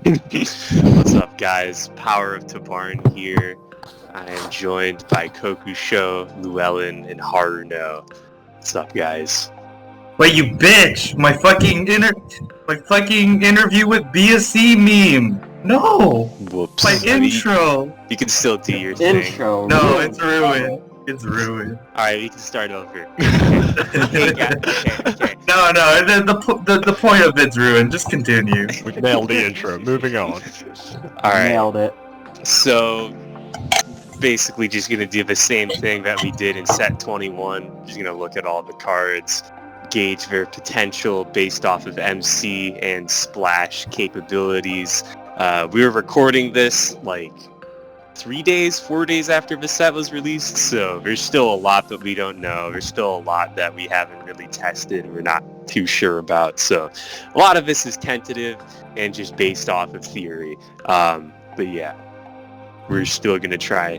What's up, guys? Power of Tabarn here. I am joined by Kokusho, Llewellyn, and Haruno. What's up, guys? Wait, you bitch! My fucking interview with BSC meme. No. Whoops. My intro. You can still do your thing. Intro. No, it's ruined. It's ruined. Alright, we can start over. Okay. No, the point of it's ruined. Just continue. We nailed the intro. Moving on. Alright. Nailed it. So, basically just going to do the same thing that we did in set 21. Just going to look at all the cards, gauge their potential based off of MC and splash capabilities. We were recording this like 4 days after the set was released, so there's still a lot that we don't know. There's still a lot that we haven't really tested and we're not too sure about. So a lot of this is tentative and just based off of theory. But yeah, we're still going to try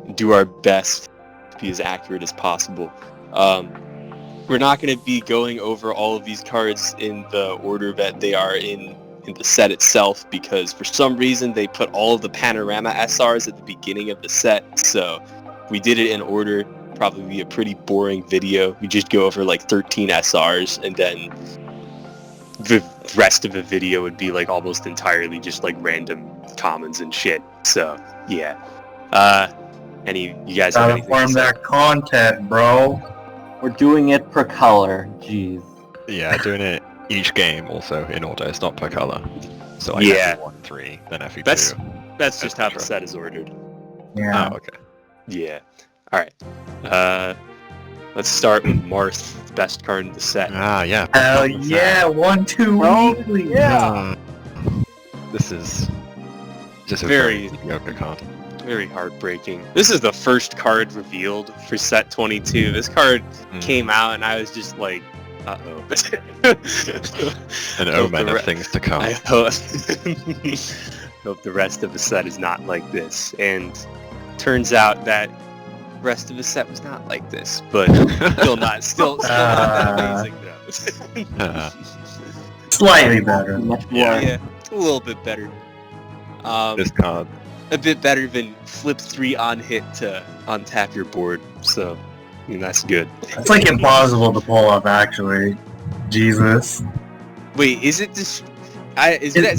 and do our best to be as accurate as possible. We're not going to be going over all of these cards in the order that they are in the set itself, because for some reason they put all of the panorama SRs at the beginning of the set. So if we did it in order, probably be a pretty boring video. We just go over like 13 SRs, and then the rest of the video would be like almost entirely just like random commons and shit. So yeah. You guys have Gotta anything form to say? that content, bro. We're doing it per color. Jeez. Yeah, doing it each game also in order. It's not per color. So like Yeah. FE1, 3, then FE2. That's just how the Etc. set is ordered. Yeah. Oh, okay. Yeah. Alright. Let's start with Marth, the best card in the set. Yeah. Hell yeah, 1-2 Oh, weekly. yeah. This is just a Very- very mediocre card. Very heartbreaking. This is the first card revealed for set 22. This card came out and I was just like, uh-oh. An omen of things to come. I hope, hope the rest of the set is not like this. And turns out that the rest of the set was not like this, but still not that amazing though. Slightly better. Much more. Yeah, a little bit better. This card. A bit better than flip 3 on hit to untap your board. So, I mean, that's good. It's like impossible to pull up, actually. Jesus. Wait, is it is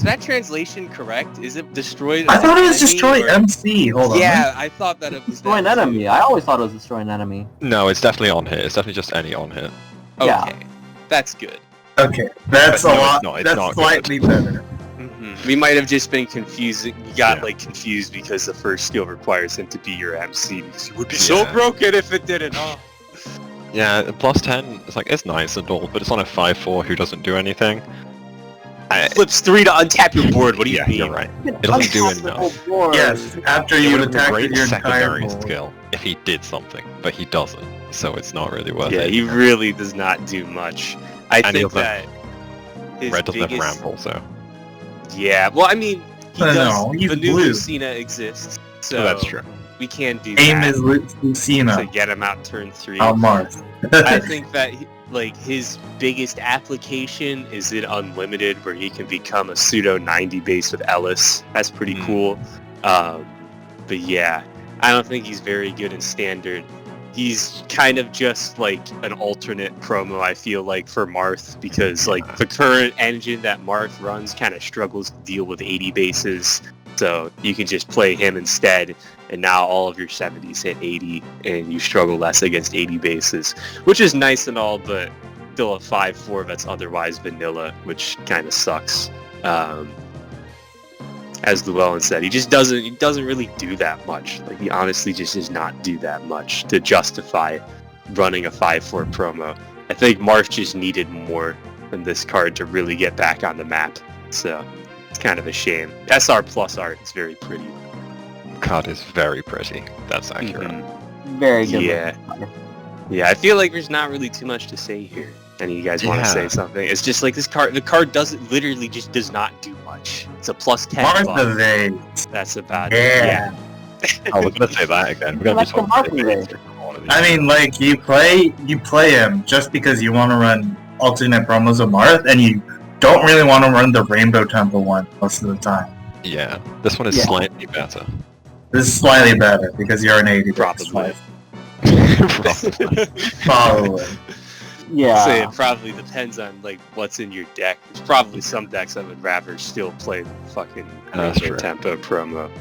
that translation correct? Is it destroyed? I thought it was enemy, destroy or- MC. Hold on. Yeah, I thought that it was Destroy an that too. enemy. I always thought it was destroy an enemy. No, it's definitely on hit. It's definitely just any on hit. Okay, Yeah. that's good. Okay, that's But a no, lot. it's not. It's That's not slightly better. We might have just been confused. We got Yeah. confused because the first skill requires him to be your MC, because he would be so Yeah. broken if it didn't. Oh. Yeah, plus 10, it's nice and all, but it's on a 5-4 who doesn't do anything. Flips 3 to untap your board. What do you Yeah, mean? you're right. It doesn't do enough. Yes, after It you've would have been a attacked great your entire secondary board. skill if he did something, but he doesn't, so it's not really worth Yeah, it. he really does not do much. I And he think doesn't- that his Red doesn't have biggest... ramp also. Yeah, well, I mean, he No, does. he's The new blue. Lucina exists, so That's true. we can't do Aim that is Lucina. to get him out turn 3. On Marth. I think that his biggest application is in Unlimited, where he can become a pseudo 90 base with Ellis. That's pretty cool. But yeah, I don't think he's very good in Standard. He's kind of just like an alternate promo, I feel like, for Marth, because like the current engine that Marth runs kind of struggles to deal with 80 bases. So you can just play him instead, and now all of your 70s hit 80, and you struggle less against 80 bases, which is nice and all, but still a 5-4 that's otherwise vanilla, which kind of sucks. As Llewellyn said, he doesn't really do that much. Like, he honestly just does not do that much to justify running a 5-4 promo. I think Marth just needed more than this card to really get back on the map. So it's kind of a shame. SR plus art is very pretty. Card is very pretty. That's accurate. Very good. Yeah. Yeah, I feel like there's not really too much to say here. Any of you guys want to Yeah. say something? It's just like this card. The card literally just does not do much. It's a plus 10 Marth buff. of Ace. That's about it. Yeah. I was going to say that again. We're going Like to be the talking Marth about I mean, like, you play him just because you want to run alternate promos of Marth, and you don't really want to run the Rainbow Temple one most of the time. Yeah, this one is slightly better. This is slightly better because you're an 80. Probably. Probably. Yeah. So it probably depends on like what's in your deck. There's probably some decks I would rather still play the fucking That's Rainbow true. Tempo promo.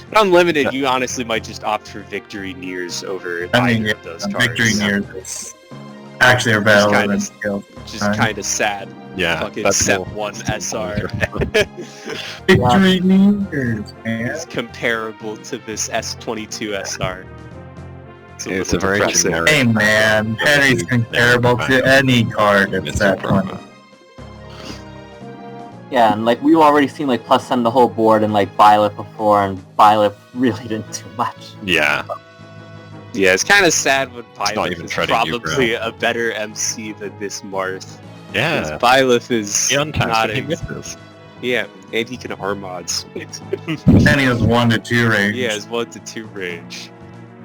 But Unlimited, you honestly might just opt for Victory Nears over I mean, either of those cards. Victory Nears is actually a better kinda- than skill. Which is kind of sad. Yeah, Fucking that's set more- 1 SR. Victory Nears, man. It's comparable to this S22 SR. It's little a very depressing. generic. Hey man, Henry's comparable to any card in It's set a 20. promo. Yeah, and like we've already seen like plus send the whole board and like Byleth before, and Byleth really didn't do much. Yeah, Yeah, it's kind of sad when not Byleth even is treading you, probably a better MC than this Marth. yeah. Byleth is He untaps not and he a... misses. Yeah, and he can Armods. And he has 1 to 2 range. Yeah, his 1 to 2 range.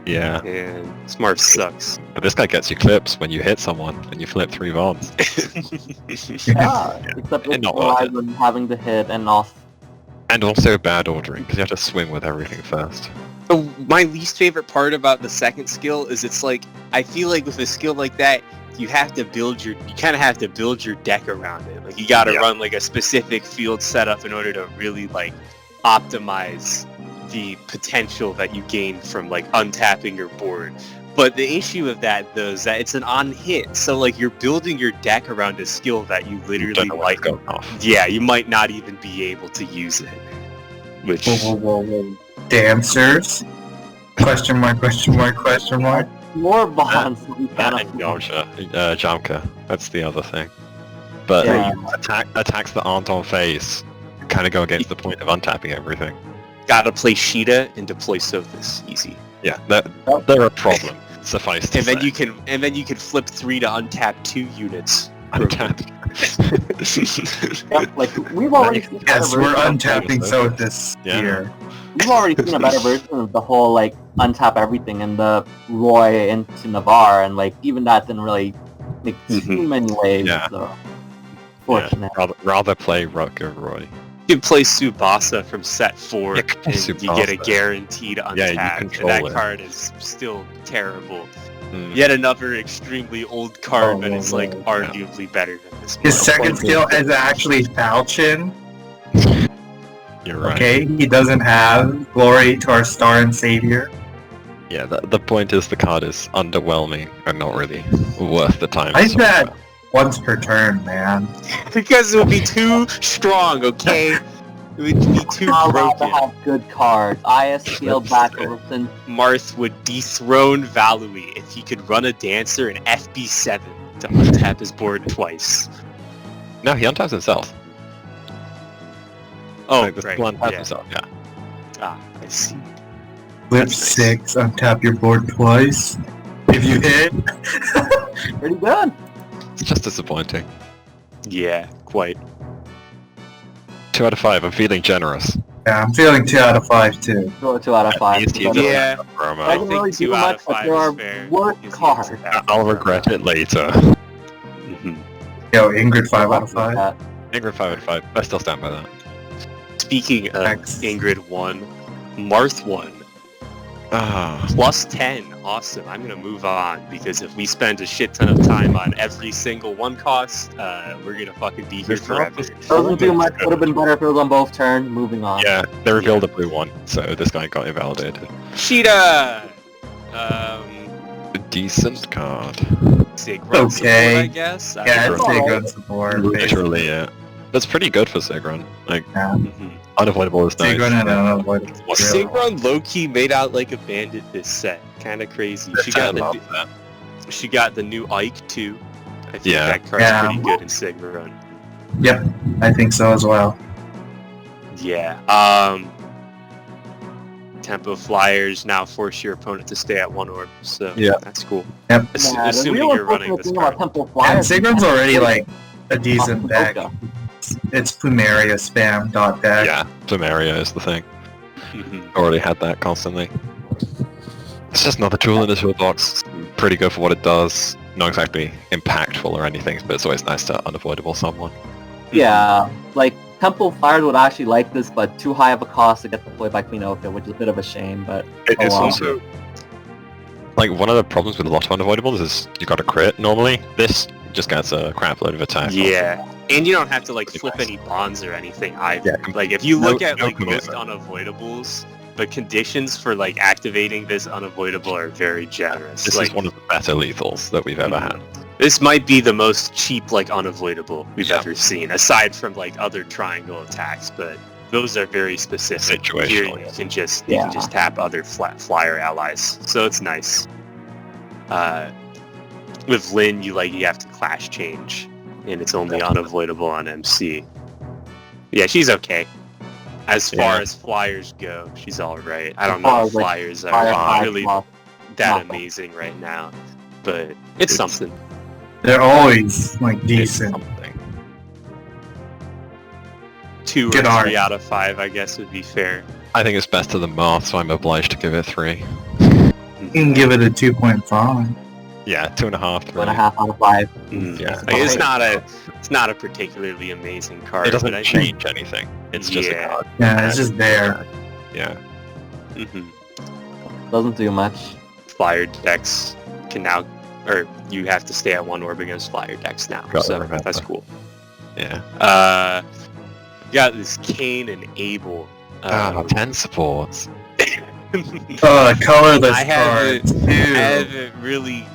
Yeah, And Smart sucks. but this guy gets you clips when you hit someone and you flip 3 bombs. Yeah, except And it's not worth it. when having to hit and off. And also bad ordering, because you have to swing with everything first. So my least favorite part about the second skill is it's like, I feel like with a skill like that, you kind of have to build your deck around it. Like you gotta run like a specific field setup in order to really like optimize the potential that you gain from like untapping your board. But the issue of that though is that it's an on hit, so like you're building your deck around a skill that you literally Don't know what's might going off. yeah, you might not even be able to use it. Which Whoa. Dancers? Question mark, question mark, question mark. More bonds than we can And afford. Jamka, that's the other thing. But Yeah. attacks that aren't on phase kind of go against the point of untapping everything. gotta play Sheeta and deploy Sophis easy. Yeah, they're a problem. Suffice to And then say. you can flip 3 to untap 2 units. Untap. Yep, like we've already seen a better Yes, we're version of- untapping Sothis Yeah. here. We've already seen a better version of the whole like untap everything and the Roy into Navarre, and like even that didn't really make too many waves. Yeah. So fortunate. Rather play Rutger Roy. You can play Tsubasa from set 4 Yeah, play and you get a Tsubasa. guaranteed untap. Yeah, you and control that it. card is still terrible. Mm. Yet another extremely old card, Oh, but it's no, like no. arguably better than this His one. second skill is actually Falchion. You're right. Okay, he doesn't have Glory to our Star and Savior. Yeah, the point is the card is underwhelming and not really worth the time. I said once per turn, man. Because it would be too strong, okay? It would be too Not allowed to broken. have good cards. IS scaled back over since Marth would dethrone Valui if he could run a Dancer and FB7 to untap his board twice. No, he untaps himself. Oh, Like, the right. skill untaps Yeah. himself, yeah. Ah, I see. Flip That's 6, untap your board twice. If you hit, pretty good. It's just disappointing. Yeah, quite. 2 out of 5, I'm feeling generous. yeah, I'm feeling 2 out of 5 too. Go 2 out of 5. These teams Yeah. are promo. I I don't think really 2 do out much, of but 5 there is are fair. worse Is the cards. answer. I'll regret it later. Mhm. Yo, Ingrid 5 out of 5. Ingrid 5 out of 5. I still stand by that. Speaking of Thanks. Ingrid 1, Marth 1, Ah, plus 10. Awesome. I'm going to move on because if we spend a shit ton of time on every single one cost, we're going to fucking be here forever. Doesn't do much. Would have been better if it was on both turns. Moving on. yeah, they revealed a blue one, so this guy got invalidated. Sheeta! A decent card. Sigurd Okay. support, I guess? I Yeah, don't it's know. big on support. Literally, yeah. That's pretty good for Sigurd. Like, Yeah. Mhm. unavoidable is nice. Sigurd and unavoidable. Well, Sigurd low-key made out like a bandit this set. Kind of crazy. She I got love the, that. she got the new Ike too. I think Yeah. that card's Yeah. pretty good in Sigurd. Yep, I think so as well. Yeah. Tempo Flyers now force your opponent to stay at 1 orb, so Yeah. that's cool. Yep. Yeah, the Assuming real you're running unfortunate this thing about card. Temple And Flyers. Sigurd's already like a decent deck. Oka. It's Plumeria spam dot deck. Yeah, Plumeria is the thing. Mhm. Already had that constantly. It's just another tool in the toolbox. Pretty good for what it does. Not exactly impactful or anything, but it's always nice to unavoidable someone. Yeah, like Temple Flyers would actually like this, but too high of a cost to get deployed by Queen Oka, which is a bit of a shame, but... It's also... Like, one of the problems with a lot of unavoidables is you got a crit normally. This just gets a crap load of attack. Yeah. And you don't have to, like, flip any bonds or anything either. Yeah. Like, if you look at, like, most unavoidables, the conditions for, like, activating this unavoidable are very generous. This is one of the better lethals that we've ever had. This might be the most cheap, like, unavoidable we've ever seen, aside from, like, other triangle attacks, but those are very specific. Here you can just tap other flyer allies, so it's nice. With Lyn, you have to clash change, and it's only unavoidable on MC. Yeah, she's okay. As far as flyers go, she's alright. I don't know if flyers are really that amazing right now, but it's something. They're always, like, decent. 2 or 3 out of 5, I guess, would be fair. I think it's better than Marth, so I'm obliged to give it 3. You can give it a 2.5. Yeah, 2.5. 2.5 out of 5. Yeah, it's not a particularly amazing card. It doesn't change anything. It's just a card. Yeah, it's just there. Yeah. Doesn't do much. Flyer decks can now, or you have to stay at 1 orb against flyer decks now. So that's cool. Yeah. You got this Cain and Abel. 10 supports. Colorless I cards. haven't really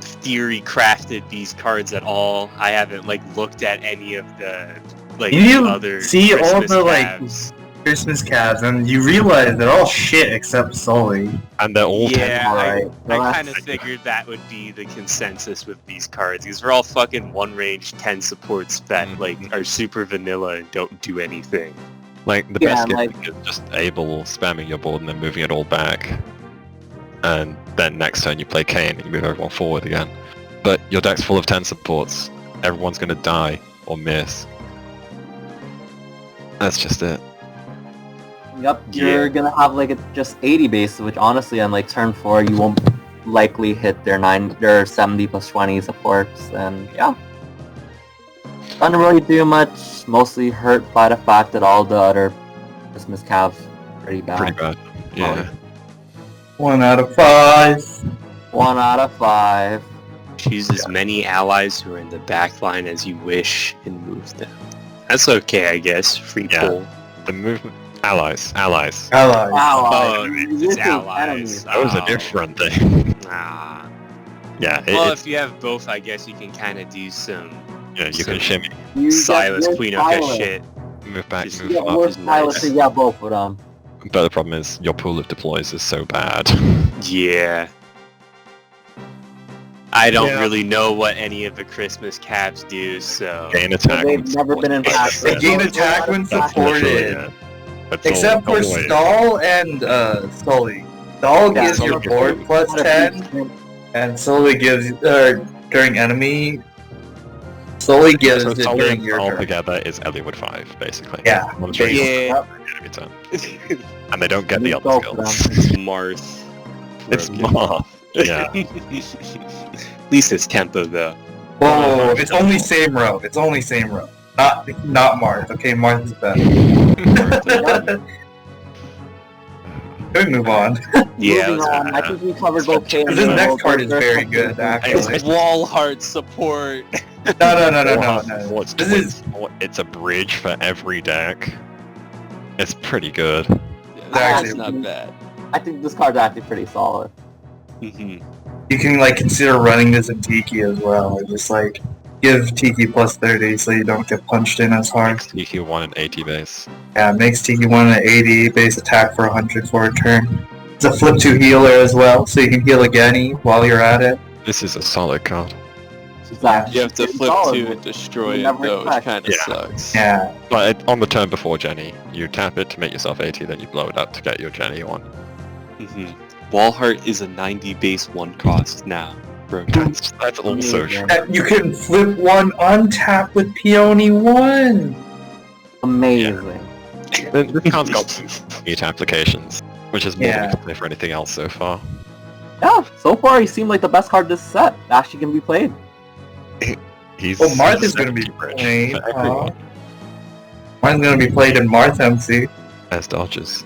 theory crafted these cards at all. I haven't looked at any of the other see Christmas all the cabs. Christmas cabs, and you realize they're all shit except Sully. And they're all I kind of figured that would be the consensus with these cards. These are all fucking 1-range 10 supports that are super vanilla and don't do anything. Like, the best is just Abel spamming your board and then moving it all back. And then next turn you play Cain and you move everyone forward again. But your deck's full of 10 supports. Everyone's gonna die or miss. That's just it. Yep, you're gonna have just 80 bases, which honestly on turn 4 you won't likely hit their 70 plus 20 supports, and doesn't really do much, mostly hurt by the fact that all the other Christmas calves pretty bad. Yeah. 1 out of 5. 1 out of 5. Choose as many allies who are in the back line as you wish and move them. That's okay, I guess. Free pull. The movement... Allies. Oh, it's allies. That was a different thing. Yeah. If you have both, I guess you can kind of do some... Yeah, you can shimmy. Silas, Queen Oka shit. Move back, Just move up. Worse Silas, so yeah, both of them. But the problem is, your pool of deploys is so bad. Yeah. I don't really know what any of the Christmas cabs do, so... Gain attack. They've never been impacted. They gain attack when supported. Except for Stall and Sully. Stall gives your board plus 10, and Sully gives during enemy. Sully gives it during your turn. Altogether is Eliwood 5, basically. Yeah. Enemy turn. And they don't get the other skills. It's Marth. It's Marth. Yeah. At least it's tempo though. Whoa, it's only same row. It's only same row. Not Marth. Okay, Marth is better. Can we move on? Yeah. Moving on. I think we covered both Cain and This next card is very good, actually. Wall heart support. No. It's a bridge for every deck. It's pretty good. That's not bad. I think this card's actually pretty solid. You can consider running this in Tiki as well. Just give Tiki plus 30 so you don't get punched in as hard. Makes Tiki 1 and 80 base. Yeah, it makes Tiki 1 and 80 base attack for 100 for a turn. It's a flip 2 healer as well, so you can heal again while you're at it. This is a solid card. You have to flip 2 and destroy it though, which kind of sucks. Yeah. But on the turn before Jenny, you tap it to make yourself 80, then you blow it up to get your Jenny on. Wallheart is a 90 base 1 cost now. That's also true. You can flip 1 untap with Peony 1! Amazing. This card's got some neat applications, which is more than we can play for anything else so far. Yeah, so far he seemed like the best card this set. Actually can be played. He's Marth is going to be played. Mine's gonna be played in Marth MC As dodges.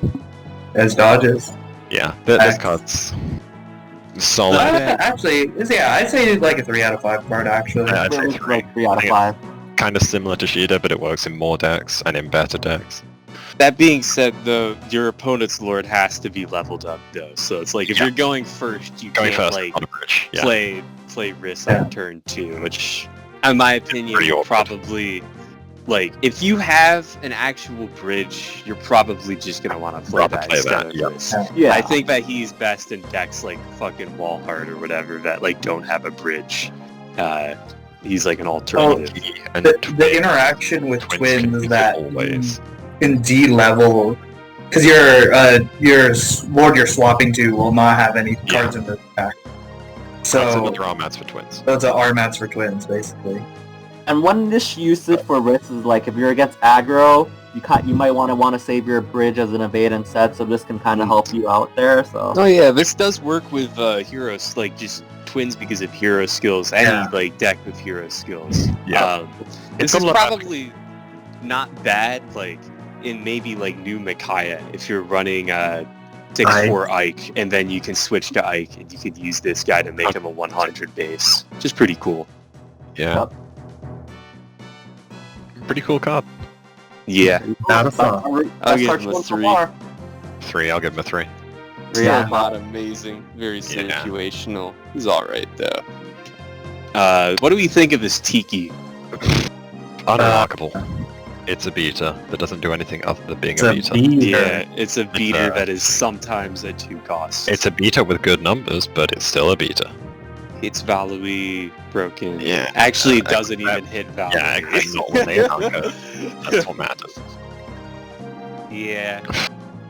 as dodges. Yeah, this card's solid. Actually, I'd say like a 3 out of 5 card actually. I'd say It's 3. like 3 out of I think 5. Kind of similar to Caeda, but it works in more decks and in better decks. That being said, though, your opponent's lord has to be leveled up, though. So it's like if you're going first, you Going can't first like on a bridge. Yeah. play Wrys on turn 2, which, in my opinion, Pretty awkward. probably like if you have an actual bridge, you're probably just gonna want to play Rather that play instead that, of yeah. Wrys. Yeah. I think that he's best in decks like fucking Walhart or whatever that like don't have a bridge. He's like an alternative. And The interaction with twins can twins be that always. can D-level, because your lord you're swapping to will not have any cards in the deck. That's So another armats for twins. those are R-mats for twins, basically. And one niche usage for Wrys is like if you're against aggro, you might want to save your bridge as an evade instead, so this can kind of help you out there. So Oh yeah, this does work with heroes, like just twins because of hero skills. Any like deck with hero skills. Yeah. This It's a is lot probably not bad, like in maybe like new Micaiah, if you're running 6/4 Ike, and then you can switch to Ike, and you could use this guy to make him a 100 base, which is pretty cool. Yeah. Yep. Pretty cool card. Yeah. Not a thought. I'll give him a 3. 3, I'll give him a 3. Still Yeah. not amazing. Very Yeah. situational. He's alright though. What do we think of this Tiki? Unremarkable. It's a beta that doesn't do anything other than being It's a a beta. beater. Yeah, it's a beater that is sometimes at 2 costs. It's a beta with good numbers, but it's still a beta. It's value broken. Yeah. Actually, it doesn't even hit value. Yeah, it's not when they are good. That's what matters. Yeah.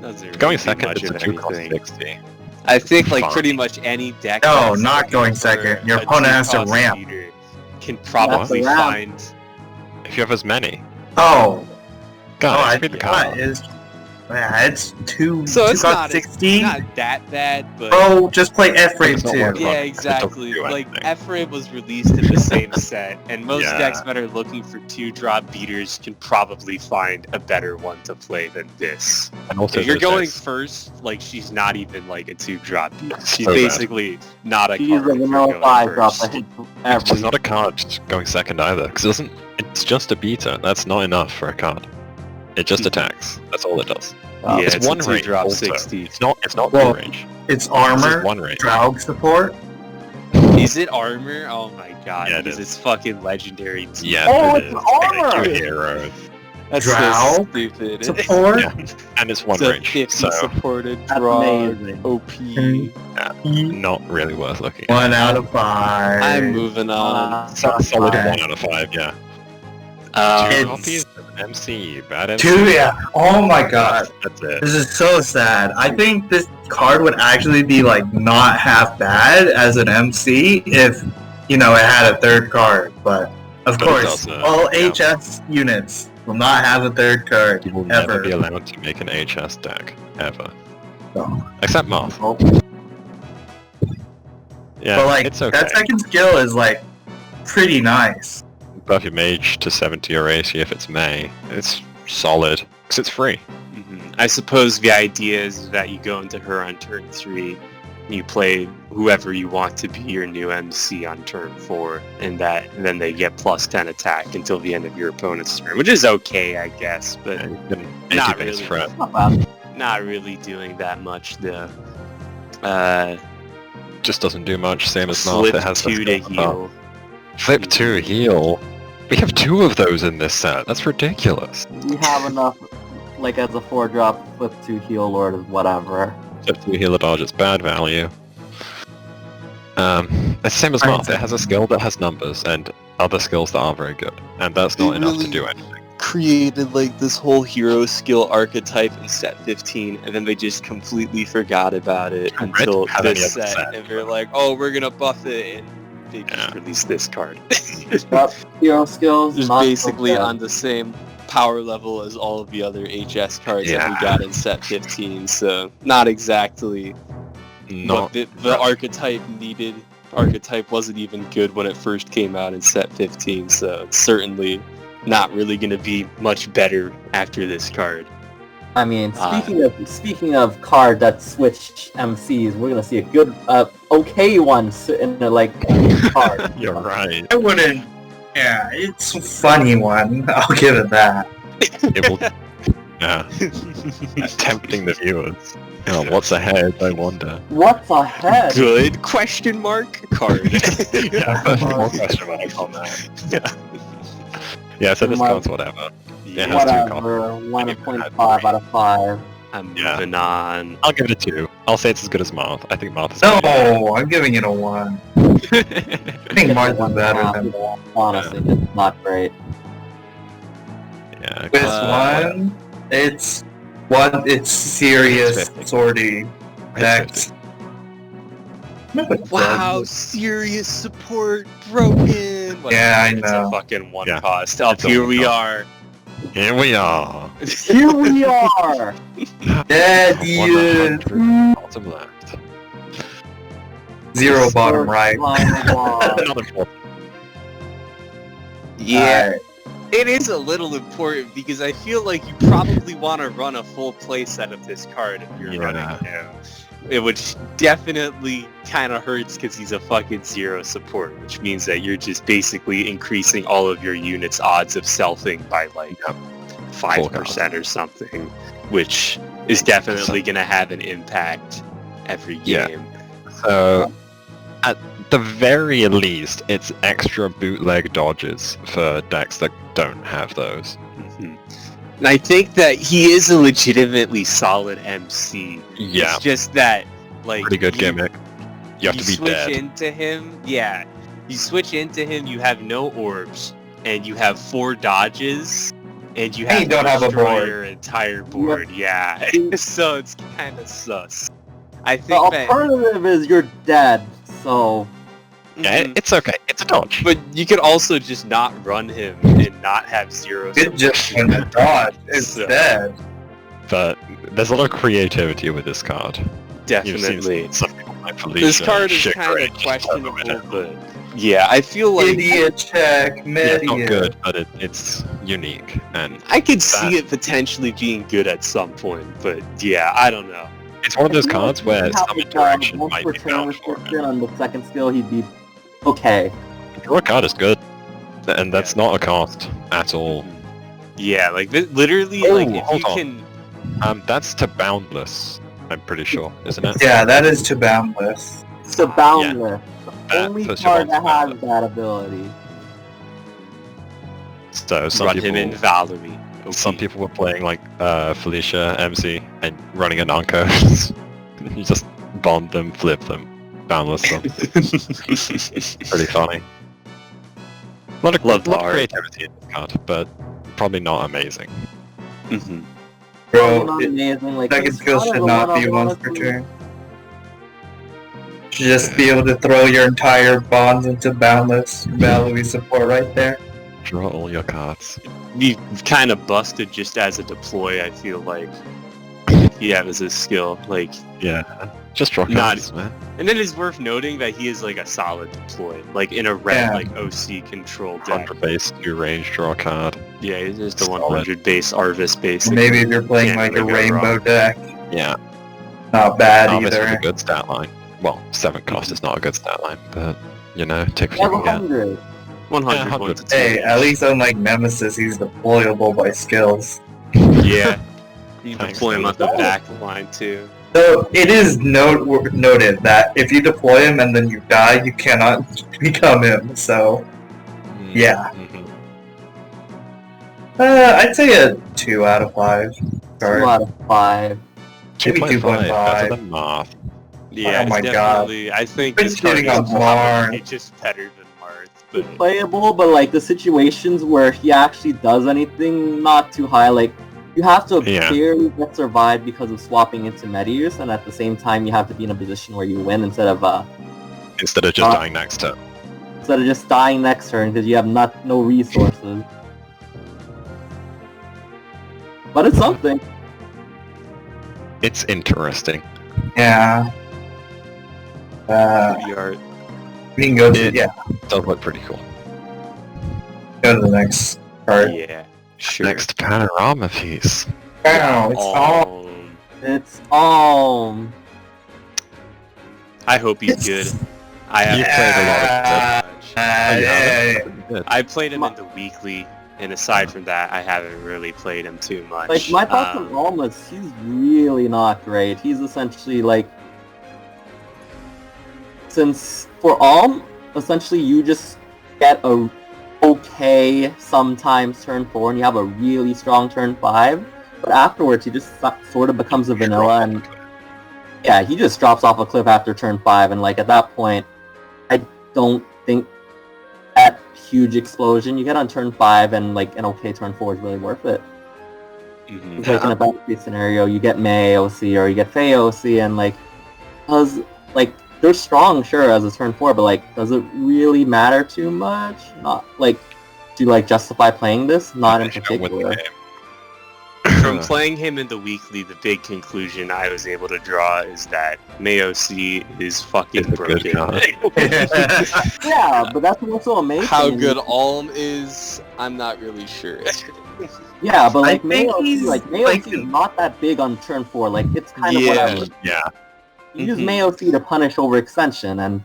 Doesn't really Going do second, much it's a of 2 cost anything. 60. I think like Fine. pretty much any deck. No, that's not looking going for second. Your a opponent has to 2-cost ramp. beater can probably ramp. find. If you have as many, Oh, guys, read the yeah, card. it's two. So it's cost not 16. not that bad, but Bro, just play Ephraim It's not too. worth yeah, It exactly. doesn't do Like anything. Ephraim was released in the same set, and most Yeah. decks that are looking for 2-drop beaters can probably find a better one to play than this. And also If you're those going decks- first, like she's not even like a 2-drop beater. She's So bad. basically not a She's card. a if you're vanilla going 5-drop first. that hits It's every. not a card going second either, because it's just a beta. That's not enough for a card. It just attacks. That's all it does. Yeah, it's it's one a range. 2-drop also. 60. It's not Well, two range. It's It's armor, just one range. Draug support. Is it armor? Oh my god, Yeah, it because is. it's fucking legendary. too. Yeah, Oh, it it's is. armor! Two heroes. That's Drow so stupid. Support. Yeah. And it's one It's a range, 50 so supported That's draw. amazing. OP. not really worth looking at. 1 out of 5. I'm moving on. Solid Five. 1 out of 5, yeah. Um, It's- Copies of an MC, bad MC. 2, yeah. Oh my god. That's it. This is so sad. I think this card would actually be like not half bad as an MC if, it had a third card. But of But it course, doesn't, all yeah. HS units will not have a third card You will never ever. be allowed to make an HS deck, ever. No. Except Marth. Oh, Yeah, But like it's okay. that second skill is like pretty nice. Buff your mage to 70 or 80 if it's May. It's solid, because it's free. mhm. I suppose the idea is that you go into her on turn 3, and you play whoever you want to be your new MC on turn 4, and then they get plus 10 attack until the end of your opponent's turn, which is okay, I guess, but And you can 80 Not base really. for it. not bad. not really doing that much though. Just doesn't do much, same as Marth. Flip It has the 2 to skill above. heal. Flip 2 heal? We have 2 of those in this set. That's ridiculous. We have enough, like as a 4-drop, flip to heal lord is whatever. Flip 2 heal a dodge, it's bad value. It's the same as Marth. It has a skill that has numbers and other skills that are very good. And that's not It enough to really- do anything. Created like this whole hero skill archetype in set 15, and then they just completely forgot about it Right. until Have any this other set, set. and they're like, oh, we're gonna buff it, and they just Yeah. released this card. Yep. Hero skills, Just not so basically bad. on the same power level as all of the other HS cards that we Yeah. got in set 15, so not exactly Not what the archetype needed. Archetype wasn't even good when it first came out in set 15, so it's certainly not really going to be much better after this card. I mean, speaking of card that switched MCs, we're gonna see a good, okay one in a card. You're right. I wouldn't. Yeah, it's a funny one. I'll give it that. It will. Yeah. Tempting the viewers. Oh, what's ahead? I wonder. What's ahead? Good question mark card. Yeah, more question marks on that. Yeah, so this card's whatever. Yeah, it has two Whatever, cards. 1.5 out of 5. I'm moving on. I'll give it a 2. I'll say it's as good as Marth. I think Marth is No, I'm giving it a 1. I think Marth is better than Honestly, it's not great. Yeah. This one, it's serious, It's 50. sorty. It's Next. Wow, serious support broken. Yeah, I It's know. a fucking one Yeah. cost. Up It's a here one we cost. are. Here we are. Here we are! Dead you. 100 bottom left. 0 bottom right. Not important. Yeah, it is a little important because I feel like you probably want to run a full play set of this card if you're running him. It which definitely kind of hurts because he's a fucking 0 support, which means that you're just basically increasing all of your units' odds of selfing by 5% or something, which is definitely going to have an impact every game. So, at the very least, it's extra bootleg dodges for decks that don't have those. Mhm. And I think that he is a legitimately solid MC. Yeah, It's just that, pretty good gimmick. You have to be switch dead. into him, you switch into him, you have no orbs, and you have 4 dodges, and you have you don't have a destroy board. your entire board, so it's kind of sus. I The think that... alternative is you're dead, so... Yeah, Mhm. it's okay. It's a dodge. But you could also just not run him and not have 0 It just went a dodge instead. But there's a lot of creativity with this card. You've Definitely. seen some people like Felicia. This card is shit kind great, of just over questionable, it. but yeah, I feel like Idiot check, Yeah, Medeus. it's not good, but it's unique, and I could see it potentially being good at some point, but yeah, I don't know. it's one of those cards where If he some had, interaction once might be return found for restriction him. on the second skill, he'd be okay. Your card is good, and that's not a cost at all. Yeah, like literally, Oh, like if hold you on. can. That's to Boundless, I'm pretty sure, isn't it? Yeah, that is to Boundless. It's the Boundless. The That only puts you card on that to has Boundless. that ability. So some Run people, him in Valerie. Okay. some people were playing like Felicia MC and running a Nankos. You just bomb them, flip them, boundless them. Pretty funny. A lot of Valbar. creativity in this card, but probably not amazing. Mhm. Bro, Not amazing. Like, second it's skill kind of should the not one be I'll once per honestly- turn. Should just be able to throw your entire bonds into Boundless. Valerie support right there. Draw all your cards. Be kind of busted just as a deploy. I feel like. Yeah, as a skill. Like, Yeah, just draw Not- cards, man. and then it's worth noting that he is like a solid deploy, like in a red like OC control deck. 100 base, 2 range, draw a card. Yeah, he's just a Solid. 100 base Arvis base. Maybe if you're playing Can't like a really go rainbow wrong. deck, Yeah, not bad Arvis was a either. good stat line. Well, 7 cost is not a good stat line, but you know, take Yeah, what you can get. 100. 100 Yeah, 100. 1 to 2. Hey, at least unlike Nemesis, he's deployable by skills. Yeah. You Thanks, deploy him man. up the back line too. So it is noted that if you deploy him and then you die, you cannot become him. So yeah. Mhm. I'd say a 2 out of 5. 2 out of 5. Maybe 2.5, 2.5. better than Marth. Yeah, Oh my it's God. definitely. I think Been this card shitting is on probably Marth. just better than Marth. But Playable, but like the situations where he actually does anything not too high, like you have to Yeah. barely get survived because of swapping into Medeus, and at the same time you have to be in a position where you win instead of Just dying next turn. just dying next turn because you have no resources. But it's something. It's interesting. Yeah. we are. We can go to It- Does look pretty cool. go to the next card. Yeah, sure. Next panorama piece. Wow, it's all. It's I hope he's good. I have played a lot of I played him in the weekly, and aside from that, I haven't really played him too much. like my thoughts on Alm is he's really not great. He's essentially like, since for Alm, essentially you just get a okay sometimes turn 4 and you have a really strong turn 5, but afterwards he just sort of becomes a vanilla, and yeah, he just drops off a cliff after turn 5, and like at that point I don't think that huge explosion you get on turn 5 and like an okay turn 4 is really worth it. Mhm. Like in a bad case scenario, you get May OC or you get Faye OC, and like, cause like they're strong, sure, as a turn 4, but like, does it really matter too much? Not like, do you like justify playing this? Not in particular. From playing him in the weekly, the big conclusion I was able to draw is that May OC is fucking broken. Yeah, but that's what's so amazing. How good Alm is, I'm not really sure. Yeah, but like I May think OC, he's, like May like, OC is not that big on turn 4. Like it's kind of Yeah. whatever. Yeah. You use Mhm. May OC to punish overextension, and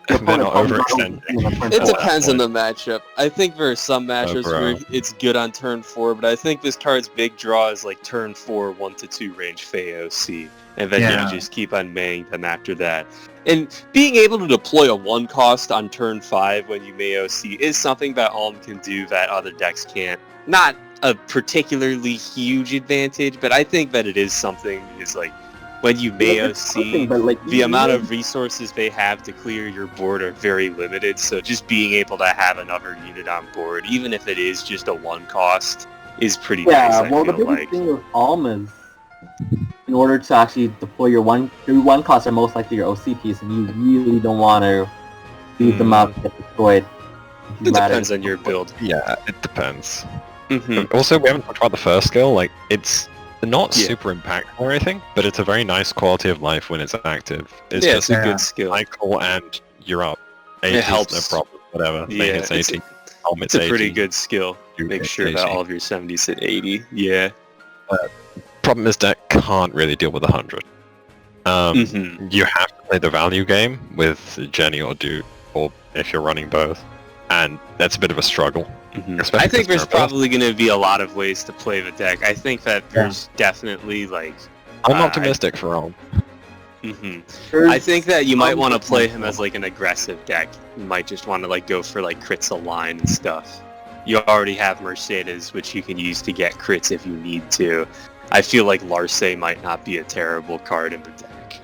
your They're not opponent overextending. It At that depends on point. the matchup. I think there are some matchups bro. where it's good on turn 4, but I think This card's big draw is like turn 4, 1 to 2 range Faye OC, and then Yeah. you just keep on maying them after that. And being able to deploy a 1 cost on turn 5 when you May OC is something that Alm can do that other decks can't. Not a particularly huge advantage, but I think that it is something. Is like when you May OC, but like the amount of resources they have to clear your board are very limited, so just being able to have another unit on board, even if it is just a 1 cost, is pretty nice, yeah, I well, the feel biggest like. thing with Alm is, in order to actually deploy your one costs are most likely your OC piece, and you really don't want to leave them out to get destroyed. It depends on your build. Yeah, it depends. Mm-hmm. Also, we haven't talked about the first skill. Like, it's not Yeah. super impactful or anything, but it's a very nice quality of life when it's active. It's Yeah, just it's a Yeah. good skill. cycle and you're up. 80 It helps. no problem. Whatever. Yeah, Make it 80. it's a pretty good skill. You Make hit sure that 80. all of your 70s hit 80. Yeah. Problem is deck can't really deal with 100. Mm-hmm. You have to play the value game with Jenny or Dude, or if you're running both, and that's a bit of a struggle. Especially I think there's because they're probably going to be a lot of ways to play the deck. I think that there's definitely like... I'm optimistic for Alm. Mm-hmm. I think that you might want to play him as like an aggressive deck. You might just want to like go for like crits align and stuff. You already have Mercedes, which you can use to get crits if you need to. I feel like Larce might not be a terrible card in the deck.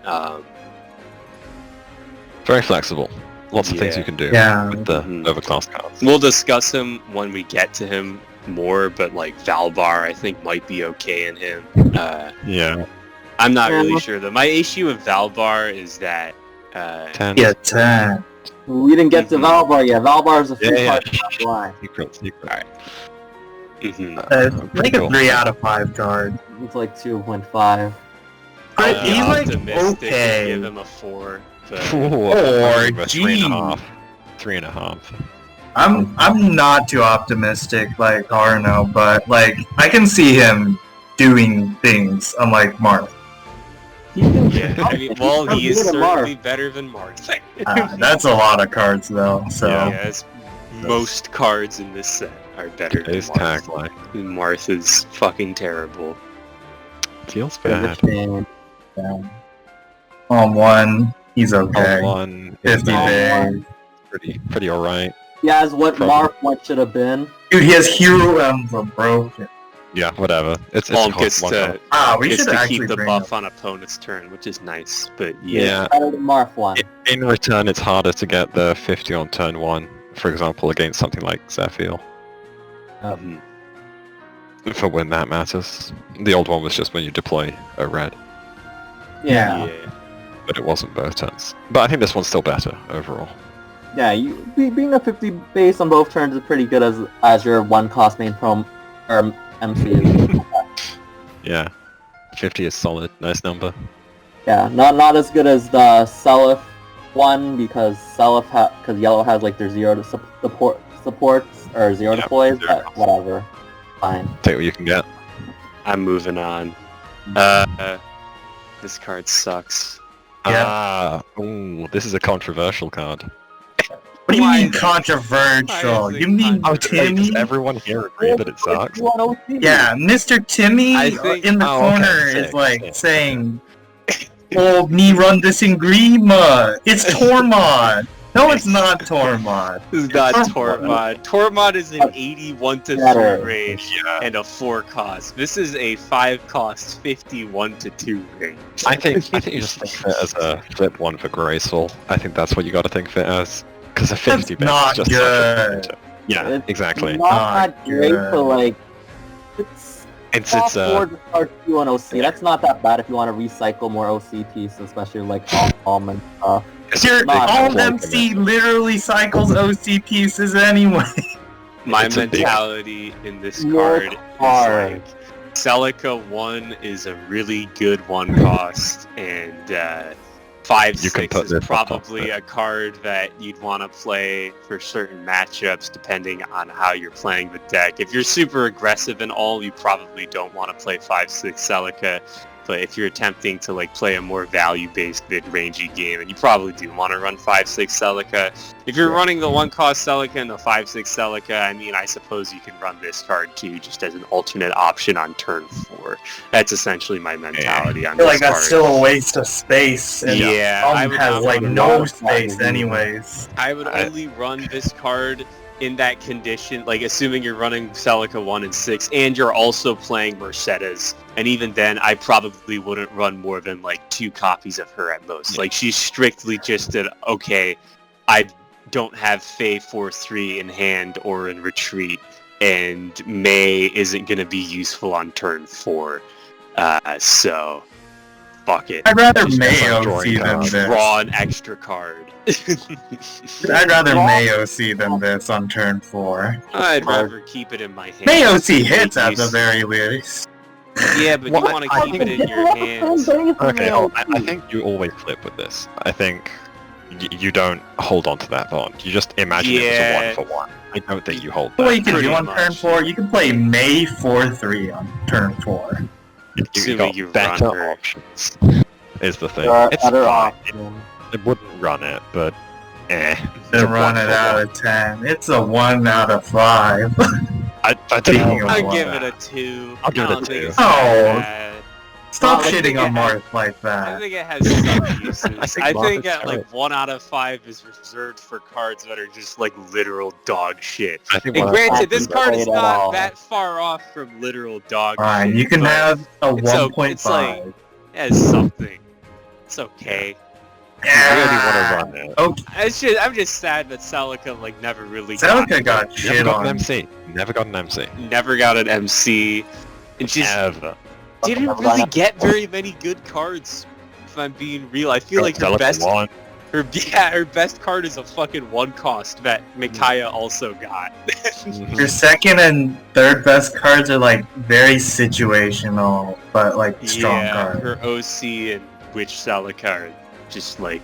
Very flexible. Lots of things Yeah. you can do Yeah. with the Mhm. overclass cards. We'll discuss him when we get to him more, but like Valbar I think might be okay in him. Yeah. I'm not Yeah. really sure though. My issue with Valbar is that 10. Yeah, 10. We didn't get to Mhm. Valbar yet. Valbar is a free Yeah, card top line. Secret. Like a Cool. 3 out of 5 card. It's like 2.5. But I'll be he's like optimistic and okay. give him a 4. But Or 3.5. 3.5. I'm not too optimistic like Arno, but like I can see him doing things unlike Marth. He can, yeah, I mean, well, he is better than Marth. certainly better than Marth. That's a lot of cards though. So Yes, most cards in this set are better than Today's Marth. tagline. Marth is fucking terrible. Feels It's a bad. shame. on 1, he's okay. One 50 bad. days. pretty alright. He has what Probably. Marth should have been. Dude, he has Hero Emblem, bro. Yeah, whatever. It's Alm a gets one to, We gets should to actually keep the bring buff up. on opponent's turn, which is nice, but Yeah. Better than Marth one. In return, it's harder to get the 50 on turn 1, for example, against something like Zephyr, Mhm. for when that matters. The old one was just when you deploy a red, Yeah. Yeah. but it wasn't both turns. But I think this one's still better overall. Yeah, being a 50 base on both turns is pretty good as your one cost main prom or MC is. Yeah. 50 is solid. Nice number. Yeah, not as good as the Seliph one because yellow has like their 0 to supports or 0 deploys, but whatever. Fine. Take what you can get. I'm moving on. This card sucks. Ooh, this is a controversial card. What do you Why mean is it- controversial? why is it You mean controversial? Does Timmy? everyone here agree that it sucks? Yeah, Mr. Timmy I think- in the Oh, corner okay, is sick, like sick. saying, "Oh, me run this in Grima. It's Tormod." No, it's not Tormod. This is not Tormod. Tormod is an 81 to 3 range and a 4 cost. This is a 5 cost 51 to 2 range. I think you just think of it as a flip one for Graceful. I think that's what you got to think of it as. Because a 50 bit not is just good. such a... Yeah, It's exactly. Not that great, good. but like, it's It's top 4 to start 2 on OC. That's not that bad if you want to recycle more OC pieces, especially like Alm and stuff. Your not all plug MC in it. literally cycles OC pieces anyway. My It's a big- mentality in this Your card is card. like, Celica 1 is a really good 1 cost, and 5-6 You can put is this on top of probably it. a card that you'd want to play for certain matchups depending on how you're playing the deck. If you're super aggressive and all, you probably don't want to play 5-6 Celica. But if you're attempting to like play a more value-based mid-rangey game, and you probably do want to run 5-6 Celica. If you're running the 1-cost Celica and the 5-6 Celica, I mean, I suppose you can run this card too, just as an alternate option on turn 4. That's essentially my mentality on I feel this like card. that's still a waste of space. And Yeah, I would has not like wanna no run space that. anyways. I would only run this card in that condition, like assuming you're running Celica 1 and 6 and you're also playing Mercedes, and even then I probably wouldn't run more than like 2 copies of her at most. Like she's strictly just an, okay, I don't have Fae 4-3 in hand or in retreat, and May isn't going to be useful on turn 4, so fuck it. I'd rather Just Mayo drawing see than cards. this. Draw an extra card. I'd rather Mayo see than this on turn 4. I'd rather keep it in my hand. Mayo see hits at the Use- very least. Yeah, but you What? want I to keep it in your hands. Okay, I think you always flip with this. I think you don't hold on to that bond. You just imagine it as a 1-for-1. I don't think you hold What that. you can Pretty do on turn much. 4, you can play May 4-3 on turn 4. You Assuming got you run better her. options, is the thing. There are It's other fine. options. I wouldn't run it, but Then It's a run it 1-for-1. out of 10. It's a 1 out of 5. I don't Speaking know. of- I'll give it a 2. I'll give it a I don't think 2. it's Oh. that bad. Stop Well, I think shitting on it has- Marth like I that. think it has some uses. think I Marth think is at like terrible. 1 out of 5 is reserved for cards that are just like literal dog shit. I think And one of the granted, this Not card is great at not all. that far off from literal dog Fine, shit. you can but have a it's o- 1.5. it's like- it has something. It's okay. you really want to run it. Okay, I'm just sad that Celica like never really Celica got Never shit got an on. MC. Never got an MC. never got an MC, and just Ever. didn't Never really got get very many good cards. If I'm being real, I feel like her Celica best won. her best card is a fucking 1 cost that Micaiah also got. Your second and third best cards are like very situational, but like strong yeah, cards. her OC and Witch Celica are just like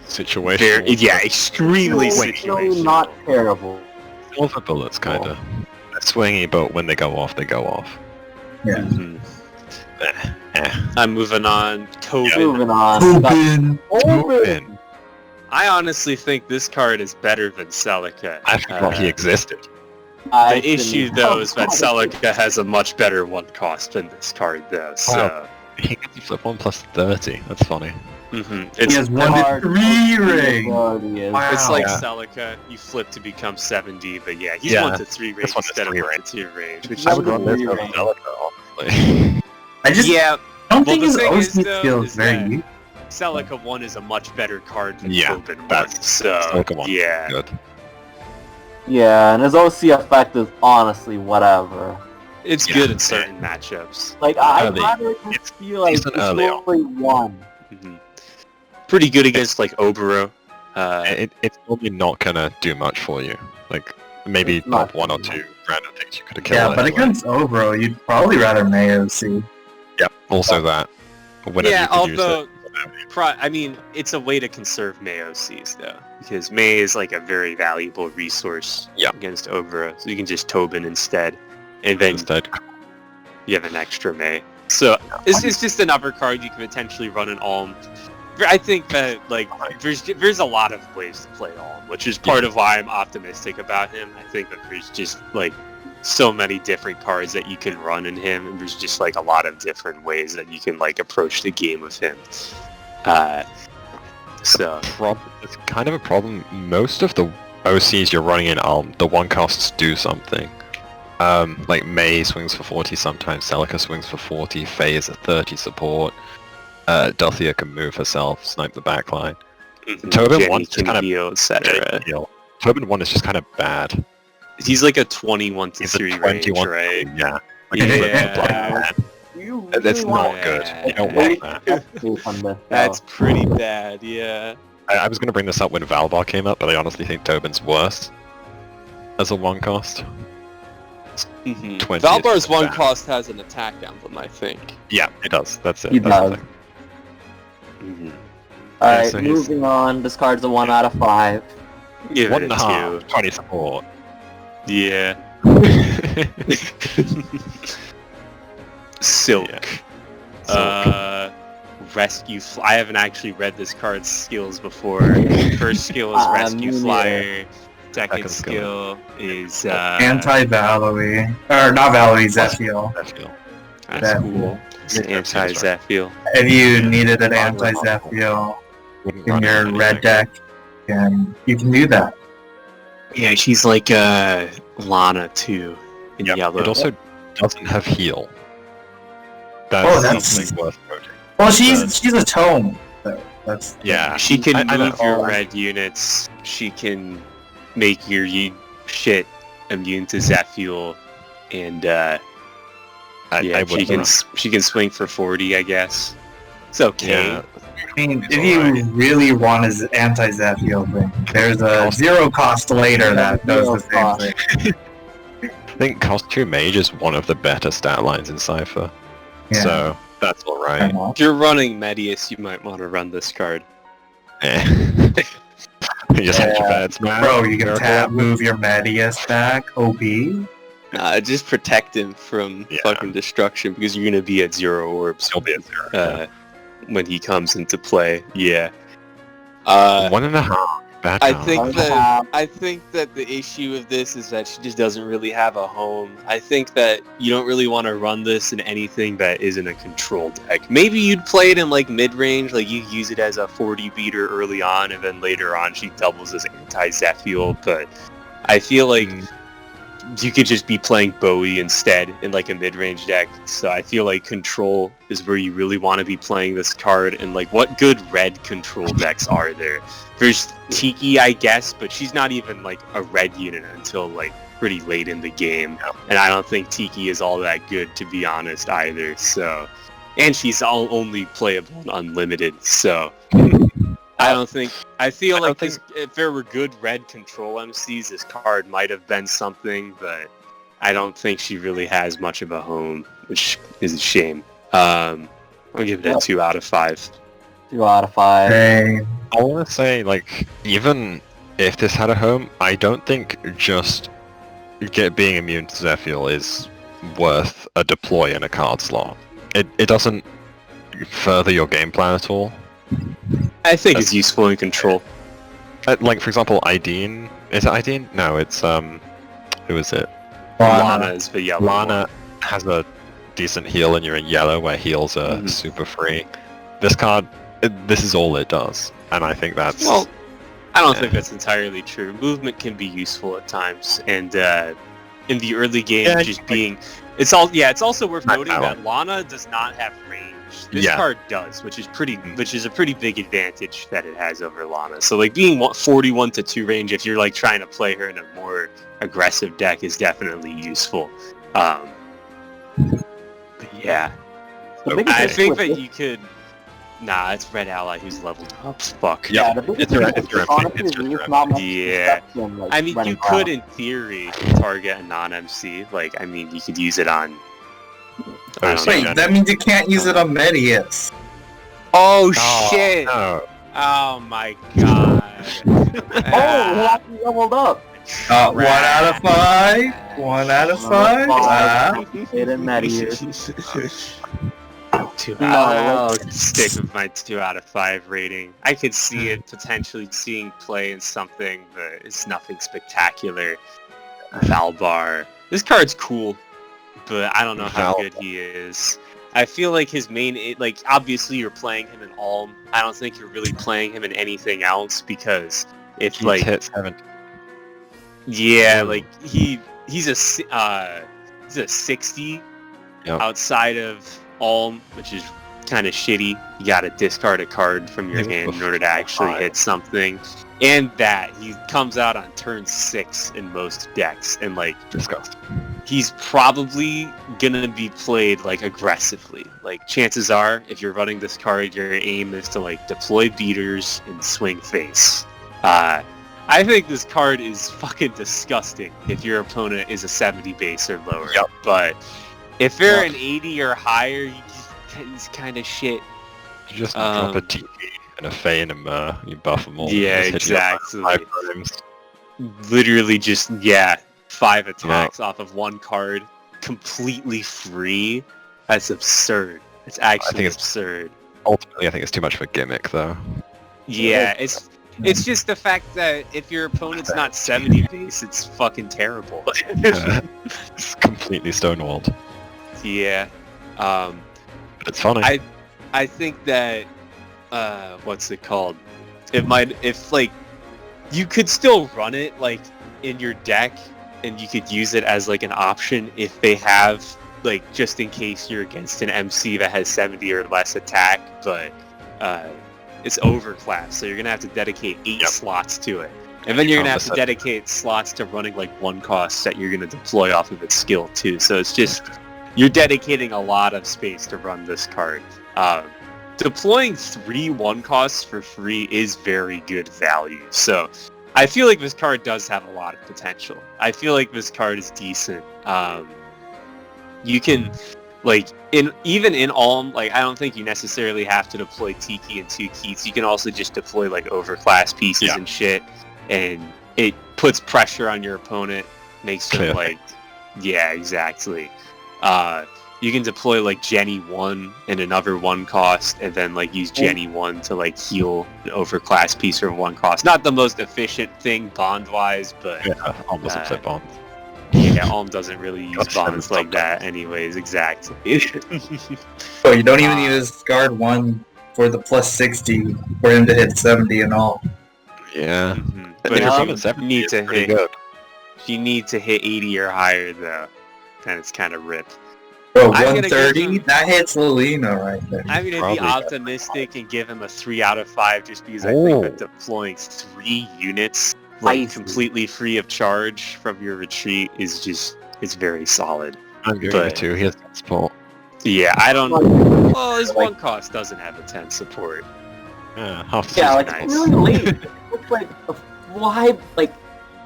Situation. very, yeah, extremely No, situational. not terrible. Silver bullets, kinda. They're swingy, but when they go off, they go off. Yeah. Mhm. Eh. I'm moving on. Tobin. Moving on. Tobin. Tobin. I honestly think this card is better than Celica. I forgot he existed. I The issue shouldn't- though is that Celica has a much better 1 cost than this card though. So He gets to flip 1 plus 30. That's funny. mhm. He it's has 1 to 3 ring. Wow. it's like Yeah. Celica. You flip to become 7D, but yeah, he's Yeah. 1 to 3 range This one is instead of 3 1 range. to 2 range. Which I is would run this over Right. Celica, honestly. I just yeah. don't well, think the his thing OC is, though, skill is is very that- weak. Celica 1 is a much better card than Yeah, Tobin 1. that's- So Celica 1 is yeah. Good. Yeah, and his OC effect is honestly whatever. It's Yeah. good in certain matchups. Like, I'd Early. rather just It's feel like decent it's early only 1. Mhm. Pretty good against like Obero. It's probably not gonna do much for you. Like, maybe It's not. pop 1 or 2 random things you could have killed. Yeah, but anyway. against Obro, you'd probably rather Mayo see. Yeah, also that. Whenever Yeah, you could use although it. I mean, it's a way to conserve May OCs though, because May is like a very valuable resource against Ogre, so you can just Tobin instead, and then you have an extra May. So it's just another card you can potentially run an Alm. I think that like there's a lot of ways to play Alm, which is part of why I'm optimistic about him. I think that there's just like so many different cards that you can run in him, and there's just like a lot of different ways that you can like approach the game with him. So it's kind of a problem. Most of the OCs you're running in Alm, the one costs do something. Like May swings for 40 sometimes, Celica swings for 40, Faye is a 30 support, Dothier can move herself, snipe the backline. Tobin 1 is kind of heal, etc. Tobin 1 is just kind of bad. He's like a 21 to 3 range, right? Yeah. Yeah. That's not good. You don't want that. That's pretty bad, yeah. I was going to bring this up when Valbar came up, but I honestly think Tobin's worse as a 1 cost. Valbar's 1 cost has an attack emblem, I think. Yeah, it does. That's it. He That's does. Alright, so moving on. This card's a 1 out of 5. Give it a 1.5. 20 support. Yeah. Silque. Rescue. I haven't actually read this card's skills before. First skill is Rescue Flyer. Second skill is anti-Valerie. Or not Valerie, Zephiel. That's cool. It's anti-Zephiel. If you needed an anti-Zephiel in your red deck, and you can do that. Yeah, she's like Lana too in yellow. It also doesn't have heal. That's something worth noting. Well, she's a tome. So that's She can move your red units. She can make your shit immune to Zephiel, and she can swing for 40, I guess. It's okay. Yeah. I mean, if you really want his anti-Zephiel thing, there's a 0 cost later that does the same thing. I think cost 2 mage is one of the better stat lines in Cypher. Yeah. So that's alright. If you're running Medeus, you might want to run this card. You just hedge your bets, man. Bro, you can tap, move your Medeus back, OP. Just protect him from fucking destruction, because you're gonna be at 0 orbs. He'll be at 0. When he comes into play. Yeah. 1.5. I think that the issue of this is that she just doesn't really have a home. I think that you don't really want to run this in anything that isn't a control deck. Maybe you'd play it in like mid-range, like you use it as a 40 beater early on, and then later on she doubles as anti-Zephiel, but I feel like you could just be playing Bowie instead in like a mid-range deck, so I feel like control is where you really want to be playing this card. And like, what good red control decks are there? There's Tiki, I guess, but she's not even like a red unit until like pretty late in the game, and I don't think Tiki is all that good, to be honest, either. So, and she's only playable in unlimited, so I feel like if there were good red control MCs, this card might have been something, but I don't think she really has much of a home, which is a shame. I'll give it a 2 out of 5. 2 out of 5. Hey. I want to say, like, even if this had a home, I don't think just being immune to Zephiel is worth a deploy in a card slot. It doesn't further your game plan at all. I think it's useful in control. Like, for example, Ideen. Is it Ideen? No, it's, who is it? Lana is the yellow Lana one. has a decent heal and you're in yellow, where heals are super free. This card, this is all it does. And I think that's... Well, I don't think that's entirely true. Movement can be useful at times, and in the early game, just being... It's also worth noting that Lana does not have range. This card does, which is a pretty big advantage that it has over Lana. So like being 41 to 2 range, if you're like trying to play her in a more aggressive deck, is definitely useful. But yeah, I think that you could. Nah, it's Red Ally who's leveled up. Fuck. Yeah, it's your Yeah. I mean, you could, in theory, target a non-MC. Like, I mean, you could use it on... Wait, that means you can't use it on Medeus. Oh shit! No. Oh my god. Oh, he leveled up. 1 out of 5. 1 out of 5. It in Medeus. 2 No, I'll stick with my 2 out of 5 rating. I could see it potentially seeing play in something, but it's nothing spectacular. Valbar. This card's cool, but I don't know how good he is. I feel like his main, like, obviously you're playing him in Alm. I don't think you're really playing him in anything else, because if, He like... hits 7. Yeah, like, he's a 60 outside of Alm, which is kind of shitty. You gotta discard a card from your hand in order to actually hit something. And that, he comes out on turn 6 in most decks, and, like... Disgusting. He's probably gonna be played, like, aggressively. Like, chances are, if you're running this card, your aim is to, like, deploy beaters and swing face. I think this card is fucking disgusting if your opponent is a 70 base or lower. Yep. But if they're an 80 or higher, it's kind of shit. You just drop a TP and a Feign and you buff them all. Yeah, exactly. Literally just, 5 attacks off of 1 card, completely free. That's absurd. It's actually absurd. Ultimately, I think it's too much of a gimmick, though. Yeah, it's just the fact that if your opponent's not 70 base, it's fucking terrible. It's completely stonewalled. Yeah. But it's funny. I think that, what's it called? If like, you could still run it, like, in your deck, and you could use it as, like, an option if they have, like, just in case you're against an MC that has 70 or less attack, but, it's overclass, so you're gonna have to dedicate 8 slots to it. And then you're gonna have to dedicate slots to running, like, 1 cost that you're gonna deploy off of its skill, too. So it's just, you're dedicating a lot of space to run this card. Deploying 3 1 costs for free is very good value, so I feel like this card does have a lot of potential. I feel like this card is decent. You can, like, even in Alm, like, I don't think you necessarily have to deploy Tiki and 2 Keats. You can also just deploy, like, overclass pieces and shit, and it puts pressure on your opponent, makes them, like... Yeah, exactly. You can deploy, like, Jenny 1 and another 1 cost, and then, like, use Jenny 1 to, like, heal an overclass piece for 1 cost. Not the most efficient thing bond-wise, but... Yeah, Alm doesn't play bonds. Yeah, Alm doesn't really use bonds like that anyways, exactly. So you don't even need to discard 1 for the plus 60 for him to hit 70 and all. Yeah. Mm-hmm. But if you need to hit 80 or higher, though, then it's kind of rip. Bro, 130? That hits Lilina right there. I'm going to be optimistic and give him a 3 out of 5 just because I think that deploying 3 units, like, completely free of charge from your retreat is just, it's very solid. I'm giving it 2. He has support. Yeah, I don't... Well, his 1 cost doesn't have a 10 support. Like, nice. Really late. It's like, why, like,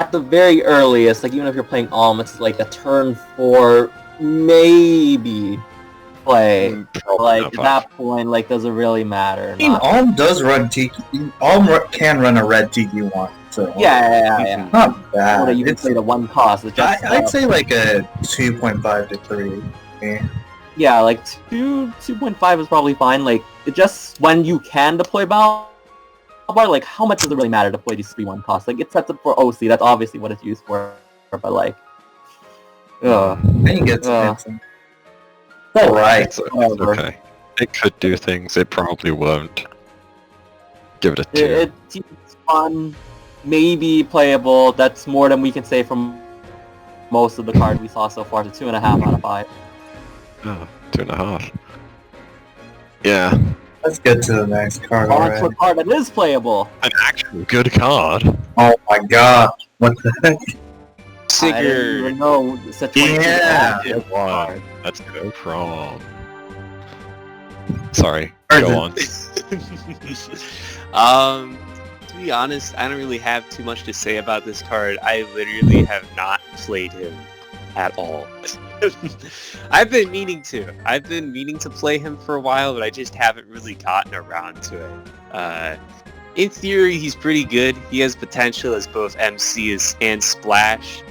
at the very earliest, like, even if you're playing Alm, it's like a turn 4... maybe play. Like, at that point, like, does it really matter? I mean, Alm does run Tiki. Alm can run a red Tiki 1. So yeah. Not bad. You can play the 1 cost. It's just, I'd say like a 2.5 to 3. Yeah, like 2.5 is probably fine. Like, it just, when you can deploy Valbar, like, how much does it really matter to play these 3-1 costs? Like, it sets up for OC. That's obviously what it's used for. But, like, I think it's alright. It's okay. It could do things, it probably won't. Give it a 2. It's fun, maybe playable. That's more than we can say from most of the card we saw so far. It's 2.5 out of 5. Oh, 2.5. Yeah. Let's get to the next card already. A card that is playable. An actual good card. Oh my god. What the heck? Sigurd. I didn't even know such one. Let's go from. Sorry, go on. To be honest, I don't really have too much to say about this card. I literally have not played him at all. I've been meaning to play him for a while, but I just haven't really gotten around to it. In theory, he's pretty good. He has potential as both MC and Splash.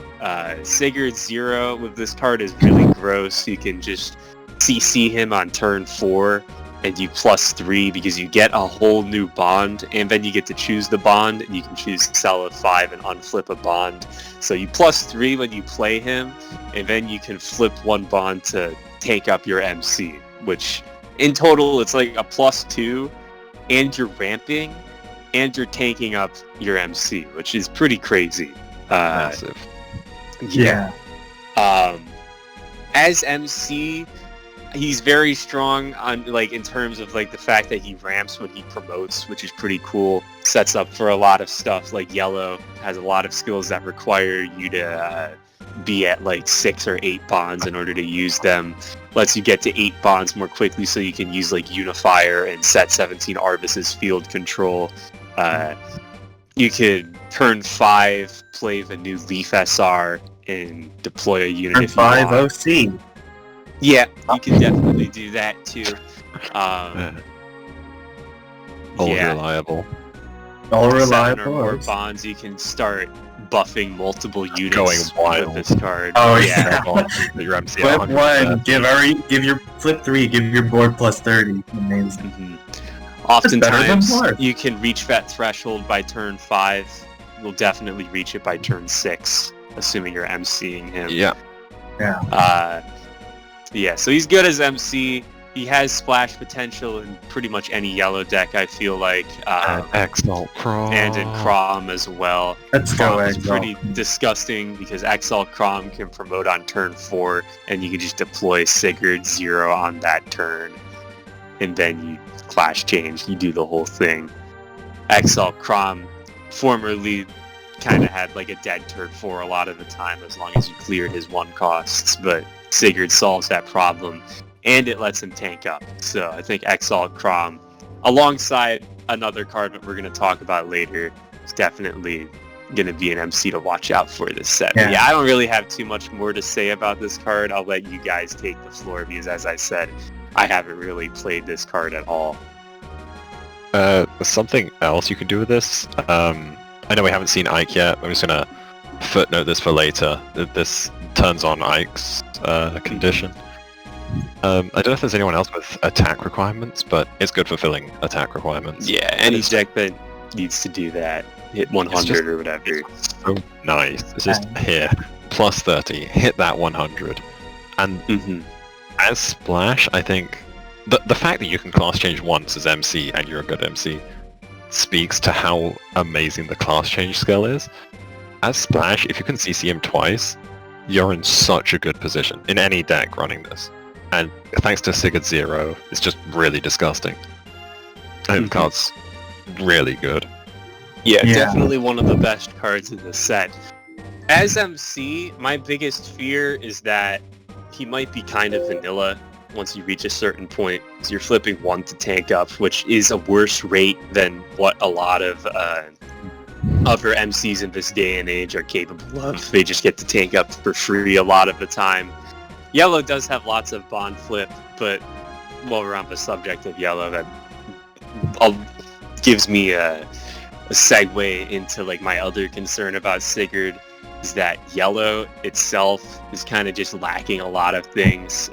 Sigurd 0 with this card is really gross. You can just CC him on turn 4 and you +3 because you get a whole new bond, and then you get to choose the bond, and you can choose Seliph 5 and unflip a bond. So you +3 when you play him, and then you can flip one bond to take up your MC, which in total it's like a +2, and you're ramping, and you're taking up your MC, which is pretty crazy. Massive. Yeah. As MC, he's very strong on in terms of the fact that he ramps when he promotes, which is pretty cool. Sets up for a lot of stuff. Like Yellow has a lot of skills that require you to be at 6 or 8 bonds in order to use them. Lets you get to 8 bonds more quickly, so you can use Unifier and set 17 Arvis's field control. You could turn 5 play the new Leif SR and deploy a unit if you want. 5 OC. Yeah, you can definitely do that too. Reliable. All 7 reliable. or more bonds, you can start buffing multiple units Going wild with this card. Oh yeah. Your MC Flip 100%. 1, flip 3, give your board +30. Amazing. Mm-hmm. better than Oftentimes, Marth. you can reach that threshold by turn 5. You'll definitely reach it by turn 6, assuming you're MCing him. Yeah. Yeah, so he's good as MC. He has splash potential in pretty much any yellow deck, I feel like. Exalt Crom. And in Crom as well. Let's go, Crom is Exalt. pretty disgusting because Exalt Crom can promote on turn 4, and you can just deploy Sigurd 0 on that turn. And then you clash change, you do the whole thing. Exalt Crom formerly kind of had a dead turn 4 a lot of the time as long as you cleared his 1 costs, but Sigurd solves that problem, and it lets him tank up. So I think Exalt Crom, alongside another card that we're going to talk about later, is definitely going to be an MC to watch out for this set. Yeah. But yeah, I don't really have too much more to say about this card. I'll let you guys take the floor because, as I said, I haven't really played this card at all. Something else you can do with this. I know we haven't seen Ike yet. I'm just going to footnote this for later. This turns on Ike's condition. I don't know if there's anyone else with attack requirements, but it's good for filling attack requirements. Yeah, any deck that needs to do that, hit 100 or whatever. It's so nice. It's just here, +30, hit that 100. And as Splash, I think the fact that you can class change once as MC and you're a good MC speaks to how amazing the class change skill is. As Splash, if you can CC him twice, you're in such a good position in any deck running this. And thanks to Sigurd 0, it's just really disgusting. And the card's really good. Yeah, definitely one of the best cards in the set. As MC, my biggest fear is that he might be kind of vanilla once you reach a certain point. So you're flipping 1 to tank up, which is a worse rate than what a lot of other MCs in this day and age are capable of. They just get to tank up for free a lot of the time. Yellow does have lots of bond flip, but while we're on the subject of Yellow, that gives me a segue into my other concern about Sigurd, is that Yellow itself is kind of just lacking a lot of things.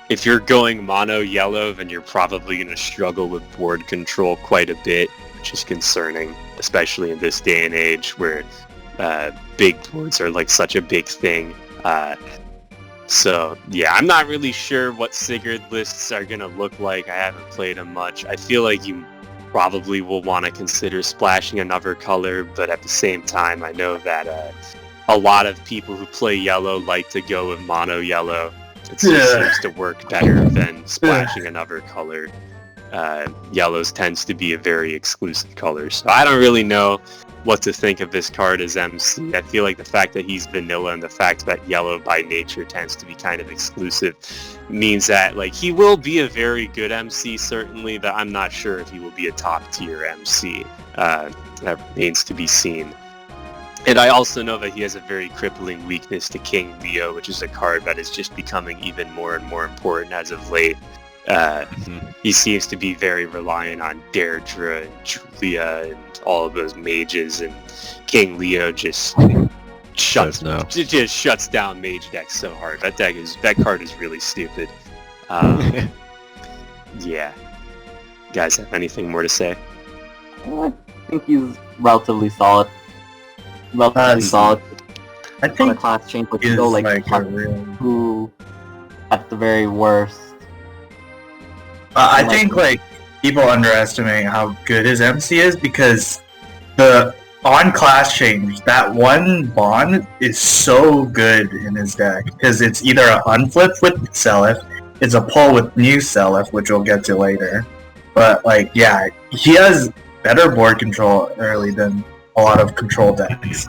If you're going mono Yellow, then you're probably going to struggle with board control quite a bit, which is concerning, especially in this day and age where big boards are such a big thing. So yeah, I'm not really sure what Sigurd lists are going to look like. I haven't played them much. I feel like you probably will want to consider splashing another color, but at the same time, I know that a lot of people who play Yellow like to go with mono Yellow. It seems to work better than splashing another color. Yellows tends to be a very exclusive color, so I don't really know what to think of this card as MC. I feel like the fact that he's vanilla and the fact that Yellow by nature tends to be kind of exclusive means that he will be a very good MC, certainly, but I'm not sure if he will be a top tier MC. That remains to be seen. And I also know that he has a very crippling weakness to King Leo, which is a card that is just becoming even more and more important as of late. He seems to be very reliant on Deirdre and Julia and all of those mages, and King Leo just shuts down mage decks so hard. That card is really stupid. Yeah. You guys have anything more to say? I think he's relatively solid. Solid. I think the class change would is go like a real... who at the very worst. I think like people underestimate how good his MC is because the on class change, that one bond is so good in his deck because it's either a unflip with Seliph, it's a pull with new Seliph, which we'll get to later. But like, yeah, he has better board control early than a lot of control decks.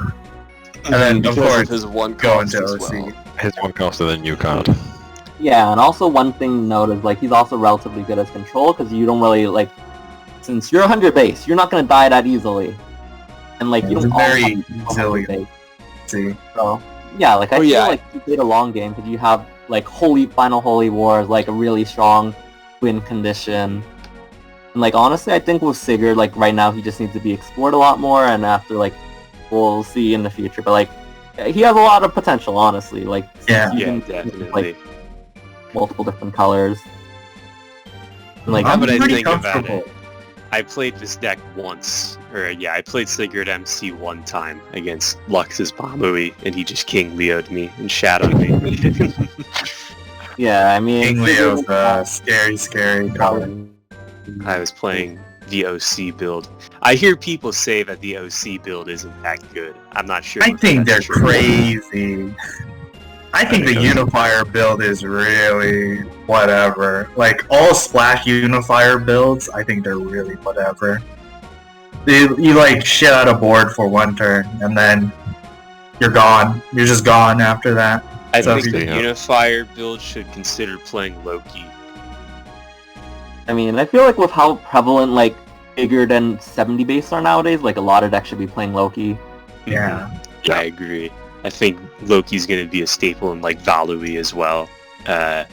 And then of course his one go cost into as OC. well. His one cost is a new card. Yeah, and also one thing to note is like he's also relatively good as control because you don't really like since you're 100 base, you're not gonna die that easily, and like you don't very easily easily. See, So yeah, like I feel like you played a long game because you have like Final Holy Wars, like a really strong win condition. And like honestly, I think with Sigurd, like right now he just needs to be explored a lot more, and after like we'll see in the future. But like he has a lot of potential, honestly. Like Definitely. Like, multiple different colors. And, like How would I pretty think about comfortable. it? I played this deck once, I played Sigurd MC one time against Lux's Bamui, and he just King Leo'd me and shat on me. Yeah, I mean King Leo's scary card. I was playing the OC build. I hear people say that the OC build isn't that good. I'm not sure. I think they're that's true. crazy. I think the Unifier build is really whatever. Like, all Splash Unifier builds, I think they're really whatever. You like, shit out a board for one turn, and then you're gone. You're just gone after that. I So think if the you- Unifier build should consider playing Loki. I mean, I feel like with how prevalent like bigger than 70 base are nowadays, like a lot of decks should be playing Loki. Yeah. I agree. I think Loki's going to be a staple in like Valui as well. If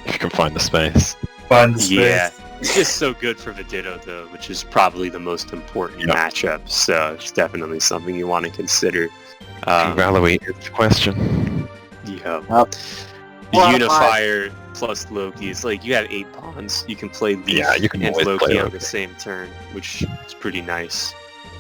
you can find the space. Fun space. Yeah, it's just so good for Viditto though, which is probably the most important matchup. So it's definitely something you want to consider. Valui is the question. Yeah. Well, The Unifier plus Loki, it's like you have 8 bonds. You can play Leif you can and always Loki play on Loki. the same turn, which is pretty nice.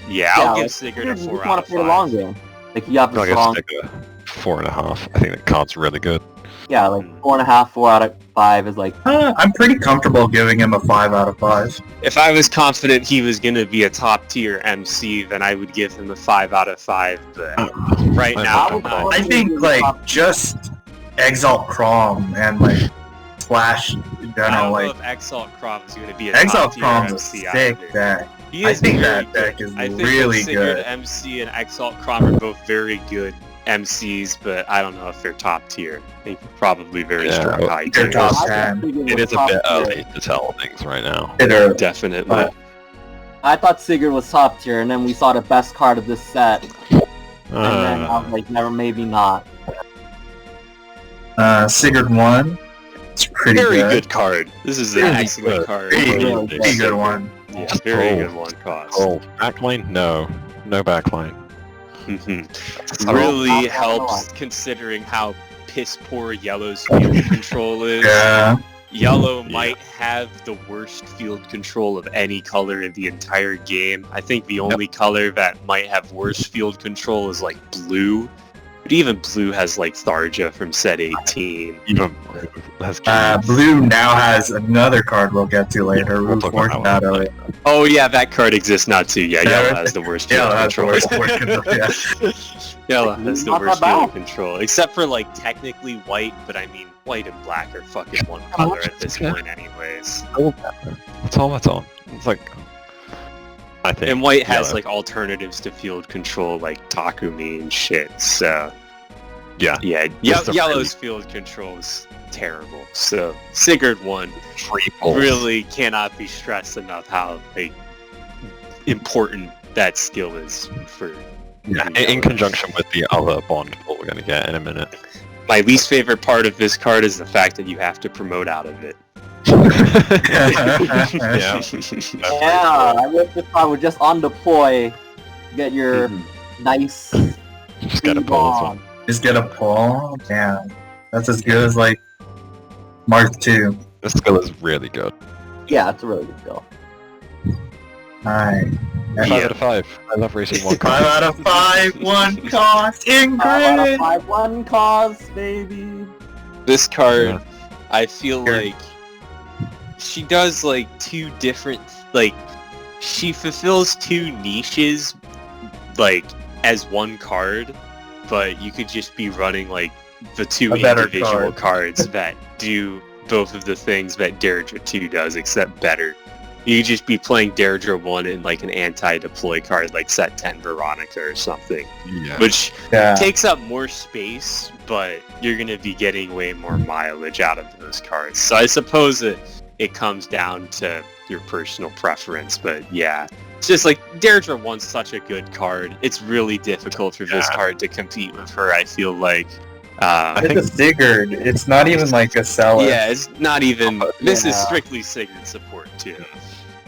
Yeah, I'll give Sigurd a 4 You out want of to play the long 5. game. Like you have I'll a give strong, Stick a 4.5. I think the card's really good. yeah, like 4.5, 4 out of 5 is like I'm pretty comfortable giving him a 5 out of 5. If I was confident he was going to be a top tier MC, then I would give him a 5 out of 5. But right now, I'm not. I think, like, just Exalt Crom and, like, Splash in I general, don't know like, if Exalt Crom is going to be a Exalt top tier Crom's a MC sick either. deck. He I is think very that deck good. is I think really that Sigurd good. MC and Exalt Crom are both very good MCs, but I don't know if they're top tier. I think they're probably very strong high they're tier. top I 10. thought Sigurd It was is a top bit tier. early to tell things right now. They're- Definitely. I thought Sigurd was top tier, and then we saw the best card of this set, and then I was like, never, maybe not. Sigurd 1. It's pretty Very good. good card. This is an Really excellent good. card. Pretty good one. Yeah, Just very roll. good one cost. Oh, backline? No. No backline. Really helps considering how piss poor Yellow's field control is. Yeah. Yellow might have the worst field control of any color in the entire game. I think the only color that might have worse field control is like blue. But even blue has like Tharja from set 18. Even has Blue now has another card we'll get to later. We'll We'll talk about that foreshadow one. it. Oh yeah, that card exists now too. Yeah, Yeah, Yellow has the worst field Yeah, that's the control. worst board control. Yeah. Yellow has the Not worst that field bad. control. Except for like technically white, but I mean white and black are fucking one color at this Okay. point anyways. That's all that's on. It's like... I think... And white has Yellow. like alternatives to field control like Takumi and shit, so Yeah. yeah, Just a Yellow's field control is terrible. So Sigurd 1 Free pulse. really cannot be stressed enough how like important that skill is for Yeah, in conjunction with the other bond pull we're going to get in a minute. My least favorite part of this card is the fact that you have to promote out of it. Yeah. Yeah, I wish this card would just on deploy, get your nice. Just get a pull as well. Just get a pull? Yeah. That's as good as, like, Marth 2. This skill is really good. Yeah, it's a really good skill. Alright. 5 out of 5. I love racing 1 5 out of 5, 1 cost, Ingrid! 5 1 cost, baby. This card, Yeah. I feel like she does like 2 different, like, she fulfills 2 niches, like, as 1 card, but you could just be running, like, the 2 individual cards that do both of the things that Deirdre 2 does, except better. You could just be playing Deirdre 1 in, like, an anti-deploy card, like set 10 Veronica or something, Yeah. which Yeah. takes up more space, but you're going to be getting way more mileage out of those cards. So I suppose it comes down to your personal preference, but yeah. It's just like, Deirdre 1's such a good card. It's really difficult for this card to compete with her, I feel like. It's a Sigurd. It's not even like a Seliph. Yeah, it's not even... This is strictly Sigurd support, too.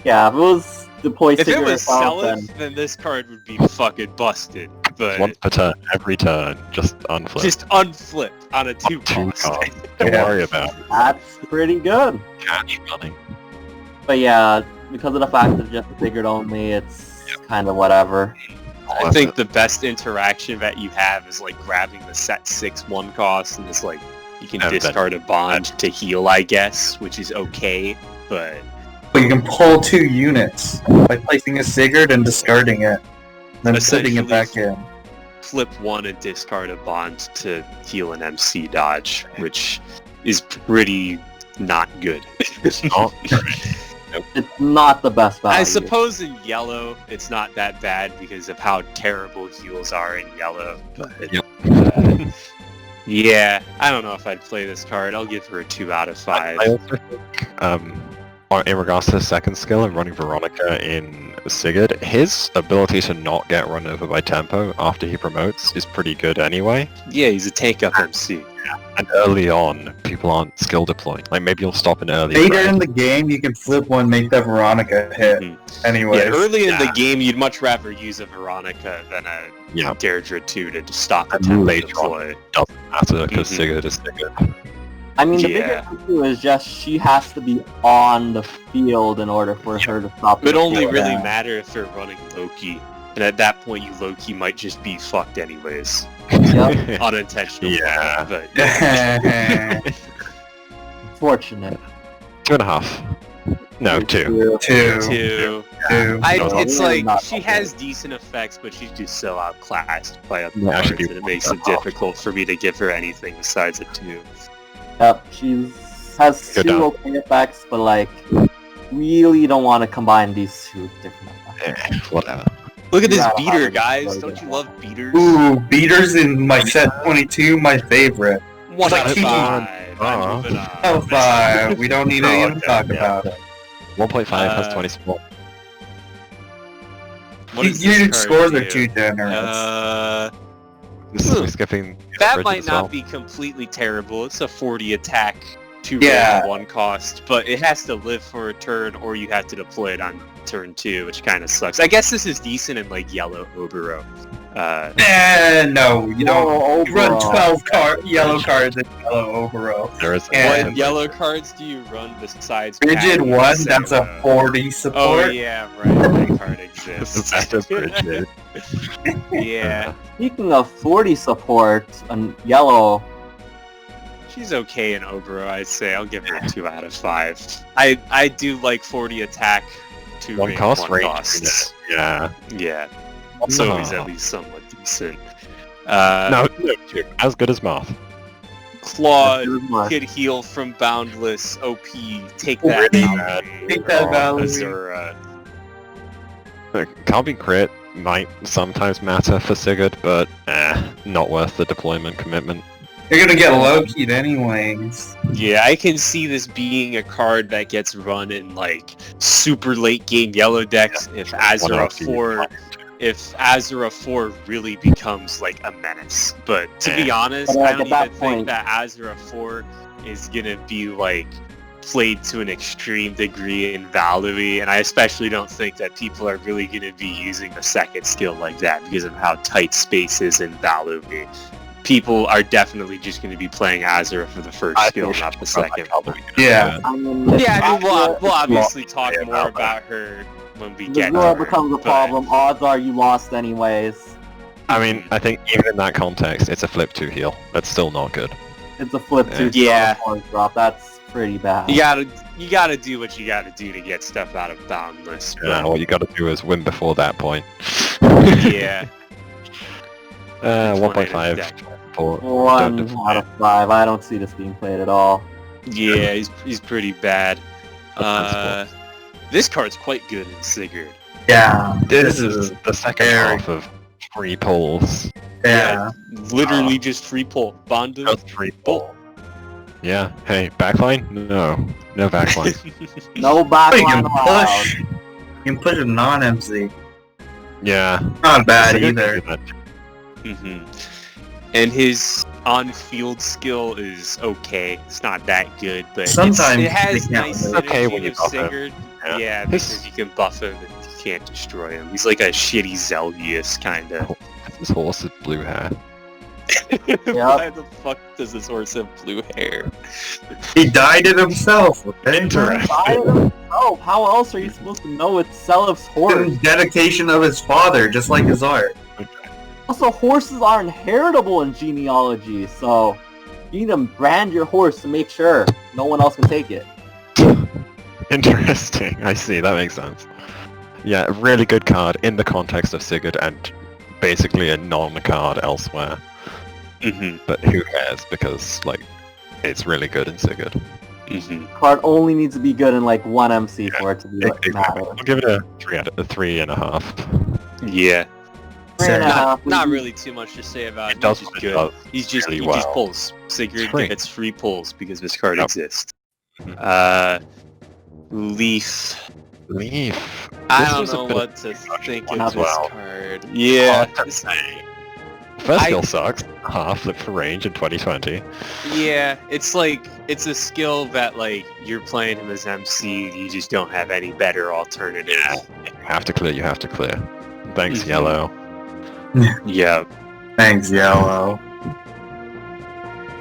Yeah, if it was deploy If it Sigurd was herself, Seliph, then this card would be fucking busted. But Once per turn, every turn, just unflip. just unflip on a 2 2 cost. cards. Don't Yeah. worry about it. that's pretty good. Catch money. But yeah, because of the fact that it's just Sigurd only, it's kind of whatever. I think the best interaction that you have is like grabbing the set 6 1 cost and it's like you can And then- discard a bond to heal, I guess, which is okay, but But you can pull 2 units by placing a Sigurd and discarding it. Then putting it back in. flip 1 and discard a bond to heal an MC dodge, which is pretty not good. Oh, It's not the best value. I suppose in yellow it's not that bad because of how terrible heals are in yellow, but Yep. yeah, I don't know if I'd play this card. I'll give her a 2 out of 5. I also think, in regards to the second skill and running Veronica in Sigurd, his ability to not get run over by tempo after he promotes is pretty good anyway. Yeah, he's a tank up MC. And early on, people aren't skill deploying. Like, maybe you'll stop an early Later round. in the game, you can flip 1, make that Veronica hit. Anyway. Yeah, early in the game, you'd much rather use a Veronica than a Yeah. Deirdre 2 to just stop a And tempo later deploy. Doesn't matter, because Mhm. Sigurd is Sigurd. I mean, the Yeah. bigger issue is just she has to be on the field in order for her to stop. It would the only deploy. really matter if they're running Loki. And at that point, you Loki might just be fucked anyways. Yep. Unintentional. Yeah. But Fortunate. 2.5. No, 2. 2. 2. 2. It's No, like, not she okay. has decent effects, but she's just so outclassed by other Yeah, cards should be that it makes it difficult for me to give her anything besides a 2. Yep, has Good 2 down. okay effects, but like, really don't want to combine these 2 different effects. Whatever. Look at this Yeah, beater, I'm guys. really Don't good. you love beaters? Ooh, beaters in my set 22, my favorite. 1 out of Like, 5. uh, I'm moving on. Oh, 5. We don't need to Oh, even okay, talk yeah. about it. 1.5 has 20 support. What does Your this scores card are do? too generous. This is me skipping That Brigid might as well. not be completely terrible. It's a 40 attack, 2 Yeah. 1 cost, but it has to live for a turn, or you have to deploy it on turn 2, which kind of sucks. I guess this is decent in like yellow Obero. No, you don't. You run overall. 12 yellow cards in yellow overall. There is And- What yellow cards do you run besides Brigid Patty 1, and that's a Sarah? 40 Oh support. yeah, right. That card This exists. is better Brigid. Yeah, Speaking of 40 support, on yellow, she's okay in Obero, I'd say. I'll give her a 2 out of 5. I do like 40 attack, 2 One range, cost 1 range. costs. Yeah. Yeah. So he's No. at least somewhat decent. No, as good as Marth. Claude Marth. could heal from Boundless, OP, take that Really? Valerie, Take that or Valerie. Azura. Can't be crit might sometimes matter for Sigurd, but not worth the deployment commitment. You're gonna get low-keyed anyways. Yeah, I can see this being a card that gets run in like super late game yellow decks if Azura 4 if Azura 4 really becomes like a menace. But to be honest, I don't even think that Azura 4 is gonna be like played to an extreme degree in Valui, and I especially don't think that people are really gonna be using the second skill like that because of how tight space is in Valui. People are definitely just going to be playing Azura for the first skill, not the second. Yeah. We'll obviously talk more about her when we get there. Becomes a problem. Odds are you lost anyways. I mean, I think even in that context, it's a flip 2 heal. That's still not good. It's a flip 2 drop. That's pretty bad. You gotta do what you gotta do to get stuff out of Boundless. Yeah, what you gotta do is win before that point. Yeah. 1.5. 1 out of 5. I don't see this being played at all. Yeah, he's pretty bad. This card's quite good in Sigurd. Yeah, this is the second half of free pulls. Yeah. Literally just free pull. Bonded. Just free pull. Yeah. Hey, backline? No backline. No backline. You can push a non-MC. Yeah. Not bad either. And his on-field skill is okay. It's not that good, but sometimes it has nice synergy when you with buff Sigurd. him. Yeah, because you can buff him and you can't destroy him. He's like a shitty Zelgius, kinda. This horse has blue hair. Why the fuck does this horse have blue hair? He dyed it himself, okay? How else are you supposed to know it's Seliph's horse? Dedication of his father, just like his art. Also, horses are inheritable in genealogy, so you need to brand your horse to make sure no one else can take it. Interesting. I see. That makes sense. Yeah, a really good card in the context of Sigurd and basically a non-card elsewhere. But who cares? Because like, it's really good in Sigurd. Card only needs to be good in like 1 MC for it to be matter. I'll give it a 3.5. Yeah. 3.5. Not really too much to say about it. He's just good. He just pulls. Sigurd gets free pulls because this card exists. Leif. I don't know what to think of this card. Yeah. First skill sucks. Flip for range in 2020. Yeah, it's like, it's a skill that like, you're playing him as MC, you just don't have any better alternative. Yeah. You have to clear. Thanks, Yellow. Yeah. Thanks, Yellow.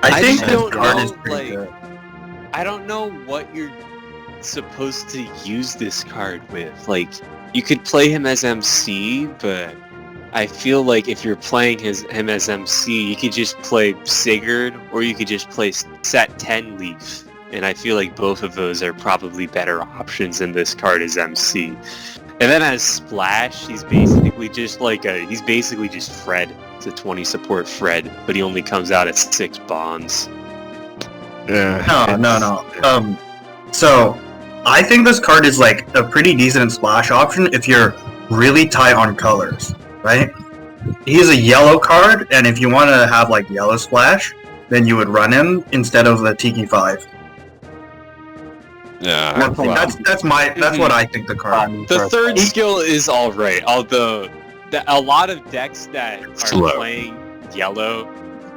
I think don't this card know, is pretty good. I don't know what you're supposed to use this card with. Like, you could play him as MC, but I feel like if you're playing him as MC, you could just play Sigurd, or you could just play set 10 Leif. And I feel like both of those are probably better options than this card as MC. And then as Splash, he's basically just Fred. It's a 20 support Fred, but he only comes out at 6 bonds. Yeah. No. So, I think this card is like a pretty decent Splash option if you're really tight on colors, right? He's a yellow card, and if you want to have like yellow Splash, then you would run him instead of the Tiki 5. Yeah, that's what I think the card. The third skill is alright, although a lot of decks that are playing yellow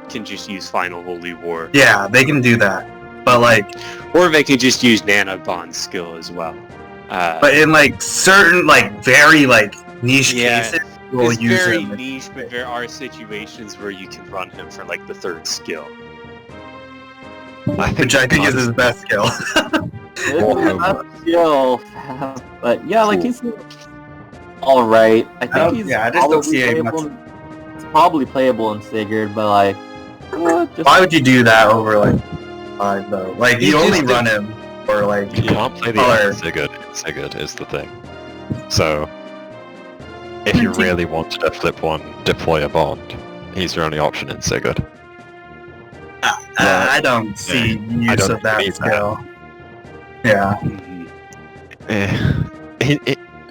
can just use Final Holy War. Yeah, they can do that, but like, or they can just use Nana Bond skill as well. But in like certain like very like niche cases, we'll it's use very him. niche, but there are situations where you can run him for like the third skill. Which I think is his best skill. But yeah, like he's alright. I think he's I just don't see much. It's probably playable in Sigurd, but like, why would you do that over like 5 though? Like you only run him for like you can't play the other Sigurd. Sigurd is the thing. So if you really wanted to flip one, deploy a bond, he's your only option in Sigurd. I don't see use of that skill. Yeah.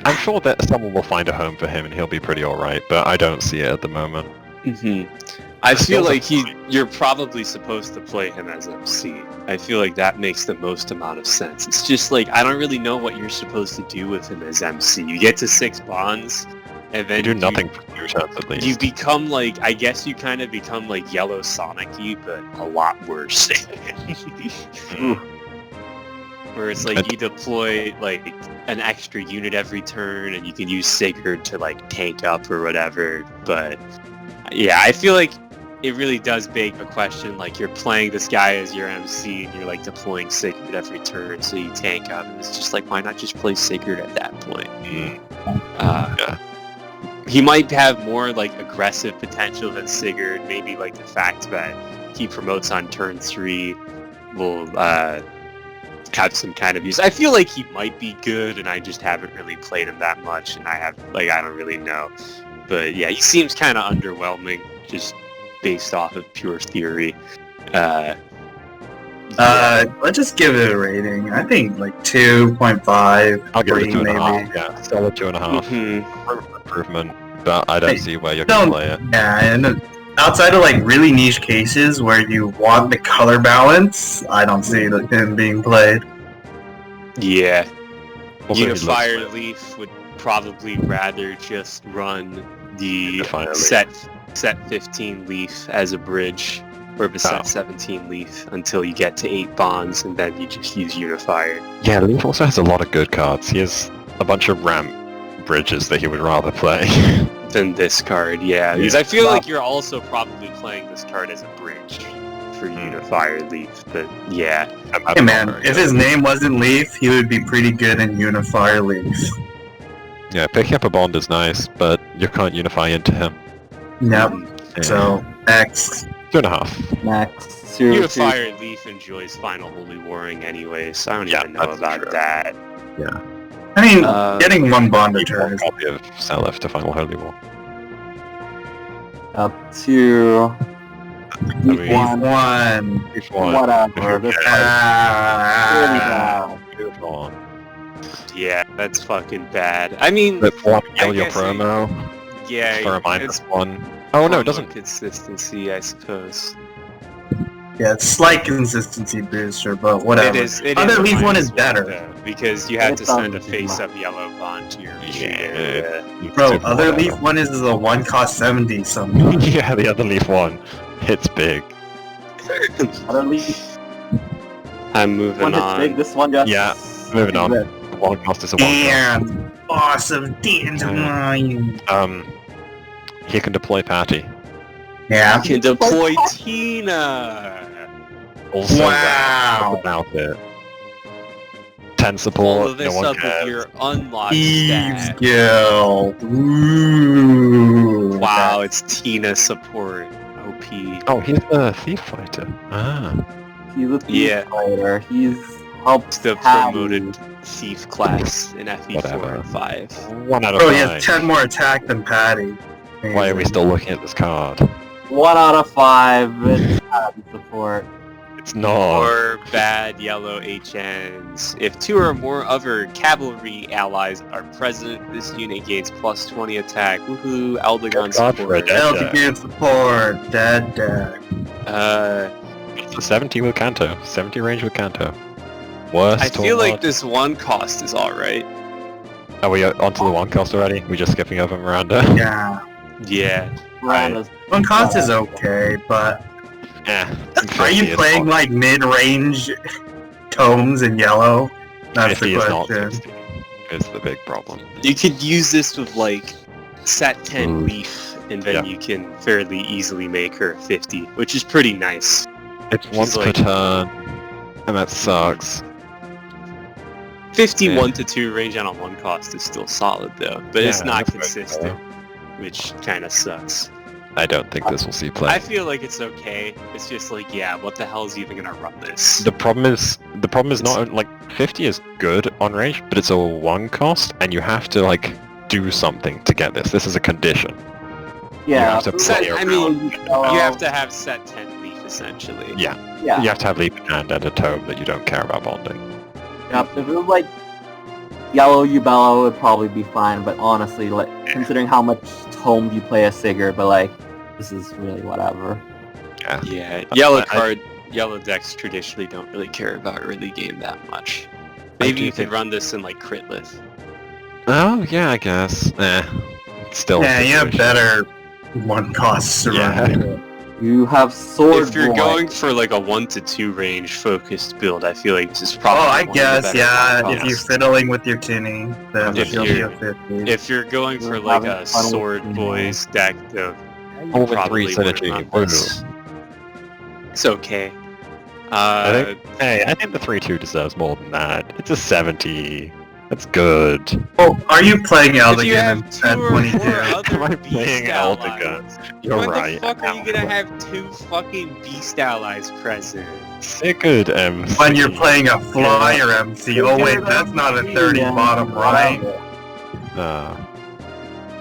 I'm sure that someone will find a home for him and he'll be pretty alright, but I don't see it at the moment. I feel like you're probably supposed to play him as MC. I feel like that makes the most amount of sense. It's just like, I don't really know what you're supposed to do with him as MC. You get to 6 bonds, And then you do nothing for 2 turns at least. You become like, I guess you kind of become like Yellow Sonic-y, but a lot worse. Where it's like you deploy like an extra unit every turn, and you can use Sigurd to like tank up or whatever. But yeah, I feel like it really does beg a question. Like you're playing this guy as your MC, and you're like deploying Sigurd every turn, so you tank up. And it's just like, why not just play Sigurd at that point? Yeah. He might have more like aggressive potential than Sigurd. Maybe like the fact that he promotes on turn 3 will have some kind of use. I feel like he might be good, and I just haven't really played him that much, and I don't really know. But yeah, he seems kind of underwhelming, just based off of pure theory. Let's just give it a rating. I think like 2.5. I'll give it 3 maybe. 2.5. Yeah, solid 2.5. Improvement, but I don't see where you're Don't- gonna play it. Yeah, and outside of like really niche cases where you want the color balance, I don't see him being played. Yeah. Also, he looks Unifier like- Leif would probably rather just run the Unifier set 15 Leif as a bridge, or the set 17 Leif until you get to 8 bonds, and then you just use Unifier. Yeah, Leif also has a lot of good cards. He has a bunch of ramp bridges that he would rather play. Than this card, yeah. Because I feel like you're also probably playing this card as a bridge for Unifier Leif, but yeah. Hey man, if his name wasn't Leif, he would be pretty good in Unifier Leif. Yeah, picking up a bond is nice, but you can't unify into him. Yep. Yeah. So, next. 2.5. Next. Unifier Leif enjoys Final Holy Warring anyway, so I don't even know that's about true. that. Yeah. I mean, getting one bond a turn One is... copy of Seliph to Final Holy War. Up to... mean- One. Whatever. This one really Ah. bad. Move on. Yeah, that's fucking bad. I mean, But one, I kill your guess promo yeah, for a it's -1. Oh no, it doesn't. consistency, I suppose. Yeah, it's slight consistency booster, but whatever. It is. Other a Leaf one is -1, better. though, because you have to It's send a not- face-up yellow bond to your retreat Yeah. area. Bro, other Leaf one is a 1 cost 70 sometimes. Yeah, the other Leaf one hits big. Other Leaf. I'm moving One hits on. big, this one just... Yeah, moving on. Red. One cost is a 1 cost. And awesome dandelion. He can deploy Patty. Yeah. You can deploy Tina. Also, Wow. about it. 10 Follow support. this No one up cares. with your unlocked Thieves stat. Guild. Ooh. Wow, it's Tina support. OP. Oh, he's the thief fighter. Ah. He's a thief Yeah. fighter. He's helped The Patty. promoted thief class in FE4 Whatever. and 5. 1 out of Bro, he 5. has 10 more attack than Patty. Why are we still looking at this card? 1 out of 5. It's Patty support. It's not. Or bad yellow HNs. If 2 or more other cavalry allies are present, this unit gains plus 20 attack. Woohoo, Aldegon God for a support. dead LTG support. Dead deck. It's a 70 with Kanto. 70 range with Kanto. Worst I feel or like not? this one cost is alright. Are we onto the 1 cost already? We're just skipping over Miranda? Yeah. Yeah. Miranda's 1 cost is okay, but Eh. are you playing like mid-range tomes in yellow? That's the 50 is not question. 60. Is the big problem. You could use this with like set 10 Ooh. Leaf, and then Yeah. you can fairly easily make her 50, which is pretty nice. It's once per like- turn, and that sucks. 51 to 2 range on a 1 cost is still solid though, but it's Yeah, not that's good, consistent, which kind of sucks. I don't think this will see play. I feel like it's okay. It's just like, yeah, what the hell is even gonna run this? The problem is not like 50 is good on range, but it's a 1 cost, and you have to like do something to get this. This is a condition. yeah. have to play I around. mean, you have to have set 10 Leaf essentially. Yeah. Yeah. You have to have leap in hand and a tome that you don't care about bonding. Yep, if it was like yellow Ubello, it would probably be fine, but honestly, like considering how much tome you play as Sigurd, but like this is really whatever. Yeah, I- yellow decks traditionally don't really care about early game that much. Maybe do you could think- run this in like Critlith. Oh yeah, I guess. still. Yeah, you have better one costs around it. You have sword. If you're boy. going for like a 1 to 2 range focused build, I feel like this is probably. Oh, I one of the guess, better yeah. one If you're costs. fiddling with your tuning, then If you'll be you're- a 50. If you're going for You're like having a fun with sword me, boys deck, though, Over 3 probably wouldn't synergy. run Woo. this. It's okay. Hey, I think the 3-2 deserves more than that. It's a 70. That's good. Oh, are you playing If you Eldigan have at 2 or 22? 4 other Am I beast playing allies, Eldigan? You're what right. the fuck are you gonna have 2 fucking beast allies present? Sigurd MC. When you're playing a flyer MC. Oh wait, that's not a 30 bottom right.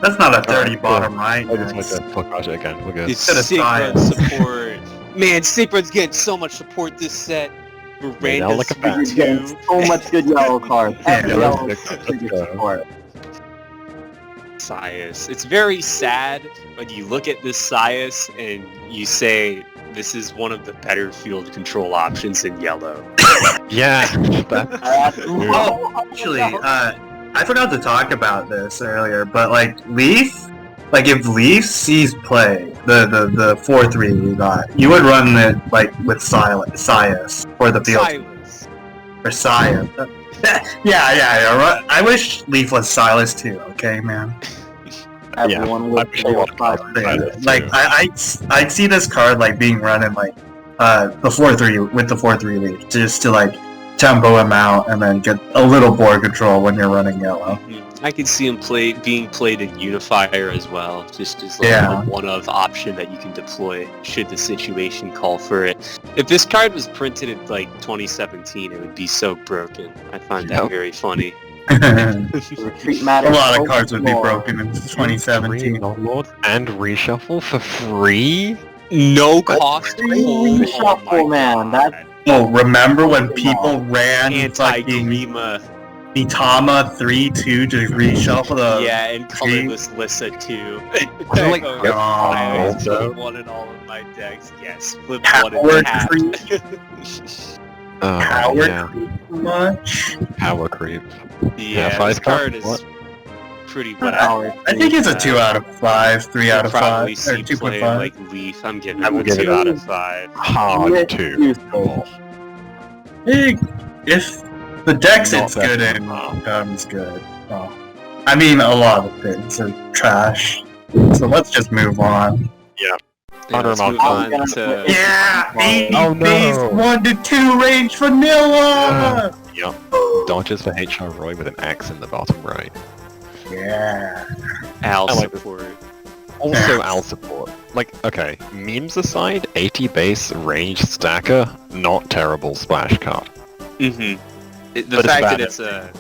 That's not a 30 Alright, bottom cool. right. I just Max. want to talk about it again. We're good. It's Instead of Sigurd Saias. support. Man, Sigurd's getting so much support this set. Miranda's look at You're that. getting 2. so much good yellow cards. Every Yeah, yellow let's is go. good support. Saias. It's very sad when you look at this Saias and you say this is one of the better field control options in yellow. Yeah. That's Oh, actually, I forgot to talk about this earlier, but like Leif, like if Leif sees play, the 4-3 we got, you would run it like with Saias for the field Silas. or Saias. Yeah. I wish Leif was Silas too. Okay, man. Everyone will I'm sure play a lot of with cards fire. play this Like too. I'd see this card like being run in like the 4-3 with the 4-3 Leaf, just to like tempo him out and then get a little board control when you're running yellow. I can see him being played in Unifier as well, just as like Yeah. a one-of option that you can deploy should the situation call for it. If this card was printed in like 2017, it would be so broken. I find that Yep. very funny. A Retreat matters. lot so of cards much would be more. broken in 2017. Lord and reshuffle for free? No cost. Free pull, reshuffle, oh my man, God. that's- Oh, remember when people ran fucking Anti-Grima. Mitama 3-2 to reshuffle the... Yeah, and colorless Lissa too. like, Oh, yep. I always Also- flip one in all of my decks. Yes, flip Power one in half. creep. Power Yeah. creep much? Power creep. Yeah, this 5 card is what? pretty I- whack. I think it's a 2 out of 5, 3 out of 5, Probably or see play 2.5. like Leaf. I'm giving I it will a give it 2 a- out of 5. Hard 2. Useful. If the deck sits Not good bad. and becomes good. Oh. I mean, a lot of things are trash. So let's just move on. Yeah, Honor let's him move on. on to... Yeah! 80 Oh, no. base 1 to 2 range vanilla! Yep. Dodges for HR Roy with an X in the bottom right. Yeah. Al I like this. support. Also Al support. Like, okay, memes aside, 80 base range stacker, not terrible splash card. Mm-hmm. The But it's fact that bad. it's a...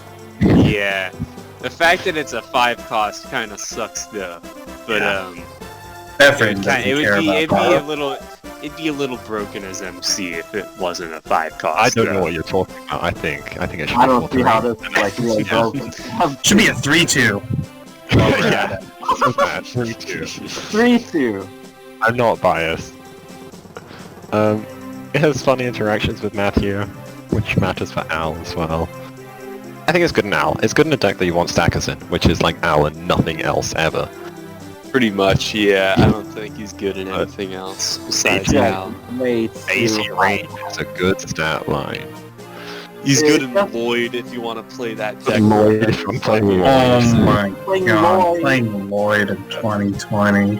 Yeah. The fact that it's a 5 cost kind of sucks though. But, Yeah. Ephraim doesn't it would care be about it'd be that. a little it'd be a little broken as MC if it wasn't a 5 cost. I don't know though. what you're talking about. I think it should I be don't see how 4-3. this is like really Yeah. broken. Should be a 3-2. Yeah. So bad. 3-2. 3-2. I'm not biased. It has funny interactions with Matthew, which matters for Al as well. I think it's good in Al. It's good in a deck that you want stackers in, which is like Al and nothing else ever. Pretty much, yeah. I don't think he's good in anything else besides Yeah, Al. way AC too range is a good stat line. He's good in Yeah. Lloyd if you want to play that deck. Lloyd, if I'm playing Lloyd. Oh my Playing god, Lloyd. playing Lloyd in 2020.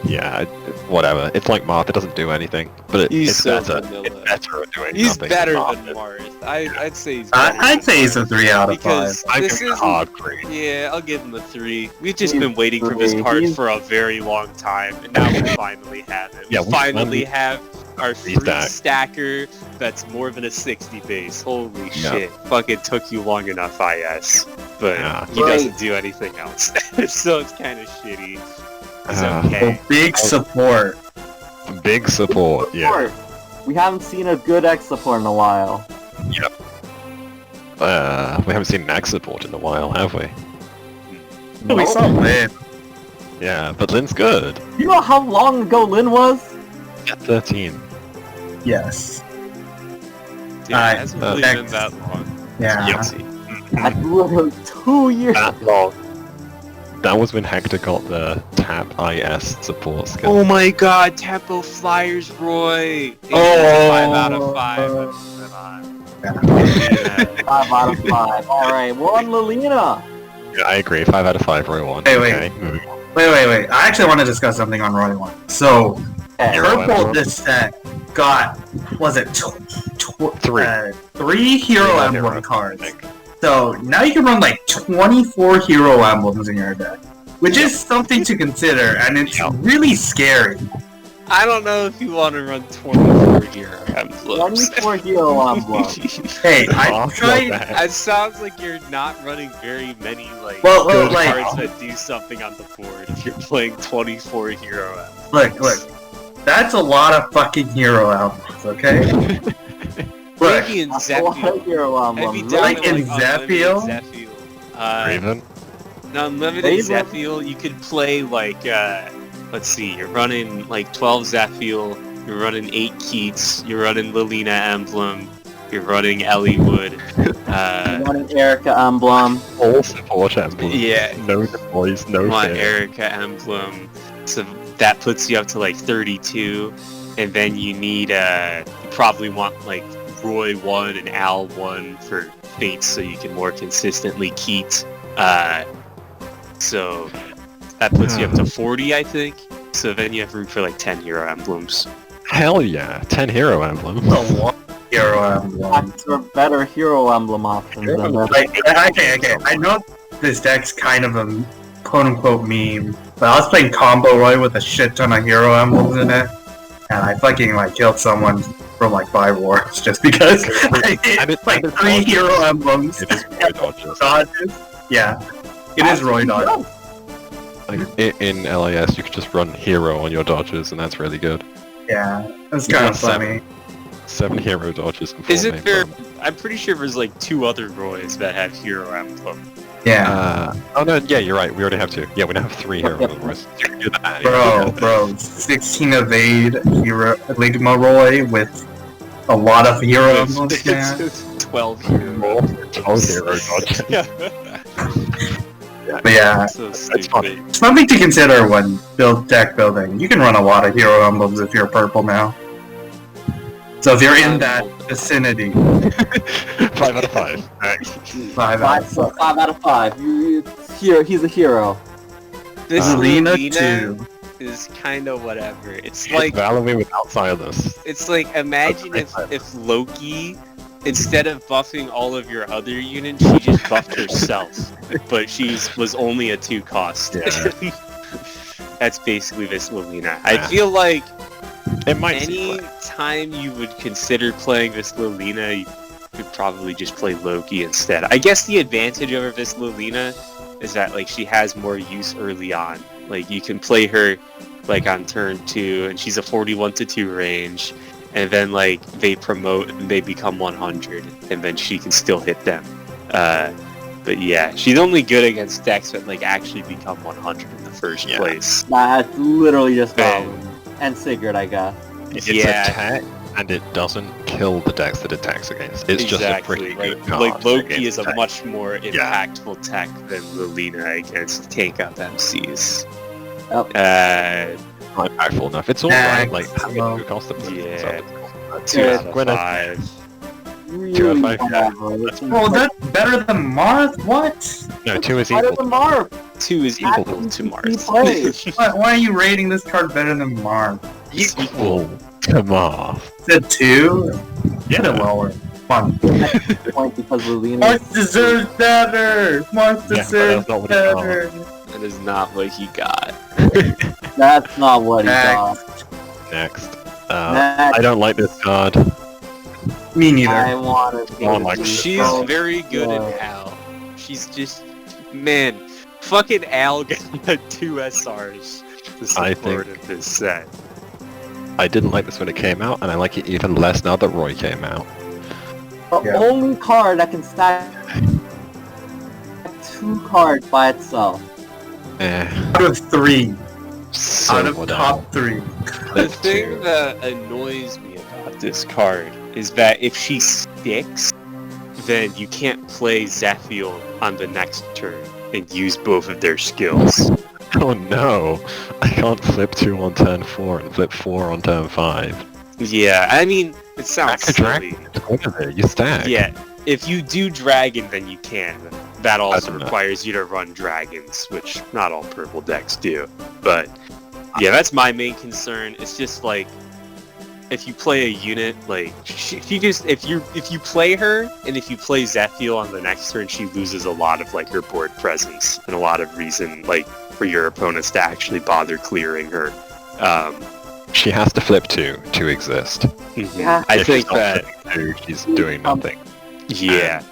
Yeah, whatever. It's like Marth, it doesn't do anything, but He's it's so better. vanilla. It's better at doing He's nothing. better Marth than is. Marth. I'd say he's better I'd than say he's a Marth. 3 out of 5. Because I this give it a is hard grade. Yeah, I'll give him a 3. We've just He's been waiting for this three. card He's- for a very long time, and now we finally have it. Yeah, we we finally finally- have our free stack. stacker that's more than a 60 base. Holy Yeah. shit. Fucking took you long enough, IS. But Yeah. he Right. doesn't do anything else. So it's kind of shitty. It's Ah. okay. Big support. Big support, yeah. Support. We haven't seen a good X support in a while. We haven't seen an X support in a while, have we? We saw Lin. Yeah, but Lin's good. You know how long ago Lin was? At 13. Yes. Yeah, it hasn't really next. been that long. Yeah. Yahtzee. That's literally 2 years That ago. long. That was when Hector got the tap IS support skill. Oh my god, Tempo Flyers Roy! Oh. 5 out of 5. 5 out of 5. Alright, one Lilina! Yeah, I agree. 5 out of 5, Roy 1. Wait. Okay. Wait. I actually want to discuss something on Roy 1. So, purple this set got, was it 3 hero emblem cards. So, now you can run like 24 hero emblems in your deck. Which is something to consider, and it's really scary. I don't know if you want to run 24 hero emblems. 24 hero emblems. Hey, I tried... It sounds like you're not running very many good cards that do something on the board if you're playing 24 hero emblems. Look. That's a lot of fucking hero emblems, okay? Maybe in Zephyl. Like in Zephyl? Raven? No, Unlimited Zephyl, you could play like, let's see, you're running like 12 Zephyl, you're running 8 Keats, you're running Lilina Emblem, you're running Eliwood, you're running Eirika Emblem. All support emblems. Yeah. No deploys, no Eirika Emblem, so that puts you up to like 32, and then you need, you probably want like Roy 1 and Al 1 for Fates so you can more consistently Keat. So that puts you up to 40, I think. So then you have room for like 10 hero emblems. Hell yeah, 10 hero emblems. A lot of hero emblems. There are better hero emblem options than that. Okay. I know this deck's kind of a quote-unquote meme, but I was playing Combo Roy with a shit ton of hero emblems in it, and I fucking killed someone from 5 wars just because I hit 3 hero emblems. It is Roy dodges. Yeah. It is Roy dodges. In LAS, you could just run hero on your dodges, and that's really good. Yeah, that's kind of funny. 7 hero dodges and 4 Isn't there? I'm pretty sure there's 2 other Roys that have hero emblem. Yeah. Oh no, yeah, you're right. We already have 2. Yeah, we now have 3 hero emblems. You can do that. Bro, 16 evade hero Ligma Roy with a lot of hero emblems, man. 12 hero. 12 hero dodges. But yeah, So that's funny. something to consider when deck building. You can run a lot of hero emblems if you're purple now. So if you're in that vicinity. 5 out of 5. 5 out of 5. 5 out of 5. He's a hero. This Lilina Lilina 2 is kind of whatever. It's Like Valor without Silas. It's like, imagine if Loki, instead of buffing all of your other units, she just buffed herself. But she was only a 2 cost. Yeah. That's basically this Lilina. I feel like It might any time you would consider playing this Lilina, you could probably just play Loki instead. I guess the advantage over this Lilina is that she has more use early on. You can play her on turn 2, and she's a 41-2 range. And then, they promote and they become 100, and then she can still hit them. But yeah, she's only good against decks that, actually become 100 in the first place. That's literally just and Sigurd, I guess. It's attack, and it doesn't kill the decks that it attacks against. It's just a pretty good card. Loki is a much more impactful tech than Lilina against tank up MCs. Yep. Not impactful enough. It's alright, having a good cost of play. Yeah. So, 2 out of 5. Really 2 out of 5, yeah. Oh, that's better than Marth? What? No, 2 is Better equal. than Marth. 2 is equal to Marth. Why are you rating this card better than Marth? Equal to Marth. Is it 2? Yeah. Put it lower. Come on. Point because Lilina. Marth deserves better! Marth Yeah, deserves but that's not what better! That is not what he got. That's not what he got. Next. Next. I don't like this card. Me neither. I want to. Oh my God. She's very good in Al. She's just, man, fucking Al got 2 SRs to support in this set. I didn't like this when it came out, and I like it even less now that Roy came out. The only card that can stack 2 cards by itself. Out of 3. So Out of whatever. top 3. The thing that annoys me about this card is that if she sticks, then you can't play Zephiel on the next turn and use both of their skills. Oh no! I can't flip 2 on turn 4 and flip 4 on turn 5. Yeah, I mean, it sounds silly. You stack. Yeah, if you do dragon, then you can. That also requires you to run dragons, which not all purple decks do. But yeah, that's my main concern. It's just like, if you play a unit, like if you play her and if you play Zephiel on the next turn, she loses a lot of like her board presence and a lot of reason like for your opponents to actually bother clearing her. She has to flip 2 to exist. Mm-hmm. Yeah. I If think she's not that flipping 2, she's doing nothing. yeah,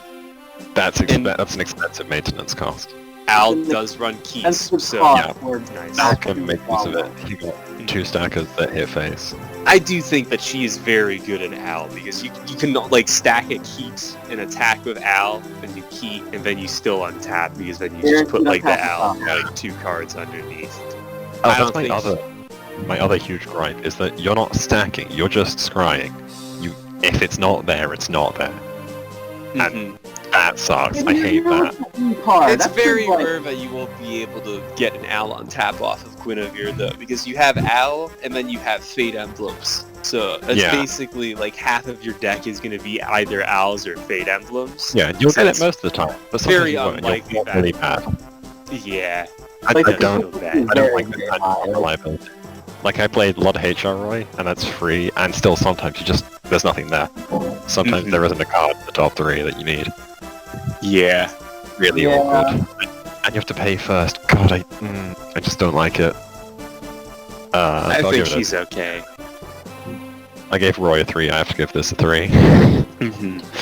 That's an expensive maintenance cost. Al does run keys, so yeah. nice. Al can make use of it. He got 2 stackers that hit face. I do think that she is very good in Al because you can like stack a keat and attack with Al, and you keat, and then you still untap because then you just put like the Al like 2 cards underneath. Oh, that's my other huge gripe is that you're not stacking, you're just scrying. If it's not there, it's not there. And that sucks. I hate that. It's very rare that you won't be able to get an Al on tap off of Guinevere though, because you have Al and then you have Fate Emblems. So that's basically like half of your deck is going to be either Owls or Fate Emblems. Yeah, you'll get it most of the time. But very unlikely that. Really bad. Yeah. I don't like the kind of reliability. Like I played a lot of HR Roy, and that's free, and still sometimes there's nothing there. Sometimes there isn't a card in the top 3 that you need. Yeah. Really awkward. And you have to pay first. God, I just don't like it. I think she's okay. I gave Roy a 3, I have to give this a 3.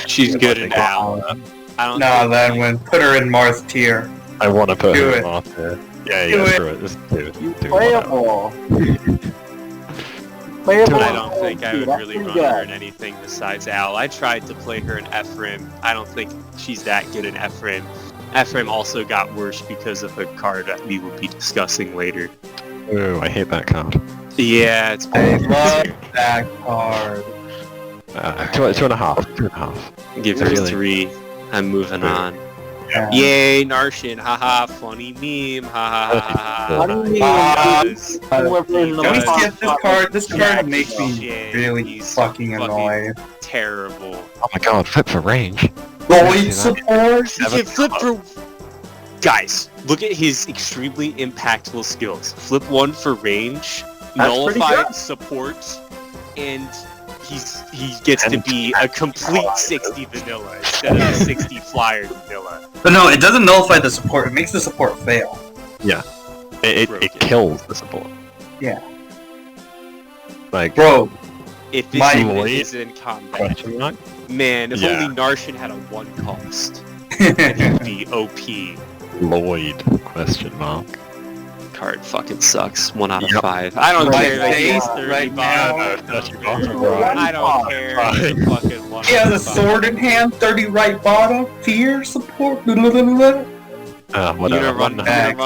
She's good in Al. Put her in Marth tier. I want to put her in Marth tier. Yeah, screw it. Just do it. Playable. I don't think I would really run her in anything besides Al. I tried to play her in Ephraim. I don't think she's that good in Ephraim. Ephraim also got worse because of a card that we will be discussing later. Ooh, I hate that card. Yeah, it's I love that card. 2.5. 2.5. Give her 3. I'm moving on. Yeah. Yay, Narcian, haha, funny meme, haha. Can we skip this card? This card makes me really fucking annoyed. Terrible. Oh my god, flip for range. Lloyd support? He can flip for... Guys, look at his extremely impactful skills. Flip 1 for range, nullify support, and he gets to be a complete 60 vanilla instead of a 60 flyer vanilla. But no, it doesn't nullify the support, it makes the support fail. Yeah. It kills the support. Yeah. Like, bro, if this unit is in combat, man, if Yeah. only Narcian had a 1 cost, then he'd be OP. Lloyd, question mark. Card fucking sucks. 1 out of 5. I don't care that he's 30 bottom. I don't care. He's fucking 1 he has a sword in hand, 30 right bottom, fear, support, blah, blah, blah, blah. You gonna run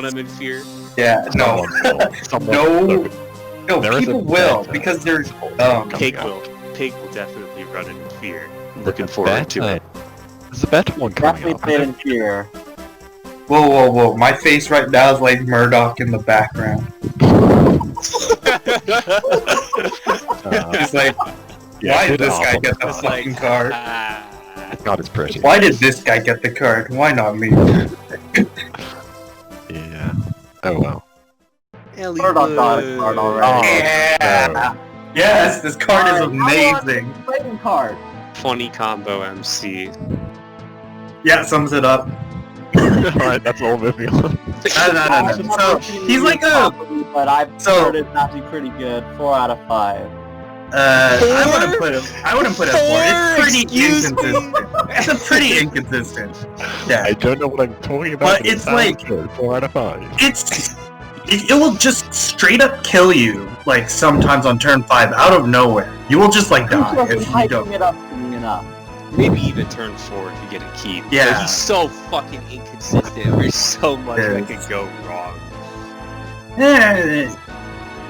him in fear? Yeah, no. No, people will, because there's... Pig will. Pig will definitely run in fear. Looking forward to it. There's a better one coming up. Definitely in fear. Whoa. My face right now is like Murdoch in the background. He's like, why did this guy get the fucking card? God, it's pretty. Why did this guy get the card? Why not me? Yeah. Oh well. Murdoch got a card already. Yeah! Yes, this card is amazing. Second card. Funny combo MC. Yeah, sums it up. Alright, that's all moving on. No. So, he's like a... But I've heard it's actually pretty good. 4 out of 5. I wouldn't put it 4. It's pretty inconsistent. It's a pretty inconsistent. Yeah. I don't know what I'm talking about. But it's like... good. 4 out of 5. It will just straight up kill you, like, sometimes on turn 5, out of nowhere. You will just, like, die if you don't. It up to me enough. Maybe even turn 4 if you get a keep. Yeah. But he's so fucking inconsistent. There's so much that could go wrong.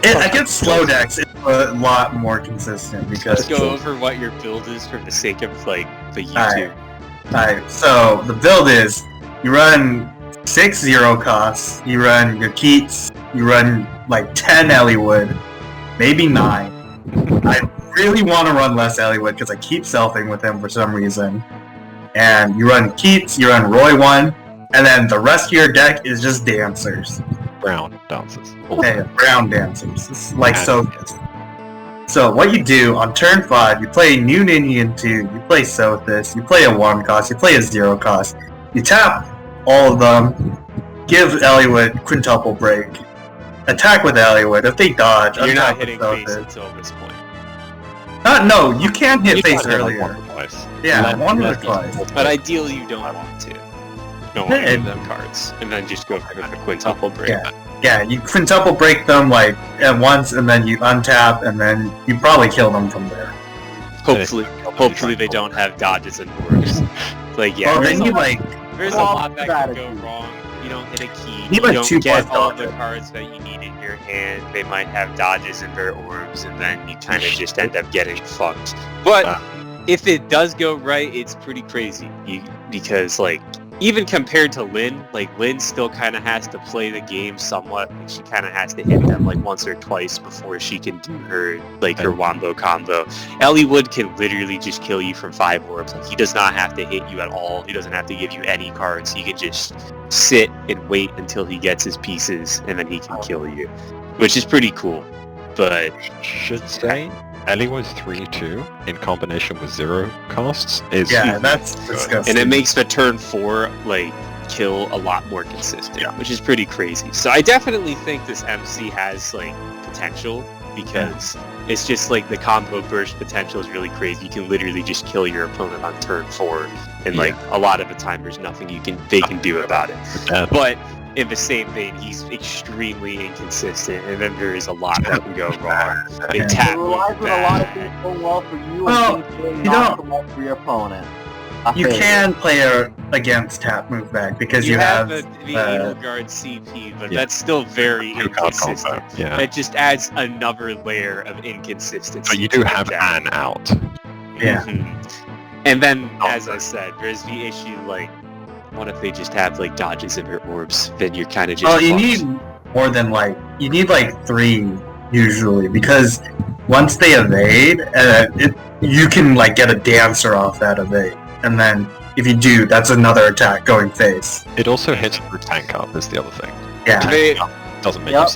Against slow decks, it's a lot more consistent because... Let's go over what your build is for the sake of, like, the YouTube. Alright, so the build is you run 6 0 costs, you run your Keats, you run like 10 Eliwood, maybe 9. I really want to run less Eliwood because I keep selfing with him for some reason. And you run Keats, you run Roy 1, and then the rest of your deck is just dancers. Brown dancers. Hey, brown dancers. It's like so good. So what you do on turn 5, you play new Ninian 2, you play Sothis, you play a 1 cost, you play a 0 cost. You tap all of them, give Eliwood quintuple break, attack with Eliwood. If they dodge, You're not attack hitting with face Sothis. until this point. No, you can hit face can't hit earlier. once or twice. Yeah, Let- one or let- twice. But ideally, you don't want to. You don't want to give them cards, and then just go for the quintuple break. Yeah, you quintuple break them like at once, and then you untap, and then you probably kill them from there. Hopefully they don't have dodges and orbs. Like, yeah, Well, there's then a you like there's a lot that could go wrong. You don't hit a key. Need You like don't 2 get plus all the dodges. cards that you need in your hand. They might have dodges and their orbs, and then you kind of just end up getting fucked. But if it does go right, it's pretty crazy. Because like, even compared to Lynn, like Lynn still kind of has to play the game somewhat. Like, she kind of has to hit them like once or twice before she can do her her wombo combo. Eliwood can literally just kill you from 5 orbs. Like, he does not have to hit you at all. He doesn't have to give you any cards. He can just sit and wait until he gets his pieces, and then he can kill you, which is pretty cool. But Should say Eliwood's 3-2 in combination with 0 costs is that's disgusting. and it makes the turn 4 like kill a lot more consistent, which is pretty crazy. So I definitely think this MC has like potential, because it's just like the combo burst potential is really crazy. You can literally just kill your opponent on turn 4, and like a lot of the time there's nothing they can do about it. But in the same vein, he's extremely inconsistent, and then there is a lot that can go wrong. They tap It relies on a lot of things going well for you and things going not so well for your opponent. You can play against tap move back because you have the Edelgard CP, but that's still very inconsistent. Yeah. It just adds another layer of inconsistency. But you do have that. an out. Yeah. And then, as I said, there's the issue, like, what if they just have, like, dodges in their orbs? Then you're kind of just Well, you fucked. need more than you need 3 usually, because once they evade, you can get a dancer off that evade, and then if you do, that's another attack going face. It also hits through tank up is the other thing. Yeah. Doesn't make you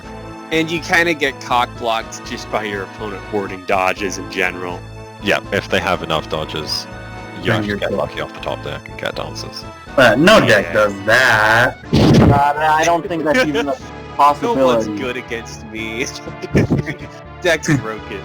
And you kind of get cock-blocked just by your opponent hoarding dodges in general. Yeah, if they have enough dodges, you Then have to you're get cool. lucky off the top deck and get dancers. No deck does that. I don't think that's even a No possibility. one's good against me. Deck's broken.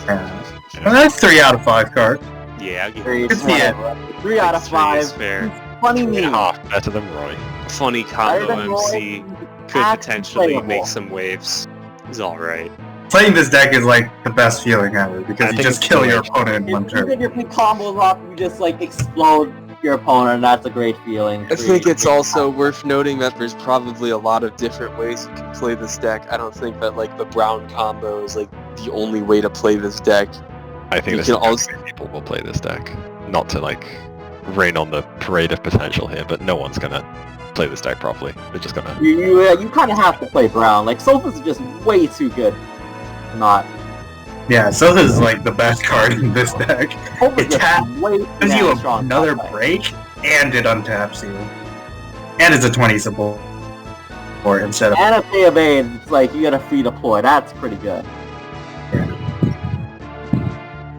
Well, that's 3 out of 5 cards. Yeah, I'll give Three, you Good for you. 3 out of 5. is fair. Funny me. Half better than Roy. Funny Better combo than Roy, MC. Could actually potentially playable. make some waves. He's alright. Playing this deck is the best feeling ever, because I you think just it's kill the your way- opponent in one If turn. you pick combos off, you just explode your opponent, and that's a great feeling. I think it's also worth noting that there's probably a lot of different ways you can play this deck. I don't think that the brown combo is the only way to play this deck. I think You this can is also- people will play this deck. Not to rain on the parade of potential here, but no one's gonna play this deck properly. They're just gonna You kind of have to play brown. Sophus is just way too good. Not. Yeah, so this is the best card in this deck. Sophus It taps, way gives you strong another top play. break, and it untaps you. And it's a 20 support instead of... And if they evade, it's you get a free deploy. That's pretty good.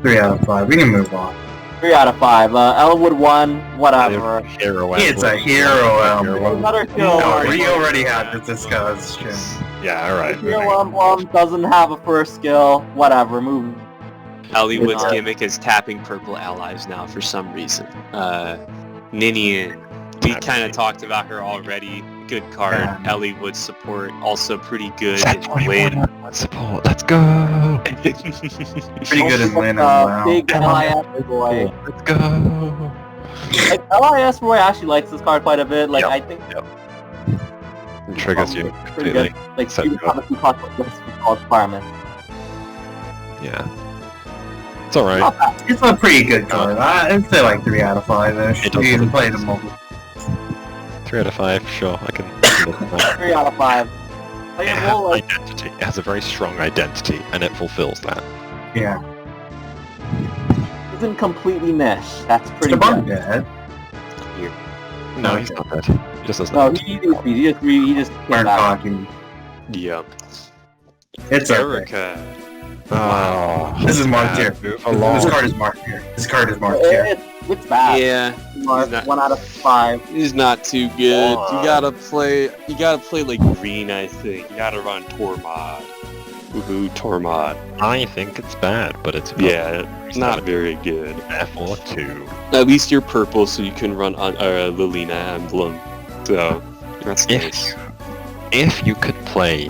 3 out of 5. We can move on. 3 out of 5. Eliwood 1, whatever. hero. It's a hero emblem. Another kill. No, we already had this discussion. Yeah, alright. Hero emblem doesn't have a first skill. Whatever. Move. Eliwood's It's- gimmick is tapping purple allies now for some reason. Ninian, we kind of talked about her already. Good card. Yeah. Eliwood support, also pretty good in Lynn. Support. Let's go. Pretty good in Lynn as well. Big LIS boy. Let's go. LIS boy actually likes this card quite a bit. Yep. I think It triggers you pretty completely. good. Set You you have a 2 cost requirement. Yeah. It's alright. It's a pretty good card. I'd say like 3 out of 5-ish. It You does can look play nice. them multiple. 3 out of 5, sure, I can... 3 out of 5. It Playable, has like, identity. It has a very strong identity, and it fulfills that. Yeah. isn't completely niche. That's pretty It's good. dead. No, he's not dead. He just doesn't. No, he just came Aren't back. talking. Yep. It's okay. Eirika. Oh, This is marked here. move along. This card is marked here. This card is marked here. It's bad. Yeah, Marth, not- 1 out of 5. he's not too good. Wow. You gotta play like Green, I think. You gotta run Tormod. Woohoo, Tormod. I think it's bad, but it's Yeah, not very good. Therefore, 2. At least you're purple, so you can run on Lilina emblem. So that's nice. If you could play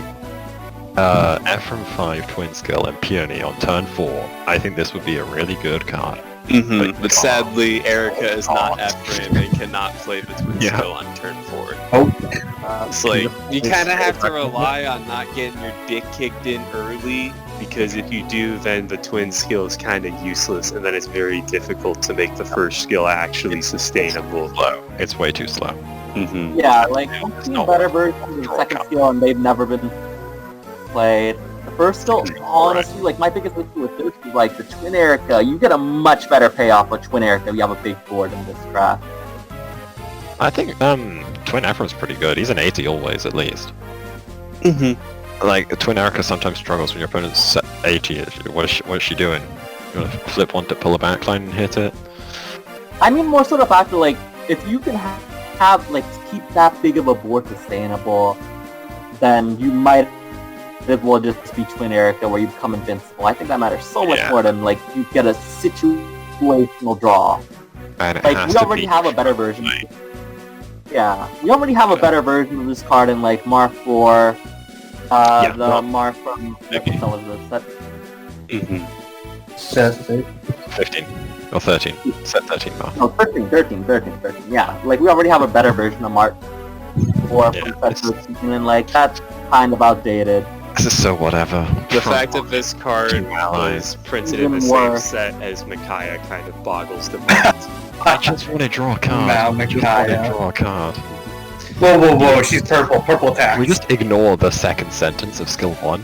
Ephraim 5 Twin Skill and Peony on turn 4, I think this would be a really good card. But sadly, Eirika is not Ephraim and cannot play the twin Yeah. skill on turn 4. Oh, It's like, you kind of have to rely on not getting your dick kicked in early. Because if you do, then the twin skill is kind of useless, and then it's very difficult to make the first skill actually sustainable. Slow. It's way too slow. Mm-hmm. Yeah, like, I've seen better versions of the second skill and they've never been played. The first skill, honestly, like, my biggest issue with this is, like, the Twin Eirika, you get a much better payoff with Twin Eirika if you have a big board in this draft. I think Twin Ephraim's pretty good. He's an 80 always, at least. Mm-hmm. Like, Twin Eirika sometimes struggles when your opponent's set 80. What is she doing? You want to flip one to pull a backline and hit it? I mean, more so the fact that, like, if you can have, like, keep that big of a board sustainable, then you might as well just be Twin Eirika where you become invincible. I think that matters so much more than, like, you get a situational draw. And it Like, has we to already be have a better version. right. Yeah, we already have a better version of this card in, like, Marth 4, the Marth from... What was this? That, Mm-hmm. that's it. 15. Or 13. Set 13 now. no, 13, yeah. Like, we already have a better version of Marth 4 Yeah, from Festival of Season, and, like, that's kind of outdated. This is so whatever. The fact that this card Team allies. was printed in the Even same worse. set as Micaiah kind of boggles the mind. I just want to draw a card. Now I just want to Micaiah. draw a card. Whoa, she's purple. Purple attack. Can we just ignore the second sentence of skill 1?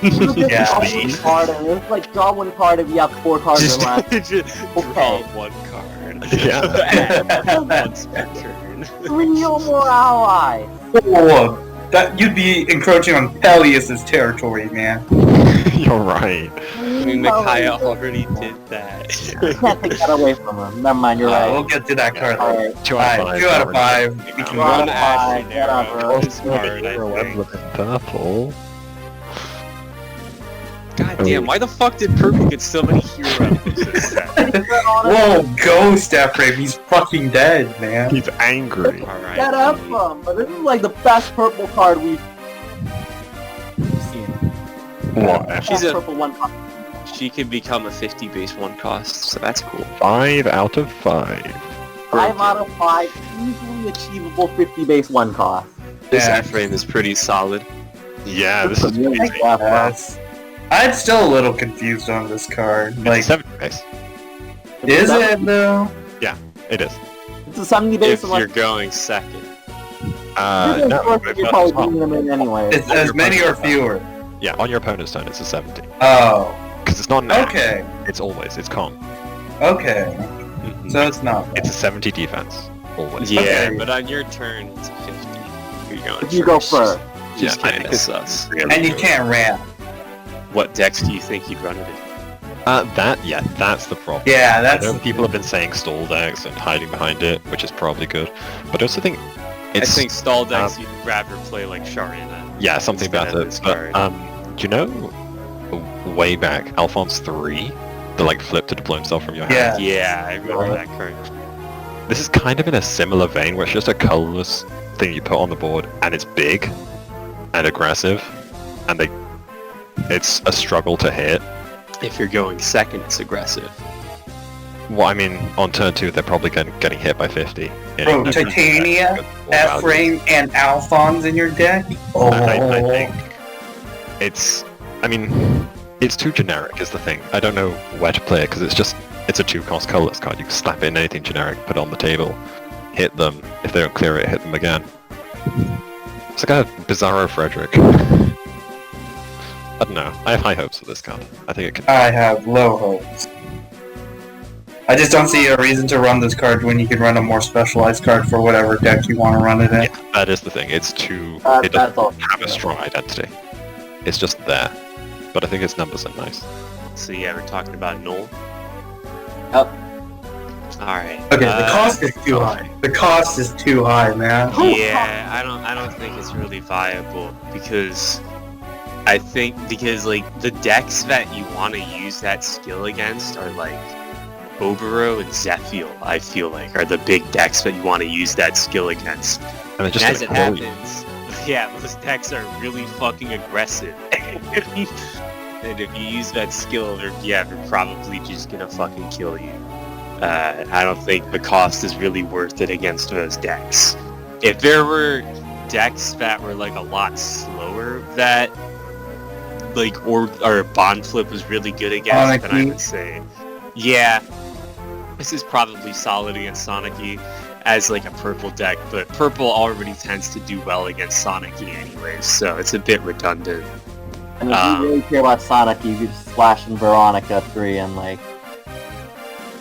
Yeah. Draw one card, and it's like, draw one card if you have 4 cards or less. Just draw one card. Yeah. Once per turn. 3 or more allies! Whoa, that you'd be encroaching on Peleus's territory, man. You're right. I mean, Micaiah already did that. You can't take that away from him. Never mind, you're We'll right. get to that card. Alright. 2 out of 5. 2 out of 5. You can Draw run a Ashley five, Narrow whatever. with this card, I think. Purple. God damn, why the fuck did Purple get so many hero emblems in this set? Whoa, Ghost Ephraim, he's fucking dead, man. He's angry. Alright. Get up from, but this is like the best purple card we've seen. What? She's Best a- purple one card. She can become a 50 base 1 cost, so that's cool. 5 out of 5. 5 out of 5, easily achievable 50 base 1 cost. This Yeah. Ephraim is pretty solid. Yeah, this is Really amazing. tough, bro. Yes. I'm still a little confused on this card. Like Like, 70 base. is it though? It is. It's a 70 base If unless you're going second. you're No, you're probably beating them in anyway. It's as many or fewer. yeah, on your opponent's turn it's a 70. Oh, Because it's not now. okay, It's always. It's con. okay. So it's not. It's a 70 defense. Always. Yeah, Okay. but on your turn, it's a 50. You're going If you go first. Just Yeah, I kind think of it's sus. really And you good. can't ramp. What decks do you think you'd run it in? That's the problem. Yeah, I that's. know people have been saying stall decks and hiding behind it, which is probably good. But I also think I it's think stall decks you'd rather play like Sharina. yeah something instead about of it. this But card. do you know way back Alphonse 3, the like flip to deploy himself from your hand? Yeah. Yeah, I remember that card. This is kind of in a similar vein where it's just a colorless thing you put on the board and it's big and aggressive and it's a struggle to hit. If you're going second, it's aggressive. Well, I mean, on turn 2 they're probably getting hit by 50. Bro, Titania, Ephraim, and Alphonse in your deck? Oh. I think it's... I mean, It's too generic is the thing. I don't know where to play it because it's a 2-cost colorless card. You can slap in anything generic, put it on the table, hit them. If they don't clear it, hit them again. It's like a Bizarro Frederick. I don't know. I have high hopes for this card. I think it can. I have low hopes. I just don't see a reason to run this card when you can run a more specialized card for whatever deck you want to run it in. Yeah, that is the thing. It's too. It That's all. doesn't have a strong identity. It's just there. But I think its numbers are nice. So yeah, we're talking about Knoll. Yep. Alright. Okay, the cost is too high. The cost is too high, man. Yeah, I don't think it's really viable because like the decks that you want to use that skill against are like Obero and Zephiel, I feel like, are the big decks that you want to use that skill against. And And as it happens, yeah, those decks are really fucking aggressive. And if you use that skill, they're probably just gonna fucking kill you. I don't think the cost is really worth it against those decks. If there were decks that were like a lot slower that like or Bond Flip was really good against, then I would say, yeah, this is probably solid against Sonic-y as like a purple deck, but purple already tends to do well against Sonic-y anyways, so it's a bit redundant. And if you really care about Sonic, you could just splash in Veronica 3 and like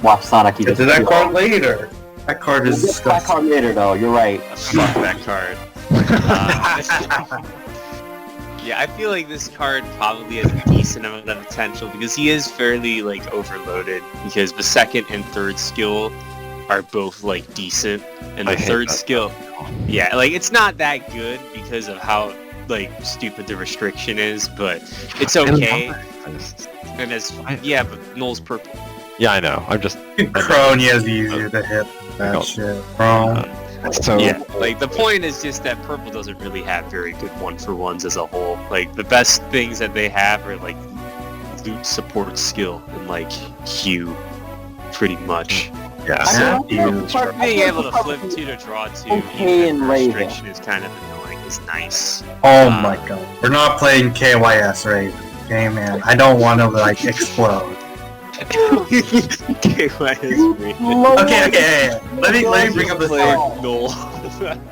watch Sonic. Get to that card later. That card is disgusting. That card later, though. You're right. Fuck that card. Yeah, I feel like this card probably has a decent amount of potential because he is fairly like overloaded because the second and third skill are both like decent, and the third skill, yeah, like it's not that good because of how like stupid the restriction is, but it's okay. And but Knoll's purple. Yeah, I know. I'm just. Cronia's easier to hit. That shit, bro. So yeah, like the point is just that purple doesn't really have very good 1-for-1s as a whole. Like the best things that they have are like loot support skill and like Hue, pretty much. Yeah. So Yeah. being able to flip 2 to draw 2, Okay, even and if the restriction is kind of annoying, is nice. Oh my god. We're not playing KYS, right? Okay, man. I don't want to like explode. Okay, why is me? Okay. Let me bring up the story. Knoll.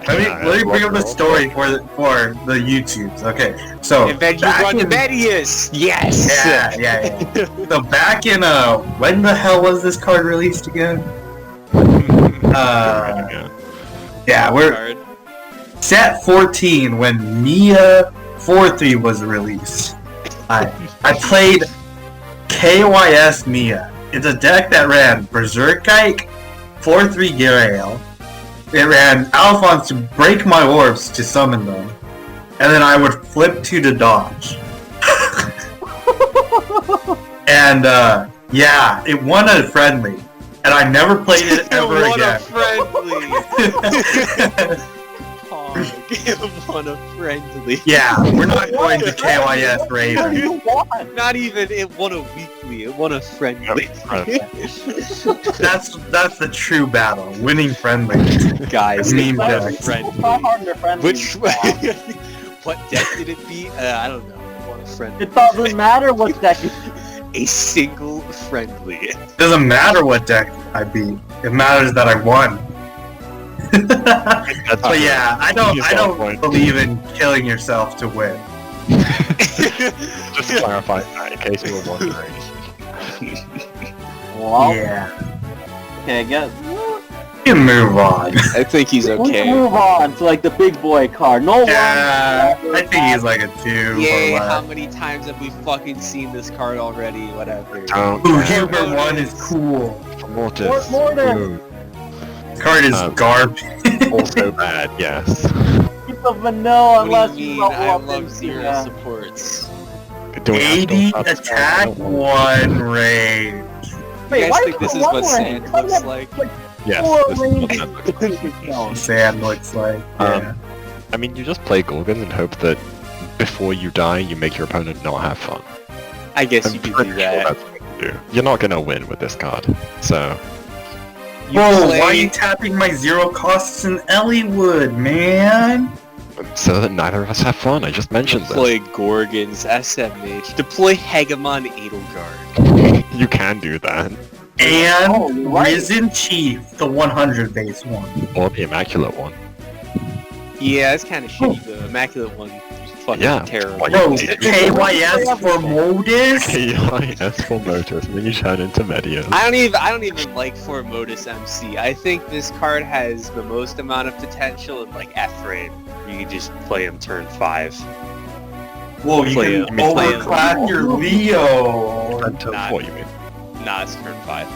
Let me bring up the story for the YouTubes. Okay, so And then you run to Medeus! Yes! Yeah. So back in when the hell was this card released again? Yeah, we're set 14 when Mia 4-3 was released. I played KYS Mia. It's a deck that ran Berserkite, 4-3 Girael. It ran Alphonse to break my orbs to summon them. And then I would flip 2 to dodge. And yeah, it won a friendly. And I never played it ever again. It won a friendly. Yeah, we're not going to KYS Raven. You won. Not even it won a weekly, it won a friendly. That's the true battle. Winning friendly. Guys, Meme it won a deck. friendly. Which what deck did it beat? I don't know. It won a friendly. It doesn't matter what deck. A single friendly. Doesn't matter what deck I beat. It matters that I won. But yeah, I don't believe in killing yourself to win. Just to clarify that in case you were wondering. Well, Yeah. okay, I guess. You can move on. I think he's Let's okay. move on to like the big boy card. No Yeah, one. I think he's like a 2 Yay, or how less. many times have we fucking seen this card already? Whatever. Ooh, Huber 1 is cool. Fomortiis. More than- Ooh, This card is garbage. also bad, yes. Keep the vanilla What unless do you you mean? level I up love into, zero supports. Do we have to 80 go up? attack, 1 range. You Wait, guys why think is this it is one what range? sand Why looks is like? Yes, Four this is what that looks like. Sand looks like. Yeah. I mean, you just play Gorgons and hope that before you die, you make your opponent not have fun. I guess I'm you could pretty do sure that. that's what you do. You're not gonna win with this card, so Bro, why are you tapping my 0 costs in Eliwood, man? So that neither of us have fun. I just mentioned Deploy Gorgons, SMH. Deploy Hegemon Edelgard. You can do that. And Risen Chief, the 100 base one. Or the Immaculate one. Yeah, it's kind of shitty. The Immaculate one is fucking terrible. Bro, KYS for Modus? KYS for Modus, and then you turn into Medeus. I don't even like Fomortiis MC. I think this card has the most amount of potential in like Ephraim. You can just play him turn 5. Whoa, you can overclass your Leo. Turn 4, you mean? Nah, it's turn 5.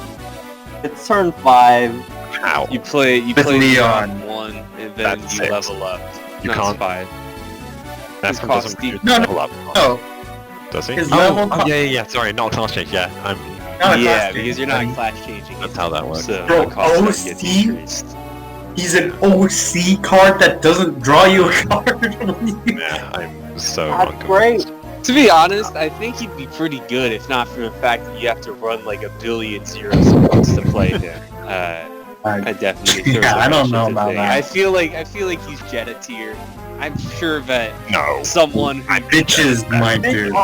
It's turn 5. How? You play Leon. turn 1, and then That's you 6. level up. You No, can't. it's 5. That's cost doesn't deep. No, level up. No, Does he? his level... Yeah. Sorry, not class change. Yeah, I'm. not a Yeah, class because you're not class changing. That's how that works. So Bro, the cost doesn't get OC? decreased. He's an OC card that doesn't draw you a card. Yeah, I'm so That's unconvinced. great. To be honest, I think he'd be pretty good if not for the fact that you have to run like a billion 0 supports to play him. I definitely. Yeah, I don't know about that. I feel like he's Jetta tier. I'm sure that No. someone who Bitches, my dude.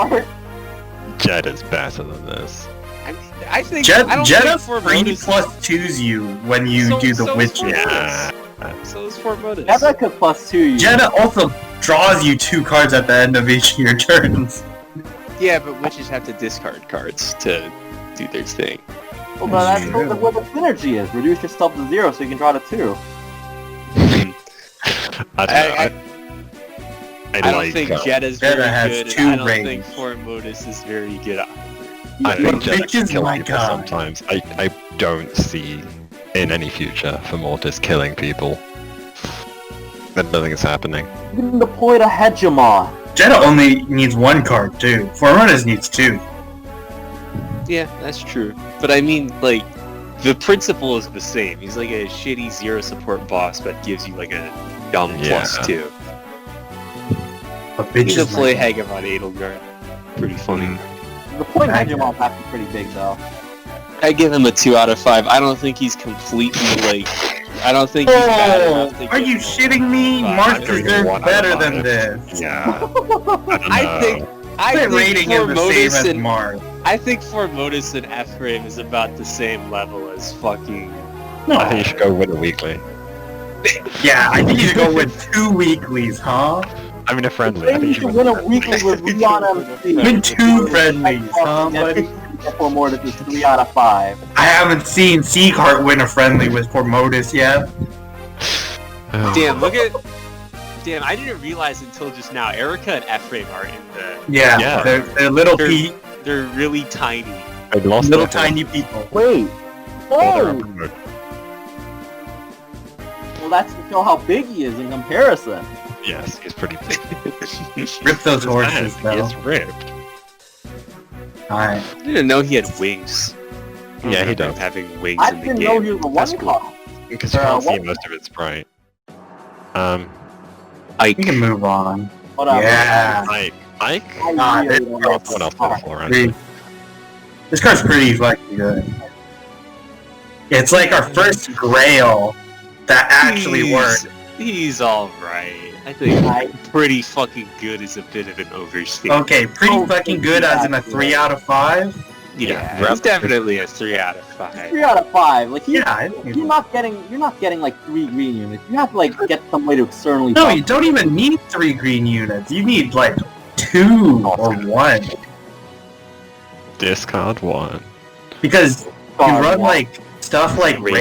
Jed is better than this. I think Jetta for 3+2s you when you do the witches. Yeah. So is Fomortiis. Jetta could +2 you. Jetta also draws you 2 cards at the end of each of your turns. Yeah, but witches have to discard cards to do their thing. Well, that's where the synergy is. Reduce yourself to 0 so you can draw to 2. I don't think Jetta's Jetta very has good, 2 and I don't rings. think Fomortiis is very good. I think Jed Bitches, can kill my people God. sometimes. I don't see in any future for Mortis killing people. I don't think it's happening. You can deploy the Hegemon. Jetta only needs 1 card too. Fomortiis needs 2. Yeah, that's true. But I mean, like, the principle is the same. He's like a shitty 0 support boss, but gives you like a dumb +2. But You bitches, can play my- Hegemon Edelgard. Pretty funny. Deploying Hegemon has to be pretty big though. I give him a 2 out of 5. I don't think he's completely like. I don't think he's bad enough to Are get you him shitting me? Five. Marth I'm giving deserves 1 out of better 5. than this. Yeah. I think My rating is the same as and Marth. I think Fomortiis and Ephraim is about the same level as fucking. No. I think you should go with a weekly. Yeah, I think you should go with 2 weeklies, huh? I mean a friendly. I Maybe you think you should win a weekly with Leon MC. Win 2 friendlies, huh, buddy? Fomortiis is 3 out of 5. I haven't seen Sigurd win a friendly with Fomortiis yet. Damn, look at. Damn, I didn't realize until just now. Eirika and Ephraim are in the. Yeah. They're little They're really tiny. I lost little their tiny people. Wait. They're Oh! upper. Well, that's to show how big he is in comparison. Yes, he's pretty big. Rip those horses, His hand though. is ripped. Alright. I didn't know he had wings. I Yeah, he remember does. him having wings I in the didn't game. know he was a That's one cool. cost. Because you can't see what- most of its bright. We can move on. Whatever. Yeah. Ike. I Nah, really it- don't Or like what else this on the card. floor, actually. This card's pretty fucking good. It's like our first grail that actually worked. He's alright. I think pretty fucking good is a bit of an overstatement. Okay, pretty fucking good as in a 3 out of 5? Yeah, it's definitely a 3 out of 5. 3 out of 5. Like Yeah, you're not getting like 3 green units. You have to like get some way to externally. No, buff. you don't even need 3 green units. You need like 2 or 1. Discard 1. Because you run like stuff like Racing.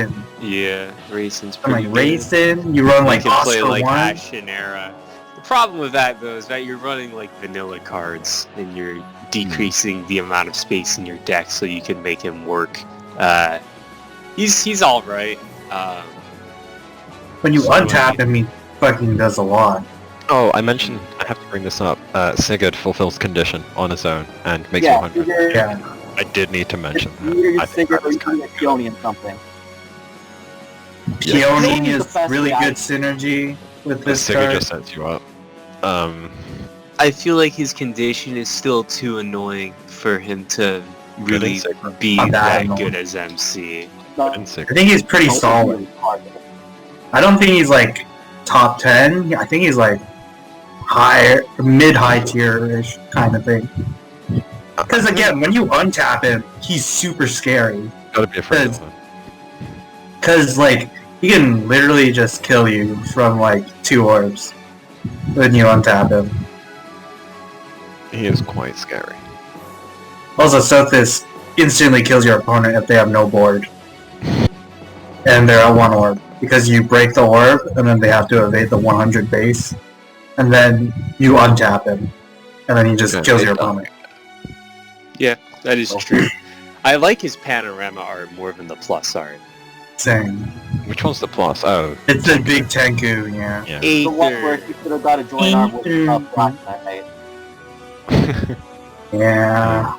Racing. Yeah, Racing's And pretty like good. Racing, you run like you can play Oscar like 1. Archanea. The problem with that though is that you're running like vanilla cards and you're decreasing the amount of space in your deck so you can make him work. He's all right. When you So untap him, he fucking does a lot. Oh, I mentioned, I have to bring this up. Sigurd fulfills condition on his own and makes you Yeah, 100. Sigurd, Yeah. I did need to mention either that. you I think Sigurd that or was you kind get of good. Keonian something. Keone Keone's is the best really guy. good synergy with But this Sigurd card. just sets you up. I feel like his condition is still too annoying for him to really Sigurd. be Not that that annoying. good as MC. I think he's pretty solid. I don't think he's like top 10. I think he's like higher, mid-high tier-ish kind of thing. Because again, when you untap him, he's super scary. Gotta be afraid of him. Because like he can literally just kill you from like 2 orbs when you untap him. He is quite scary. Also, Sothis instantly kills your opponent if they have no board. And they're at 1 orb. Because you break the orb, and then they have to evade the 100 base. And then you untap him. And then he just kills your opponent. Yeah, that is true. I like his panorama art more than the plus art. Same. Which one's the plus? Oh. It's a big Tenku, yeah. The one where you could have got a joint arm with a black knight. Yeah.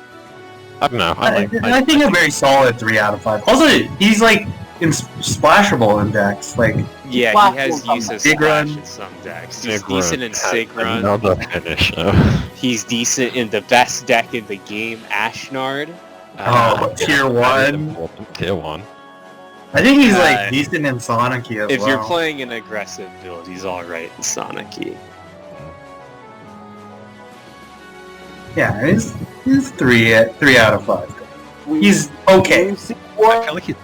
I don't know. I think a very solid 3 out of 5. Also, he's like splashable in decks. Like, yeah, he has use of splash in some decks. He's decent in Sigurd. Another finisher. He's decent in the best deck in the game, Ashnard. Tier 1. Tier 1. I think he's like decent in Sonic-y as well. If you're playing an aggressive build, he's alright in Sonic-y. Yeah, he's 3 out of 5. He's okay. I feel like he's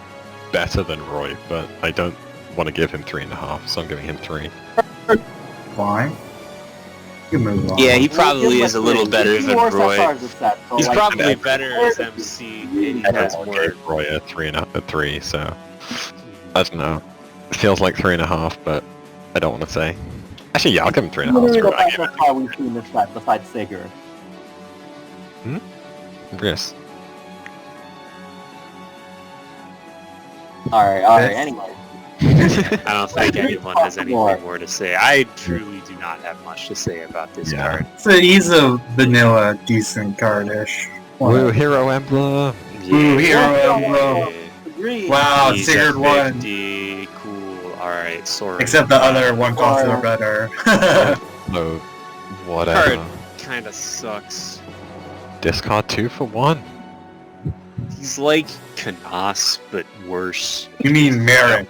better than Roy, but I don't want to give him 3.5, so I'm giving him 3. Fine. You move on. Yeah, he probably is a little better than Roy. He's like, probably better as MC. He has more. Gave Roy a 3, so I don't know. It feels like 3.5, but I don't want to say. Actually, yeah, I'll give him 3.5. The best how we've seen this set besides Sigurd. Wrys. Alright, anyway. I don't think anyone has anything more to say. I truly do not have much to say about this card. So he's a vanilla decent card-ish. Woo, Hero Emblem! Woo, Hero Emblem! Wow, He's Sigurd won. 50. Cool. Alright, Soren. Except the other one costs are better. No, whatever. Card kinda sucks. Discard 2 for 1. He's like Canas, but worse. You mean Merrick?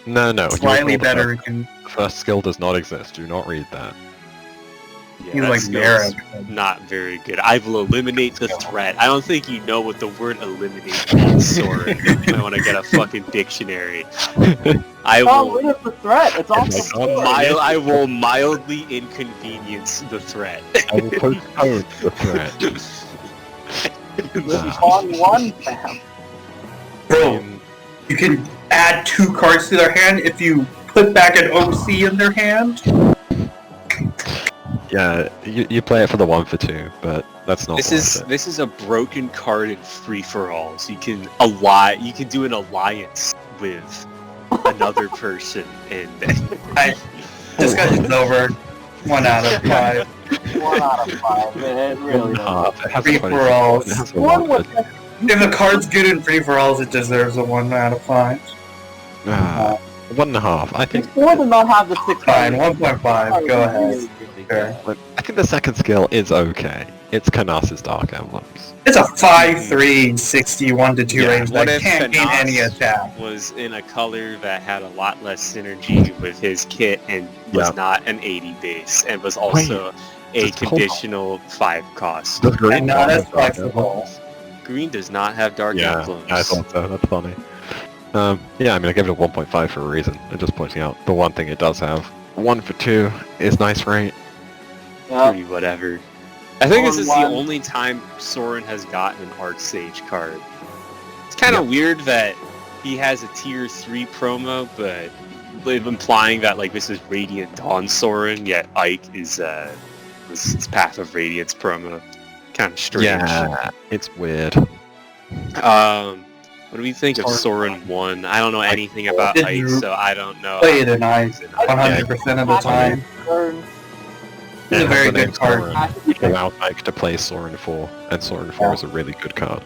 No. Slightly better. The first skill does not exist. Do not read that. Yeah, He's that like skill's Merrick. Not very good. I will eliminate the threat. I don't think you know what the word eliminate means, Soren. I want to get a fucking dictionary. I will. What is the threat? It's also I will mildly inconvenience the threat. I will postpone the threat. on one, fam. Bro, you can add 2 cards to their hand if you put back an OC in their hand. Yeah, you play it for the 1 for 2, but that's not. This is a broken card in free for all. So you can do an alliance with another person, and this guy's over. 1 out of 5. 1 out of 5. It really does. Free for alls. If a card's good in free for alls, it deserves a 1 out of 5. 1.5. I think. It's more than not have the 6. Fine, 1.5. Go ahead. Sure. But I think the second skill is okay. It's Canas's Dark Emblems. It's a 5/3 60 1-2 range what that if can't gain any Canas attack. was in a color that had a lot less synergy with his kit and was not an 80 base and was also a conditional 5 cost. And not as flexible. Green does not have dark emblems. Yeah, I thought so. That's funny. Yeah, I mean, I gave it a 1.5 for a reason. I'm just pointing out the one thing it does have. 1 for 2 is nice, right? Pretty whatever. I think this is the only time Soren has gotten an Arcsage card. It's kind of weird that he has a tier 3 promo, but implying that like this is Radiant Dawn Soren, yet Ike is his Path of Radiance promo. Kind of strange. Yeah, it's weird. What do we think of Soren 1? I don't know anything about Ike, so I don't know. Play it in Ike 100% of the time. It's a very good card. It allows Ike to play Soren 4, and Soren 4 is a really good card.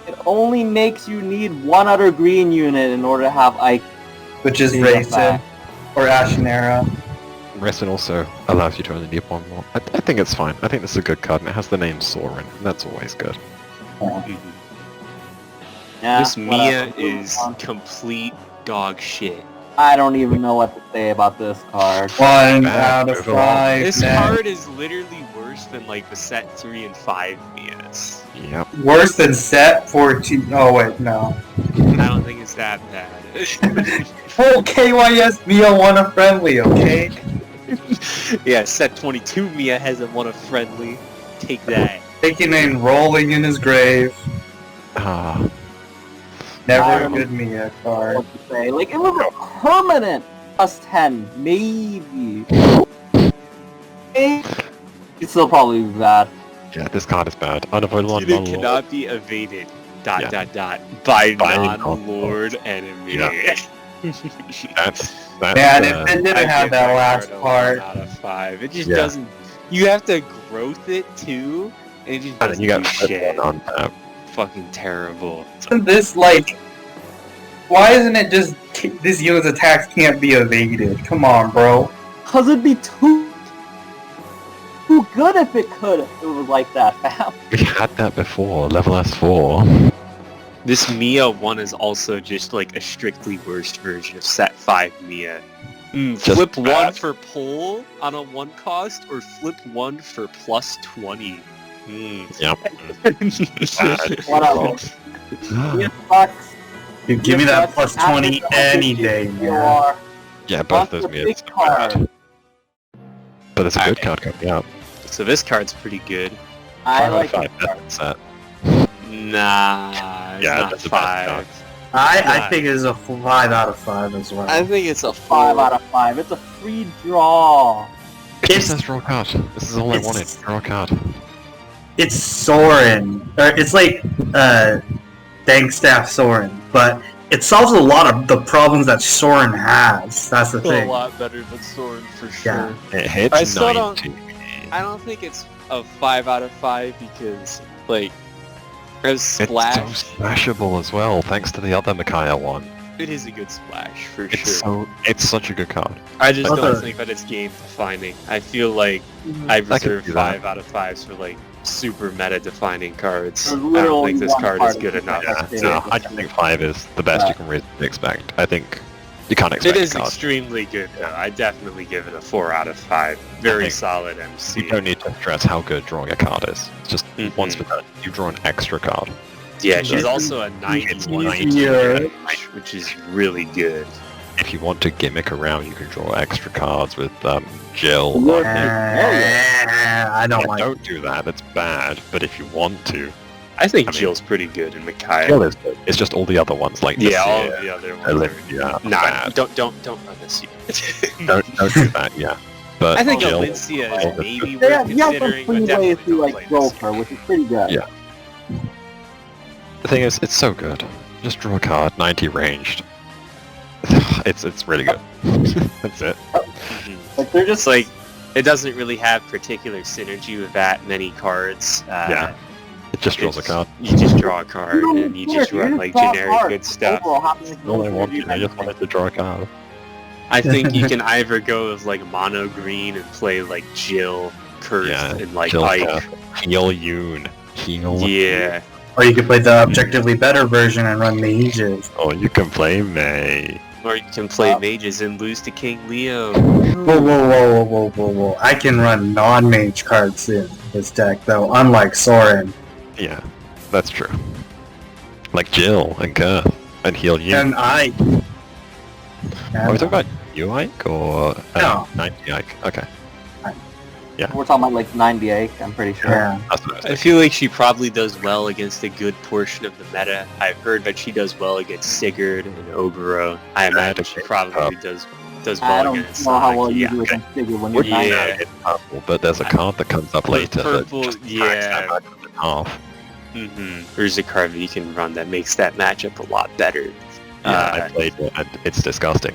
It only makes you need 1 other green unit in order to have Ike. Which is Racing or Ashenera. Racing also allows you to only need 1 more. I think it's fine. I think this is a good card, and it has the name Soren, and that's always good. Yeah, This Mia whatever. is complete dog shit. I don't even know what to say about this card. 1 out of 5. This next. card is literally worse than like the set 3 and 5 Mias. Yep. Worse than set 14. Oh wait, no. I don't think it's that bad. Full KYS Mia won a friendly, okay? Yeah, set 22 Mia hasn't won a friendly. Take that. Taking and rolling in his grave. Ah, Never a good Mia card. What to say? Like, it was a permanent +10, maybe. It's still probably bad. yeah, this card is bad. Unavoidable It non-lord. cannot be evaded. Yeah. By By non-lord enemy. Yeah. That's Man, it didn't have that last part. 1 out of 5. It just Yeah. doesn't. You have to growth it too, and it just and then doesn't you got do shit. one on tap. Fucking terrible. Isn't this like... Why isn't it just... This unit's attacks can't be evaded? Come on, bro. Cause it'd be too good if it could. If it was like that, fam. We had that before, level S4. This Mia 1 is also just like a strictly worst version of set 5 Mia. Just Flip 1 bad. for pull on a 1 cost, or flip 1 for +20. Yep. Whatever. It sucks. You give me that Sucks. plus 20 any day, You man. are. Yeah, both That's those the Mias big are bad. card. But it's a good Okay. card coming up. So this card's pretty good. I 5 out like of it. 5 set. Nah, it's Yeah, not that's the best 5. I think it's a 5 out of 5 as well. I think it's a 5 4. out of 5. It's a free draw. It just It's- says draw a card. This is all I it's- wanted. Draw a card. It's Soren. Or it's like Dankstaff Soren, but it solves a lot of the problems that Soren has. That's the A thing. lot better than Soren for Yeah. sure. It hits I still don't- 90. I don't think it's a 5 out of 5 because, like, as It's so splash, splashable as well, thanks to the other Micaiah one. it is a good splash for It's sure. it's such a good card. I just Also- don't think that it's game defining. I feel like I I could reserve do that. 5 out of 5s for like super meta defining cards. There's I don't literally think this one card is card good that's enough. like Yeah, that. no, I just think 5 is the best you can reasonably expect. I think you can't expect It is a card. extremely good though. I definitely give it a 4 out of 5. Very think solid MC. You don't need to stress how good drawing a card is. It's just Mhm. once per turn, you draw an extra card. Yeah, she's It's also a 91 easier. which is really good. If you want to gimmick around, you can draw extra cards with Jill. Look, I don't like Don't do that, it's bad. But if you want to, I think I mean- Jill's pretty good in Micaiah. Jill is good. It's just all the other ones like Yeah, all this. of the other ones are... Olivia, Nah, bad. don't run this yet. Don't do that, yeah. But I think Jill, Valencia is maybe Yeah, worth you have some considering, free but ways definitely to don't like play go this. for, which is pretty good. Yeah. the thing is, it's so good. Just draw a card, 90 ranged. It's really good. That's it. Mhm. Like they're just It's like, it doesn't really have particular synergy with that many cards. Yeah. It just draws a it's- card. You just draw a card, don't and you just care, run like draw generic cards. good stuff. Overall, how many All I cards wanted, do you I just wanted to draw a card. I think you can either go with like mono green and play like Jill, Kurt, Yeah, and like Jill Ike. stuff. Heal Yoon. Heal. Yeah. Or you could play the objectively better version and run mages. Or you can play May. Or you can play mages and lose to King Leo. Whoa. I can run non-mage cards in this deck, though, unlike Soren. Yeah, that's true. Like Jill and Kurt and Heal Yoon. And I... Are we talking about you Ike or No. 90 Ike? Okay. We're talking about like 98, I'm pretty sure. Yeah. That's what I was I thinking. feel like she probably does well against a good portion of the meta. I've heard that she does well against Sigurd and Ogro. I imagine she probably does I well don't against know how well Sonic. you Yeah. do against Figure when We're you're not 90. Yeah. gonna get purple, but there's a card that comes up later Purple, that just yeah. cracks that matchup in half. There's a card that you can run that makes that matchup a lot better. Yeah, I played it and it's disgusting.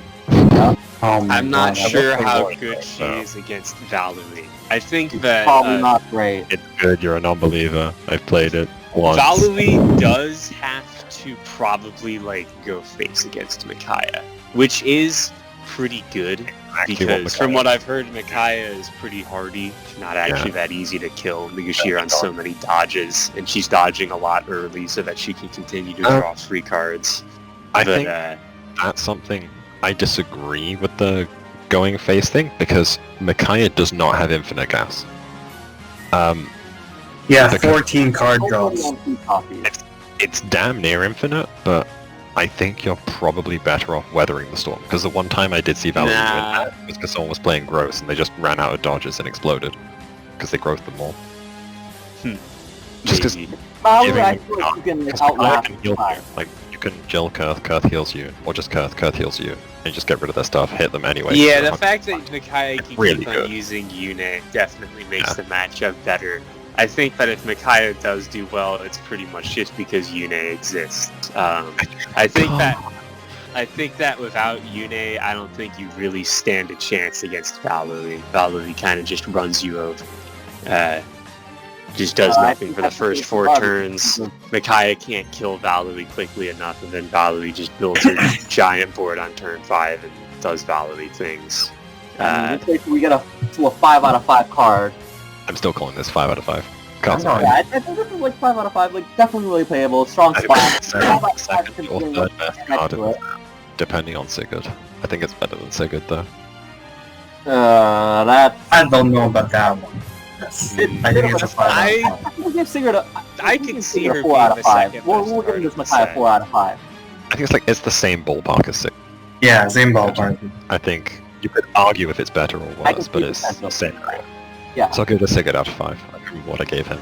Oh my I'm not God. sure I how like good it, she so. is against Valerie. I think that Probably not great. It's good, you're a non-believer. I've played it once. Valerie does have to probably like go face against Micaiah, which is pretty good. because from what I've heard, Micaiah is pretty hardy. She's not actually that easy to kill because she runs so many dodges, and she's dodging a lot early so that she can continue to draw free cards. I think that's something I disagree with the going face thing, because Micaiah does not have infinite gas. 14 card draws. It's damn near infinite, but I think you're probably better off weathering the storm, because the one time I did see Valor win that was because someone was playing Gross and they just ran out of dodges and exploded because they growth them more. Just because you can Jill Kurth heals you, or just Kurth heals you, and you just get rid of their stuff, hit them anyway. Yeah, the fact that Micaiah can really keep on using Yune definitely makes the matchup better. I think that if Micaiah does do well, it's pretty much just because Yune exists. I think that without Yune, I don't think you really stand a chance against Valerie. Valerie kind of just runs you over. Just does nothing for the first 4 turns. Micaiah can't kill Valerie quickly enough, and then Valerie just builds her giant board on turn 5 and does Valerie things. We get a 5 out of 5 card. I'm still calling this 5 out of 5. I think this is like 5 out of 5, like definitely really playable, strong spot. Second or third best card in the set, depending on Sigurd. I think it's better than Sigurd though. I don't know about that one. I think it's a 5 out of 5. We'll give Sigurd I can see her 4 out of 5. being We'll give this Micaiah 4 out of 5. I think it's the same ballpark as Sigurd. Yeah, same ballpark. I think you could argue if it's better or worse, but it's the same. Yeah. So I'll give the Sigurd out of 5. I remember what I gave him.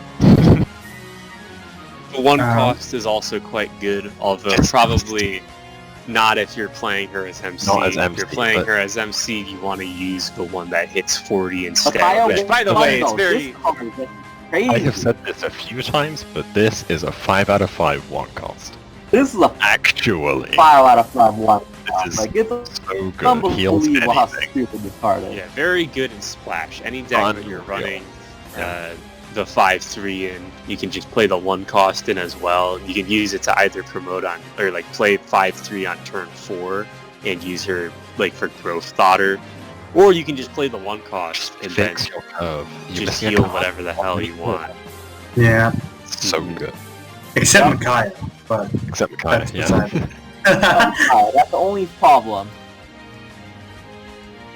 The one cost is also quite good, although probably not if you're playing her as MC. Not as MC, if you're playing her as MC, you want to use the one that hits 40 instead. Which, by the way, it's very... I have said this a few times, but this is a 5 out of 5 one cost. This is a 5 out of 5 one. This is like, it's so good. Heals unbelievable how anything. stupid this card is. Yeah, very good in Splash. Any deck that you're running the 5/3 in, you can just play the 1 cost in as well. You can use it to either promote on, or like play 5/3 on turn 4 and use her like for Growth Daughter. Or you can just play the 1 cost and Fix your curve. just heal whatever the hell you want. Yeah. So good. Except Micaiah, but... Except Micaiah, That's the only problem.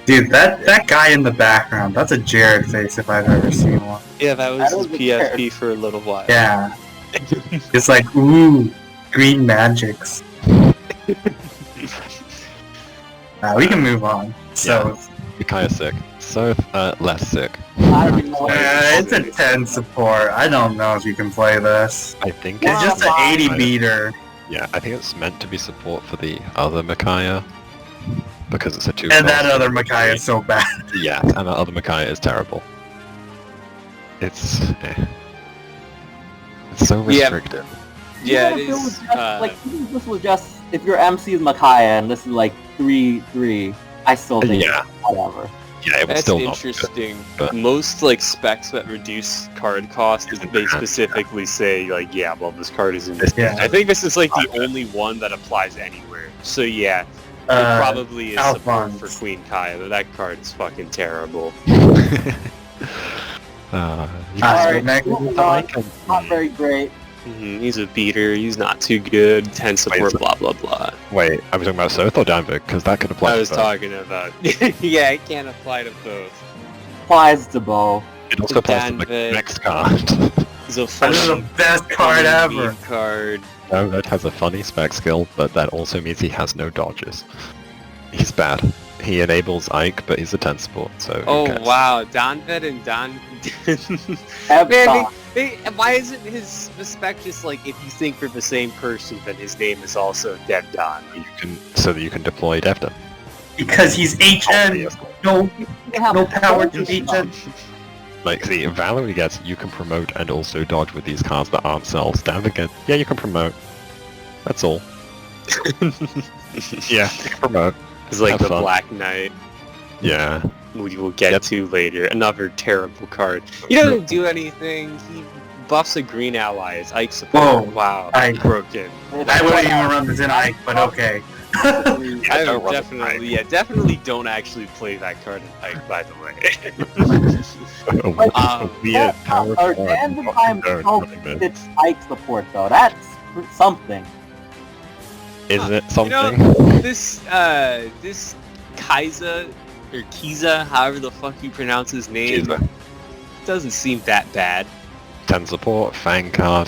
Dude, that guy in the background, that's a Jared face if I've ever seen one. Yeah, that was his PFP for a little while. Yeah. It's like, ooh, green magics. We can move on. So, Micaiah's sick. So, less sick. it's a 10 support. I don't know if you can play this. I think it's just an 80 beater. Yeah, I think it's meant to be support for the other Micaiah. Because it's a 2 And that other Micaiah is so bad. Yeah, and that other Micaiah is terrible. It's so restricted. Yeah, it is. This was just, if your MC is Micaiah and this is like 3/3, I still think whatever. Yeah, it was That's still interesting. Not good, but... Most like specs that reduce card cost, they specifically say like, yeah, well, this card is in this. Yeah. I think this is like the only one that applies anywhere. So yeah, it probably is support for Queen Kai, but that card is fucking terrible. Not very great. He's a beater, he's not too good, 10 support, blah blah blah. Wait, I was talking about Soth or Danvik? Because that could apply I to was both. talking about... yeah, it can't apply to both. Applies to both. It also applies to the next card. He's a funny, this is the best card ever. Card. Danvik has a funny spec skill, but that also means he has no dodges. He's bad. He enables Ike, but he's a 10 support, so wow, Danvik and why isn't his spec just like, if you think for the same person, then his name is also Devdon? So that you can deploy Devdon. Because he's HN! No power to HN! Like, see, Valerie gets, you can promote and also dodge with these cards that aren't selves. Danvik gets, yeah, you can promote. That's all. Yeah, you can promote. It's like Have the fun. Black Knight. Yeah. We will get to later. Another terrible card. He doesn't do anything. He buffs a green ally as Ike support. Whoa. Wow. Ike. Broken. I wouldn't even run this in Ike, but okay. I would definitely don't actually play that card in Pike, by the way. Weird power Our card. random time it's Pike support though. That's something. Isn't it something? You know, this Caeda or Kiza, however the fuck you pronounce his name, doesn't seem that bad. 10 support, Fang card.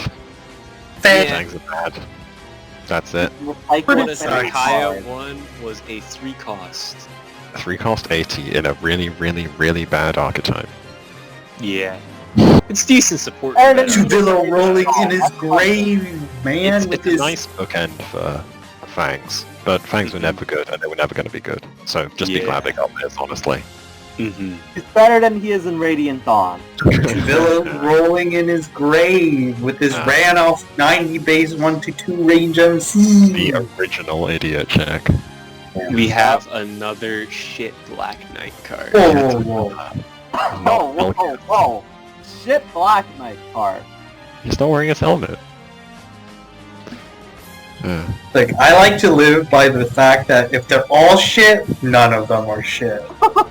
Fangs are bad. That's it. What if Micaiah 1 was a 3 cost? 3 cost 80 in a really, really, really bad archetype. Yeah. It's decent support. Jugdral rolling in his grave, man. It's a nice bookend for Fangs, but Fangs were never good, and they were never going to be good. So just be glad they got this, honestly. It's better than he is in Radiant Dawn. Jugdral rolling in his grave with his ran off 90 base 1-2 range MC. The original idiot check. We have another shit Black Knight card. Whoa. Shit Black Knight card. He's not wearing his helmet. Like, I like to live by the fact that if they're all shit, none of them are shit.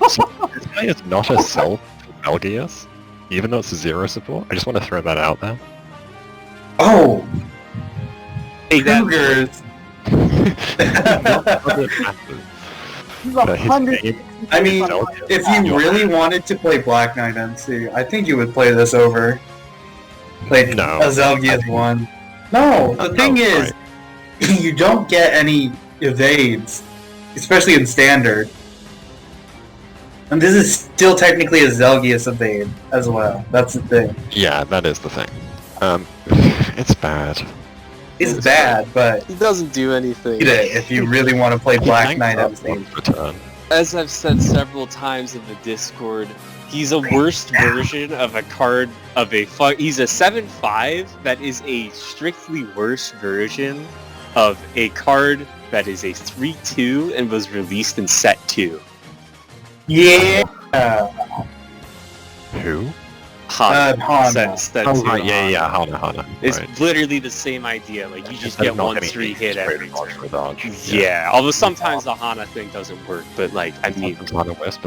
So, this guy is not a self Elgias, even though it's a 0 support. I just want to throw that out there. Oh! Hey, Cougars! He's 100. I mean, if you really wanted to play Black Knight MC, I think you would play this over. Play a Zelgia's 1. No, the thing is, you don't get any evades, especially in Standard. And this is still technically a Zelgius evade as well. That's the thing. Yeah, that is the thing. It's bad. It's bad, but it doesn't do anything. If you really want to play Black Knight MC. As I've said several times in the Discord, he's a worst version of a card of a he's a 7/5 that is a strictly worse version of a card that is a 3/2 and was released in set 2. Yeah. Who? Hana. Set 2. Hana. It's right. literally the same idea. Like, you just get 1/3 hit every turn. Yeah. Although sometimes the Hana thing doesn't work, but like, I mean,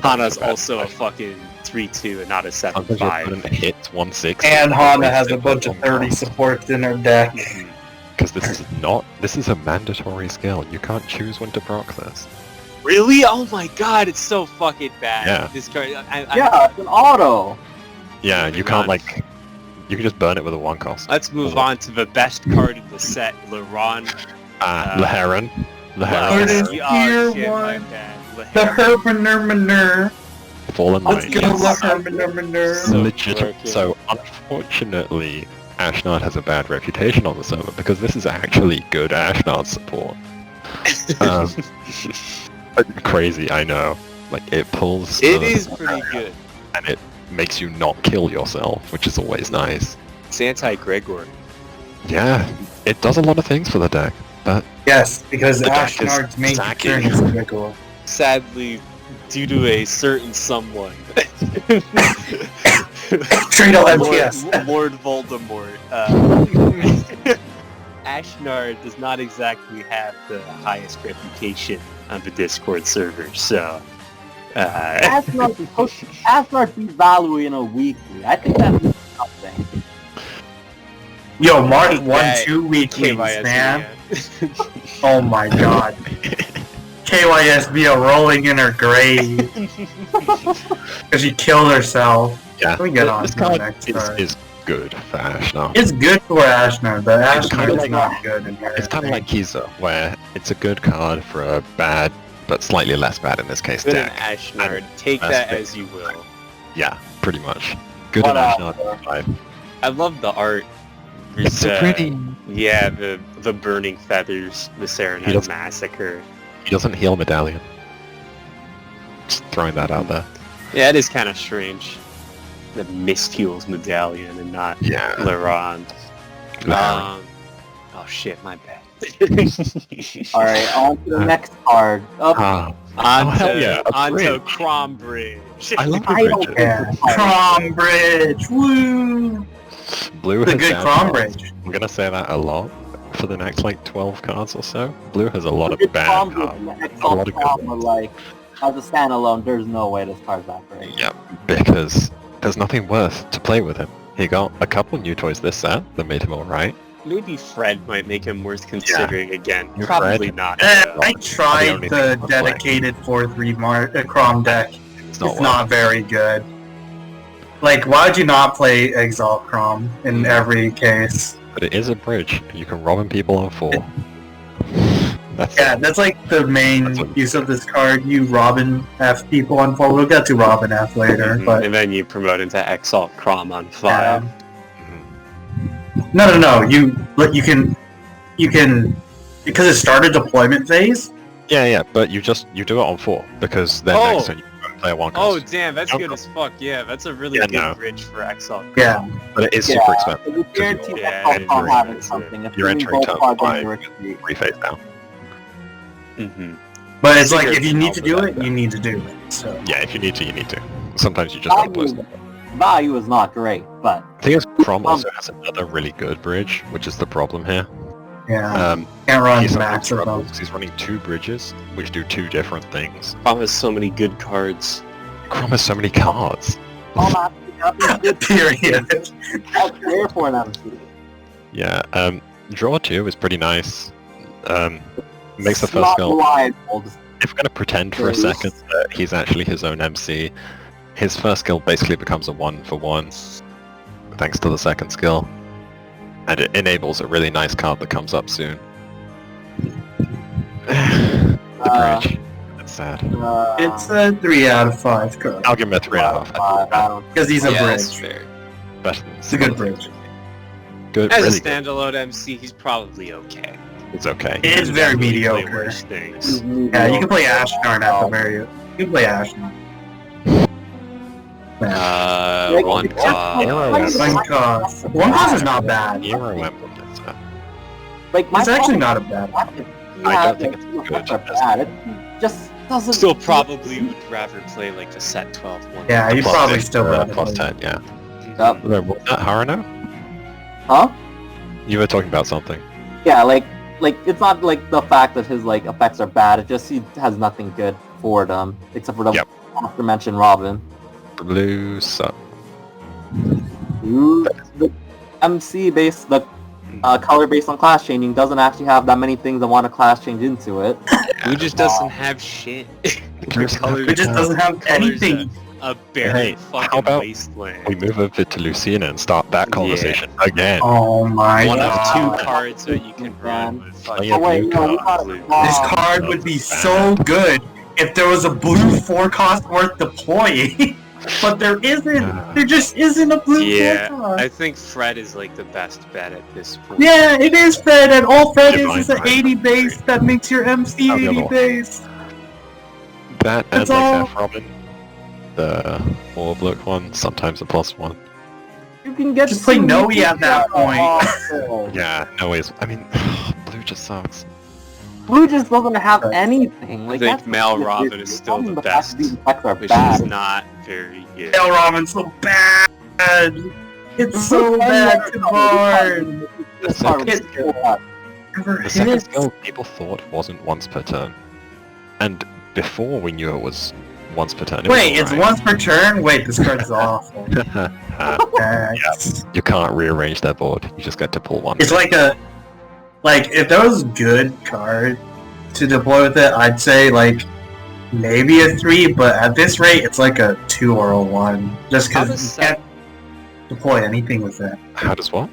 Hana's also a fucking 3/2 and not a 7/5. Hit 1/6. And Hana has a bunch of 30 supports in her deck. Because this is a mandatory skill. You can't choose when to proc this. Really? Oh my god, it's so fucking bad. Yeah. This card, it's an auto. Yeah, you can't you can just burn it with a 1 cost. Let's move on to the best card of the set, Leron. Laharan. The Herbenermaner. Fallen Let's Knight. go, Herbenermaner. So unfortunately, Ashnard has a bad reputation on the server because this is actually good Ashnard support. Crazy, I know. Like, it pulls... It is pretty good. And it makes you not kill yourself, which is always nice. It's anti-Gregor. Yeah, it does a lot of things for the deck, but... Yes, because the deck is Ashnard's main concern is Gregor. Sadly, due to a certain someone. Trino MTS. Lord Voldemort. Ashnard does not exactly have the highest reputation on the Discord server, so... Ashnard devalue in a weekly. I think that's something. Yo, Marth won 2 weeklies, man. Oh my god. KYSB rolling in her grave. Because she killed herself. Yeah, we get on this to the card next card. is good for Ashnard. It's good for Ashnard, but It's Ashnard is like- not good in her. It's kind of like Kiza, where it's a good card for a bad, but slightly less bad in this case, Good in deck. Ashnard. Take That's that big. as you will. Yeah, pretty much. Good in Ashnard 5. I love the art. It's a pretty... Yeah, the burning feathers, the Serenade massacre. He doesn't heal Medallion. Just throwing that out there. Yeah, it is kind of strange. The Mist heals Medallion and not Leron. Oh shit, my bad. Alright, on to the next card. Onto Crom Bridge. I love I the don't bridge. care. Crom Bridge! Woo! Blue It's a has good down Crom tilt. Bridge. I'm gonna say that a lot. for the next like 12 cards or so. Blue has a lot of bad cards. A lot of good ones. Like, as a standalone, there's no way this card's that great. Yeah, because there's nothing worth to play with him. He got a couple new toys this set that made him alright. Maybe Fred might make him worth considering again. You're Probably Fred? not. I tried the dedicated 4/3 Crom deck. It's not very good. Like, why would you not play Exalt Crom in every case? But it is a bridge. You can robbing people on 4. That's like the main use of this card. You Robin F people on 4. We'll get to Robin F later, but and then you promote into Exalt Crom on 5. No. You can because it started deployment phase. Yeah, but you do it on 4 because then next turn you play a 1 cost. Oh damn, that's good as fuck. Yeah, that's a really good bridge for Exalt. Yeah, but it is super expensive. You guarantee having something. You're entering turn 5, 3 phase down. But it's like if you need to do it, you need to do it. So yeah, if you need to, you need to. Sometimes you just gotta play. Value is not great, but the thing is, Crom also has another really good bridge, which is the problem here. Yeah, can't run he's max of them. He's running 2 bridges, which do 2 different things. Crom has so many good cards. Crom has so many cards. Period. That's rare for an MC. Yeah, draw 2 is pretty nice. Makes the first skill. If we're gonna pretend for a second that he's actually his own MC, his first skill basically becomes a 1-for-1, thanks to the second skill. And it enables a really nice card that comes up soon. The bridge. That's sad. It's a 3 out of 5 card. I'll give him a 3.5. Because he's a bridge. That's fair. Better than It's a good bridge. Good. As really a standalone MC, he's probably okay. It's okay. It's very mediocre. Things. Yeah, you can play Ashnarn at the very. You can play Ashnarn. One cost. One cost is not bad. Hero Emblem. Like It's actually not a bad one. I don't think it's good. It just doesn't. Still probably would rather play like the set 12 one. Yeah, you Plus probably 10, still would. plus 10, yeah. Yep. Was that Harano? Huh? You were talking about something. Yeah, like it's not like the fact that his like effects are bad. It just he has nothing good for them except for the aforementioned Robin. Blue suck. The MC based, the color based on class changing doesn't actually have that many things that want to class change into it. Who just doesn't have shit. It just doesn't have anything. A barren fucking wasteland. We move over to Lucina and start that conversation again. Oh my One god. of 2 cards that you can run with fucking This card would be so good if there was a blue 4 cost worth deploying. But there isn't. There just isn't a blue 4 cost. I think Fred is like the best bet at this point. Yeah, it is Fred, and all Fred is an 80 base that makes your MC 80 base. That and That's like all. F Robin. The orb look one, sometimes a +1. You can get Just play Noe at that point. Yeah, no ways. I mean, blue just sucks. Blue just doesn't have anything. Like, I think that's Mal the Robin issue. is still the fact best, that these effects are which bad. is not very good. Hell, Robin's so bad. It's so bad to guard. This card was so bad. The second skill people thought wasn't once per turn. And before we knew it was once per turn. Wait, it's once per turn? Wait, this card's awful. You can't rearrange that board. You just get to pull one. It's like a... Like, if there was a good card to deploy with it, I'd say, like, maybe a 3, but at this rate, it's like a 2 or a 1. Just because you can't deploy anything with it. How does what?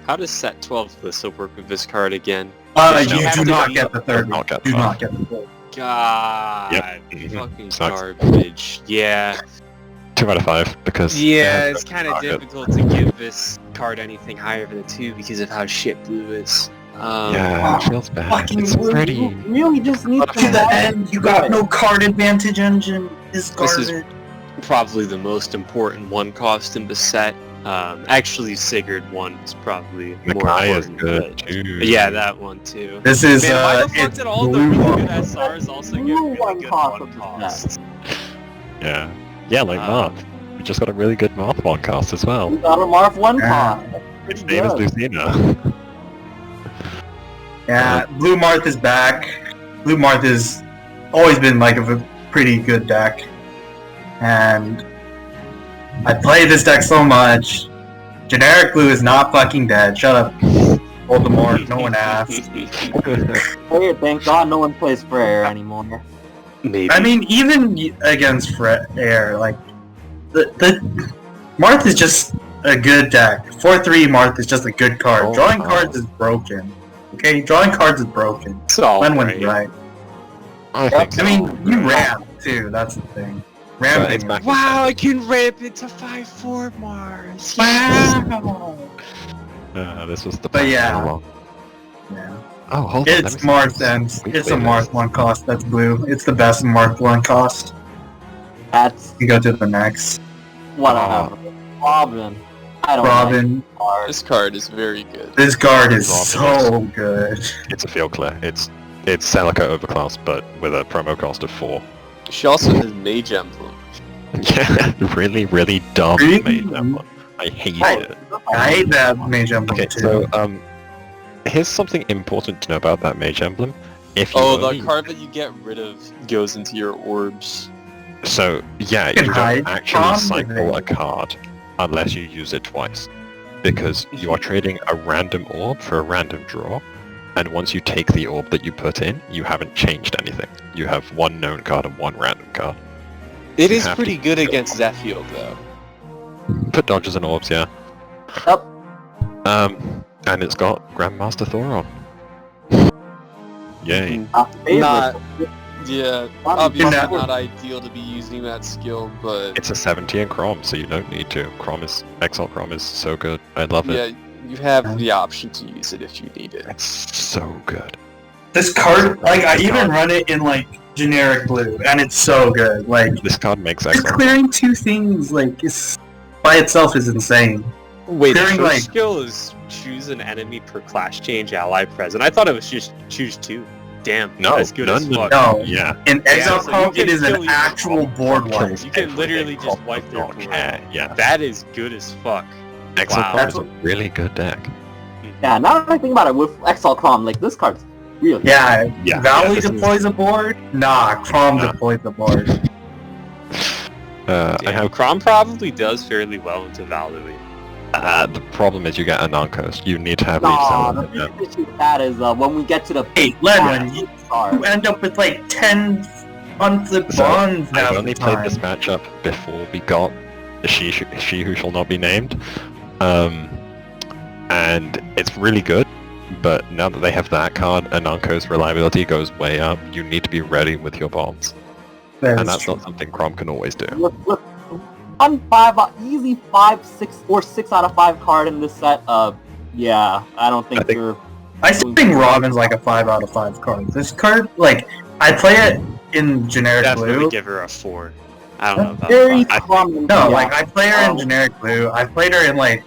How does set 12 Lissa work with this card again? You do not get the third. Do not get the third. God, Yep. fucking Sucks. garbage. Yeah. 2 out of 5 because It's kind of difficult to give this card anything higher than a 2 because of how shit blue is. Yeah, it feels bad. Fucking It's blue. pretty. You really just need To the end, you got no card advantage engine. This This is garbage. probably the most important 1 cost in the set. Actually, Sigurd 1 is probably more Micaiah is important. good too. Yeah, that one too. This is Man, why the fuck it's did all the blue really good one. SRs also get Blue really one good cost 1 of the costs? Yeah. Yeah, like Marth. We just got a really good Marth one cast as well. You got a Marth 1 Yeah. cost. Its name is Lucina. Yeah, Blue Marth is back. Blue Marth has always been like a pretty good deck. And I play this deck so much. Generic Blue is not fucking dead. Shut up, Voldemort. No one asked. Hey, thank God no one plays Freyr anymore. Maybe. I mean, even against Freyr, like, the Marth is just a good deck. 4/3 Marth is just a good card. Drawing cards is broken. Okay, drawing cards is broken. It's all When went right. I mean, you ramp too. That's the thing. Ramping. Wow, I can ramp into 5/4 Mars. Wow. This was the But plan yeah. all along. Yeah. Oh, hold on. It's Marth and it's a Marth 1 cost. That's blue. It's the best Marth 1 cost. That's You go to the next. whatever. Robin. I don't Robin. like This card is very good. This card is Robin so good. It's a field clear. It's Celica overclass, but with a promo cost of 4. She also has Mage Emblem. Yeah, really, really dumb Really? Mage Emblem. I hate I- it. I hate that Mage Emblem Okay, too. so here's something important to know about that Mage Emblem. If you Oh, the only- card that you get rid of goes into your orbs. So yeah, You can you hide don't actually from the cycle thing. a card unless you use it twice, because you are trading a random orb for a random draw, and once you take the orb that you put in, you haven't changed anything. You have one known card and one random card. It You is have pretty to- good against Zephiel, though. Put dodges and orbs, yeah. Yep. And it's got Grandmaster Thoron. Yay. Not, yeah, obviously Yeah. not ideal to be using that skill, but It's a 70 in Crom, so you don't need to. Exile Crom is so good. I love it. yeah, you have the option to use it if you need it. It's so good. This card, like, I even run it in, like, generic blue, and it's so good. Like, This card makes just Exile. clearing 2 things, like, is by itself is insane. Wait, the During, first like- skill is choose an enemy per class change ally present. I thought it was just choose 2. Damn, No, that's good as fuck. No, Yeah. in Exile so Crom, you can it is kill an your actual board wipe. You can literally just wipe their board. Yeah. That is good as fuck. Exile Wow. Crom is a really good deck. Yeah, now that I think about it, with Exile Crom, like, this card's really Yeah, Yeah, Valley this is- deploys a board? Nah, Crom Nah. deploys the board. I Damn, have. Crom probably does fairly well into Value. The problem is you get a non-coast. You need to have Nah, leaves the out. biggest issue with that is when we get to the Hey, Ledwin, you card. end up with like 10 unflipped So, bonds now. I've only played this matchup before we got she Who Shall Not Be Named. And it's really good, but now that they have that card, a non-coast reliability goes way up. You need to be ready with your bombs. And that's not something Crom can always do. Look, 1 easy 5, 6, or 6 out of 5 card in this set. Yeah, I don't think, I think- you're. I still think Robin's like a 5 out of 5 card. This card, like, I play it in generic Definitely blue. give her a 4. I don't know about Very 5. common. No, yeah. like, I play her in generic blue. I played her in, like,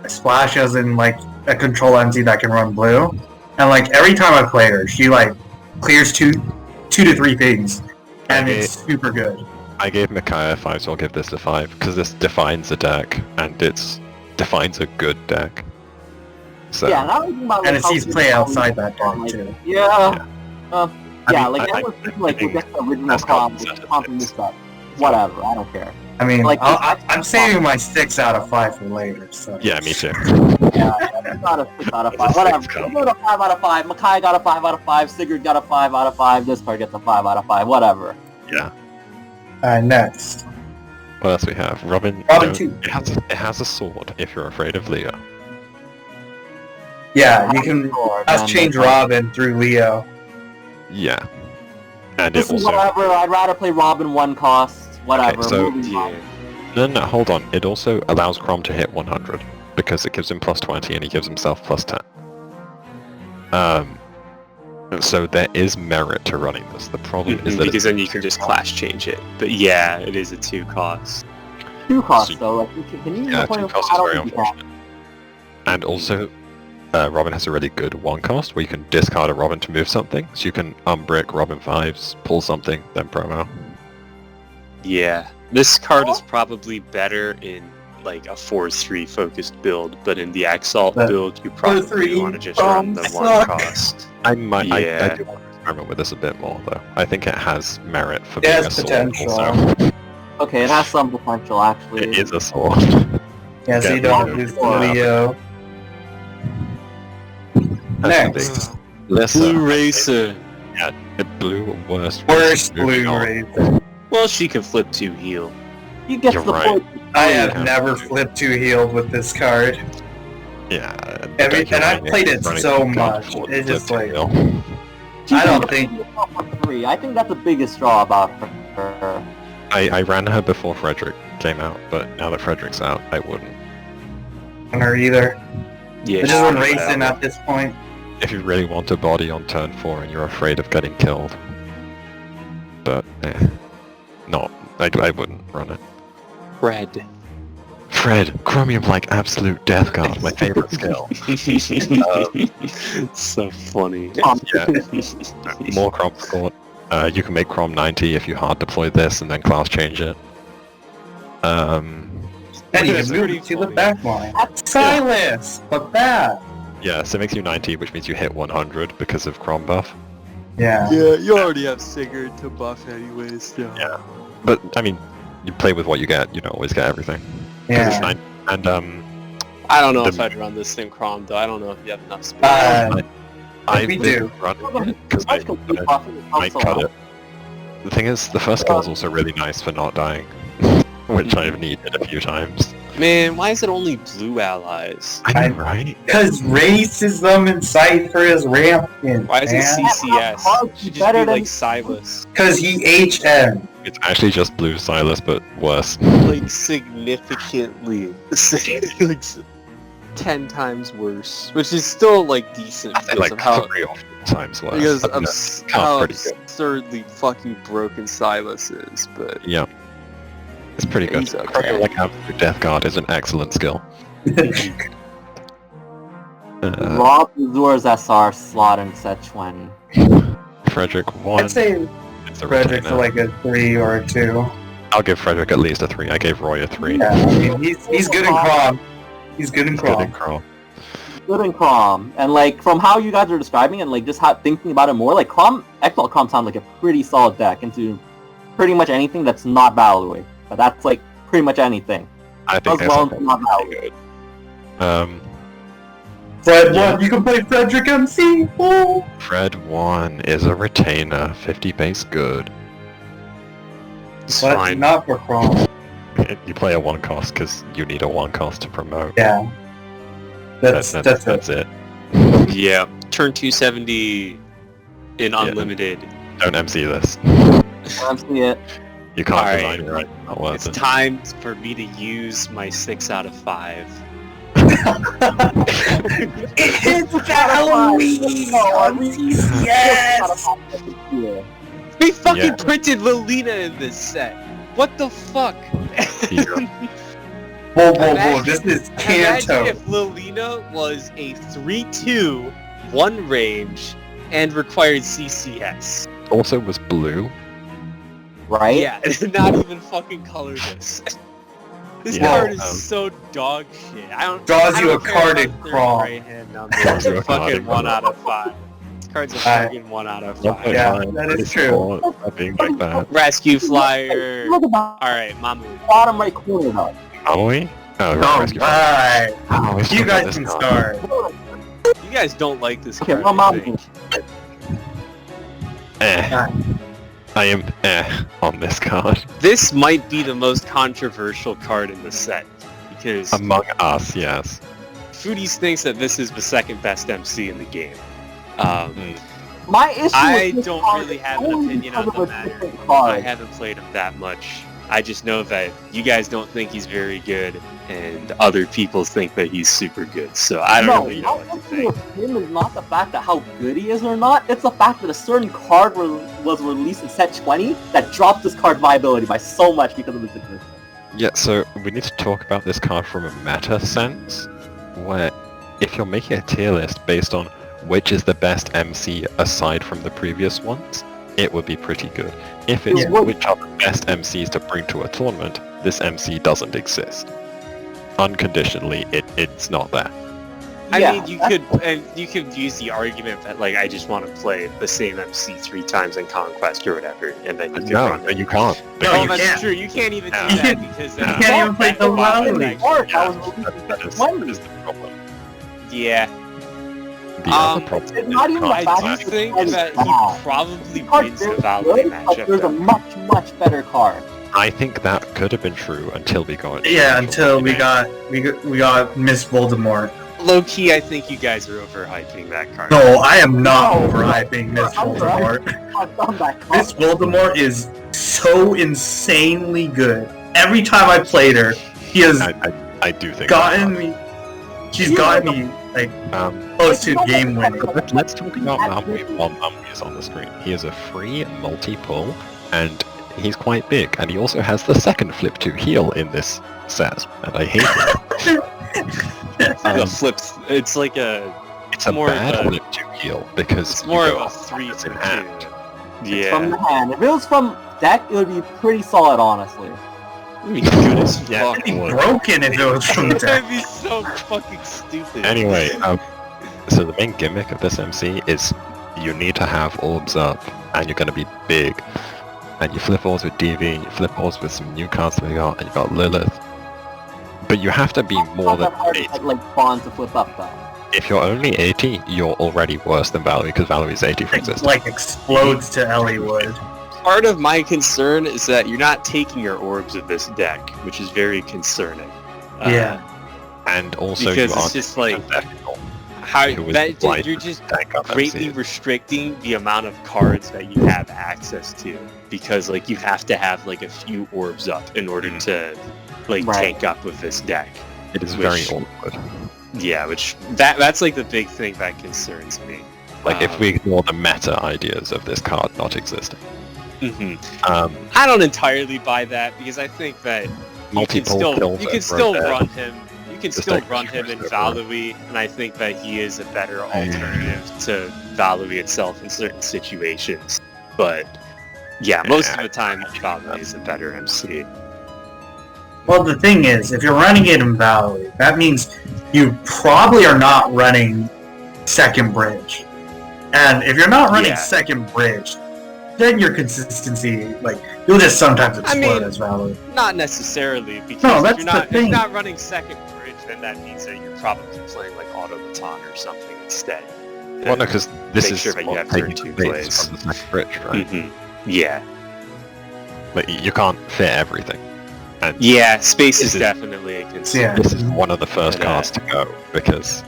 Splash as in, like, a control entity that can run blue. And, like, every time I play her, she, like, clears 2 to 3 things. And Okay. it's super good. I gave Micaiah 5, so I'll give this a 5, because this defines a deck, and it defines a good deck. So, Yeah, now thinking about, And like, it how sees good play the outside card that is, deck, like, too. Yeah. Yeah, mean, like, I I was thinking, like, think we get the original that's Crom, called from this set. Whatever, I don't care. I mean, Like, I'm saving my 6 out of 5 for later, so... yeah, me too. Yeah, it's not a 6 out of 5. It's a Whatever. 6 You got a 5 out of 5. Micaiah got a 5 out of 5. Sigurd got a 5 out of 5. This card gets a 5 out of 5. Whatever. Alright, next. What else we have? Robin. Robin no, 2. It has a sword if you're afraid of Leo. Yeah, you can Sure, just man, change like, Robin through Leo. Yeah. And This it is also... whatever. I'd rather play Robin 1 cost. Whatever. Okay, so- Moving on. No, hold on. It also allows Crom to hit 100, because it gives him plus 20 and he gives himself plus 10. So there is merit to running this. The problem is that because then you can just class change it. But yeah, it is a 2 cost. 2 costs, So- though. Like, can you use yeah, the point 2 of cost I is don't very think you can. unfortunate. And also, Robin has a really good 1 cost, where you can discard a Robin to move something, so you can unbrick Robin 5s, pull something, then promo. Yeah. This card is probably better in like a 4-3 focused build, but in the Exalt But build, you probably want to just run the one cost. I might. Yeah. I do want to experiment with this a bit more, though. I think it has merit for It being has a sword. potential. Also. Okay, it has some potential actually. It is a sword. Yeah, so you don't lose the Leo. Next. Listen, Blue Racer. yeah, the blue worst. Worst moving blue on. racer. Well, she can flip 2 heal. You get You're the right. point. I Yeah. have never flipped 2 healed with this card. Yeah. And I've played it so much. It's just like I don't think. Three. I think that's the biggest draw about her. I ran her before Frederick came out, but now that Frederick's out, I wouldn't. On her either. Yeah. I just want racing at this point. If you really want a body on turn 4 and you're afraid of getting killed. But, no, I wouldn't run it. Red. Fred, Chromium like absolute death guard, my favorite skill. So funny. Yeah, more Chrom score. You can make Chrom 90 if you hard deploy this and then class change it. And you That's can move pretty it to the funny. back line. Silas! Fuck that! Yeah, so it makes you 90, which means you hit 100 because of Chrom buff. Yeah. Yeah, you already have Sigurd to buff anyways, so. Yeah. But, I mean, you play with what you get, you don't always get everything. 'Cause it's Yeah. 9, and, I don't know The- if I'd run this thing Chrom though. I don't know if you have enough space. I we did do. run it because I might cut it. The thing is, the first skill is also really nice for not dying, which I've needed a few times. Man, why is it only blue allies? I know, right? Because races them in sight for his rampant. Why is it CCS? Hard It should just better be than- like Silas. Because he HM. It's actually just blue Silas, but worse. Like significantly. Like 10 times worse. Which is still like decent I think because like of how 3 or 4 times worse. because But of that's how pretty good. absurdly fucking broken Silas is, but Yeah. It's pretty good. He's okay. Like absolute death guard is an excellent skill. Rob Azur's SR slot in set 20. Frederick 1. I'd say It's a Frederick's retainer. like a 3 or a 2. I'll give Frederick at least a 3. I gave Roy a 3. Yeah, I mean, he's good in Crom. He's good in It's good in Crom. Crom. Good in Chrom. And like from how you guys are describing it and like just how thinking about it more, like Chrom, Exalt Chrom sounds like a pretty solid deck into pretty much anything that's not Battleway. But that's like pretty much anything. I think Does that's well into not pretty Battleway. good. Fred 1, you can play Frederick MC! Woo! Fred 1 is a retainer, 50 base good. it's But fine. not for Crom. You play a 1 cost because you need a 1 cost to promote. Yeah. That's That's it. Yeah. Turn 270 in Yeah. unlimited. Don't MC this. I'm seeing it. You can't Alright. design it right. Not worth It's it. time for me to use my 6 out of 5. It's Halloween on CCS! Yeah. They fucking Yeah. printed Lilina in this set. What the fuck? Yeah. Whoa, whoa, whoa, this is Imagine Kanto. if Lilina was a 3/2, 1 range, and required CCS. Also was blue. Right? Yeah, not even fucking colorless. This Yeah. card is so dog shit. I don't. Draws I you don't a care card about in third Crom. right-hand numbers. Draws you It's a card fucking in 1 Crom. out of 5. This card's a fucking 1 out of 5. Yeah, that is true. Being like that. Rescue flyer. Look at the Alright, Mamu. bottom right corner though. Are we? Oh, right, rescue fire. Alright, Oh, we still you got guys this can card. start. You guys don't like this Okay, card. well, I Mamu. think. I am on this card. This might be the most controversial card in the set. Because Among us, yes. Foodies thinks that this is the second best MC in the game. My issue I with this don't card really is have an only opinion on because of the a matter. different I card. haven't played him that much. I just know that you guys don't think he's very good, and other people think that he's super good. So I don't really know my what to issue think. with him is not the fact that how good he is or not, it's the fact that a certain card was released in set 20 that dropped this card viability by so much because of his existence. Yeah, so we need to talk about this card from a meta sense, where if you're making a tier list based on which is the best MC aside from the previous ones, it would be pretty good. If it's Yeah. which are the best MCs to bring to a tournament, this MC doesn't exist. unconditionally, it's not there. I mean, you could use the argument that like I just want to play the same MC 3 times in Conquest or whatever, and then you can run it. You can't. No, that's true. You can't even do that because you can't even play the Valley. That is the problem. Yeah. The other problem it's not even I do think that he probably wins the Valley matchup. There's a much better card. I think that could have been true until we got. Yeah, until we got Miss Voldemort. Low key, I think you guys are overhyping that card. No, I am not overhyping Miss Voldemort. Miss Voldemort is so insanely good. Every time I played her, she has I do think gotten me. She's gotten me like close to game winning. Let's talk about Malmwe while Malmwe is on the screen. He is a free multi-pull, and he's quite big, and he also has the second flip to heal in this set, and I hate it. The flips, it's like it's a bad flip to heal because it's more you of go a 3 in to hand. 2. It's from the hand. If it was from deck, it would be pretty solid, honestly. It'd be good as fuck. It'd be broken if it was from the deck. That'd be so fucking stupid. Anyway, so the main gimmick of this MC is you need to have orbs up, and you're going to be big. And you flip orbs with DV, and you flip orbs with some new cards that we got, and you got Lilith. But you have to be more than 80. Like Bond to flip up though. If you're only 80, you're already worse than Valerie, because Valerie's 80 for existence. Like explodes to Eliwood. Part of my concern is that you're not taking your orbs of this deck, which is very concerning. Yeah. And also because you it's aren't just like you're just greatly restricting the amount of cards that you have access to, because like you have to have like a few orbs up in order to like tank up with this deck. It is very awkward. Yeah, that's like the big thing that concerns me. Like if we ignore the meta ideas of this card not existing. I don't entirely buy that, because I think that you can still run him. You can still run him in Valui, and I think that he is a better alternative to Valui itself in certain situations. But yeah, most of the time, Valui is a better MC. Well, the thing is, if you're running it in Valui, that means you probably are not running second bridge. And if you're not running second bridge, then your consistency, like, you'll just sometimes explode as Valui. Not necessarily, because that's if you're not running second bridge, then that means that you're probably playing like Automaton or something instead. Well, no, because this is sure that you have turn 2 plays from the second bridge, right? Yeah. But you can't fit everything. And space is definitely a concern. Yeah. This is one of the first cards to go, because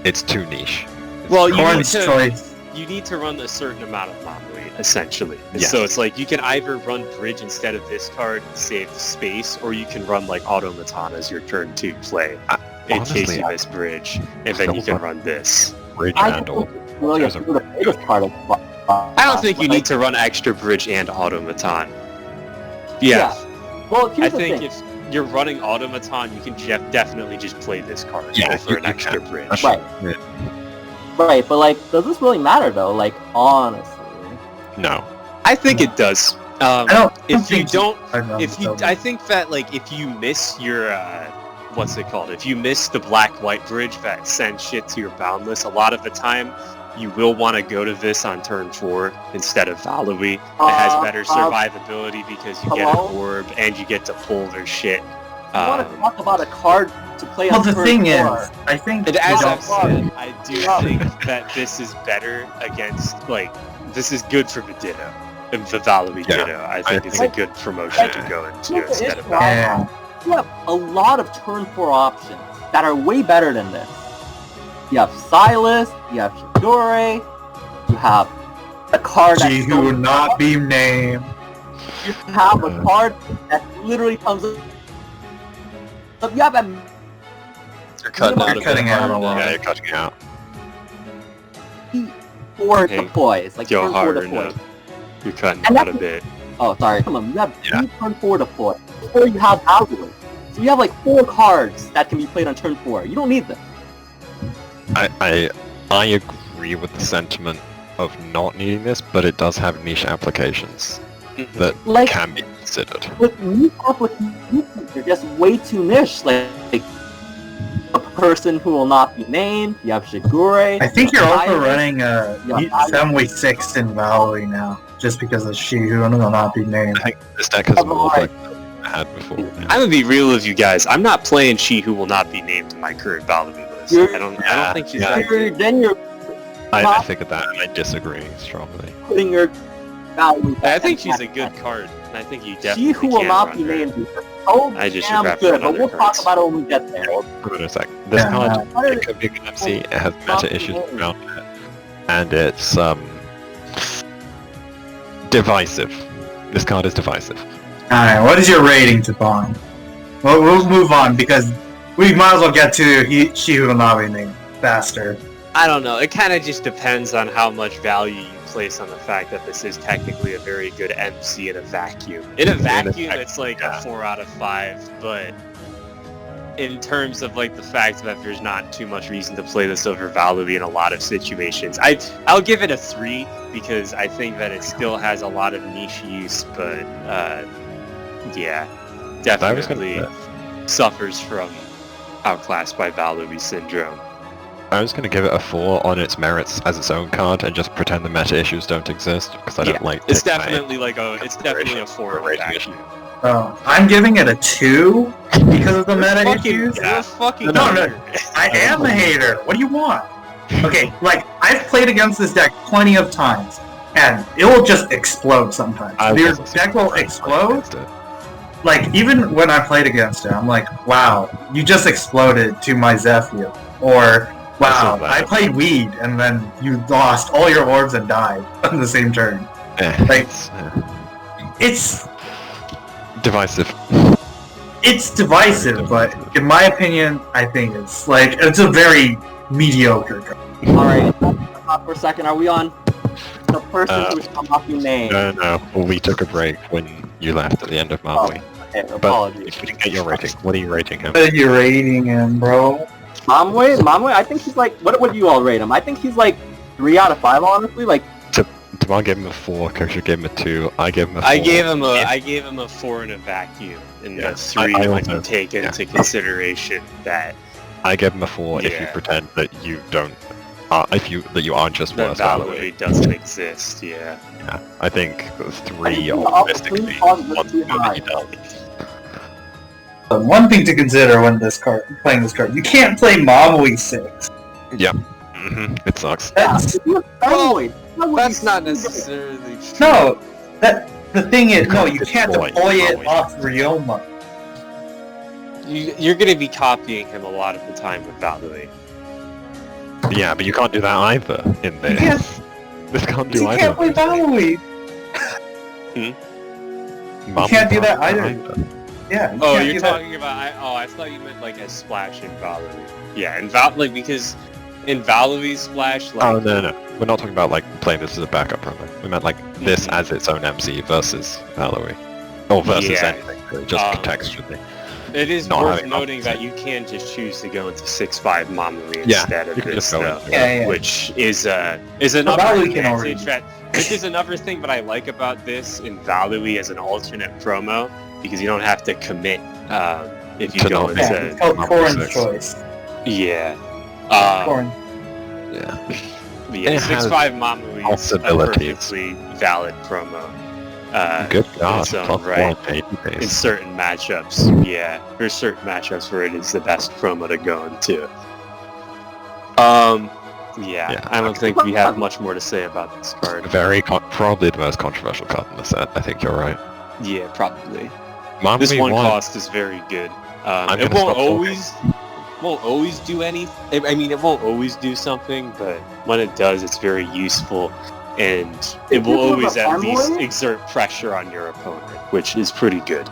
it's too niche. Well, you need to run a certain amount of Mamui, essentially. Yes. So it's like you can either run Bridge instead of this card and save space, or you can run like Automaton as your turn 2 play in case you miss Bridge, and then you can run this. Bridge and I don't think you need to run extra Bridge and Automaton. Well, I think if you're running Automaton, you can definitely just play this card for an extra Bridge. Right, but like, does this really matter though? Like, honestly. No. I think it does. I think that like if you miss your what's it called? If you miss the black-white bridge that sends shit to your boundless, a lot of the time you will want to go to this on turn 4 instead of Valui. It has better survivability because you get an orb and you get to pull their shit. I want to talk about a card to play on turn 4. Well, the thing is, I think... And as I've said, I do think that this is better against, like, this is good for the Ditto. The Valui Ditto. I think it's a good promotion to go into instead of Valui. You have a lot of turn 4 options that are way better than this. You have Silas, you have Shidore, you have a card who will not be named. You have a card that literally comes up. You have a... You're cutting out. Yeah, you're cutting out. 4 deploys, like go turn 4 harder deploys. now. You're cutting out a bit. Oh, sorry. Come on, you have 3 turn 4 deploys. Before you have Algorithm. So you have like 4 cards that can be played on turn 4. You don't need them. I agree with the sentiment of not needing this, but it does have niche applications that can be considered. With niche applications, they're just way too niche. Like person who will not be named. You have Shigure. I think you're also Saias, running Yeah, 7-6 in Valley now, just because of she who will not be named. I think this deck has more like I had before. Yeah. I'm gonna be real with you guys. I'm not playing She Who Will Not Be Named in my current Valorant list. I don't think she's that good. Then you're I figured that, and I disagree strongly. putting your value. I think she's a good card, and I think you definitely She who will can not run be her. named. Oh, I just damn should good, grab but we'll other talk cards. about it when we get there. Hold on a sec. This card, it could be a good MC, it has meta issues around it, and it's divisive. This card is divisive. Alright, what is your rating to Bond? We'll move on, because we might as well get to she who will not be named faster. I don't know. It kind of just depends on how much value you place on the fact that this is technically a very good MC in a vacuum. In a vacuum, it's like a 4 out of 5, but in terms of like the fact that there's not too much reason to play this over Valorant in a lot of situations, I'll give it a 3 because I think that it still has a lot of niche use, but yeah, definitely suffers from outclassed by Valorant syndrome. I was going to give it a 4 on its merits as its own card and just pretend the meta issues don't exist because I don't like. It's definitely it's definitely a 4 rating rating. issue. I'm giving it a 2 because of the meta issues. You're a fucking No, hater. I am a hater. What do you want? Okay, like, I've played against this deck plenty of times, and it will just explode sometimes. Your deck will explode. Like, even when I played against it, I'm like, wow, you just exploded to my Zephyr. Or, wow, I played Weed, and then you lost all your orbs and died on the same turn. Like, it's divisive. It's divisive, but in my opinion, I think it's a very mediocre card. Alright, stop for a second. Are we on the person who shall not be named? No. Well, we took a break when you left at the end of Maui. Okay, apologies. But we didn't get your rating. What are you rating him? What are you rating him, bro? Mamwe, I think he's like, what would you all rate him? I think he's like 3 out of 5, honestly. Like, Devon gave him a 4, Kosher gave him a 2, I gave him a 4. I gave him a 4 in a vacuum, and a 3 when you take into consideration that I gave him a 4 if you pretend that you don't, that you aren't just that worse. Valorant doesn't exist. Yeah. I think 3 up optimistically, 3 one too that high. he does. One thing to consider when playing this card, you can't play Mamui 6. Yeah. It sucks. That's That's not necessarily true. no. The thing is, you can't deploy deploy it Maui. off Ryoma. You're going to be copying him a lot of the time with Valorant. Yeah, but you can't do that either in this. can't- This can't do You either. can't play Mamui. Mom You can't do that can't either. Yeah. you Oh, can't you're do that. talking about. I thought you meant like a splash in Valorant. Yeah, and because in Valorant splash, like. Oh no, we're not talking about like playing this as a backup promo. We meant like this as its own MC versus Valerie, or versus anything, really, just contextually. It is not worth having noting that you can just choose to go into 6-5 Mamori instead of you can this just go stuff, into it. which is another Valorant can already advantage that. This is another thing that I like about this in Valorant as an alternate promo, because you don't have to commit if you To go not into. Yeah, it's called Mamori Corin's 6. choice. Yeah. Corin. Yeah. Yeah, It has 6-5 Mamori is a possibilities. perfectly valid promo. Good God, its own plus right. 180 In base. certain matchups, yeah. There's certain matchups where it is the best promo to go into. Yeah, I don't think we have much more to say about this card. Probably the most controversial card in the set. I think you're right. Yeah, probably. Mamori This one won. cost is very good. I'm It gonna won't stop always do anything. I mean, it won't always do something, but when it does, it's very useful, and it will always at least exert pressure on your opponent, which is pretty good.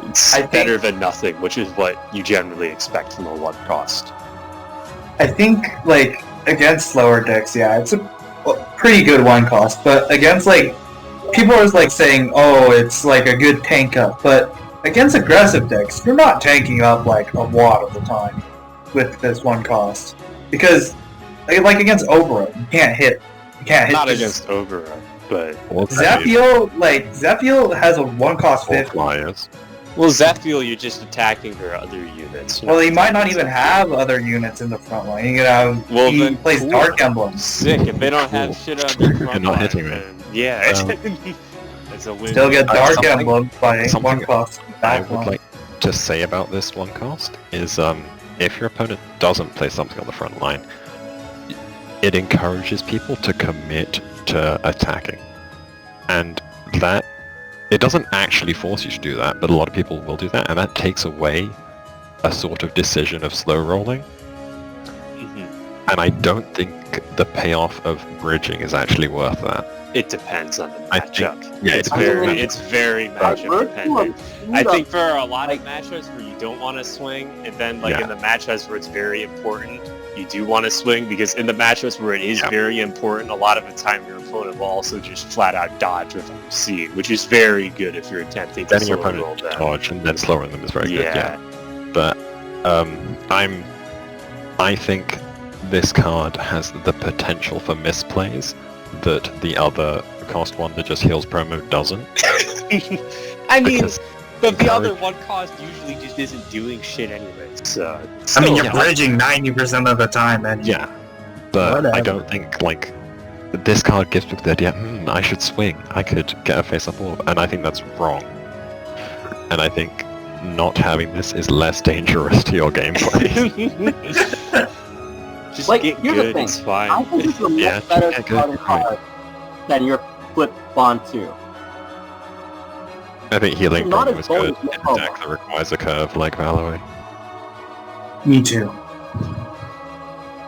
It's better than nothing, which is what you generally expect from a 1 cost. I think, like, against lower decks, it's a pretty good 1 cost, but against, like, people are, like, saying, oh, it's, like, a good tank up, but against aggressive decks, you're not tanking up, like, a lot of the time with this 1 cost. Because, like, against Obra, you can't hit. Not against Ogre, but... Zephyr has a 1 cost 50. Flyers. Well, Zephiel, you're just attacking their other units. Well, he might not even have other units in the front line. You could have then plays cool. Dark Emblems. Sick. If they don't have shit on their front not line, hitting me. then yeah, it's a win. Still get Dark something- Emblems by something one cost. I would like to say about this one cost is if your opponent doesn't play something on the front line, it encourages people to commit to attacking. And that, it doesn't actually force you to do that, but a lot of people will do that, and that takes away a sort of decision of slow rolling. Mm-hmm. And I don't think the payoff of bridging is actually worth that. It depends on the I think- matchup. yeah, it's very matchup dependent. I think for a lot of matchups where you don't want to swing, and then like in the matchups where it's very important, you do want to swing, because in the matchups where it is very important, a lot of the time your opponent will also just flat out dodge without seeing, which is very good if you're attempting to Then your slow roll opponent them. dodge and then slowing them is very good. Yeah. But I think this card has the potential for misplays that the other cost one that just heals promo doesn't. I mean, Because but the other one cost usually just isn't doing shit anyway, so... I mean, you're Yeah. bridging 90% of the time, and yeah, but Whatever. I don't think like this card gives people the idea. I should swing. I could get a face-up orb, and I think that's wrong. And I think not having this is less dangerous to your gameplay. Just Like, get here's the good, thing. it's fine. I think it's a much Yeah, better get good, starting card than your flip Bond 2. I think healing Not promo as is bold good as in the a promo. deck that requires a curve like Valor. me too.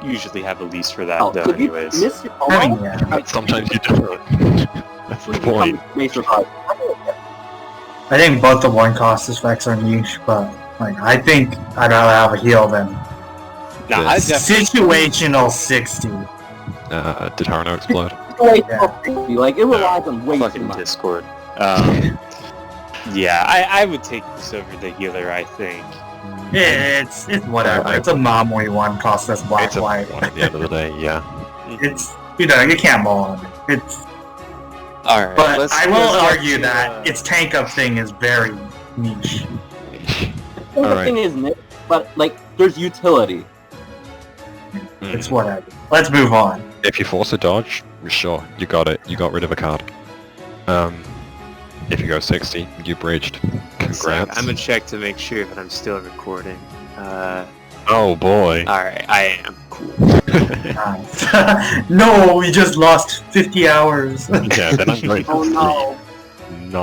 Usually have a lease for that, Oh, though, if you anyways. miss your promo, I mean, yeah. like, Sometimes you don't. That's the you point. become Maester card. I think both the one cost effects are niche, but like I think I'd rather have a heal than Nah, I This- definitely... situational 60. Did Harano explode? Like, it relies on way too Fucking much. Discord. Yeah, I would take this over the healer, I think. It's whatever. It's a Mamori one cost that's black It's a white. one at the end of the day, yeah. It's you can't mull on it. It's Alright, but I will let's get argue to, that its tank up thing is very niche. The Alright. thing is, Nick, but like, there's utility. It's whatever. Let's move on. If you force a dodge, sure, you got it. You got rid of a card. If you go 60, you bridged. Congrats. I'm gonna check to make sure that I'm still recording. Oh boy. Alright, I am. Cool. Nice. No, we just lost 50 hours. Yeah, then I'm going Oh to no.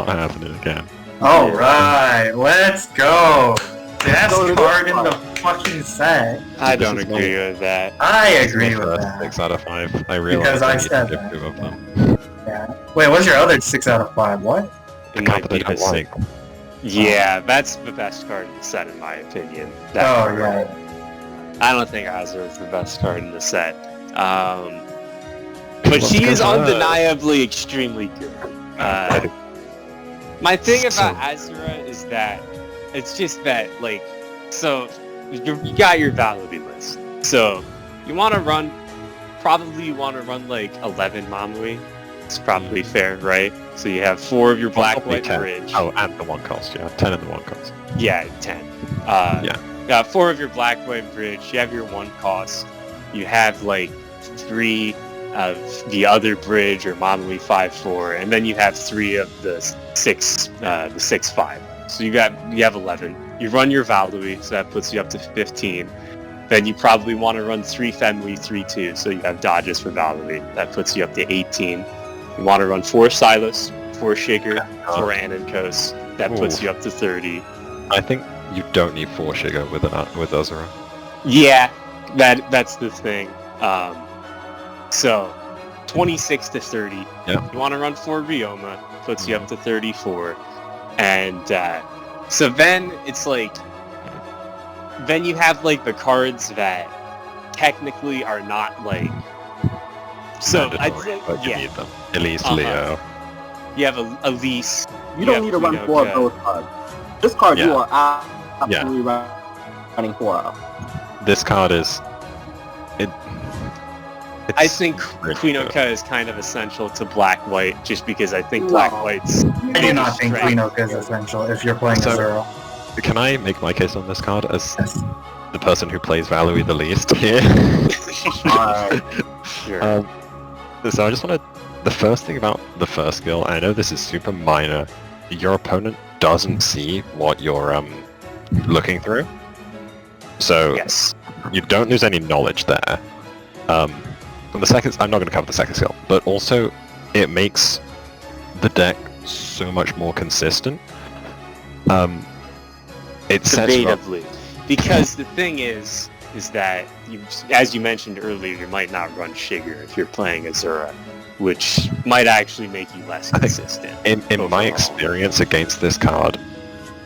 not happening again. Alright, let's go. Best Go to card this in the fucking set. I don't This is agree with that. I This is agree my with first that. 6 out of 5. I realize Because I need said to give that. 2 of them. Yeah. Wait, what's your other 6 out of 5? What? It The might card be that I the don't like. same. Yeah, that's the best card in the set, in my opinion. That Oh, card. yeah. I don't think Azura is the best card in the set. But Let's she go is for her. undeniably extremely good. My thing about Azura is that it's just that, like, so you got your Validity list. So you want to run, probably you want to run like 11 Mamui. It's probably fair, right? So you have 4 of your black Probably white 10. bridge. Oh, and the 1 cost, yeah. 10 and the 1 cost. Yeah, 10. Yeah, 4 of your black white bridge. You have your 1 cost. You have like 3 of the other bridge or Mamui 5/4, and then you have 3 of the 6/5. So you have 11. You run your Valui, so that puts you up to 15. Then you probably want to run 3 Femui 3/2, so you have dodges for Valui. That puts you up to 18. You want to run 4 Silas, 4 Shiger, 4 Anankos. That puts Ooh. you up to 30. I think you don't need 4 Shiga with Azura. Yeah, that's the thing. So 26 to 30. Yeah. You want to run 4 Ryoma, puts you up to 34. And so then it's like, then you have like the cards that technically are not like, so I'd Mandatory, say, but you yeah, need them. Elise, Uh-huh. Leo. you have a lease. You don't need to run 4 of those cards. This card you Yeah. are absolutely running 4 of. This card is... I think Queen Oka is kind of essential to Black-White, just because I think Black-White's... I do not think Queen Oka is essential if you're playing Azura. Can I make my case on this card as the person who plays Valois the least here? Sure. So I just want to... The first thing about the first skill, and I know this is super minor, your opponent doesn't see what you're looking through. So Yes. you don't lose any knowledge there. And the second... I'm not going to cover the second skill, but also it makes the deck so much more consistent. It sets you up... Debatably. Because the thing is that, as you mentioned earlier, you might not run Sigurd if you're playing Azura, which might actually make you less consistent. In my experience against this card,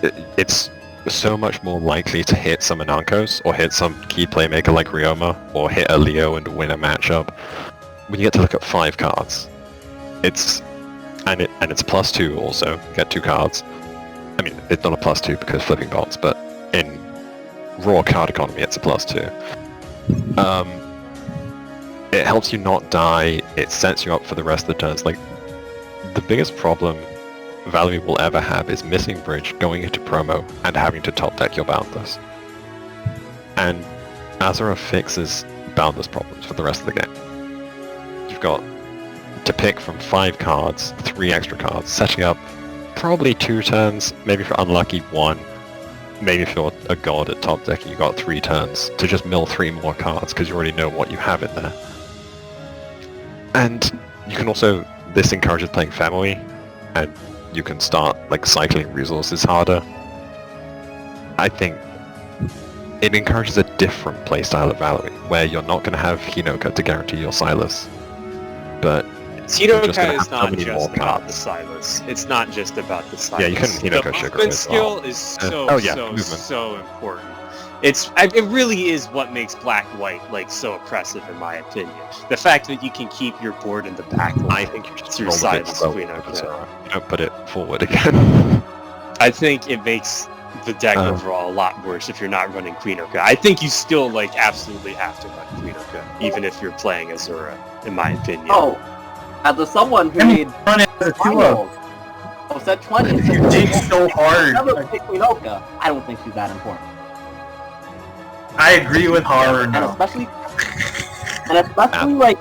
it's so much more likely to hit some Anankos, or hit some key playmaker like Ryoma, or hit a Leo and win a matchup. When you get to look at 5 cards, it's +2 also, get 2 cards. I mean, it's not a +2 because flipping bonds, but in raw card economy it's a +2. It helps you not die, it sets you up for the rest of the turns. Like, the biggest problem Valois will ever have is missing Bridge, going into promo, and having to top deck your Boundless. And Azura fixes Boundless problems for the rest of the game. You've got to pick from 5 cards, 3 extra cards, setting up probably 2 turns, maybe if you're unlucky 1, maybe if you're a god at top deck, you got 3 turns to just mill 3 more cards because you already know what you have in there. And you can also, this encourages playing family, and you can start like cycling resources harder. I think it encourages a different playstyle of Valois, where you're not going to have Hinoka to guarantee your Silas, but Hinoka is not just about the Silas. It's not just about the Silas. Yeah, you can Hinoka Sugar movement as well. skill is so important. It really is what makes Black-White like so oppressive, in my opinion. The fact that you can keep your board in the back line. I think you just through roll Silas it Queen Oka. You don't put it forward again. I think it makes the deck overall a lot worse if you're not running Queen Oka. I think you still like absolutely have to run Queen Oka, even if you're playing Azura, in my opinion. Oh, as a someone who made finals, set 20, you dig so hard. Never pick Queen Oka. I don't think she's that important. I agree with horror And now. especially like,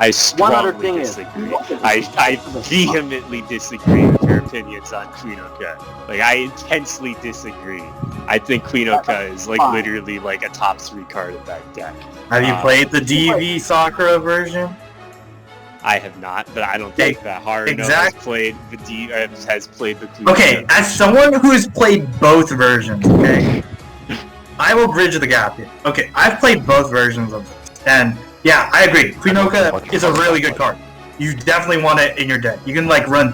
I one other strongly thing disagree. is, I vehemently disagree with your opinions on Queen Oka. Like, I intensely disagree. I think Queen Oka is like literally like a top 3 card in that deck. Have you played the DV Sakura version? I have not, but I don't think that Haruno has played the has played the Queen Okay, Oka. as someone who has played both versions, okay? I will bridge the gap here. Okay, I've played both versions of this, and yeah, I agree. Queen Oka is a really good card. You definitely want it in your deck. You can like run,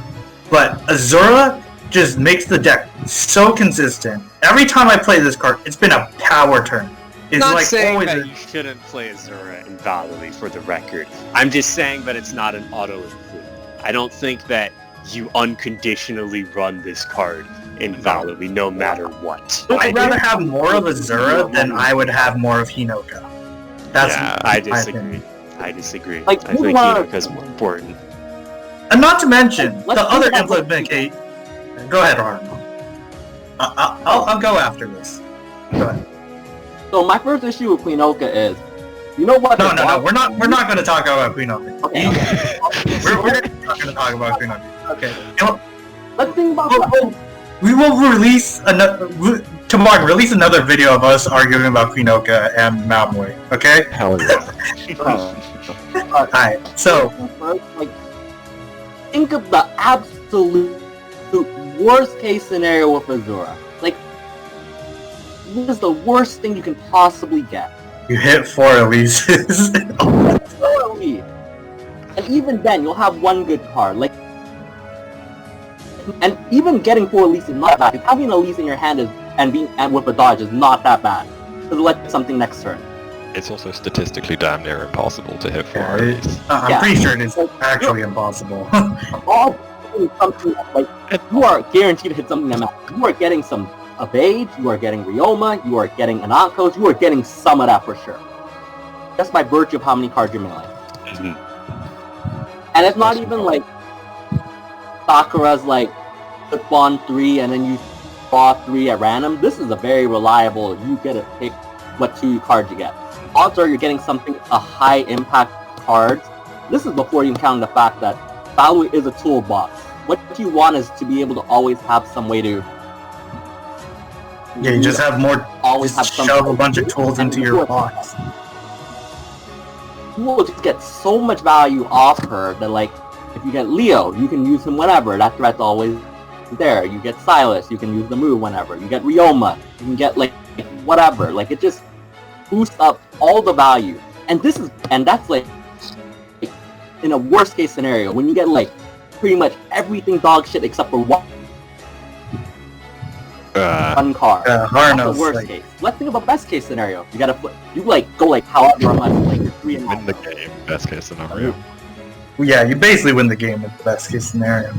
but Azura just makes the deck so consistent. Every time I play this card, it's been a power turn. It's I'm not like saying always that you shouldn't play Azura in Valois, for the record. I'm just saying that it's not an auto-include. I don't think that you unconditionally run this card in Valois, no matter what. I'd rather have more of Azura than I would have more of Hinoka. I disagree. I disagree. Like, I think Hinoka's more important. And not to mention, the other implementation... Go ahead, Arnold. I'll go after this. Go ahead. So my first issue with Queen Oka is, you know what? No, we're not going to talk about Queen Oka. Okay. We're not going to talk about Queen Oka. Okay. Let's think about that. We will release another video of us arguing about Queen Oka and Malmoy. Okay? Hell yeah. Alright, so like, think of the absolute worst case scenario with Azura. Like, what is the worst thing you can possibly get? you hit 4 Elises. And even then, you'll have one good card. Like, and even getting 4 Elise is not bad. Having an Elise in your hand and with a dodge is not that bad. Because let something next turn. It's also statistically damn near impossible to hit 4 Yeah, Elises. I'm pretty sure it's actually impossible. All something like you are guaranteed to hit something that matters. You are getting some Evade, you are getting Ryoma, you are getting Anankos, you are getting some of that for sure. just by virtue of how many cards you're milling. Mm-hmm. And it's not even like Sakura's like flip on 3 and then you draw 3 at random. This is a very reliable, you get to pick what 2 cards you get. Odds are you're getting a high impact cards. This is before you count the fact that Value is a toolbox. What you want is to be able to always have some way to... Yeah, you just have more... Always have shove a bunch of tools into your box. You will just get so much value off her that, like, if you get Leo, you can use him whenever. That threat's always there. You get Silas, you can use the move whenever. You get Ryoma, you can get, like, whatever. Like, it just boosts up all the value. And that's, like, in a worst case scenario, when you get, like, pretty much everything dog shit except for one card. That's the worst case. Let's think of a best case scenario. You gotta go like however much, like you're 3 and win the game. Best case scenario. Yeah, you basically win the game with the best case scenario.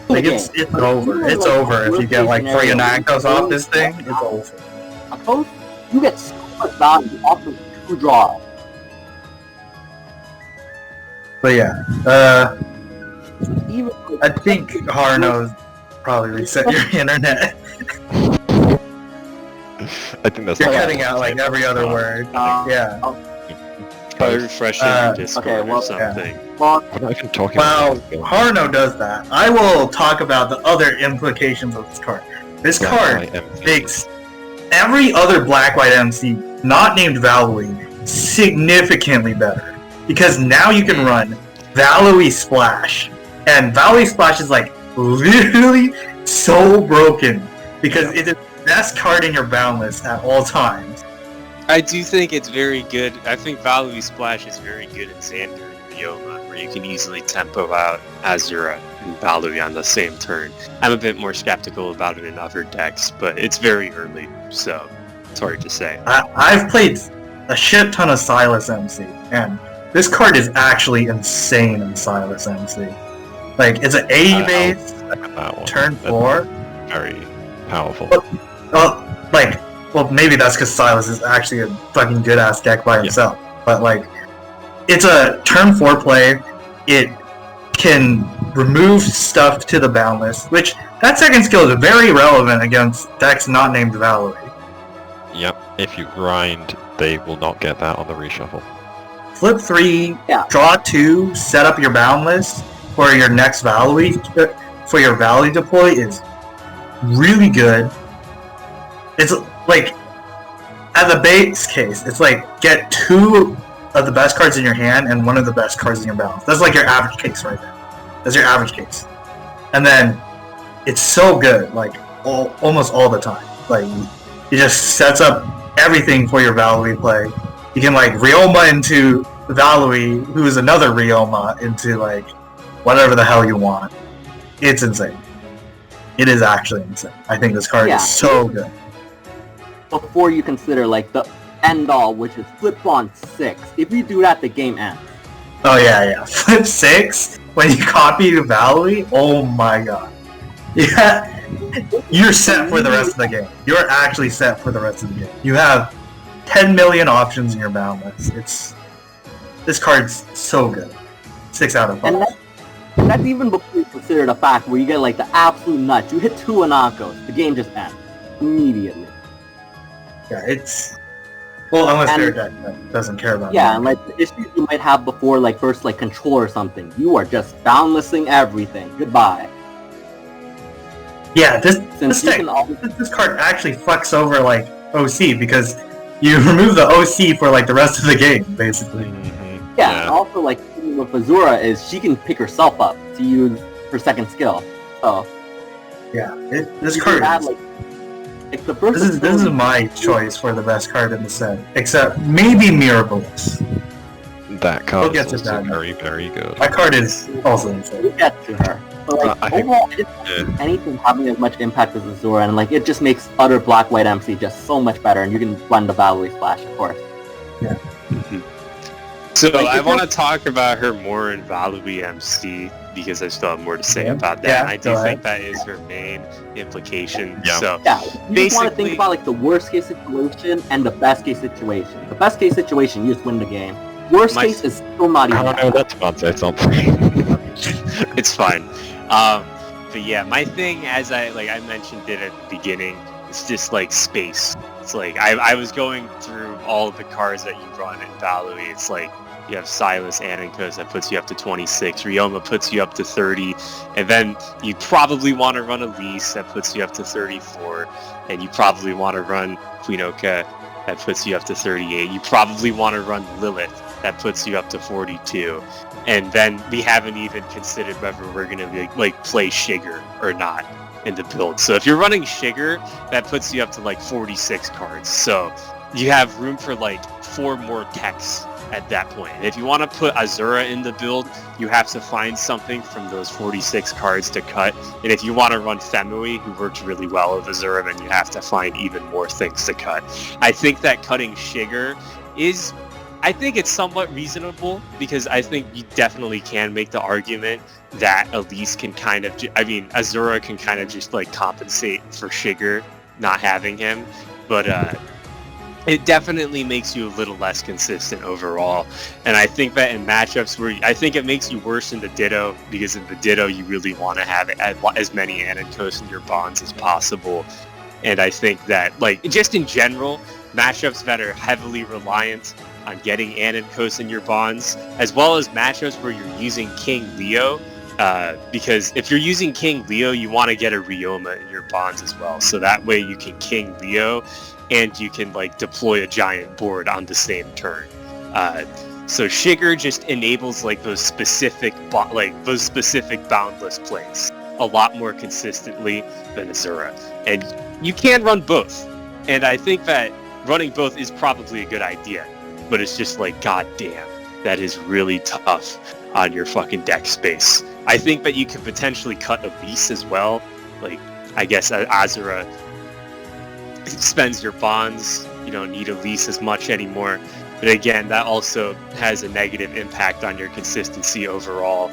Like it's over. It's over if you get like 3 Anakos off this thing. It's over. Suppose you get so much value off of 2 draws. But yeah, I think Harno's probably reset your internet. I think that's... You're cutting out like every other word. Yeah. Probably refreshing your Discord or something. Yeah. I'm not even talking Well, about Harno does that. I will talk about the other implications of this card. This card makes every other Black-White MC not named Valui significantly better. Because now you can run Valui Splash. And Valui Splash is like literally so broken. Because it is the best card in your Boundless at all times. I do think it's very good. I think Valui Splash is very good in Xander and Ryoma, where you can easily tempo out Azura and Valui on the same turn. I'm a bit more skeptical about it in other decks, but it's very early, so it's hard to say. I've played a shit ton of Silas MC, and this card is actually insane in Silas MC. Like, it's an 80 base, turn 4. Very powerful. Well, maybe that's because Silas is actually a fucking good-ass deck by himself. But, like, it's a turn 4 play. It can remove stuff to the Boundless, which, that second skill is very relevant against decks not named Valor. Yep, if you grind, they will not get that on the reshuffle. Flip 3, draw 2, set up your Boundless for your next Valor, for your Valley deploy is really good. It's like, at the base case, it's like, get 2 of the best cards in your hand and 1 of the best cards in your balance. That's like your average case right there. That's your average case. And then, it's so good, like, almost all the time. Like, it just sets up everything for your Valor play. You can, like, Ryoma into Valor, who is another Ryoma, into, like, whatever the hell you want. It's insane. It is actually insane. I think this card is so good. Before you consider, like, the end-all, which is flip on 6. If you do that, the game ends. Oh, yeah. Flip 6, when you copy Valor, oh my god. Yeah, you're set for the rest of the game. You're actually set for the rest of the game. You have 10 million options in your Boundless. This card's so good. 6 out of 5. And that's even before you consider the fact where you get, like, the absolute nuts. You hit 2 Anakos, the game just ends. Immediately. Yeah, it's... Well, unless their deck doesn't care about it. Yeah, and, like, the issues you might have before, like, first, like, Control or something. You are just boundlessing everything. Goodbye. Yeah, this card actually fucks over, like, OC, because you remove the OC for, like, the rest of the game, basically. Mm-hmm. Yeah, and also, like, with Azura is she can pick herself up to use her second skill. So... Yeah, this card is... the first this is my choice for the best card in the set, except maybe Miraculous. That card is also very, very good. That card is also insane. We'll get to her. But like, overall, I just don't think anything having as much impact as Azura, and like it just makes other Black-White MC just so much better, and you can run the Valor Splash, of course. Yeah. So like, I want to talk about her more in Valor MC. because I still have more to say about that. And I do think that is her main implication. So you just want to think about like the worst case situation and the best case situation. The best case situation, you just win the game. Worst case is still not even. Oh no, that's fun. Say something. It's fine. But yeah, my thing, as I mentioned it at the beginning, it's just like space. It's like I was going through all of the cards that you run in Valui. It's like you have Silas Aninkos that puts you up to 26, Ryoma puts you up to 30, and then you probably want to run Elise that puts you up to 34, and you probably want to run Quinoka that puts you up to 38. You probably want to run Lilith that puts you up to 42. And then we haven't even considered whether we're going to like play Shigger or not in the build. So if you're running Shigger, that puts you up to like 46 cards. So you have room for like 4 more techs at that point. And if you want to put Azura in the build, you have to find something from those 46 cards to cut. And if you want to run Femui, who works really well with Azura, then you have to find even more things to cut. I think that cutting Shigger is... I think it's somewhat reasonable, because I think you definitely can make the argument that Elise can kind of... Azura can kind of just like compensate for Shigger not having him. But it definitely makes you a little less consistent overall. And I think that in matchups where... I think it makes you worse in the Ditto, because in the Ditto you really want to have as many Aninkos in your bonds as possible. And I think that, like, just in general, matchups that are heavily reliant on getting Aninkos in your bonds, as well as matchups where you're using King Leo, because if you're using King Leo, you want to get a Ryoma in your bonds as well. So that way you can King Leo, and you can like deploy a giant board on the same turn. So Shigger just enables like those specific boundless plays a lot more consistently than Azura, and you can run both. And I think that running both is probably a good idea, but it's just like, goddamn, that is really tough on your fucking deck space. I think that you could potentially cut Elise as well. Like, I guess Azura spends your bonds. You don't need Elise as much anymore. But again, that also has a negative impact on your consistency overall.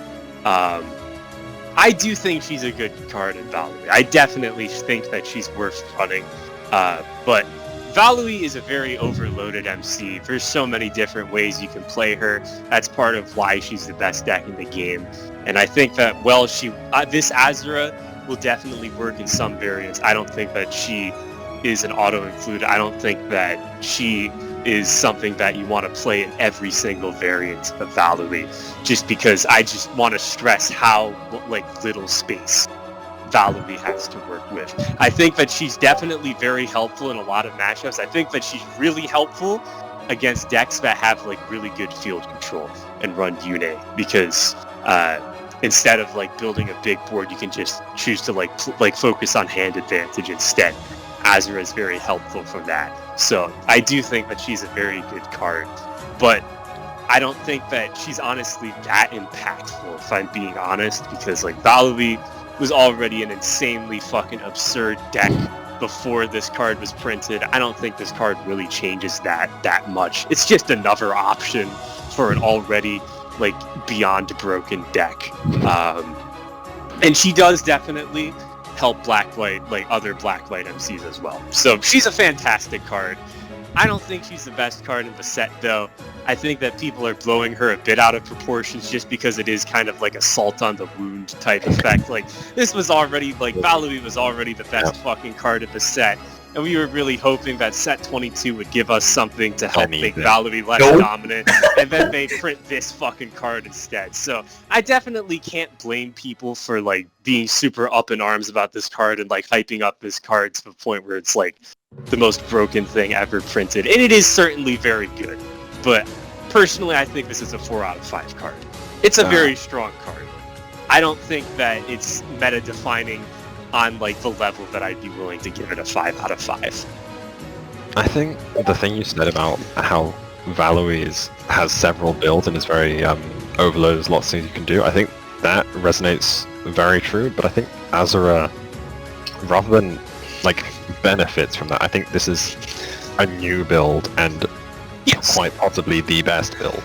I do think she's a good card in Valui. I definitely think that she's worth running. But Valui is a very overloaded MC. There's so many different ways you can play her. That's part of why she's the best deck in the game. And I think that, well, this Azura will definitely work in some variants. I don't think that she is an auto-include. I don't think that she is something that you want to play in every single variant of Valui, just because I just want to stress how little space Valui has to work with. I think that she's definitely very helpful in a lot of matchups. I think that she's really helpful against decks that have really good field control and run Yune, because instead of building a big board, you can just choose to focus on hand advantage instead. Azura is very helpful from that. So I do think that she's a very good card, but I don't think that she's honestly that impactful, if I'm being honest, because Valui was already an insanely fucking absurd deck before this card was printed. I don't think this card really changes that much. It's just another option for an already beyond broken deck. And she does definitely help black-white, other black-white MCs as well. So she's a fantastic card. I don't think she's the best card in the set, though. I think that people are blowing her a bit out of proportions just because it is kind of like a salt on the wound type effect. This was already, Valui was already the best fucking card of the set. And we were really hoping that set 22 would give us something to help make Valui less dominant. And then they print this fucking card instead. So I definitely can't blame people for being super up in arms about this card and hyping up this card to the point where it's the most broken thing ever printed. And it is certainly very good. But personally, I think this is a 4 out of 5 card. It's a very strong card. I don't think that it's meta defining on the level that I'd be willing to give it a 5 out of 5. I think the thing you said about how Valui has several builds and is very overloaded, there's lots of things you can do, I think that resonates very true, but I think Azura, rather than benefits from that, I think this is a new build and quite possibly the best build.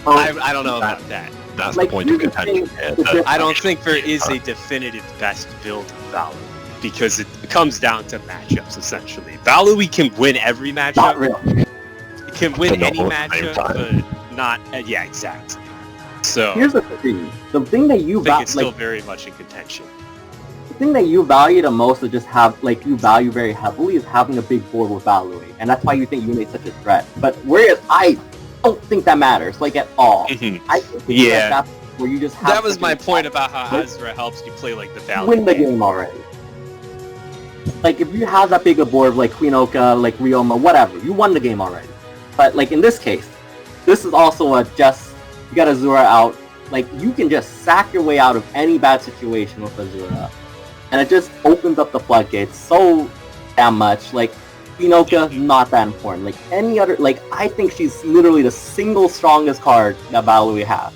I don't know about that. That's Like, the point of here's the contention thing, here. that- I don't think there is a definitive best build of Valor, because it comes down to matchups, essentially. Valor can win every Not matchup. really. It can win But not any all at the same matchup, but not... yeah, exactly. So, Here's the thing. The thing that you I think it's still like, very much in contention. the thing that you value the most, or just have like you value very heavily, is having a big board with Valor, and that's why you think Yune's such a threat. But whereas I don't think that matters, like at all. Mhm. I think Yeah. that's where you just have That was such my a- point about how Azra helps you play like the Valor win the game already. Like if you have that bigger board like Queen Oka, like Ryoma, whatever, you won the game already. But like in this case, this is also a just you got Azura out. Like you can just sack your way out of any bad situation with Azura, and it just opens up the floodgates so damn much. Like Queen Oka, not that important. Like any other, like I think she's literally the single strongest card that Valor has.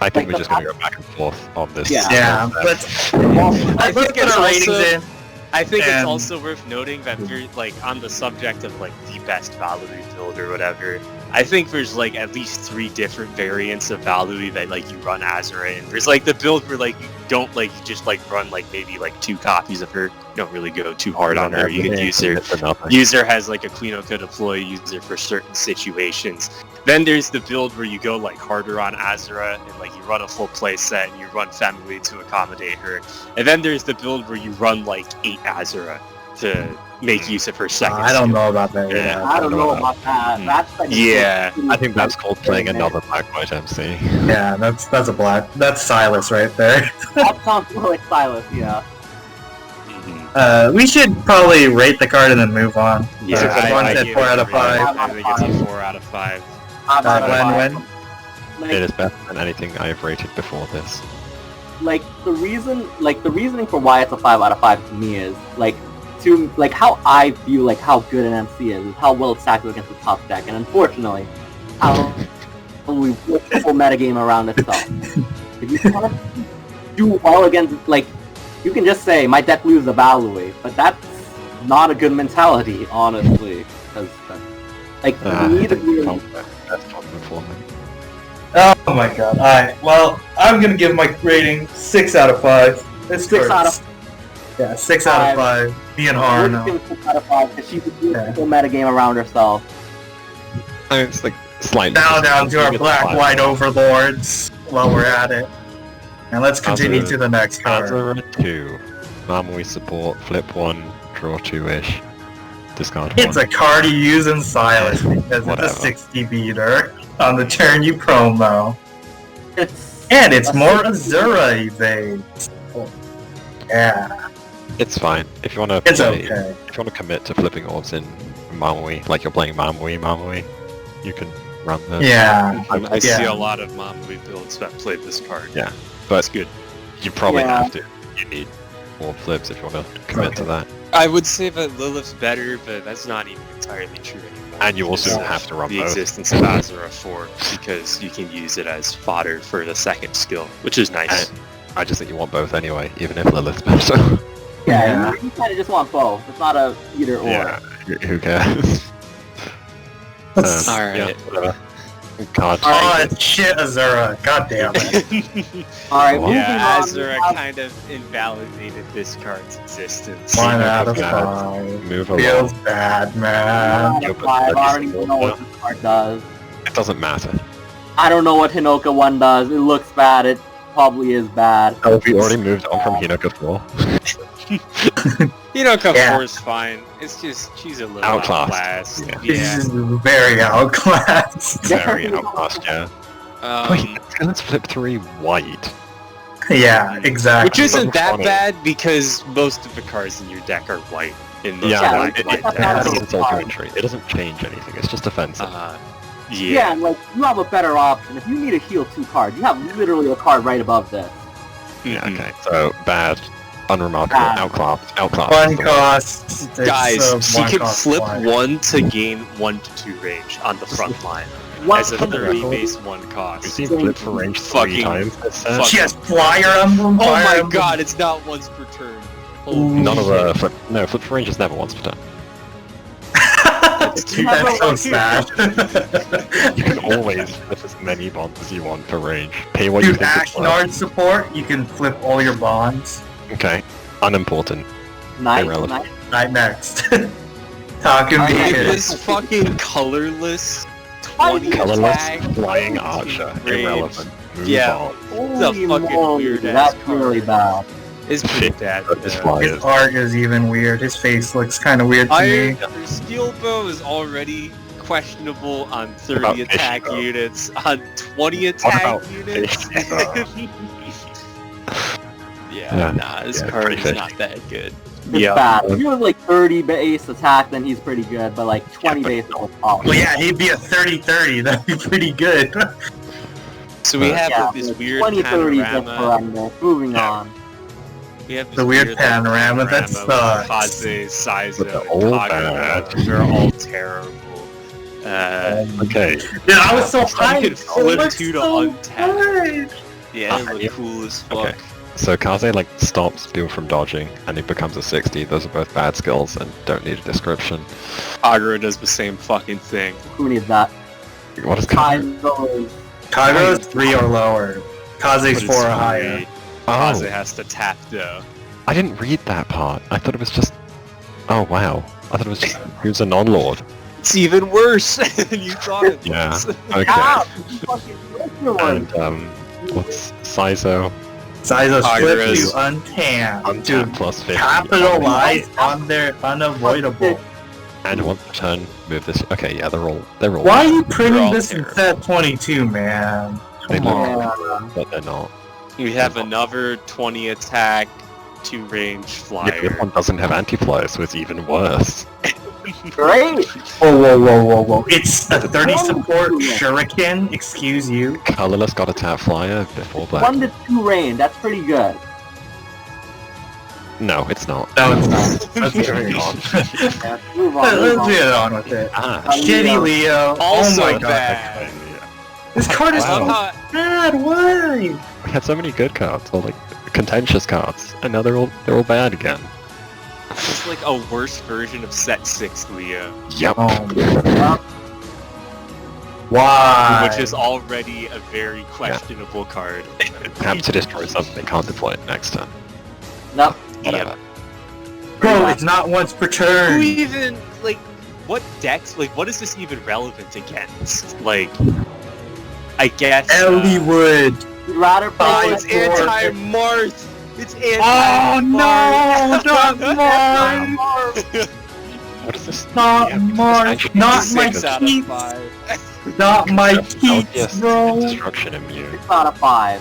I think like we're just going to go back and forth on this. Yeah. Yeah, let's I put think it's our ratings also- in. I think it's And- also worth noting that you're like on the subject of like the best Valorui build or whatever. I think there's like at least 3 different variants of Valorui that like you run Azura in. There's like the build where like you don't like you just like run like maybe like 2 copies of her. You don't really go too hard on her. You can use her. For nothing. User has like a Queen Oka deploy user for certain situations. Then there's the build where you go like harder on Azura and like you run a full play set and you run family to accommodate her. And then there's the build where you run like 8 Azura to make use of her second. I don't skill. know about that. Yeah. I don't know about that. Mm. That's like Yeah. I think that's called playing another Black White MC. Yeah, that's a black. That's Silas right there. That sounds more like Silas, yeah. Mhm. We should probably rate the card and then move on. Yeah, Because I- one I said give 4 it out of a 5. I think it's a 4 out of 5. When? Like, It is better than anything I have rated before this. like the reasoning for why it's a 5 out of 5 to me is like to like how I view like how good an MC is how well it's stacked against the top deck, and unfortunately how we put the whole metagame around itself. If you kind of do well against, like, you can just say my deck loses the Value, but that's not a good mentality, honestly, because like you need to be That's Tobin for me. Oh my god. Alright, well, I'm gonna give my rating 6 out of 5. It's 6 out of Yeah, 6 out of 5. Me and Har now. 6 out of 5 because she could do Yeah. the whole metagame around herself. I mean, it's like slightly. Now down to our It's black fine. white overlords while we're at it. And let's continue Azura- to the next card. Azura 2. Mamui support, flip 1, draw 2-ish. Discard 1. It's a card you use in Silas because Whatever. it's a 60 beater on the turn you promo. It's And it's a more 60 Azura evades. Yeah, It's fine. If you want to it's play, okay. if you want to commit to flipping orbs in Mamui, like you're playing Mamui, you can run this. Yeah, I see Yeah. a lot of Mamui builds that play this card. Yeah, That's good. You probably Yeah. have to. You need orb flips if you want to commit to that. I would say that Lilith's better, but that's not even entirely true anymore. And you also Because have to run the both. existence of Azura 4 because you can use it as fodder for the second skill, which is nice. I just think you want both anyway, even if Lilith's better. yeah, you kind of just want both. It's not a either or. Yeah, who cares? Alright. Yeah, whatever. God, Oh, it's shit Azura. God damn it. All right, Yeah, moving Yeah, on. Azura we have- kind of invalidated this card's existence. 1 out of God. 5. move Feels along. bad, I man. already know what this card does. It doesn't matter. I don't know what Hinoka 1 does. It looks bad. It probably is bad. Oh, we already moved on from Hinoka 4. Hinoka Yeah. 4 is fine. It's just, she's a little Outclassed. outclassed. Yeah. Yeah. This is very outclassed. Very outclassed, yeah. Wait, let's flip 3 white. Yeah, exactly. Which isn't that funny. bad because most of the cards in your deck are white. In the Yeah, Yeah, black it, white it, that's it not deck. has a its good card. ultimate trait. It doesn't change anything, it's just offensive. Yeah, Yeah. and like you have a better option. If you need a heal 2 card, you have literally a card right above this. Yeah, Mhm. okay. So, bad, unremarkable, Bad. outclassed. One cost. It's Guys, a she one can cost flip one. 1 to gain 1 to 2 range on the front line as a 30 base 1 We've cost. seen flip for range 3 Fucking times this set. fuck. She has Flyer Emblem. Oh Fire my Emblem. god, it's not once per turn. Holy Ooh. None of shit. the flip for range is never once per turn. That's so sad. You can always flip as many bonds as you want for range. Pay what you Dude, think it's worth. Ashnard support, you can flip all your bonds. Okay, unimportant. Nice, Irrelevant. nice. Right, next. Talking Alright, It beer. was fucking colorless. 20 Colorless attack, flying 20 archer. range. Irrelevant. Move Yeah. on. Holy fucking moly, weird-ass that's really bad. It's pretty bad. Just though. fly His it. art is even weird. His face looks kind of weird to me. Iron Steel Bow is already questionable on 30 about attack Fishbow? units. On 20 attack about units? Fishbow? Yeah, nah, this yeah, card pretty is not that good. It's Yeah. bad. If he was like 30 base attack, then he's pretty good, but like 20 base is Well, awful. yeah, he'd be a 30-30. That'd be pretty good. So we have Yeah, like, this weird 20-30 is just panorama. horrendous. Moving Yeah. on. We have this The weird panorama, that with sucks. Kaze, Saizo, But they're and all Kagura. bad. They're all terrible. Okay. Dude, I was so You hyped. can It flip looks 2 to so untap. good. Yeah, they look cool as fuck. Okay. So Kaze like stops people from dodging and he becomes a 60. Those are both bad skills and don't need a description. Kagura does the same fucking thing. Who needs that? What is Kaze? Kaizo is Kairo's 3 or lower. Kaze's 4 or higher. Kaze Oh, has to tap though. I didn't read that part. I thought it was just... Oh wow. I thought it was just... He was a non-lord. It's even worse than you thought it Yeah. was. Okay. ah, you fucking listener one. And what's Saizo? Saizo split Kagura's to untanned. Untap Dude, plus 50. capitalize on their unavoidable. And one per turn, move this. Okay, yeah, they're all. Why are you They're printing all this in terrible. set 22, man? They Come look on. cool, but they're not. We have another 20 attack, 2 range Yeah, this flyer. one doesn't have anti-fly, so it's even worse. Great! Whoa. It's a 30 support shuriken, excuse you. Colorless got a tap flyer before black. 1 to 2 range, that's pretty good. No, it's not. No, it's not. Let's Moving move on. Yeah, move on, move Let's on. get on with it. Ah, Shitty Leo. Also Oh my god. bad. This card is Wow. so Somehow, bad. Why? we had so many good cards, or like contentious cards, and now they're all bad again. it's like a worse version of set 6 Leo, Yep. Oh. Why? which is already a very questionable card. Have to destroy something, they can't deploy it next turn. Nope. Whatever. Bro, it's not once per Who turn. even, like, what decks, like, what is this even relevant against? Like, I guess... Eliwood. You'd rather play Oh, with it's your- anti-Marth! It's Oh anti-Marth! no, not Marth. What is this? Not Yeah, because Marth. actually- Not my 6 out of keats. 5. Not my Oh, keats, yes, bro. destruction immune. 6 out of 5.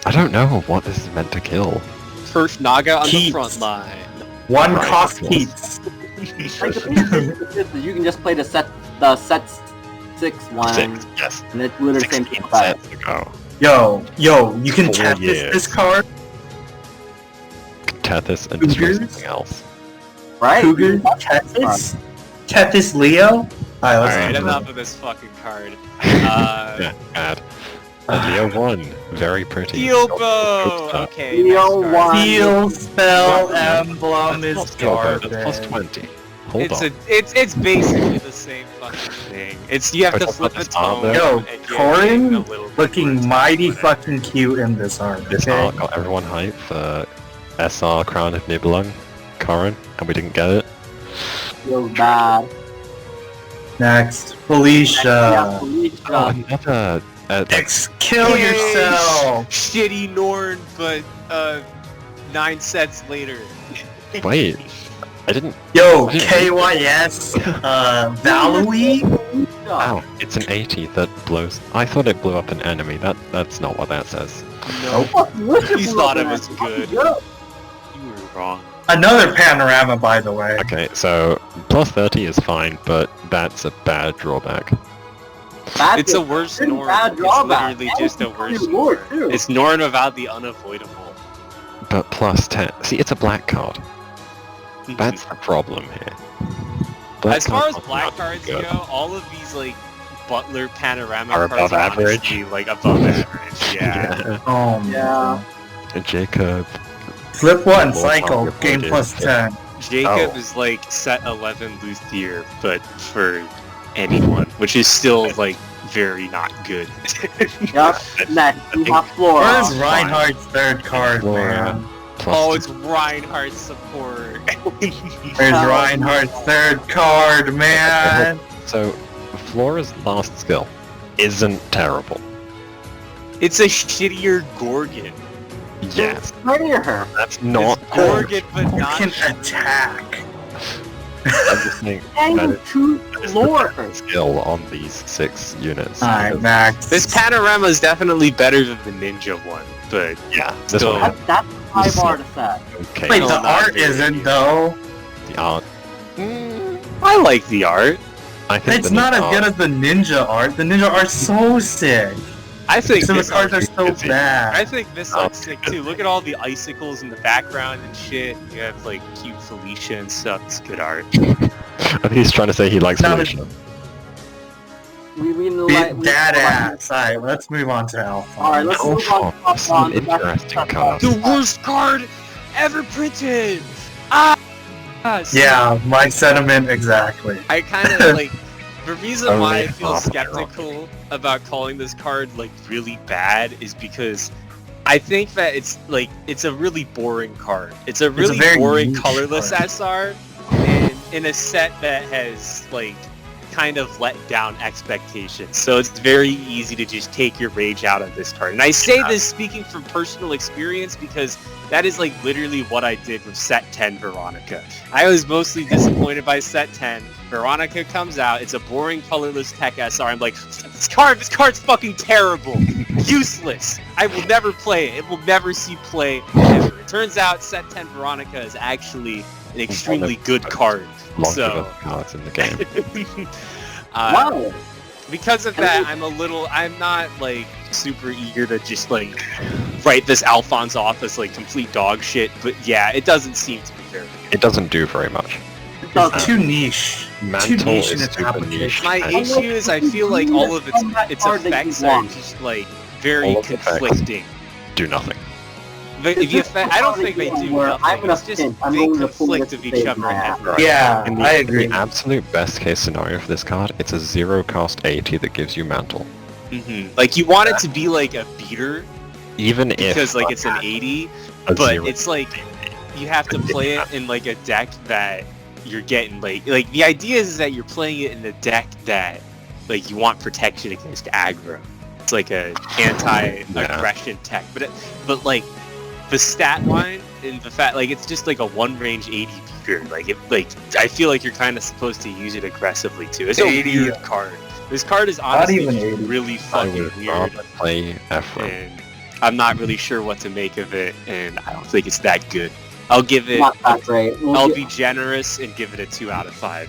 I don't know what this is meant to kill. First Naga on Keats. the front line. One Right, cost of course. keats. Like the thing is, you can just play the set 6 one, 6, yes. and it's literally the same 16 thing. Right? sets ago. Yo, you can 4 tap years. this card. Tethys and destroy Cougars? something else. Right? Cougar, Tethys, Tethys Leo. Alright, let's Alright, move on. enough of this fucking card. Yeah, bad. And Leo 1, very pretty. Steel Good Bow! stuff. Okay, Steel next card. one. Steel spell That's emblem That's is not Steel Bow, that's plus garbage. 20. Hold It's on. it's basically the same fucking thing. It's you have Oh, to that's flip not a the start, tone. Yo, and get Corin a little bit looking more mighty time. fucking cute in this art. This Okay? art got everyone hyped for SR Crown of Nibelung, Corin, and we didn't get it. Feels bad. Next, Yeah, Felicia. Felicia. Another... Kill Yay! yourself. Shitty Norn, but 9 sets later. Wait, I didn't... Yo, KYS, Valui. Ow, it's an 80 that blows... I thought it blew up an enemy. That's not what that says. No, Felicia you blew thought up it an was ass. good. Yeah. You were wrong. Another panorama, by the way. Okay, so plus 30 is fine, but that's a bad drawback. That's It's a worse pretty Norn. bad It's drawback. literally And just a it's worse pretty Norn. low, too. It's Norn without the unavoidable. But plus 10... See, it's a black card. That's the problem here. Black As far as cards are black not cards good. go, all of these like Butler panorama Are cards above are average? honestly, like above average. Yeah. Oh, Yeah. And Jacob... Flip one, More cycle, powerful game is- plus 10. Jacob is like set 11 Luthier, but for anyone, which is still like very not good. Yep, next we have Flora. Where's Reinhardt's third card, man? Oh, it's Reinhardt's support. Where's Reinhardt's third card, man? So, Flora's last skill isn't terrible. It's a shittier Gorgon. Yes, Prettier. that's not It's Gorgon, but Who not can shittier. attack? I'm just saying And that two is the Lore. best skill on these 6 units. Alright, Max. This panorama is definitely better than the ninja one, but Yeah, this Still- one. That's high bar to set. Okay. Wait, No, the not art very isn't, good. though. The art. I like the art. I think It's the not as art- good as the ninja art. The ninja art's so sick. I think So the this cards are art, so It's- I bad. think this art's sick too. Look at all the icicles in the background and shit. You have like cute Felicia and stuff. It's good art. I think he's trying to say he likes Not Felicia. Dad ass. Alright, let's move on to Alpha. Alright, let's move on to That's an the next interesting card. card. The worst card ever printed. So Yeah, my sentiment exactly. I kind of like the reason why I Only feel half skeptical about calling this card like really bad is because I think that it's a really boring card. It's a really very boring niche colorless card. SR, and in a set that has like kind of let down expectations. So it's very easy to just take your rage out of this card. And I say this speaking from personal experience because that is like literally what I did with set 10 Veronica. I was mostly disappointed by set 10. Veronica comes out, it's a boring colorless tech SR. I'm like, this card's fucking terrible. Useless. I will never play it. It will never see play ever. It turns out set 10 Veronica is actually an extremely good card. So cards in the game. Wow. because of that, I'm not like super eager to just like write this Alphonse off as like complete dog shit. But yeah, it doesn't seem to be very good. It doesn't do very much. It's too niche. Too Mantle niche in is its super application. niche. My and issue is I feel like all of its effects are just like very All of the effects. conflicting. do nothing. I don't think they do I'm nothing. gonna It's just pinch. I'm they going to pull conflict this with each thing other in out. every Yeah, In the, I in agree. the absolute best case scenario for this card, it's a 0 cost 80 that gives you Mantle. Like you want it to be like a beater Even because if like it's an 80, a but 0 it's like you have to play it in like a deck that you're getting like the idea is that you're playing it in a deck that like you want protection against aggro. It's like a anti-aggression tech, but like the stat line and the fact like it's just like a one range 80 beater. Like I feel like you're kind of supposed to use it aggressively too. It's a 80. weird card. This card is honestly even 80. really I fucking would weird, rather play Ephraim. and I'm not really sure what to make of it, and I don't think it's that good. I'll give it. Not that great. I'll be generous and give it a 2 out of 5.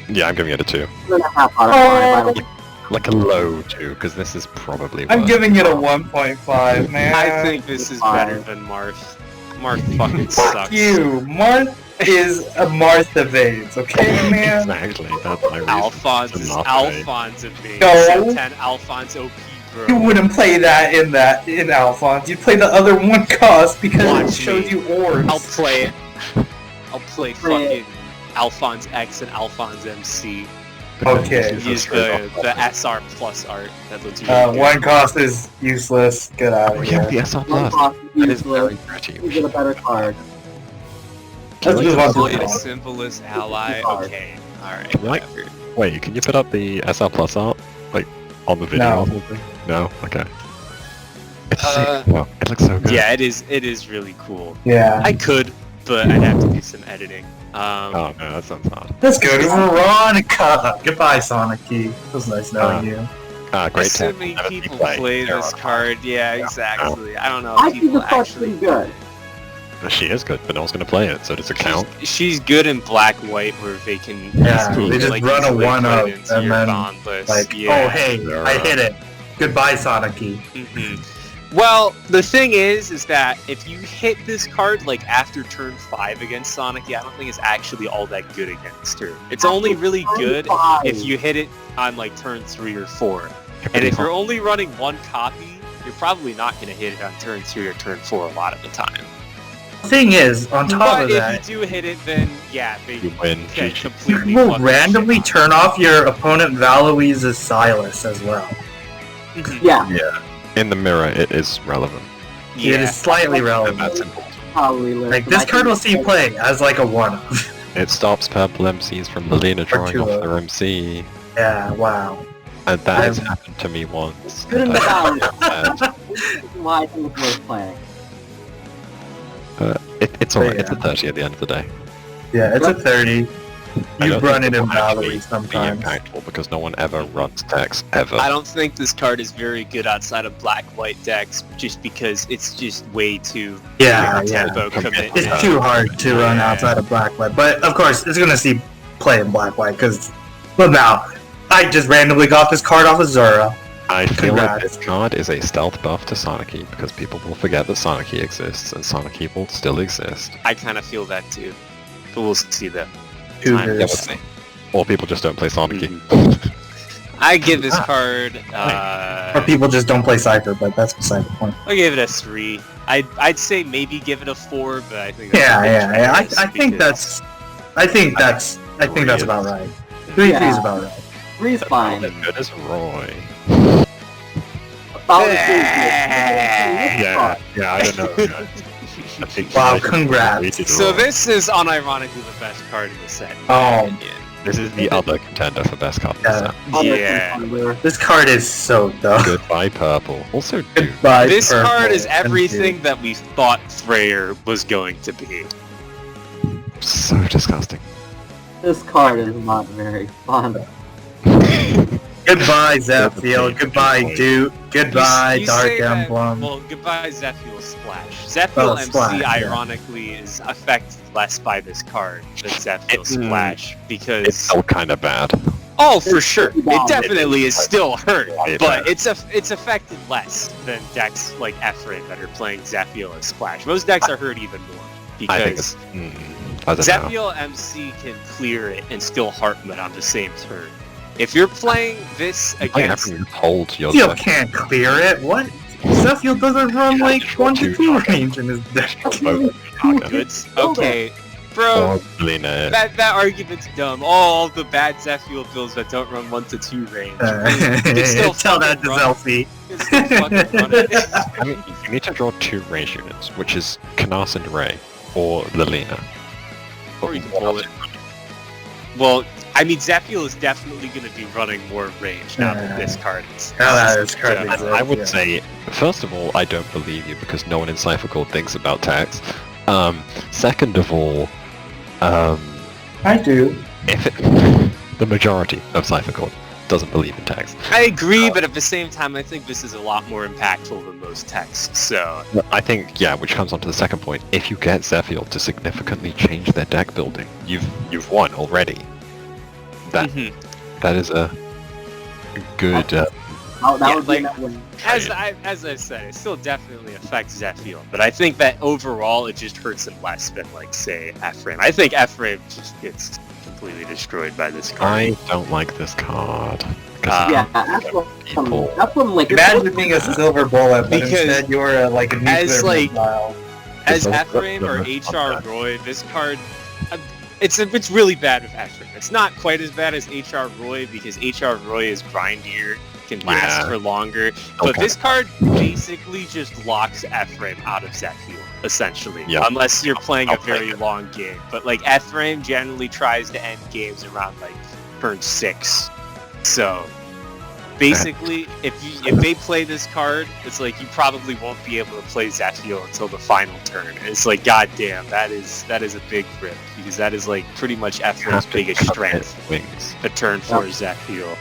Yeah, I'm giving it a 2. 2.5 out of 5. I don't Like a low 2, because this is probably I'm worse. giving it a 1.5, man. I think this is better than Marth. Marth fucking Fuck sucks. you. Marth is a Marth evades, okay, man? Exactly. That's my reason. Alphonse to is not play. Alphonse of me. No. Set 10 Alphonse OP, You bro. wouldn't play that in Alphonse. You'd play the other one cost because Watch it shows me. you orbs. I'll play it. I'll play Play fucking Alphonse X and Alphonse MC. Okay. Use the SR plus art. That looks really good. One cost is useless. Get out Oh of yeah, here. the SR One Plus. cost That is very useless. pretty. You get a better card. Let's move on Deploy to a the simplest ally. Okay. Alright. Can you, like, Wait, can you put up the SR Plus art? Like, on the video No. or something? No? Okay. It's Uh, sick. Well, it looks so good. Yeah, it is really cool. Yeah. I could, but I'd have to do some editing. Oh no, that sounds hard. Let's go to Veronica. Goodbye, Sonic Key. It was nice knowing you. Great So tech. many Never people play. play There this are- card. Yeah, exactly. I don't know I if think people the card's actually... pretty good. She is good, but no one's gonna play it, so does it count? She's good in black-white where they can Yeah, easily, they just like, run a easily put 1-up into and your then, bond list. Like, yeah. oh hey, There I are- hit it. Goodbye, Sonic Key. Well, the thing is that if you hit this card like after turn 5 against Sonic, I don't think it's actually all that good against her. It's only really good if you hit it on like turn 3 or 4. And if you're only running one copy, you're probably not going to hit it on turn 3 or turn 4 a lot of the time. The thing is, on top But of if that, you do hit it, then yeah, they You win. get GG. completely You will fucking randomly shit turn off your opponent Valoise's Silas as well. on. Mhm. Yeah, In the mirror, it is relevant. It Yeah. is slightly And relevant. that's important. probably live. Like, this card will see you play as like a one-off. It stops purple MCs from Lilina drawing two off of their MC. Yeah, wow. And that has happened to me once. Good and and I bad. felt bad. Why I think it's worth playing. It's alright, Yeah. it's a 30 at the end of the day. Yeah, it's a 30. I You've don't run think it in will actually Valerie be sometimes. impactful because no one ever runs decks, ever. I don't think this card is very good outside of black-white decks, just because it's just way too Yeah, big a yeah. tempo commit. It's too hard to run Yeah. outside of black-white. But, of course, it's going to see play in black-white, because... Well, now, I just randomly got this card off of Zora. I feel like Congrats. this card is a stealth buff to Sonic because people will forget that Sonic exists, and Sonic will still exist. I kind of feel that too, but we'll see though. Who Time. Yeah, we'll knows? see. Or people just don't play Sonic. I give this card. Or people just don't play Cypher, but that's beside the point. I'll give it a 3. I'd say maybe give it a 4, but I think that's Yeah, a bit yeah, yeah. generous I think because- I think that's about right. 3 is about right. 3 is fine. As good as Roy. About the Yeah, I don't know. Guys. I think Wow, I think congrats. we did So Roy. this is unironically the best card in the set. in my Oh. opinion. This is the other contender for best card in the set. Yeah. This card is so dumb. Goodbye, purple. Also, dude. Goodbye, This purple. card is Thank you. everything that we thought Freyr was going to be. So disgusting. This card is not very fun. Goodbye, Zephiel. Goodbye, Duke. Goodbye, You Dark say that- Emblem. Well, goodbye, Zephiel Splash. Zephiel MC, Splash, yeah. ironically, is affected less by this card than Zephiel Splash It's because still kind of bad. oh, for sure, pretty it bad. definitely is still hurt, Yeah. but it's affected less than decks like Ephraim that are playing Zephiel as Splash. Most decks are hurt even more I think because it's... I don't know. Zephiel MC can clear it and still Heartlet on the same turn. If you're playing this I against have to hold your Zephiel can't clear it. What? Zephiel doesn't run like 1-2 range in his deck. it's okay, bro. Or Lilina. That argument's dumb. All the bad Zephiel builds that don't run 1-2 range. still Tell that to fucking run. Zelfie. It's still fucking run it. I mean, you need to draw 2 range units, which is Canas and Ray, or Lilina. Or you can pull it. Well, I mean, Zephiel is definitely going to be running more range now that this card is. Now that this card Yeah. exists. I would yeah. say, first of all, I don't believe you because no one in Cypher Code thinks about tax. Second of all, I do. if it, the majority of Cypher Code doesn't believe in tax. I agree, but at the same time, I think this is a lot more impactful than most texts, so... I think, yeah, which comes on to the second point. If you get Zephiel to significantly change their deck building, you've won already. That Mhm. that is a good. That Yeah, would be like- that one. As I said, it still definitely affects Zephiel, but I think that overall it just hurts him less than, like, say, Ephraim. I think Ephraim just gets completely destroyed by this card. I don't like this card. 'Cause Yeah, that's what people. like Imagine being a silver bullet, but Because instead you're like a nuclear as, like, missile. As It's Ephraim or okay. HR Roy, this card, it's really bad with Ephraim. It's not quite as bad as HR Roy because HR Roy is grindier, can last Yeah. for longer. But Okay. this card basically just locks Ephraim out of Zephiel, essentially. Yeah. Unless you're playing I'll a very take it. long game. But like Ephraim generally tries to end games around like turn 6. So basically, if they play this card, it's like you probably won't be able to play Zephiel until the final turn. And it's like, goddamn, that is a big rip because that is like pretty much Ephraim's biggest strength. Wings. A turn for Zephiel.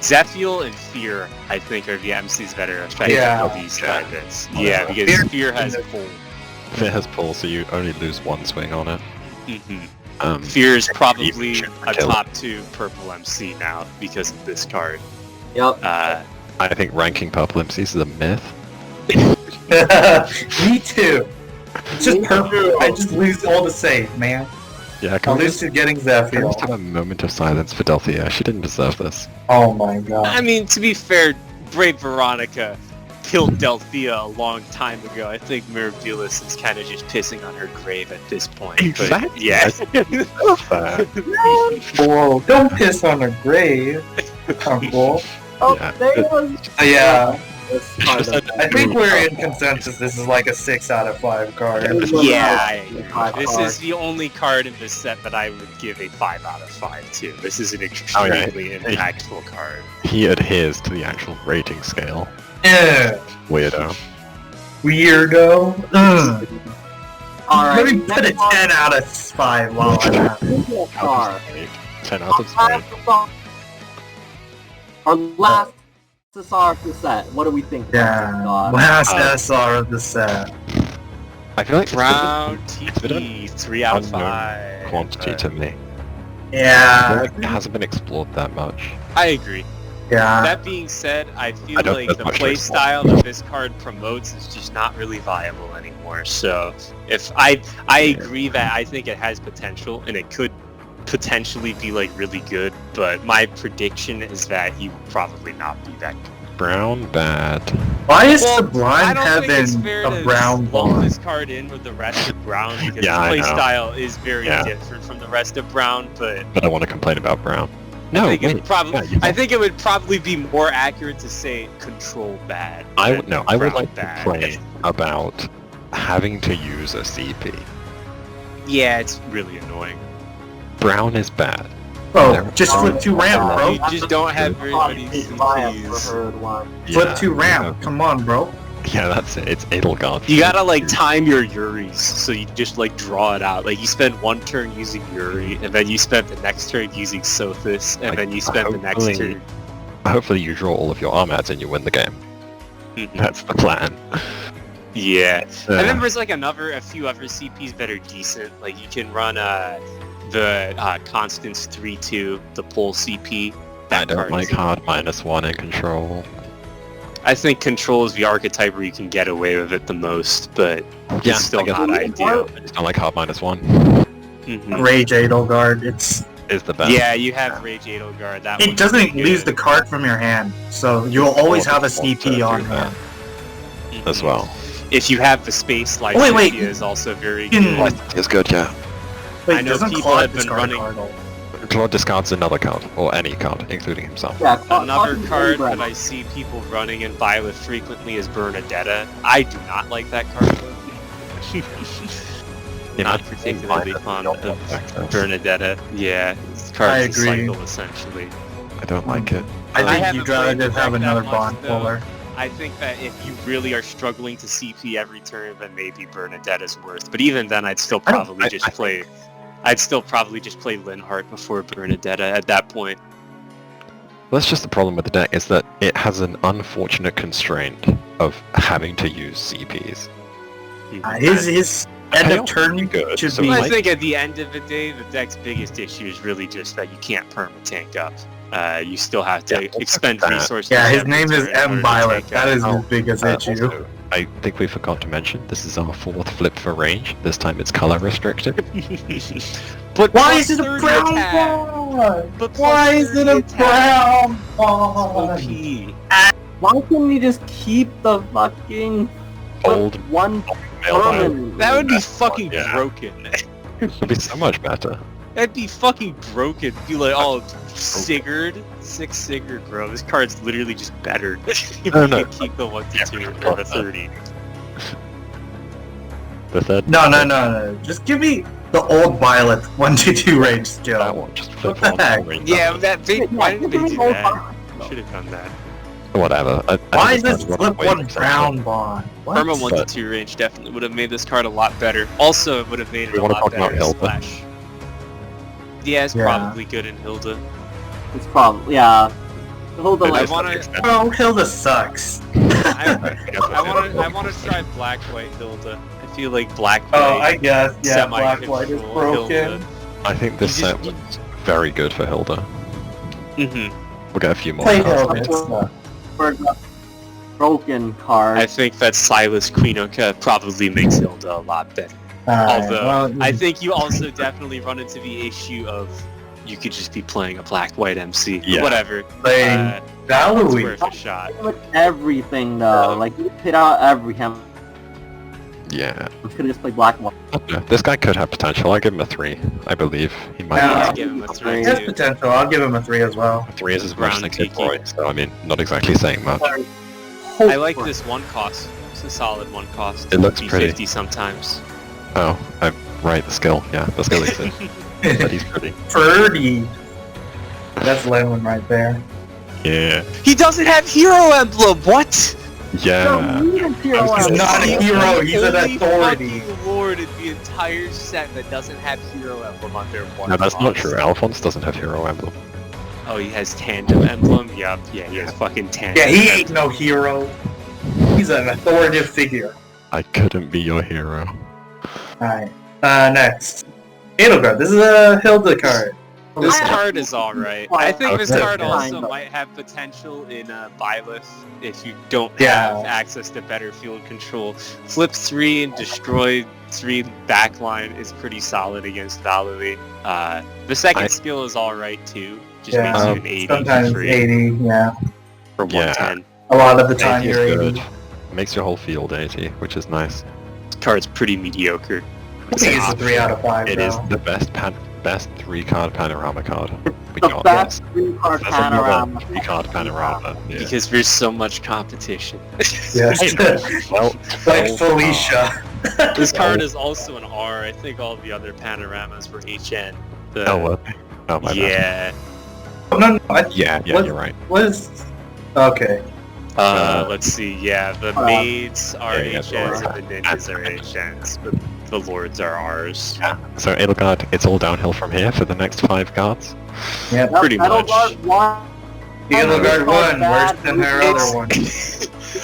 Zephiel and Fear, I think, are the MCs that are affected Yeah. by these habits. Yeah, because Fear has pull. If it has pull, so you only lose 1 swing on it. Fear is probably should a kill. top 2 purple MC now because of this card. Yep. I think ranking purple MCs is a myth. Me too. It's just purple. I just lose all the same, man. Yeah, I'll can we lose to getting just have Zephiel. a moment of silence for Delphia? She didn't deserve this. Oh my god. I mean, to be fair, Brave Veronica killed Delphia a long time ago. I think Mirabilis is kind of just pissing on her grave at this point. Exactly. But, yeah. Whoa, don't piss on her grave, Uncle. Oh, Yeah. there was. Yeah, This card of- I think we're in consensus. This is like a 6 out of 5 card. Yeah, I agree. This is the only card in this set that I would give a 5 out of 5 to. This is an extremely impactful card. He adheres to the actual rating scale. Yeah. Weirdo. Weirdo. Alright, Let me put a 10 out of 5 while I'm at it. Card. 10 out of 10. Our last SSR of the set. What do we think? Yeah, God. last SR of the set. I feel like Brown it's been Tiki, 3 out of unknown 5. quantity to me. I feel Yeah, like it hasn't been explored that much. I agree. yeah. That being said, I feel I don't like think the much play is style that this card promotes is just not really viable anymore. So, if I agree that I think it has potential and it could potentially be like really good, but my prediction is that he will probably not be that good. Brown bad. Why is Well, Sublime I don't think it's Heaven fair a to brown lump bond? this card in with the rest of Brown because Yeah, I the play know. style is very Yeah. different from the rest of Brown, but But I want to complain about Brown. No, I think, wait. it probably, yeah, you- I think it would probably be more accurate to say control bad. I than would no. I would Brown like to bad. complain about having to use a CP. Yeah, it's really annoying. Brown is bad. Bro, just flip 2 ramp, bro. You just don't have very many Bias for CPs. her one. Flip 2 ramp. Come on, bro. Yeah, that's it. It's Edelgard. You gotta like time your Yuris, so you just like draw it out. Like you spend one turn using Yuri, and then you spend the next turn using Sothis, and Like, then you spend the next hopefully- turn. Hopefully you draw all of your Armads and you win the game. That's the plan. Yeah. Uh, And then there's like a few other CPs that are decent. Like you can run the Constance 3-2, the pole CP. I That don't card like is- hard -1 in control. I think control is the archetype where you can get away with it the most, but Yeah, it's still I guess not ideal. I just don't like hard -1. Mhm. Rage Edelgard. It's Is the best. Yeah, you have Rage Edelgard. That it one's doesn't pretty lose good. the card from your hand, so you'll always have a CP to on do that hand. as well. If you have the space, Life Oh, wait. is also very You can- good. It's good, yeah. Wait, I know doesn't people Claude have been discard running- a card all? Claude discards anotd card, or any card, including himself. Yeah, Another Claude- card Claude- that I see people running in Violet frequently is Bernadetta. I do not like that card. Not particularly fond of Bernadetta. Yeah, this I card's a agree. cycle essentially. I don't like it. I I think haven't you'd rather played just have Direct that another much, bond though. puller. I think that if you really are struggling to CP every turn, then maybe Bernadetta's worth. But even then, I'd still probably just play. I'd still probably just play Linhardt before Bernadetta at that point. That's just the problem with the deck, is that it has an unfortunate constraint of having to use CPs. His end of Chaos turn would be good, should so be. Well, I like- think at the end of the day, the deck's biggest issue is really just that you can't perma-tank up. You still have to Yeah, expend that. resources. Yeah, his every name is turn in order M. to Violet. tank That up. is his biggest issue. Also, I think we forgot to mention, this is our 4th flip for range. This time it's color restricted. But Why plus is it a 30 brown attack! bond? But plus Why is it 30 a attack. brown bond? OP. Why can't we just keep the fucking Old one mailbag. permanent? That would be That's fucking fun, yeah. broken. It'd be so much better. That'd be fucking broken. Be like, oh, Sigurd, 6 Sigurd, bro. This card's literally just better. If No, you no. can keep the 1 to Yeah, 2 for or the sure. 30. The third. No. Just give me the old Violet 1-2 range That skill. one, just flip What one the heck? for range. Yeah, why didn't they do that? that? Should have done that. Whatever. I Why think is it's this kind of flip way one to brown bond? What? Perma 1 to But- 2 range definitely would have made this card a lot better. Also, it would have made it We a wanna lot talk about better Hilda? Slash. Yeah, it's Yeah. probably good in Hilda. It's probably yeah. Hold the It I is light. wanna- Bro, Hilda sucks. I want to try Black White Hilda. I feel like Black White. Oh, I guess. Yeah, Black semi-control White is broken. Hilda. I think this You set just- was very good for Hilda. Mhm. We'll get a few more. Play cards. Hilda. For the broken card. I think that Silas Queenoka probably makes Hilda a lot better. Although, I think you also definitely run into the issue of you could just be playing a black-white MC. Yeah. Whatever. Playing It's Valerie. worth a shot. With everything though, like you hit out every him. Yeah. I'm just gonna just play black and white. I don't know. This guy could have potential. I give him a 3. I believe he might. Yeah. I'd give him a 3. He has potential. I'll give him a 3 as well. 3 is as much Brown as I give Tiki. for it, so I mean, not exactly saying much. I like this one cost. It's a solid one cost. It looks Be pretty. 50 sometimes. Oh, right, the skill. Yeah, the skill exists. But he's pretty. Purdy. That's Lemon right there. Yeah. He doesn't have hero emblem. What? Yeah. He's not a hero. He's an Only authority. fucking lord in the entire set that doesn't have hero emblem on their one. No, that's not cost. true. Alphonse doesn't have hero emblem. Oh, he has tandem emblem. Yup. Yeah, he has fucking tandem. Yeah, he ain't no hero. He's an authoritative figure. I couldn't be your hero. Alright. Next. Edelgard. This is a Hilda card. This card is alright. I think this Okay. card also Kinda. might have potential in Byleth if you don't Yeah. have access to better field control. Flip 3 and destroy 3 backline is pretty solid against Valerie. The second skill is alright too. Just Yeah. makes you an 80 Sometimes for free 80, yeah. for 110. A lot of the time 80 is you're good. 80. Makes your whole field 80, which is nice. This card's pretty mediocre. I think it's a 3 out of 5, It though. is the best 3-card panorama card. We The got best this. 3-card That's another panorama. 3-card panorama. Yeah. Because there's so much competition. Yes. Well, Like well, Felicia. This card is also an R. I think all the other panoramas were HN. The- Oh, what? Oh, my bad. yeah. No, Yeah, What- you're right. what is... Okay. Let's see. Yeah, the maids are yeah, HNs yeah. and the ninjas are HNs, but the lords are Rs. Yeah. So Edelgard, it's all downhill from here for the next 5 cards. Yep. Pretty much. One. Edelgard 1, worse than her It's- other one.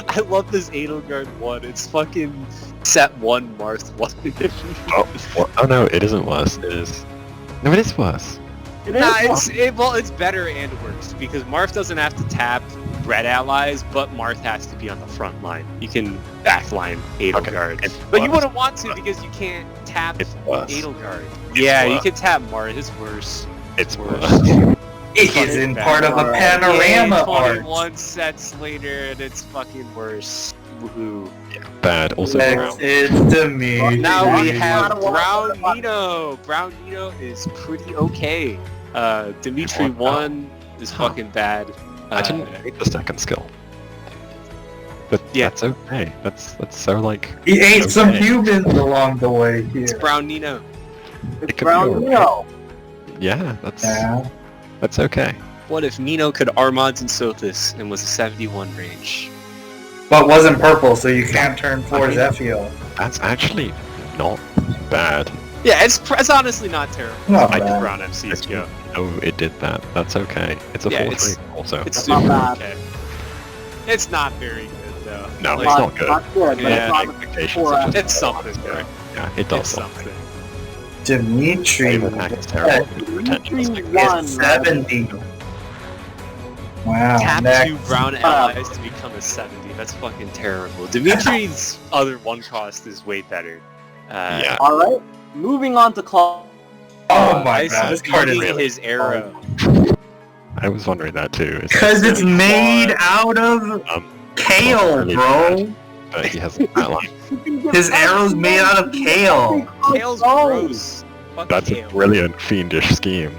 I love this Edelgard 1. It's fucking set 1 Marth 1 edition. Oh no, it isn't worse. It is. No, it is worse. It is Nah, one. it's better and worse because Marth doesn't have to tap red allies, but Marth has to be on the front line. You can backline Edelgard, It's but you worse. wouldn't want to because you can't tap It's worse. Edelgard. It's Yeah, you worse. can tap Marth. It's worse. It's worse. worse. It isn't part of a panorama art. 21 sets later, and it's fucking worse. Woohoo! Bad. Also Next, brown. it's to me. Now we have Not a Brown lot. Nino. Brown Nino is pretty okay. Dimitri Wow. 1 is fucking bad. I didn't read the second skill. But Yeah. that's okay. That's so like. He ate Okay. some humans along the way It's here. Brown Nino. It's It could be Brown alright. Nino. Yeah, Yeah. that's okay. What if Nino could Armand and Sothis and was a 71 range? But wasn't purple, so you can't turn 4 I mean- Zephyr. That's actually not bad. Yeah, it's honestly not terrible. Not I bad. think Brown MCs go. Oh, it did that. That's okay. It's a Yeah, 4-3 also. It's That's not super bad. okay. It's not very good though. No, Like, it's not good. Not good, but Yeah. it's not Expectations four are just- It's something though. Yeah, it does It's something. something. Dimitri Aim attack is terrible. Dimitri Retention is won. is 70. Wow. Tap Next. 2 brown allies to become a 70. That's fucking terrible. Dimitri's other 1 cost is way better. Yeah. Alright, moving on to Claude. Oh my Ice god, this card is beating really his arrow. I was wondering that too. Because it's really made hard. out of Um, kale, really bro. but he has that line. His arrow's made out of kale. Kale's Oh, gross. Fuck That's a Kale. brilliant fiendish scheme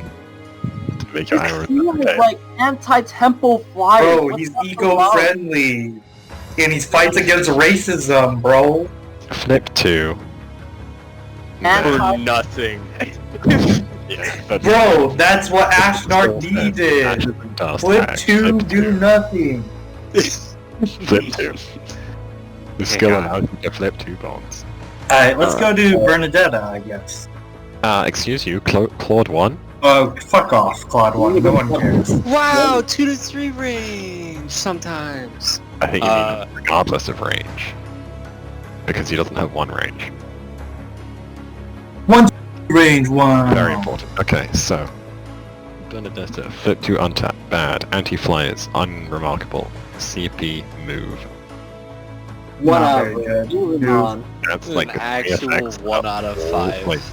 to make your arrows. He okay. is like anti-temple flyer. Bro, he's eco-friendly. And he fights against racism, bro. Flip 2. And- For nothing. Yeah, that's Bro, that's what Ashnard D did. Ashes and dust Flip axe. 2, Flip do 2. nothing. Flip 2. The skill God. allows you to flip 2 bombs. Alright, let's go to Bernadetta, I guess. Excuse you, Claude 1? Oh, fuck off, Claude 1. No one cares. Wow, 2 to 3 range sometimes. I think you mean regardless of range. Because he doesn't have 1 range. Range 1. Very important. Okay, so Bernadetta, flip 2 untap, bad. Anti-flyers, unremarkable. CP move. Not very Whatever. good. Moving Move. on. That's This is like an the actual VFX 1 out of all 5. place.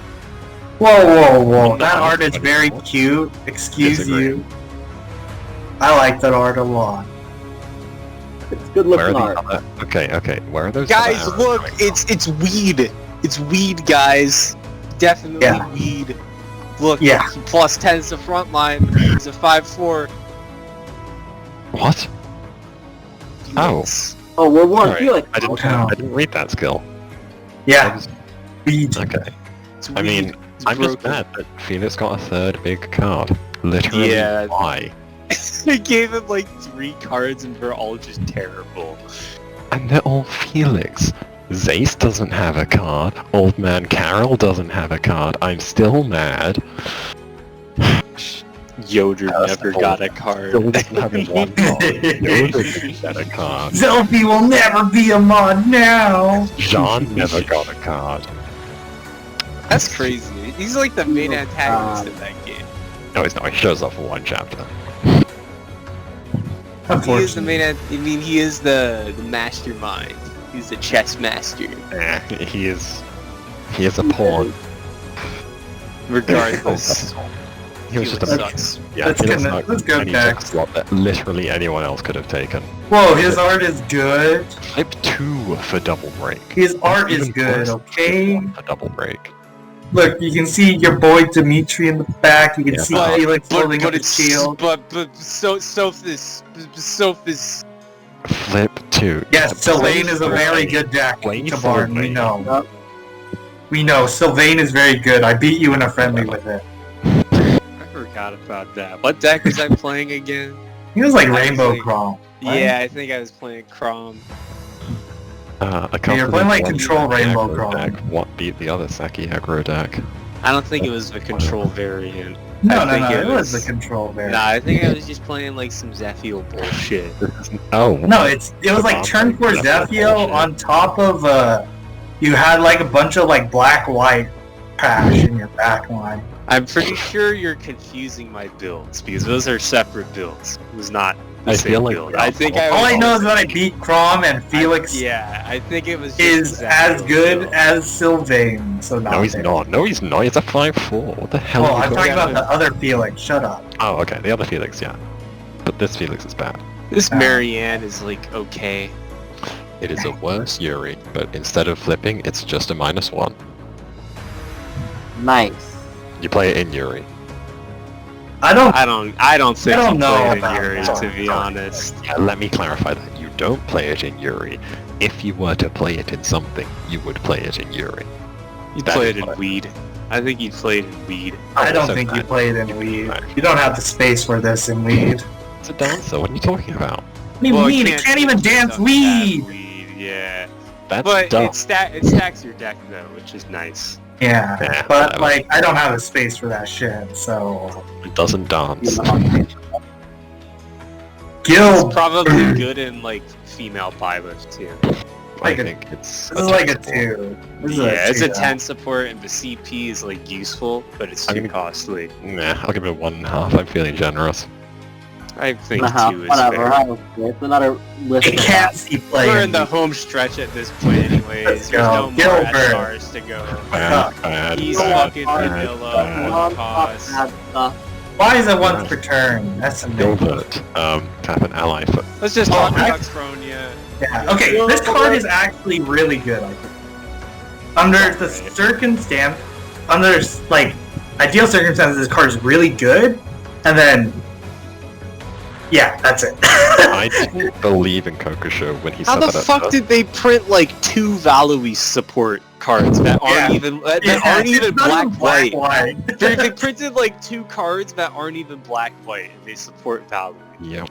Whoa. That art is very cute. Excuse you. I like that art a lot. It's good looking art. Okay. Where are those? Guys, look, it's weed. It's weed, guys. Definitely weed. Look, he plus 10's the front line. He's a 5-4. What? Felix. Oh, we're one Right. Felix. I didn't read that skill. Yeah. Weed. Okay. It's I mean, weed. It's I'm just broken. mad that Felix got a third big card. Literally, Yeah. why? I gave him like 3 cards and they're all just terrible. And they're all Felix. Zace doesn't have a card. Old Man Carol doesn't have a card. I'm still mad. Yoder never got a card. Still doesn't have one card. Yoda didn't get a card. Zelfie will never be a mod now! Jean never got a card. That's crazy. He's like the main antagonist in that game. No, he's not. He shows up for one chapter. He is the main. He is the mastermind. He's the chess master. He is a pawn. Regardless, He was just a sucks. Yeah, Let's go any next. slot that literally anyone else could have taken. Whoa, his art is good. Type 2 for double break. His art is Even good, worse, okay? A double break. Look, you can see your boy Dimitri in the back. You can see Felix holding up his shield. But Sophis. Flip 2. Yes, Sylvain is a very good deck, Tabarn, we know. We know, Sylvain is very good. I beat you in a friendly with it. I forgot about that. What deck was I playing again? He was like Rainbow Crawl. Yeah, I think I was playing Crom. You're playing like Control Rainbow Crawl. What beat the other Saki aggro deck? I don't think it was the Control variant. No, it was the Control variant. Nah, I think I was just playing like some Zephiel bullshit. Oh. No, it was like turn 4 Zephiel on top of you had like a bunch of like black-white trash in your back line. I'm pretty sure you're confusing my builds because those are separate builds. It was not the same build. I think all I know is that I beat Crom and Felix. I think it was just is as good as Sylvain. So no, he's not. No, he's not. He's a 5-4. What the hell? Oh, I'm talking about the other Felix. Shut up. Oh, okay. The other Felix, yeah. But this Felix is bad. This Marianne is like okay. It is a worse Yuri, but instead of flipping, it's just a -1. Nice. You play it in Yuri. I don't think you know play it in about Yuri, that. to be honest. Yeah, let me clarify that. You don't play it in Yuri. If you were to play it in something, you would play it in Yuri. You That play is it in what I- Weed. I think you played in Weed. I don't so think you bad. play it in Weed. You don't have the space for this in Weed. It's a dancer. What are you talking about? What do you mean? It can't even dance Weed! Yeah. That's But dumb. it stacks your deck though, which is nice. Yeah, Yeah, but whatever. like, I don't have the space for that shit, so... It doesn't dance. It's Gil... probably good in like female pilots too. I like a- think it's... This is like a 2. This is Yeah, it's a 2, 10 support and the CP is like useful, but it's I too mean- costly. Nah, I'll give it a 1.5. I'm feeling generous. I think Nah, 2 is whatever. fair. It's another list. It can't see play. We're in the home stretch at this point anyways. Let's There's go. no more Gilbert. SRs to go. Bad, He's bad, fucking bad, vanilla, bad. one cost. Why is it once per turn? That's amazing. Gilbert, tap an ally for... Let's just Oh, talk I- about Cronia. Yeah, okay, this card is actually really good, I think. Under the circumstance, under, like, ideal circumstances, this card is really good, and then... Yeah, that's it. I didn't believe in Kokusho when he How said the that at fuck first. did they print like 2 Valui support cards that aren't Yeah. even that Yeah, aren't it's even not black white? white. They printed like 2 cards that aren't even black white and they support Valui. Yeah. Yeah,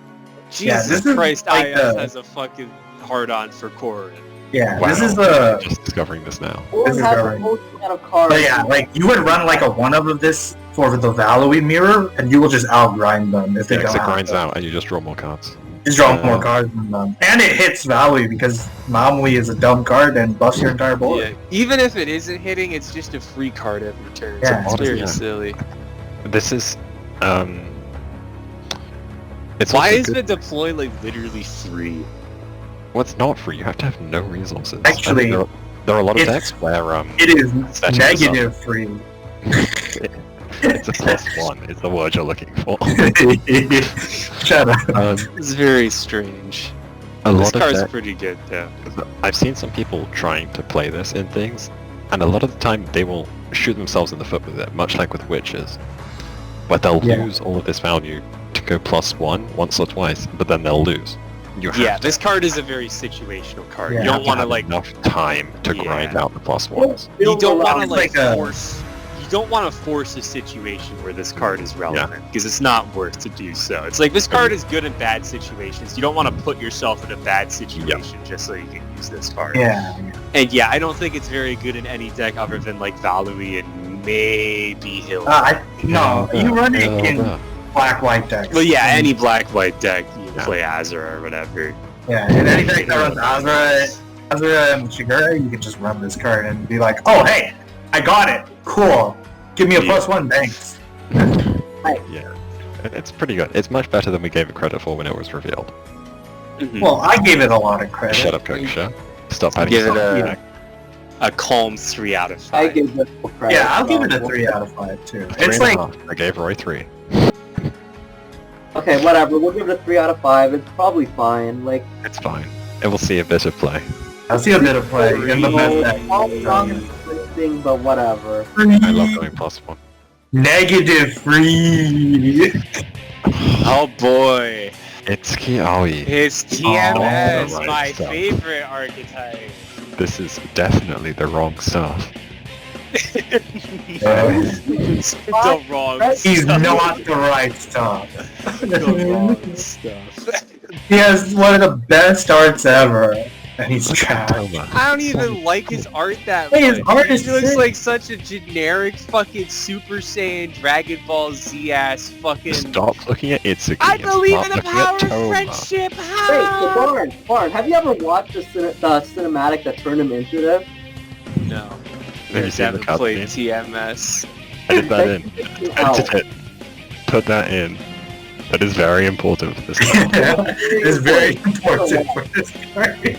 Jesus this is Christ, like IS the- has a fucking hard on for Corin. Yeah, Wow. this is the... Just discovering this now. Or This is has a alright. whole set of cards. But yeah, like, you would run like a 1 of this for the Valui mirror, and you will just outgrind them if they Yeah, 'cause don't it have grinds them. out and you just draw more cards. Just draw more cards than them. And it hits Valui, because Maumui is a dumb card and buffs your entire board. Yeah, even if it isn't hitting, it's just a free card every turn. Yeah. So it's very Yeah. silly. This is, It's Why also is good- the deploy like literally free? Well, it's not free. You have to have no resources. Actually, there are a lot of it's- decks where It is setting this negative free. It's a +1. It's the word you're looking for. Shut up. It's very strange. A This lot of card's that- pretty good, though. I've seen some people trying to play this in things, and a lot of the time they will shoot themselves in the foot with it, much like with witches. But they'll lose all of this value to go +1 once or twice, but then they'll lose. You have Yeah, to this card is a very situational card. Yeah. You don't want to have like enough time to grind out the +1s. you don't want to It's like like a- force. You don't want to force a situation where this card is relevant because it's not worth to do so. It's like this card is good in bad situations. You don't want to put yourself in a bad situation just so you can use this card. Yeah. And yeah, I don't think it's very good in any deck other than like Valui and maybe Hill. No, you run it in black-white decks. Well, yeah, any black-white deck you can play Azura or whatever. Yeah, in any deck that runs Azura and Sigurd, you can just run this card and be like, oh, hey, I got it. Cool. Give me a +1, thanks. Yeah, it's pretty good. It's much better than we gave it credit for when it was revealed. Mhm. Well, I gave it a lot of credit. Shut up, Coach. Stop having Give it yourself a calm 3 out of 5. I give it full credit. Yeah, I'll give it a 3 out of 5 too. Three It's and a like, half. I gave Roy 3. Okay, whatever. We'll give it a 3 out of 5. It's probably fine. Like, It's fine. It will see a bit of play. I'll see a bit of play in the best deck. all wrong in thing, but whatever. I love going +1. -3. Oh boy, It's Kiawi. it's TMS, Oh, right my stuff. favorite archetype. This is definitely the wrong stuff. It's the wrong He's stuff. not the right stuff. The wrong stuff. He has one of the best arts ever, and he's trash. Toma. I don't even like his art that Hey, much. his art is He looks sick. like such a generic fucking Super Saiyan Dragon Ball Z ass fucking. Stop looking at Itsuki. I and believe start in the looking power at of Toma. friendship. Wait, How? so Barn, have you ever watched the cinematic that turned him into this? No. Have you seen the Haven't played cutscene? TMS. Edit that in. Out. Edit it. Put that in. That is very important for this game. It's very important for this card.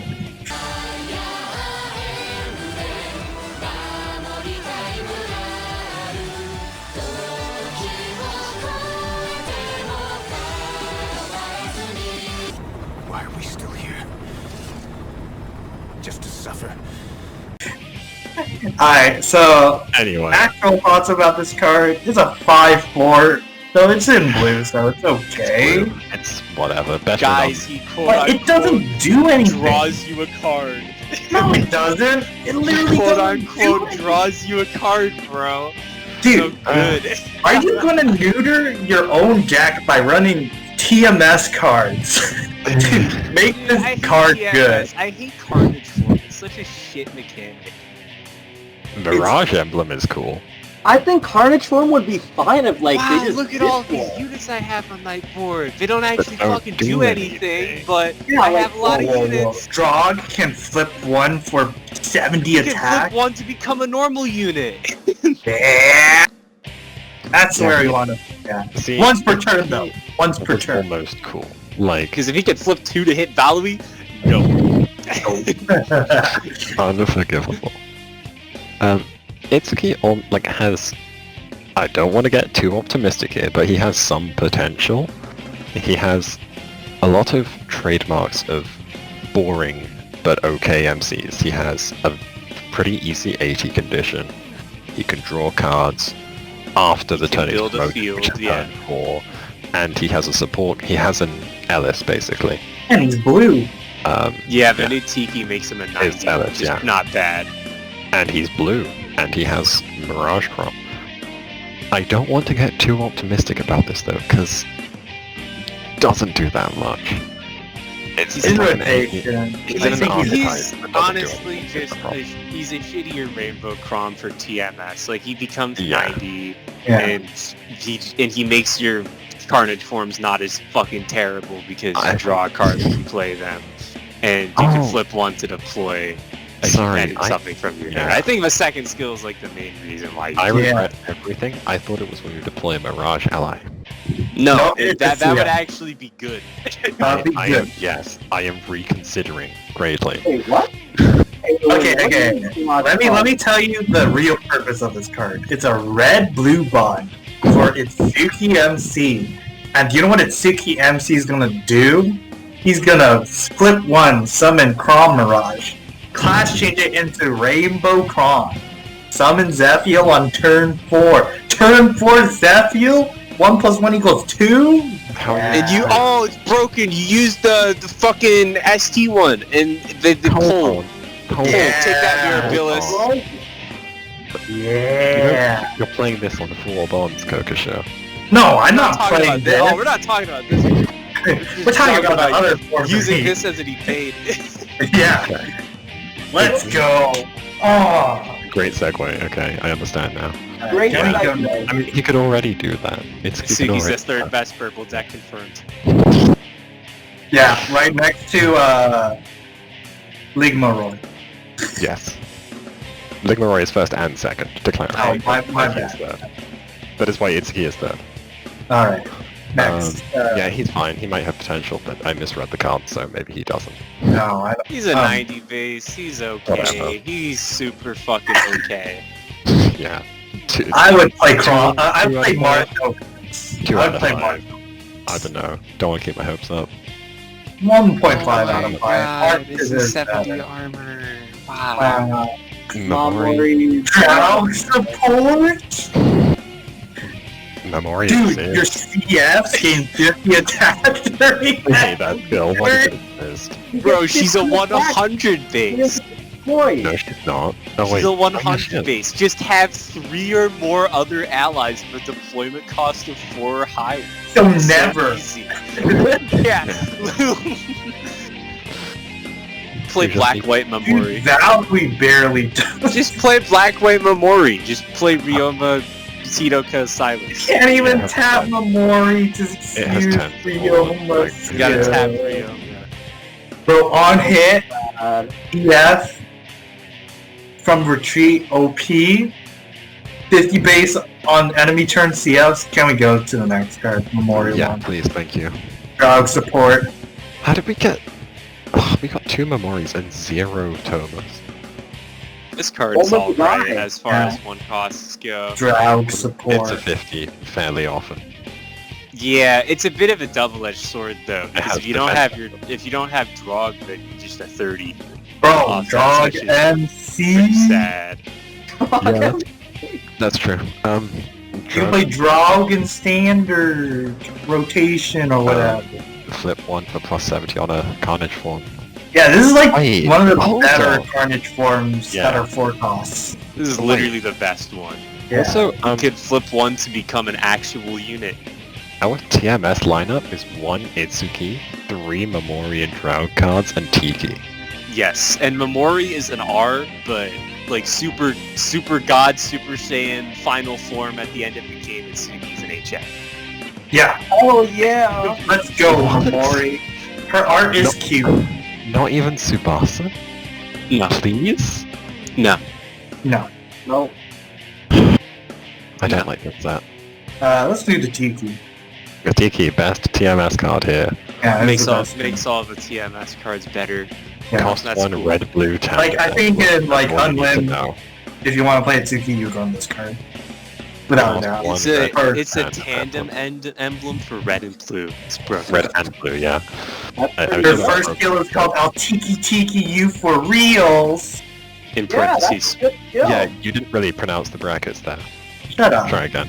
Why are we still here? Just to suffer. Alright, so Anyway, actual thoughts about this card. It's a 5/4, so it's in blue, so it's okay. it's whatever. Better Guys, he quote But it doesn't do anything. draws you a card. No, it doesn't. It literally Quote doesn't unquote do draws you a card, bro. Dude, So good. are you gonna neuter your own deck by running TMS cards to make Dude, this I hate card TMS. good? I hate Carnage Form. It's such a shit mechanic. Mirage Emblem is cool. I think Carnage Form would be fine if, like, Wow, they just look at did all that. these units I have on my board. They don't actually don't fucking do do anything, anything. but Yeah, I like, have a lot of units. Drog can flip one for 70 You can attack. flip one to become a normal unit. Yeah. That's where we want to. Yeah. See, Once per turn, though. Once per it's turn. almost cool. Like, Because if he could flip 2 to hit Valui, no. unforgivable. Itsuki has. I don't want to get too optimistic here, but he has some potential. He has a lot of trademarks of boring but okay MCs. He has a pretty easy 80 condition. He can draw cards after the turn build a promoted, field, which is yeah. turn 4, and he has a support. He has an Ellis basically. And he's blue. Yeah, the new Tiki makes him a 90, It's Alex, which is yeah. not bad. And he's blue, and he has Mirage Crop. I don't want to get too optimistic about this though, because doesn't do that much. It's In like an rotation. He's I in an think archetype He's that doesn't do honestly anything just for the he's a shittier Rainbow Crom for TMS. Like he becomes Yeah. 90, Yeah. and he makes your Carnage forms not as fucking terrible because you draw a card when you play them, and you can flip one to deploy. Sorry, something from your yeah. hand. I think the second skill is like the main reason why. I You regret everything. I thought it was when you deploy a Mirage Ally. no, No, that yeah. would actually be good. That'd be I good. am, yes, I am reconsidering greatly. Wait, what? Okay. Let me tell you the real purpose of this card. It's a red-blue bond for its Silque MC. And do you know what its Silque MC is gonna do? He's gonna split one, summon Crom Mirage, class change it into Rainbow Crom, summon Zephiel on turn 4. Turn 4 Zephiel? 1+1 equals 2? And it's broken. You used the fucking ST one and the pull. Take that, Mirabilis. Yeah. You're playing this on the Full Bonds Coca show. No, I'm not playing this. No, we're not talking about this. We're talking about the other form. Using this as an evade. Yeah. Let's go. Oh. Great segue. Okay, I understand now. Great Can we go segue. I mean, he could already do that. Suki's the third best purple deck confirmed. Yeah, right next to Ligmaroy. Yes. Ligmaroy is first and second, to clarify. Oh, my He is bad. third. That is why he is third. Alright. Next. Yeah, he's fine. He might have potential, but I misread the card, so maybe he doesn't. No, I don't. He's a 90 base. He's okay. He's super fucking okay. Yeah. I would play Crom. I'd two play out of Marth. Two I out would of play five. Marth. I don't know. Don't want to keep my hopes up. 1.5 out of 5. Marth this is is 70 better. armor. Wow. Wow. Memory. Drow support? Memory Dude, is your CF gained 50 attack during Hey, that's Bill. What is it? Bro, she's a 100 base. No, she's not. Oh, wait. She's a Oh, 100 base. Just have 3 or more other allies with a deployment cost of 4 or higher. So It's so never. easy. Yeah. Play You just Black need- White Dude, Memori. that we barely do. Just play Black White Memori. Just play Ryoma Sidoka Silas. Can't even Yeah. tap Memori to It has use 10. Ryoma. You gotta tap Ryoma. Bro, on hit, Uh, EF from retreat OP, 50 base on enemy turn CFs. Can we go to the next card? Memorial Yeah, one. please, thank you. Drug support. How did we get... Oh, we got 2 Memories and 0 Thomas. This card's Oh my alright God. as far as one costs go. Drug It's support. a 50 fairly often. Yeah, it's a bit of a double-edged sword though, because has if you don't defense. have Drog, then you're just a 30. Bro, offense, Drug which is Pretty MC. sad. Yeah, that's true. You play Drog in standard rotation or whatever. Flip 1 for plus 70 on a Carnage form. Yeah, this is like Wait, one of the hold better on. Carnage forms Yeah. that are 4 costs. This is literally the best one. Yeah. Also, You could flip 1 to become an actual unit. our TMS lineup is 1 Itsuki, 3 Memori and Drow cards, and Tiki. Yes, and Memori is an R, but like super god, Super Saiyan, final form at the end of the game is Suki's an HF. Yeah, oh yeah. let's go, What? Mori. Her art is No. cute. Not even Tsubasa? No. Please? No. No. No. I don't like that. Let's do the Tiki. The Tiki, best TMS card here. Yeah, Makes all makes the TMS cards better. yeah. Cost that's 1 cool. red, blue, Like, I think in, like, Unlim- No. If you want to play Tsuki, you run this card. Without a doubt. One It's a red, it's a and tandem emblem for red and blue. It's broken. red and blue, yeah. I Your was first broken. skill is called I'll Tiki you for reals. In Yeah, that's parentheses. good skill. Yeah, you didn't really pronounce the brackets there. Shut up. Try again.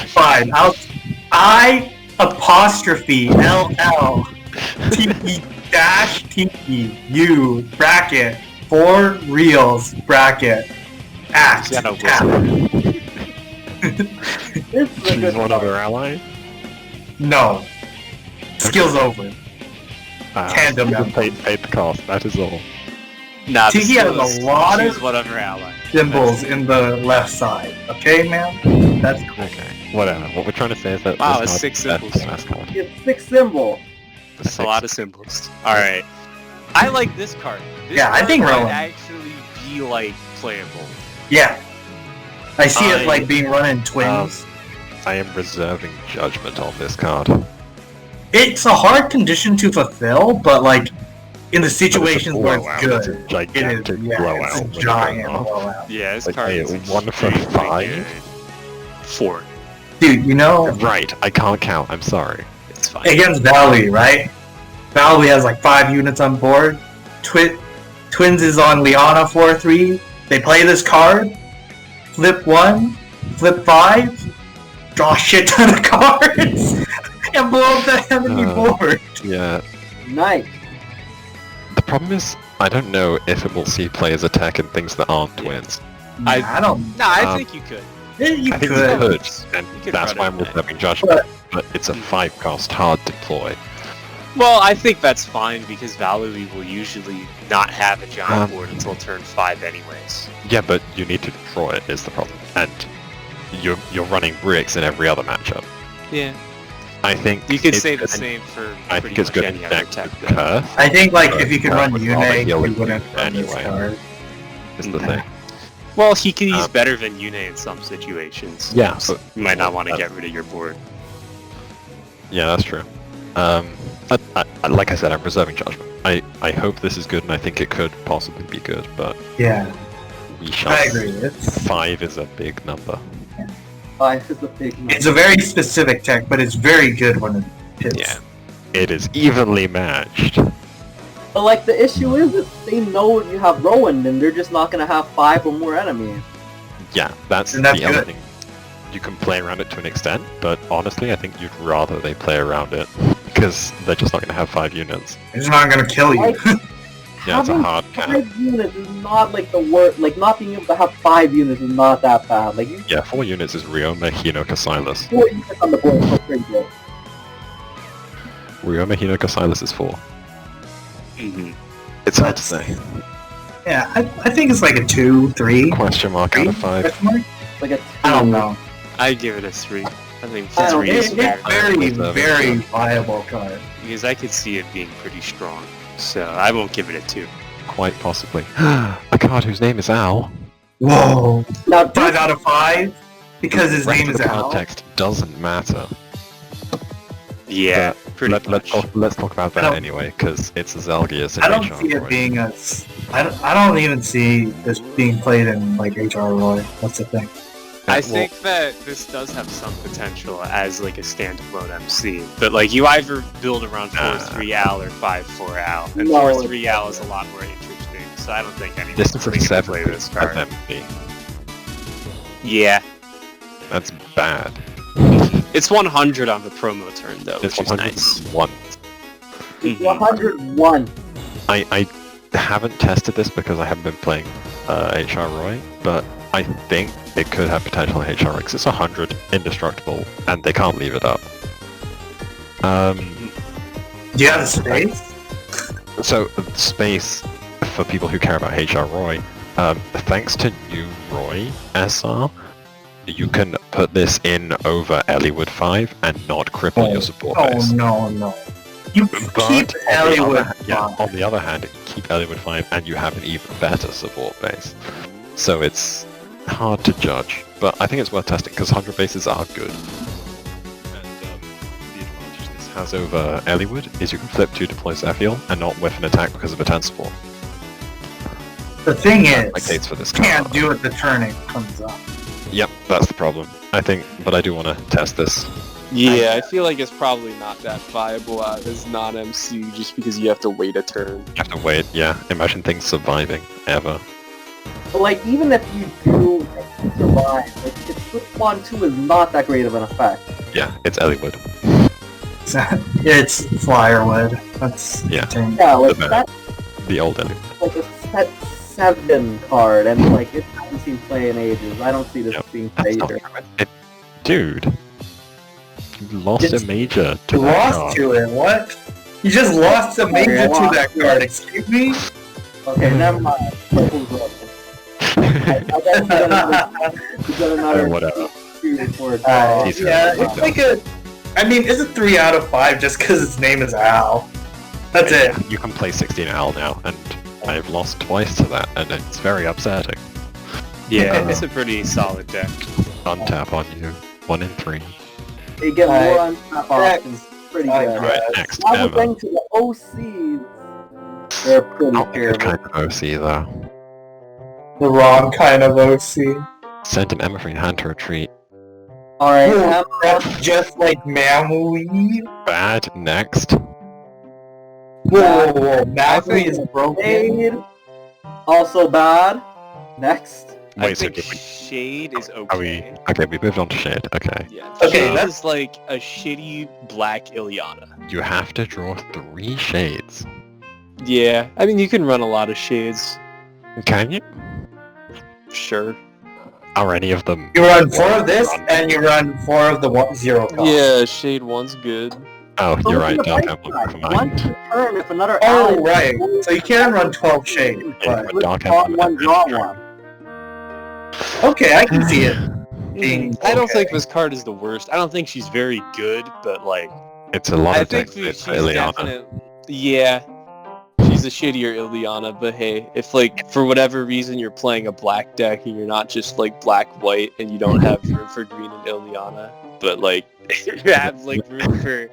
Fine. I apostrophe LL Tiki dash Tiki U bracket for reals bracket act Is that a tap. This is a Choose good one one. other ally. No. Skills over. Tandem you emblem. paid the cost, that is all. Nah, the Tiki has skill is a lot choose of- whatever ally. Symbols in the left side. Okay, man? That's cool. Okay, whatever. What we're trying to say is that Wow, this it's card 6 is the best symbols. TMS card. It's 6 symbol. That's a lot of symbols. Alright. I like this card. This Yeah, I card think might Rowan. actually be like playable. Yeah. I see it I- like being run in twins. I am reserving judgment on this card. It's a hard condition to fulfill, but like, in the situations where it's good. It's a gigantic blowout. It's a giant blowout. Yeah, his Like, card hey, is 1 for extremely 5? good. 4. Dude, you know, Right, I can't count, I'm sorry. It's fine. against Valley, right? Valley has like 5 units on board. Twins is on Liana 4-3. They play this card, flip 1, flip 5, draw a shit ton of cards, and blow up the enemy board. Yeah, Nice. the problem is, I don't know if it will see players attack in things that aren't twins. I don't. No, I Um, think you could. You I think could. you could, and You could that's run why it I'm back. reserving judgment. But it's a 5-cost hard deploy. Well, I think that's fine because Valerie will usually not have a giant Um, board until turn 5 anyways. Yeah, but you need to draw it is the problem, and you're running bricks in every other matchup. Yeah. I think You could it's say the good- same for I pretty think it's much good any other next to tech. Curse I think like But if you could I run would Yune, rather you deal with wouldn't Yune run this anyway. card. is the thing. Well, he could use Um, better than Yune in some situations. Yeah, but You might not want to get rid of your board. yeah, that's true. Like I said, I'm reserving judgment. I hope this is good, and I think it could possibly be good, but Yeah, we shall. I agree. It's 5 is a big number. 5 is a big number. a very specific tech, but it's very good when it hits. Yeah. It is evenly matched. But like the issue is if they know you have Rowan, then they're just not gonna have 5 or more enemies. Yeah, that's And that's the other good. thing. You can play around it to an extent, but honestly, I think you'd rather they play around it because they're just not going to have 5 units. It's not gonna kill you. Like, Yeah, it's a having hard cap. 5 units is not like the worst. Like not being able to have 5 units is not that bad. Like you Yeah, 4 units is Ryoma, Hinoka, Silas. 4 units on the board is pretty good. Ryoma, Hinoka, Silas is 4. Mm-hmm. It's hard to say. Yeah, I think it's like a 2, 3. Question mark out of 5. Question mark? Like a I don't know. I'd give it a 3. I think I don't 3 know. is It's fair. very, very viable card. Because I could see it being pretty strong. So I won't give it a 2. Quite possibly. A card whose name is Al. Whoa. now 5 out of 5? Because his The rest name of is the Al? context doesn't matter. Yeah, pretty much. Let's talk about I that don't- anyway, because it's as Algius I and don't HR see it Roy. being as... I don't even see this being played in, like, HR Roy. That's the thing. I Well, think that this does have some potential as like a standalone MC, but like you either build around 4-3 Al or 5-4 Al, and No, 4-3 Al is a lot more interesting. So I don't think anyone's This is a really gonna 7 play this of card. MP. Yeah, That's bad. it's 100 on the promo turn though, It's which is nice. 101. it's Mhm. 101. I haven't tested this because I haven't been playing HR Roy, but I think it could have potential in HR Roy because it's 100 indestructible and they can't leave it up. Do you have the space? So space for people who care about HR Roy, thanks to new Roy SR, you can put this in over Eliwood 5 and not cripple your support Oh, base. no. You But keep on the Eliwood other- yeah, on the other hand, keep Eliwood 5 and you have an even better support base. So it's hard to judge, but I think it's worth testing because 100 bases are good. And the advantage this has over Eliwood is you can flip 2 deploy Zephyr and not whiff an attack because of a 10 support. The thing is, Like Kate's for this you can't card. do it the turn it comes up. Yep, that's the problem. I think, but I do want to test this. Yeah, I feel like it's probably not that viable as non-MC just because you have to wait a turn. You have to wait, yeah. Imagine things surviving, ever. But like even if you do like, survive, like it's flip 1-2 is not that great of an effect. Yeah, it's Eliwood. It's Flyerwood. That's Yeah. the thing. Yeah, like The that's The old Eliwood. like a set 7 card, and like it hasn't seen play in ages. I don't see this Yep. being That's played not either. correct. Dude. You lost It's- a major to You that lost card. to it, what? You just lost a major to that card, excuse me? Okay, never mind. Purple's broken. I guess we got another Whatever. 2 for a Uh, draw. yeah, it's like a... I mean, it's a 3 out of 5 just because its name is Al. That's it. You can play 16 Al now, and I've lost twice to that, and it's very upsetting. Yeah, it's a pretty solid deck. Untap on you. 1 in 3. You get Alright. more on top options. Pretty good. Alright. Alright, next, Now we're Emma. going to the OCs. They're pretty Not a good terrible. kind of OC though. The wrong kind of OC. Sent an Ephraim hand to retreat. Alright, Ooh, that's just like Mamui. Bad. Next. Whoa, Mamui is broken. Shade, also bad. Next. I Wait, so think did we... Shade is Are we... okay. Okay, we moved on to Shade. Okay. Yeah. Okay, Shade that's- is like a shitty black Ilyana. You have to draw 3 shades. Yeah, I mean you can run a lot of shades. Can you? Sure. Are any of them... You run 4 of this, and you run 4 of the 0 cost. Yeah, Shade 1's good. Oh, you're right. Dark One Emblem. Never mind. turn if another Oh, ally- right. So you can run 12 shade. Yeah, But... but Dark Draw Emblem. one, draw one. Okay, I can see it. Being I don't okay. think this card is the worst. I don't think she's very good, but like It's a lot I of think decks she's with Ileana. definitely yeah. She's a shittier Ilyana, but hey, if like for whatever reason you're playing a black deck and you're not just like black-white and you don't have room for green and Ilyana, but like you have like room for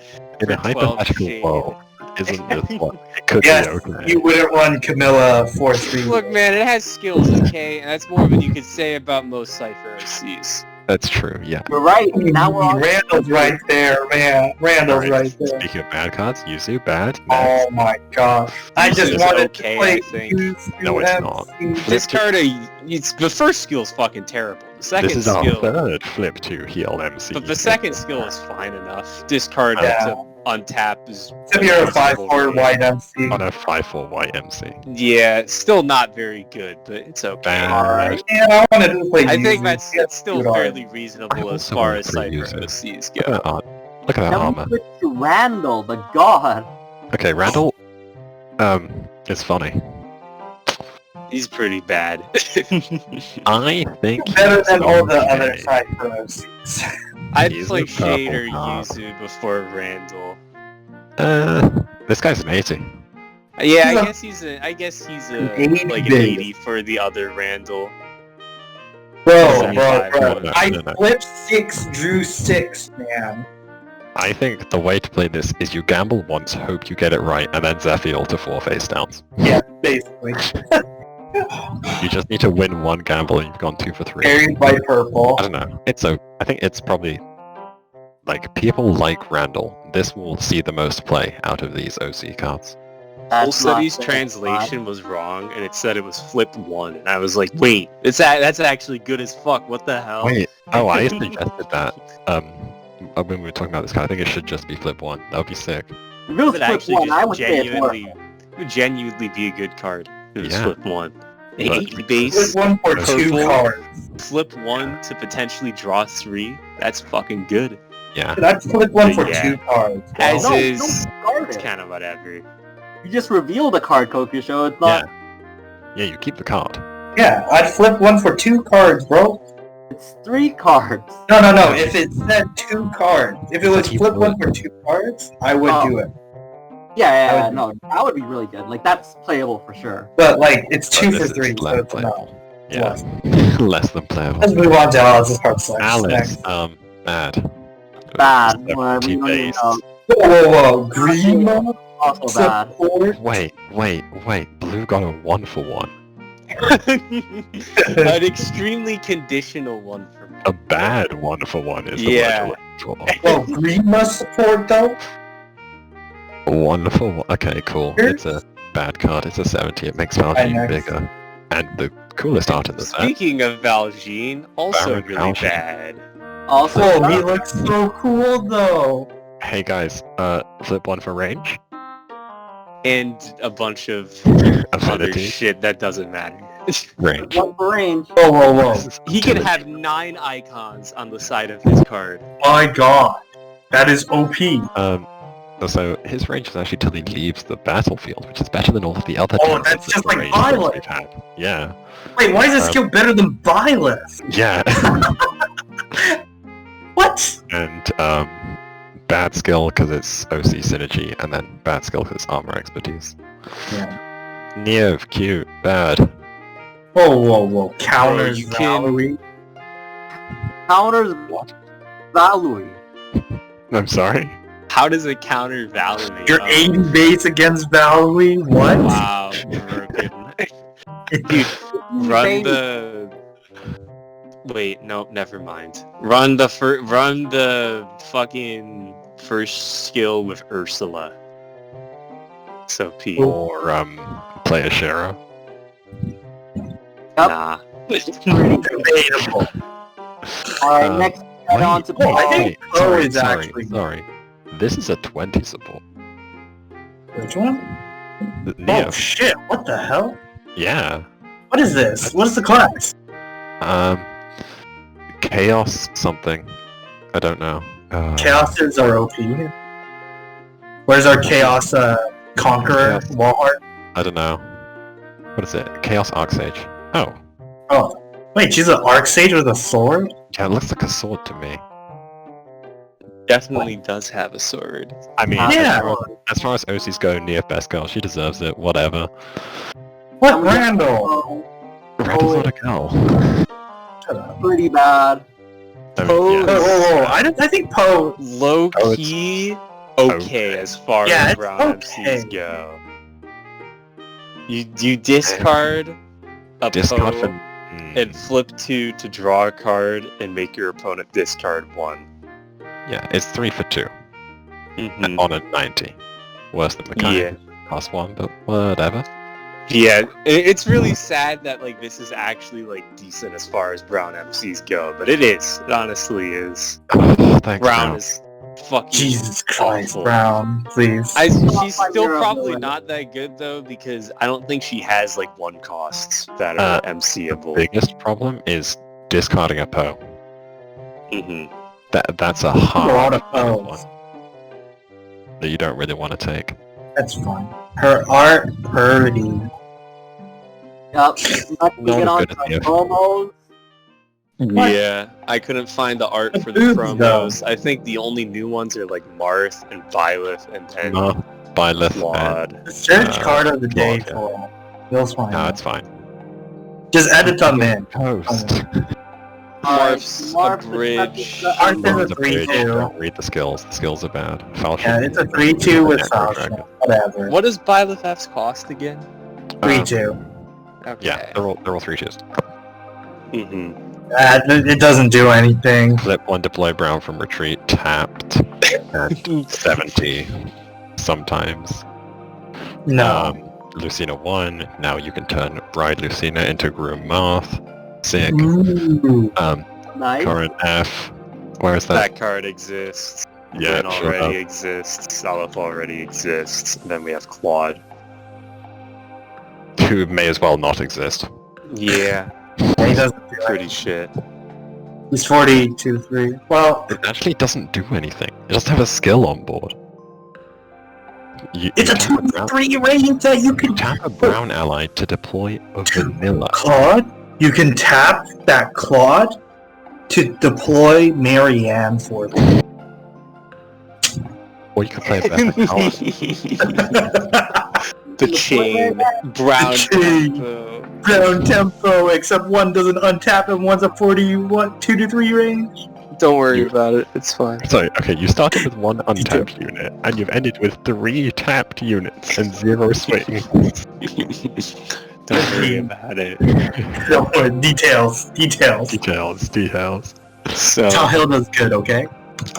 In a 12 hypothetical shade. world, isn't this what it could Yes, be okay? you wouldn't run Camilla 4-3. Look man, it has skills, okay? And that's more than you could say about most Cypher OCs. That's true, yeah. You're right. Now we're on. Randall's right there, man. Randall's right there. Speaking of bad cards, Yuzu, bad. Oh my gosh. I just Yuzu's wanted okay, to play I think. Yuzu No, it's not. MC. Discard the first skill's fucking terrible. The second This is our skill, third flip to heal MC. but the second skill is fine enough. Discard Yeah. to untap is. Except you're a 5-4 white MC. On a 5/4 white MC. Yeah, it's still not very good, but it's okay. Bad. Alright, and I wanted to play I Yuzu. think that's still Good art. fairly reasonable as also far want as to Cypher use it. OCs Look go. at that, look at that Now armor. we switch to Randall, the god. Okay, Randall. It's funny. He's pretty bad. I think Better he's than all the okay. other Cypher MCs. I'd He's play a purple Shade or card. Yuzu before Randall. This guy's an 80. Yeah, No. I guess he's An 80 like an big. 80 for the other Randall. Bro, 75. bro. I No. flipped 6, drew 6, man. I think the way to play this is you gamble once, hope you get it right, and then Zephyr to 4 face downs. Yeah, basically. You just need to win one gamble and you've gone 2 for 3. Carried by purple. I don't know. I think it's probably like people like Randall. This will see the most play out of these OC cards. That's not Studies fair. translation was wrong, and it said it was flip 1, and I was like, wait, that's actually good as fuck. What the hell? Wait. Oh, I suggested that. When we were talking about this card, I think it should just be flip 1. That would be sick. If it was It flip actually one, I would just say it's genuinely be a good card. It was Yeah. flip 1. But- 8 base, Flip 1 for 2 Purple. cards. flip 1 to potentially draw 3. That's fucking good. Yeah. That's flip 1 for Yeah. 2 cards. bro. As No, is, don't discard it's it. kind of whatever. You just revealed a card, Kokusho. It's not. Yeah, you keep the card. Yeah, I'd flip 1 for 2 cards, bro. It's 3 cards. No. If it said 2 cards, if it was But you flip 1 would. for 2 cards, I would Oh. do it. Yeah, would- no, that would be really good. Like, that's playable for sure. But like, it's 2 But for this is 3, so less it's no. playable. Yeah. Less than playable. Let's move on to Alice's card select. Alice, Next. bad. Bad. 70 Whatever, you don't even base. know. Whoa. Green mode? Also bad. Support? Wait. Blue got a 1-for-1. An extremely conditional one for me. A bad 1-for-1 is the Yeah. word you're looking for. Well, green must support though? 1-for-1. Okay, cool. Sure. It's a bad card. It's a 70. It makes Valjean next. bigger. And the coolest art in the set. Speaking of Valjean, also Baron really Valjean. bad. Also, Whoa, he looks so cool though. Hey guys, flip 1 for range. And a bunch of other Affinity. shit that doesn't matter. Range. one for range. Whoa. He can have 9 icons on the side of his card. My god. That is OP. So his range is actually till he leaves the battlefield, which is better than all of the other Oh, types that's of just like range cards Violet. we've had. Yeah. Wait, why is this Um, skill better than Byleth? Yeah. What? And bad skill because it's OC synergy, and then bad skill because it's armor expertise. Yeah. Niev, cute, bad. Whoa. Counters you can- Valerie. Counters Valui. I'm sorry. How does it counter Valor? You're 80 base against Valor. What? Wow, broken. Dude, run the... Wait, nope, never mind. Run the fucking first skill with Ursula. So P. Or play a Shara. Nah. Debatable. Alright, next head on to I think Poe is sorry, actually... sorry. This is a 20 support. Which one? Neo. Oh shit, what the hell? Yeah. What is this? What is the class? Chaos something. I don't know. Chaoses are OP. Where's our Chaos Conqueror? Chaos. Walhart? I don't know. What is it? Chaos Arcsage. Oh. Oh. Wait, she's an Arcsage with a sword? Yeah, it looks like a sword to me. Definitely does have a sword. I mean, Yeah. as far as OCs go, Nia best girl, she deserves it, whatever. What, Randall? Randall's not a girl. Shut up. Pretty bad. I mean, Poe- yeah. Whoa. I think Poe... Low Oh, key, okay. okay as far Yeah, as it's brown okay. MCs go. You discard a Discard Poe for... and flip 2 to draw a card and make your opponent discard 1. Yeah, it's 3 for 2. Mm-hmm. On a 90. Worse than Micaiah. Cost 1, but whatever. Yeah, it's really sad that like this is actually like decent as far as brown MCs go, but it is. It honestly is. Thanks, Brown Brown. is fucking Jesus Christ, awful. Brown, please. She's still You're probably ability. not that good though because I don't think she has like 1 costs that are MCable. Biggest problem is discarding a Poe. Mm-hmm. That's a A lot hard of Poes. one that you don't really want to take. That's fine. Her art, pretty. Yep. Next we Not get as on good to as the promos. What? Yeah, I couldn't find the art The for the boobs, promos. I think the only new ones are like Marth and Byleth and Byleth, Claude. The search card of the day Claude, for Feels fine. no, it's fine. Just edit them in. Post. Marth's a Marth, bridge. Marth is a On the page, 3-2. don't read the skills. The skills are bad. Yeah, it's a 3-2 with Falchion. Whatever. What does Byleth F's cost again? 3-2. Okay. Yeah, they're all 3-2s. Mm-hmm. It doesn't do anything. Flip 1 deploy Brown from retreat, tapped, and 70 sometimes. No. Lucina 1, now you can turn Bride Lucina into Groom Marth. Sick. Ooh. Nice. Current F. Where is that? That card exists. Yeah, Ren sure already exists. Seliph already exists. And then we have Claude. Who may as well not exist. Yeah, He doesn't do pretty it. shit. He's 42-3. Well, It actually doesn't do anything. It doesn't have a skill on board. it's a tap Brown- 2-3 range that you can tap a Brown ally to deploy a vanilla. Claude. You can tap that Claude to deploy Marianne for them. Or you could play a better card. The chain. Brown. The chain. Tempo. Brown tempo, except one doesn't untap and one's a 2-3 range. Don't worry about it. It's fine. So, okay, you started with 1 untapped unit, and you've ended with 3 tapped units and 0 swings. Don't worry about it. Details. Details. So, That's how Hilda's good, okay?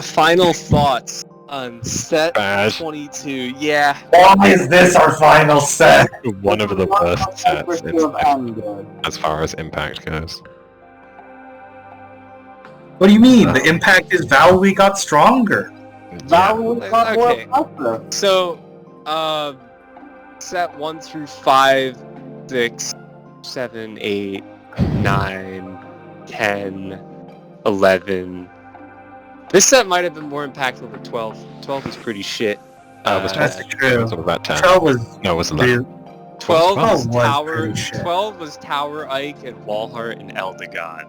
final thoughts on set Bad. 22. Yeah. Why is this our final set? One of the worst sets Perspective and good. as far as impact goes. What do you mean? The impact is Valor got stronger. That was not more Okay. impressive. So, set 1 through 5, 6, 7, 8, 9, 10, 11. This set might have been more impactful than 12. 12 was pretty shit. Was That's 12. true. It was about 10. 12 was No, it was 11. 12 was 12 was Tower. pretty shit. 12 was Tower Ike and Walhart and Eldegon.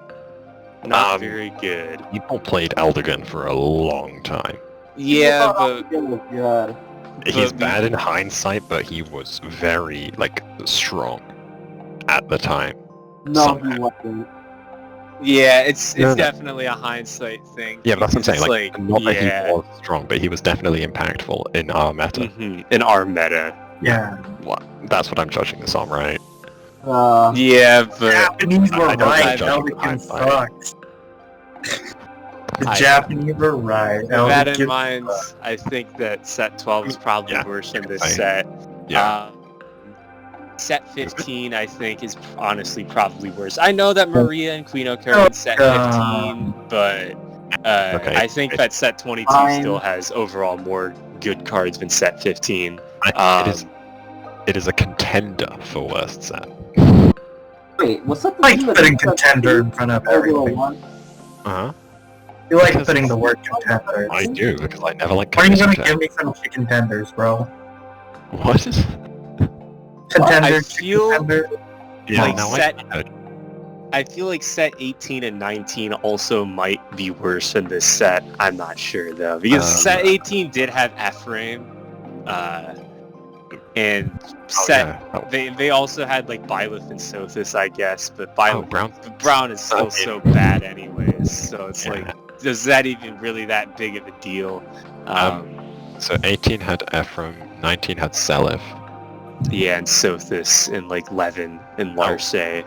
Not Um, very good. People played Eldegon for a long time. Yeah, but It was good. He's But- bad in hindsight, but he was very, strong at the time. No, Somehow. he wasn't. Yeah, it's definitely a hindsight thing. Yeah, but that's what I'm saying. Like, not that yeah. he was strong, but he was definitely impactful in our meta. In our meta. Yeah. That's what I'm judging this on, right? Yeah, but Japanese were I don't right. judge Elrican it. sucks. The Japanese were right. With that in Elrican mind, sucks. I think that set 12 is probably worse than this set. Yeah. Set 15, I think, is honestly probably worse. I know that Maria and Queen Oka are in set 15, but I think that set 22 still has overall more good cards than set 15. It is a contender for worst set. Wait, what's up? Like putting contender in front of everything. Uh-huh. You like putting the word contender. I do, because I never like When are you gonna contender. give me some chicken tenders, bro? What? Contender, I feel contender. Yeah, like no, I feel like set 18 and 19 also might be worse than this set. I'm not sure though, because set 18 did have Ephraim, and set they also had like Byleth and Sothis, I guess, but Brown is still so bad anyways. So it's like, is that even really that big of a deal? So 18 had Ephraim, 19 had Seliph. Yeah, and Sothis and like Levin and Larse. Yeah,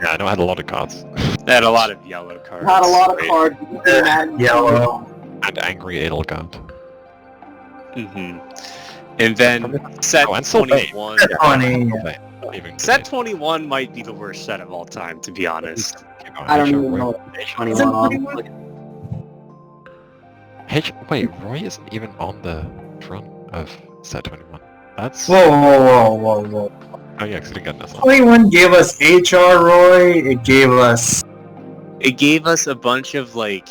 I know I had a lot of cards. They had a lot of yellow cards. Had a lot of cards. Yellow. And Angry Edelgard. And then set and Sylvain. 21. Set 21 might be the worst set of all time, to be honest. I don't even know what 21 on. Wait, Roy isn't even on the front of set 21. That's... Whoa. Oh yeah, because I didn't get this one. 21 gave us HR Roy, it gave us a bunch of like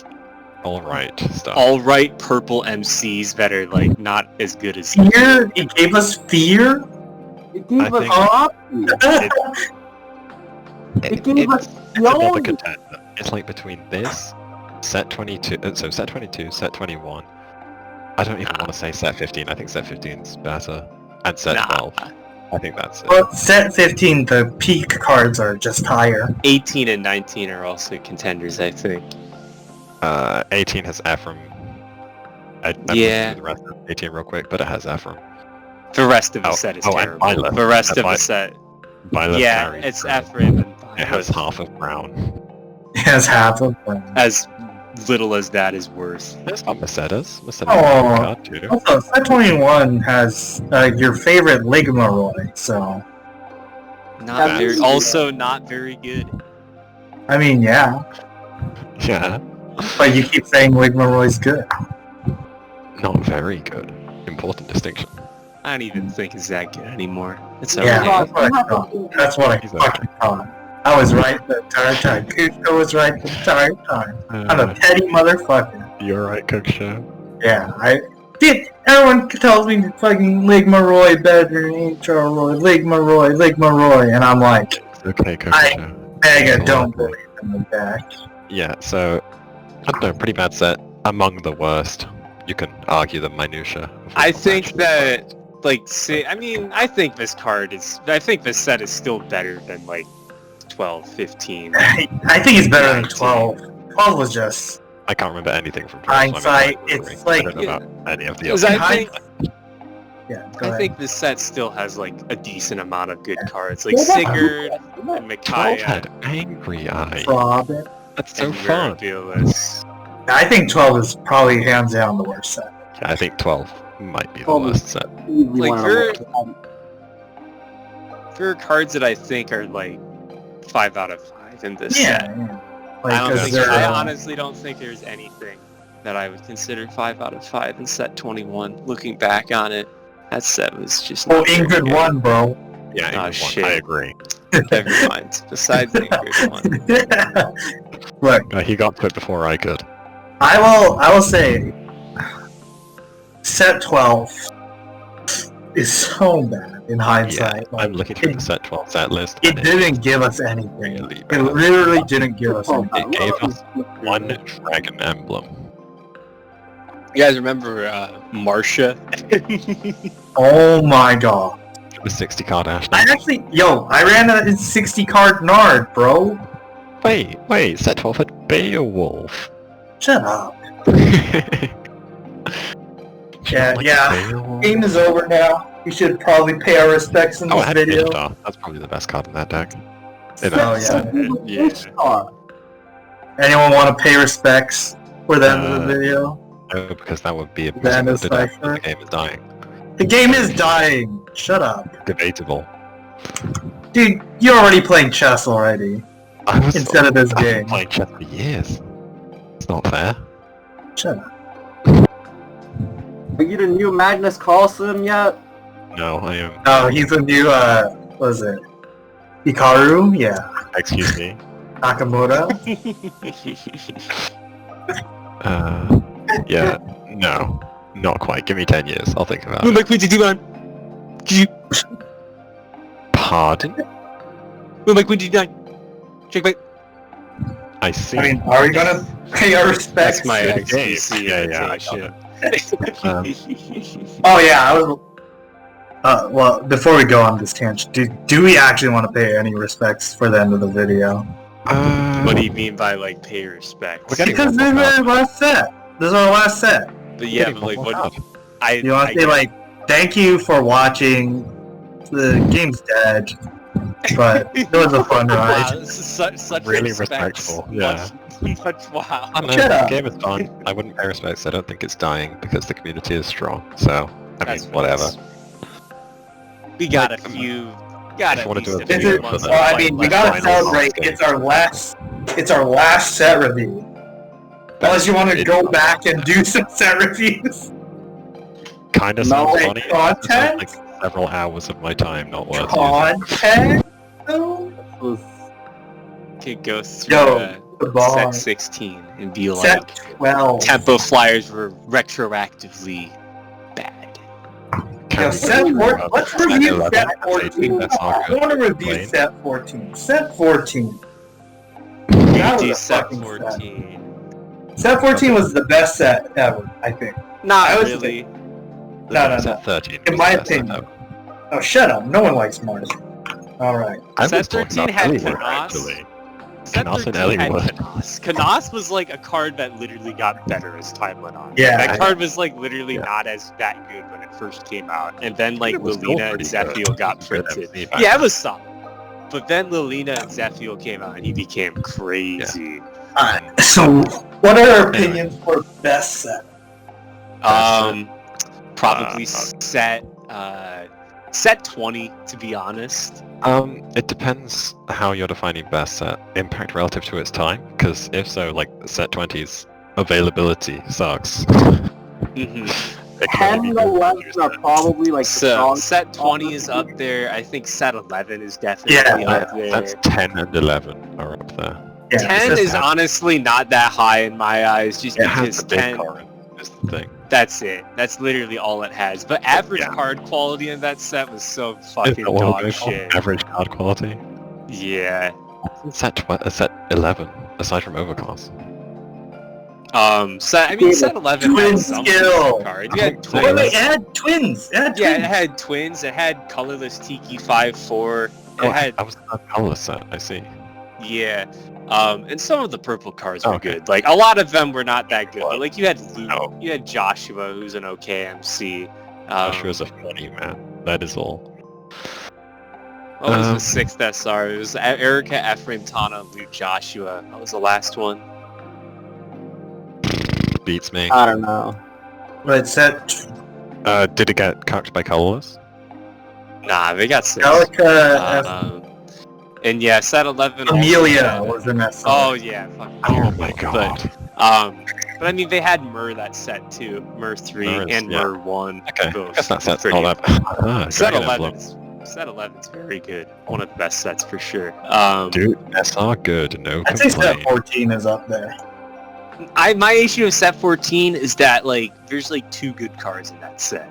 alright stuff. Alright purple MCs that are like not as good as Fear, it gave us Fear. It gave us It gave us another contender. It's like between this, set 22, so set 22, set 21. I don't even want to say set 15, I think set 15's better. And set 12. I think that's it. Well, set 15, the peak cards are just higher. 18 and 19 are also contenders, I think. 18 has Ephraim. I'm yeah. the rest of 18 real quick, but it has Ephraim. The rest of the set is terrible. And the rest of the set. Yeah, it's Ephraim and Byleth. It has half of Brown. It has half of Brown. As little as that is worth. There's not Mercedes. Also, set 21 has your favorite Ligma Roy, so... Also not very good. I mean, yeah. Yeah. But you keep saying Ligma Roy's good. Not very good. Important distinction. I don't even think it's that good anymore. It's okay. Yeah, that's what I fucking thought. I was right the entire time. Cusco was right the entire time. I'm a petty motherfucker. You're right, Cookshow. Yeah, everyone tells me fucking Ligma Roy better than HR Roy, Ligma Roy, and I'm like, okay, Cookshow. I don't believe in the back. Yeah, so, I don't know, pretty bad set. Among the worst. You can argue the minutia. I think that, I think this set is still better than, 12, 15. I think it's better than 12. 12 was just... I can't remember anything from 12. Hindsight, it's like... I don't know about any of the others. I think this set still has, a decent amount of good cards. Like, Sigurd and Micaiah. 12 had Angry Eye. Robin. That's so fun. I think 12 is probably hands down the worst set. Yeah, I think 12 might be the worst set. There are cards that I think are, 5 out of 5 in this set. Yeah. I honestly don't think there's anything that I would consider 5 out of 5 in set 21. Looking back on it, that set was just not Ingrid won, bro. Yeah, Ingrid won. I agree. Never mind. Besides Ingrid won. Look, he got put before I could. I will say, set 12 is so bad in hindsight. Yeah, I'm looking through the set 12 set list. It didn't give us anything. It literally didn't give us anything. It gave us one dragon emblem. You guys remember Marcia? Oh my god. The 60 card Ash. I ran a 60 card Nard, bro. Wait, set 12 had Beowulf. Shut up. Yeah, Game is over now. We should probably pay our respects in Oh, this I had video. Ishtar. That's probably the best card in that deck. Anyone want to pay respects for the end of the video? No, because that would be a The end of the Cypher. game is dying. The game is dying. Shut up. Debatable. Dude, you're already playing chess already. Instead of this I've been game. playing chess for years. It's not fair. Shut up. Are you the new Magnus Carlsen yet? No, I am. Oh, he's a new, what is it? Hikaru? Yeah. Excuse me. Nakamoto? Yeah, no. Not quite. Give me 10 years. I'll think about Move it. my queen to d9. Pardon? Move my queen to d9. Checkmate. I see. I mean, are we gonna pay our respects? That's my Yeah, XPC yeah, invitation. Oh yeah, I was... well, before we go on this tangent, do we actually want to pay any respects for the end of the video? What do you mean by like pay respect? We're getting Because this is our last set. This is our last set. But yeah, but like what? You want to say like, thank you for watching. The game's dead, but it was a fun Wow, ride. this is such Really respect. respectful, yeah. Much wow. I don't know, Shut the up. game is fun. I wouldn't pay respects. I don't think it's dying because the community is strong. So, I That's mean, whatever. We got a few. Got If you at wanna do least a a This few is, months well, I to mean, we fight gotta left. celebrate. It's our last set review. Unless you want to go back and do some set reviews. Kind of No, sounds wait, funny. It sounds content? like several hours of my time not worth using. Content? No. This was Could go through Yo, the bar. set 16 and be like, Set 12. tempo flyers were retroactively bad. Yo, set 14. Let's review set 14. That's I not good. want to review Plain. set 14. Set 14. You That do was a set fucking 14. Set 14 was the best set ever, I think. Not I was really. No. Set 13. In was my the best opinion. ever. Oh, shut up. No one likes Marth. Alright. I Set was talking 13 about had Eliwood, Canos. actually. Set Canos and 13 had Eliwood. Canos. Canos was like a card that literally got better as time went on. Yeah. That card was like literally Yeah. not as that good when it first came out. And then like It was still Lilina and pretty good. Zephiel got Good printed. MC back Yeah, it then. was solid. But then Lilina and Zephiel came out and he became crazy. Alright, so what are our opinions for best set? Probably set 20 to be honest. It depends how you're defining best set. Impact relative to its time, because if so, like, set 20's availability sucks. Mhm. It can 10 only and be 11 used are in- probably like the So strongest set 20 is up there. I think set 11 is definitely Yeah, up there. That's 10 and 11 are up there. Yeah, 10 it's is just- honestly not that high in my eyes, just It has because the big 10. card, is the thing. That's it. That's literally all it has. But average Yeah. card quality in that set was so Is fucking that what we're dog going for? shit. Average card quality? Yeah. Set 11, aside from overclass. Set 11 Twin had some skill. cards. You had Wait, twins. it had twins. It had Yeah, it twins. had twins. It had colorless Tiki 5/4. It had I was not colorless set, I see. yeah. And some of the purple cards were Okay. good. Like a lot of them were not that good. But like you had Luke, No. you had Joshua, who's an okay MC. Joshua's a funny man. That is all. What was the 6th SR? It was Eirika, Ephraim, Tana, Luke, Joshua. That was the last one. Beats me. I don't know. Right, set Did it get cocked by colorless? Nah, they got 6. Celica, And yeah, set 11. also Amelia had- was in that set. Oh yeah. Fucking Oh terrible. my god. But I mean, they had Myr that set too. Myr 3 Myr is- and yeah. Myr 1. Okay, I both guess that set's pretty- not that bad. Set Dragon 11. Emblem. Set 11's very good. One of the best sets for sure. Dude, SR good, no I'd say set complaint. 14 is up there. My issue with set 14 is that like there's like 2 good cards in that set,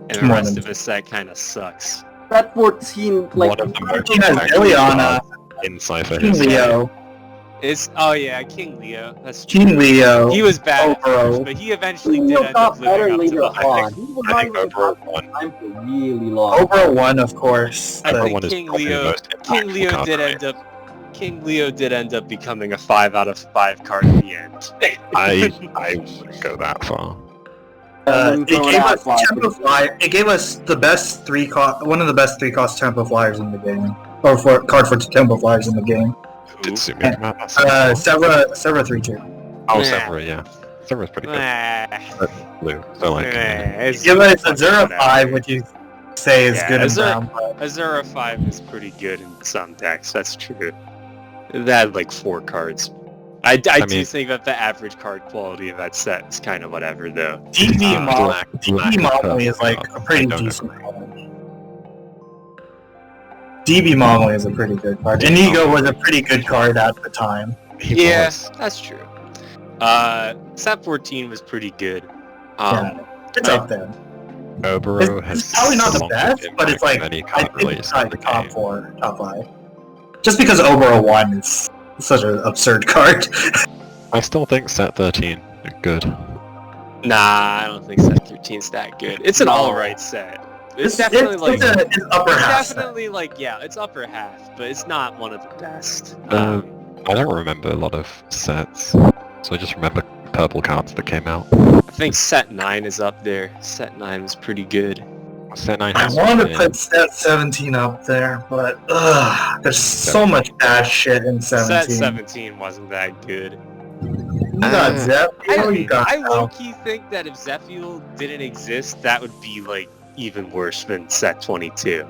and the More rest than of the set kind of sucks. Set 14, like, One of the most 14 has effective Liliana, cards in Cypher King history. Leo, It's King Leo. That's true. King Leo. He was bad at Overall. first, but he eventually Leo did end got up better living up to later the hype. on. He was I not think even over top one. time for really long. Over 1, of course. I but- think one is King probably the Leo, most King impactful Leo card, did right? end up. King Leo did end up becoming a 5 out of 5 card in the end. I wouldn't go that far. It gave us the best one of the best 3-cost tempo flyers in the game, or card for tempo flyers in the game. Did suit me about that. Severa 3-2. Oh, Nah. Severa, yeah. Severa's pretty good. But blue, so like... Give us Azura 5, which you say is good and brown. Azura 5 is pretty good in some decks, that's true. It had like 4 cards. I do think that the average card quality of that set is kind of whatever, though. DB Momly is like a pretty decent card. DB Momly is a pretty good card. Inigo was a pretty good card at the time. Yes, that's true. Set 14 was pretty good. It's up there. Obero it's probably not the best, but it's like, I think it's like top 4, top 5. Just because Obero 1 is such an absurd card. I still think set 13 is good. Nah, I don't think set 13 is that good. It's an alright set. It's definitely it's upper half. Definitely it's upper half, but it's not one of the best. I don't remember a lot of sets, so I just remember purple cards that came out. I think set 9 is up there. Set 9 was pretty good. Set 9 I want to put set 17 up there, but there's so much bad shit in 17. Set 17 wasn't that good. You got Zephyl, I low-key think that if Zephyl didn't exist, that would be like even worse than set 22.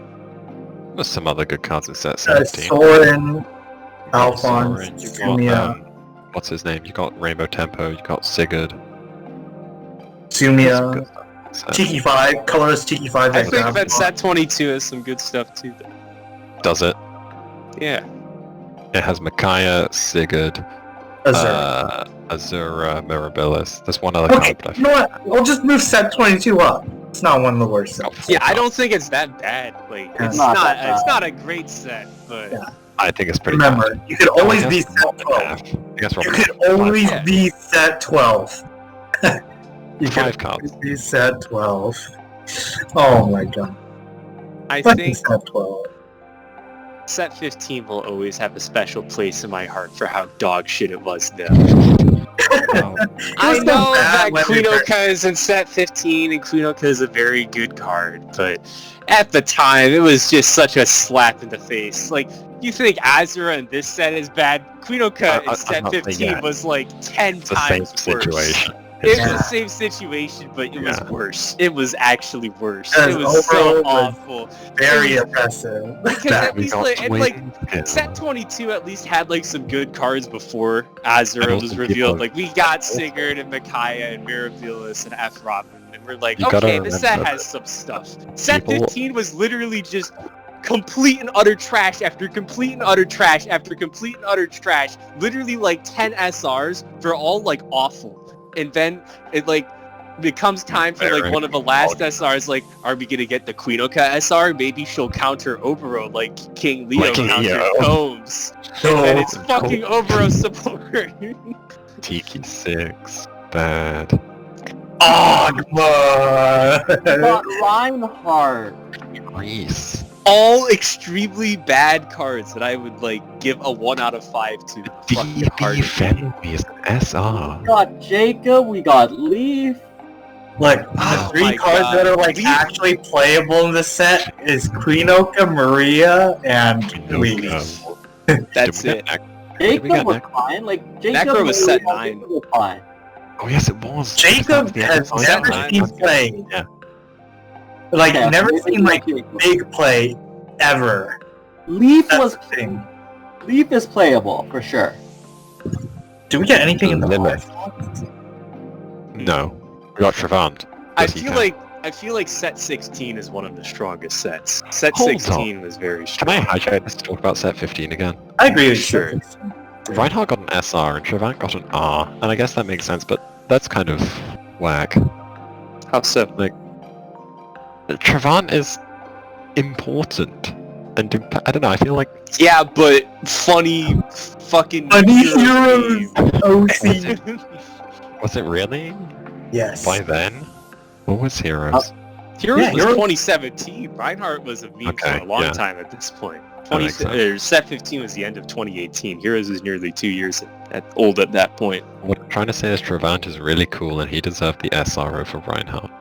There's some other good cards in set 17. Soren, Alphonse, Sumia. What's his name? You got Rainbow Tempo, you got Sigurd. Sumia. Tiki 5, colorless Tiki 5. I think that set 22 has some good stuff too, though. Does it? Yeah. It has Micaiah, Sigurd, Azura, Mirabilis. There's one other card. You know what? We'll just move set 22 up. It's not one of the worst sets. Yeah, I don't think it's that bad. Like, it's not a great set, but I think it's pretty Remember, bad. you could always be set 12. You could always be set 12. You Five cards. Be set 12. Oh my god. I think set 12. set 15 will always have a special place in my heart for how dog shit it was, though. I know that Quinoka is in set 15, and Quinoka is a very good card, but at the time, it was just such a slap in the face. Like, you think Azura in this set is bad? Quinoka in set 15 was like 10 times worse. Situation. It was the same situation, but it was worse. It was actually worse. It was so awful. Very oppressive. Because at least, set 22 at least had like some good cards before Azura was revealed. Like, we got Sigurd and Micaiah and Mirabilis and Ephraim, and we're like, okay, this set has some stuff. Set 15 was literally just complete and utter trash after complete and utter trash after complete and utter trash. Literally like 10 SRs for all like awful. And then it comes time for like one of the last SRs, like, are we gonna get the Quinoka SR? Maybe she'll counter Obero like King Leo countered Combs. And then it's fucking Obero support. Tiki 6. Bad. Oh, come on! Got Reinhardt. Wrys. All extremely bad cards that I would like give a 1 out of 5 to. DB Fenway is an SR. We got Jacob, we got Leif. Like, the 3 cards that are like actually playable in this set is Quinoka, Maria, and Leif. That's it. Jacob was fine. Like, Jacob Necro was set 9. Was fine. Oh yes, it was. Jacob has never seen play. Yeah. Like, never seen like big play ever. Leif Leif is playable for sure. Do we get anything in the Lilith? No, we got Travant. I feel like set 16 is one of the strongest sets. Set 16 was very strong. Can I hijack this to talk about set 15 again? I agree with you. Sure. Reinhardt got an SR and Travant got an R, and I guess that makes sense, but that's kind of whack. How so? Like, Travant is important, and I don't know, I feel like... Yeah, but funny fucking... Funny heroes! OC! Was it really? Yes. By then? What was Heroes? Heroes was 2017. Reinhardt was a meme for a long time at this point. Set 15 was the end of 2018. Heroes was nearly 2 years old at that point. What I'm trying to say is Travant is really cool and he deserved the SR over Reinhardt.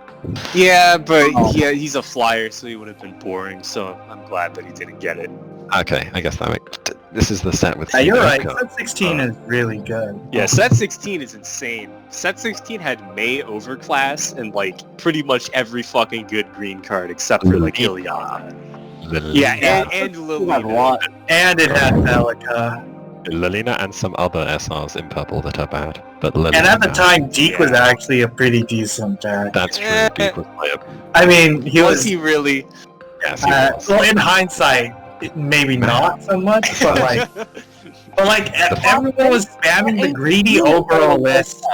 Yeah, but he's a flyer, so he would have been boring, so I'm glad that he didn't get it. Okay, I guess that makes... This is the set with... You're right, set 16 is really good. Yeah, set 16 is insane. Set 16 had May overclass and, like, pretty much every fucking good green card except for, like, Lilina. Yeah, and Lilina. And it had Celica. Lilina and some other SRs in purple that are bad. But Lilina, and at the time, Deke was actually a pretty decent deck. That's true, Deke was playable. I mean, was he really? Yes, he was. Well, in hindsight, maybe not so much, but like everyone was spamming the greedy overall list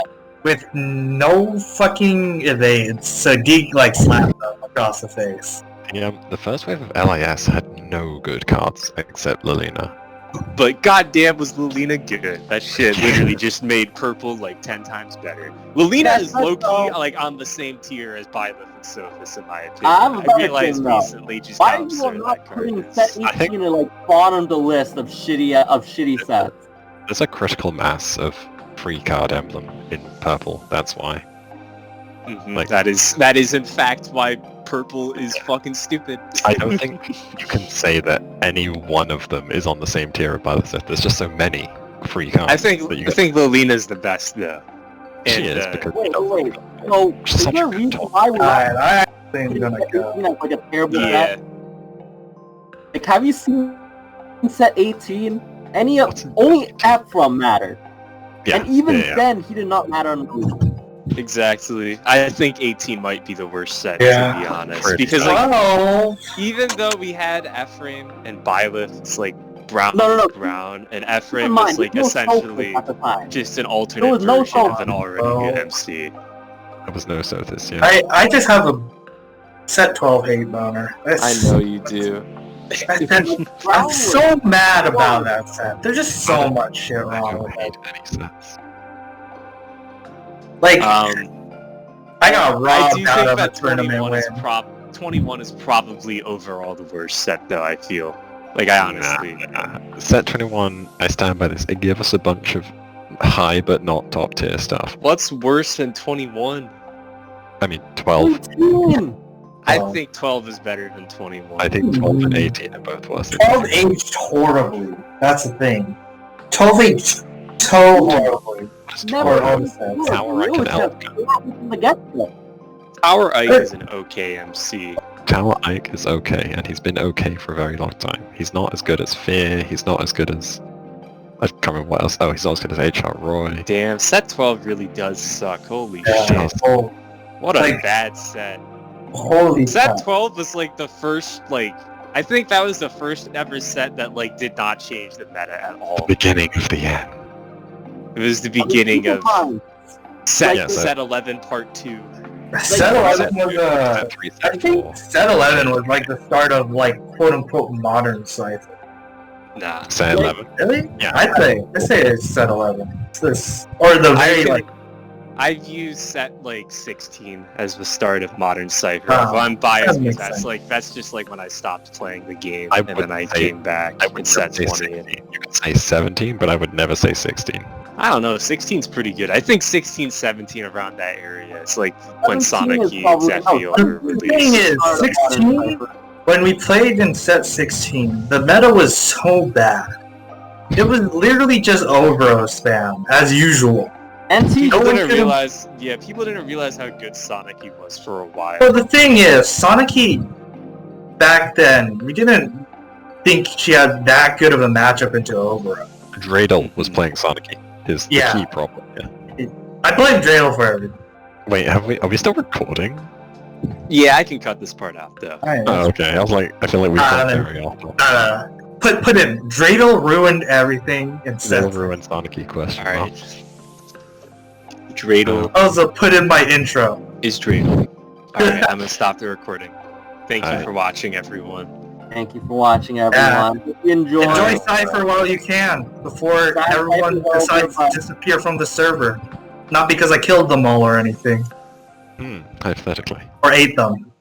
with no fucking evades, so Deke like slapped them across the face. Yeah, the first wave of LIS had no good cards except Lilina. But goddamn was Lilina good. That shit literally just made purple like 10 times better. Lilina is low-key like on the same tier as Byleth and Sophis in my opinion. I realized recently just why how are you absurd not that card putting is. set 18 in like bottom of the list of shitty sets? There's a critical mass of free card emblem in purple, that's why. Mm-hmm. Like, that is in fact why purple is fucking stupid. I don't think you can say that any one of them is on the same tier of Byleth. There's just so many free cards. I think Lilina's the best though. She is because wait. So is there a reason why we're I think I'm gonna go. like a terrible set? Like, have you seen set 18? Only Ephraim mattered. Yeah, and even then, he did not matter on the list. Exactly. I think 18 might be the worst set, to be honest. Because even though we had Ephraim and Byleth, it's like brown, and Ephraim was like essentially just an alternate version of an already good MC. There was no Sophis, yeah. I just have a set 12 hate boner. I know you do. I'm so mad about that set. There's just so much shit wrong with it. Any sets. Like, I got robbed out of a tournament win. 21 is probably overall the worst set, though, I feel. Like, I honestly... Set 21, I stand by this. It gave us a bunch of high but not top tier stuff. What's worse than 21? I mean, 12. 18. I think 12 is better than 21. I think 12 and 18 are both worse. 12 aged horribly. That's the thing. 12 aged so horribly. Tower Ike and Elk. Tower Ike is an okay MC. Tower Ike is okay, and he's been okay for a very long time. He's not as good as Fear, he's not as good as... I can't remember what else. Oh, he's not as good as H.R. Roy. Damn, set 12 really does suck. Holy shit. What a bad set. Holy Set 12 was like the first, like... I think that was the first ever set that, like, did not change the meta at all. The beginning of the end. It was the beginning of set 11 part 2. Set 11 was I think set 11 was like the start of like quote unquote modern Cypher. Nah. Set 11. Really? Yeah. I'd say it's set 11. It's this or the very I view set like 16 as the start of modern Cypher. Well, I'm biased because that's just like when I stopped playing the game and then I came back and set 20. You could say 17, but I would never say 16. I don't know, 16's pretty good. I think 16, 17 around that area. It's like when Sonic and Zephyr were released. The thing is, 16, when we played in set 16, the meta was so bad. It was literally just Overo spam, as usual. And people didn't realize how good Sonic was for a while. Well, the thing is, Sonic back then, we didn't think she had that good of a matchup into Overo. Dreidel was playing Sonic is the key problem. Yeah. I blame Dreidel for everything. Wait, are we still recording? Yeah, I can cut this part out though. Oh, okay. I was like, I feel like we cut very often. Put in Dreidel ruined everything instead. Dreidel ruined Sonic question. Alright. Dreidel. Also put in my intro. Is Dreidel. Alright, I'm gonna stop the recording. Thank you for watching, everyone. Thank you for watching, everyone. Enjoy Cypher while you can, before everyone decides to disappear from the server. Not because I killed them all or anything. Hypothetically. Or ate them.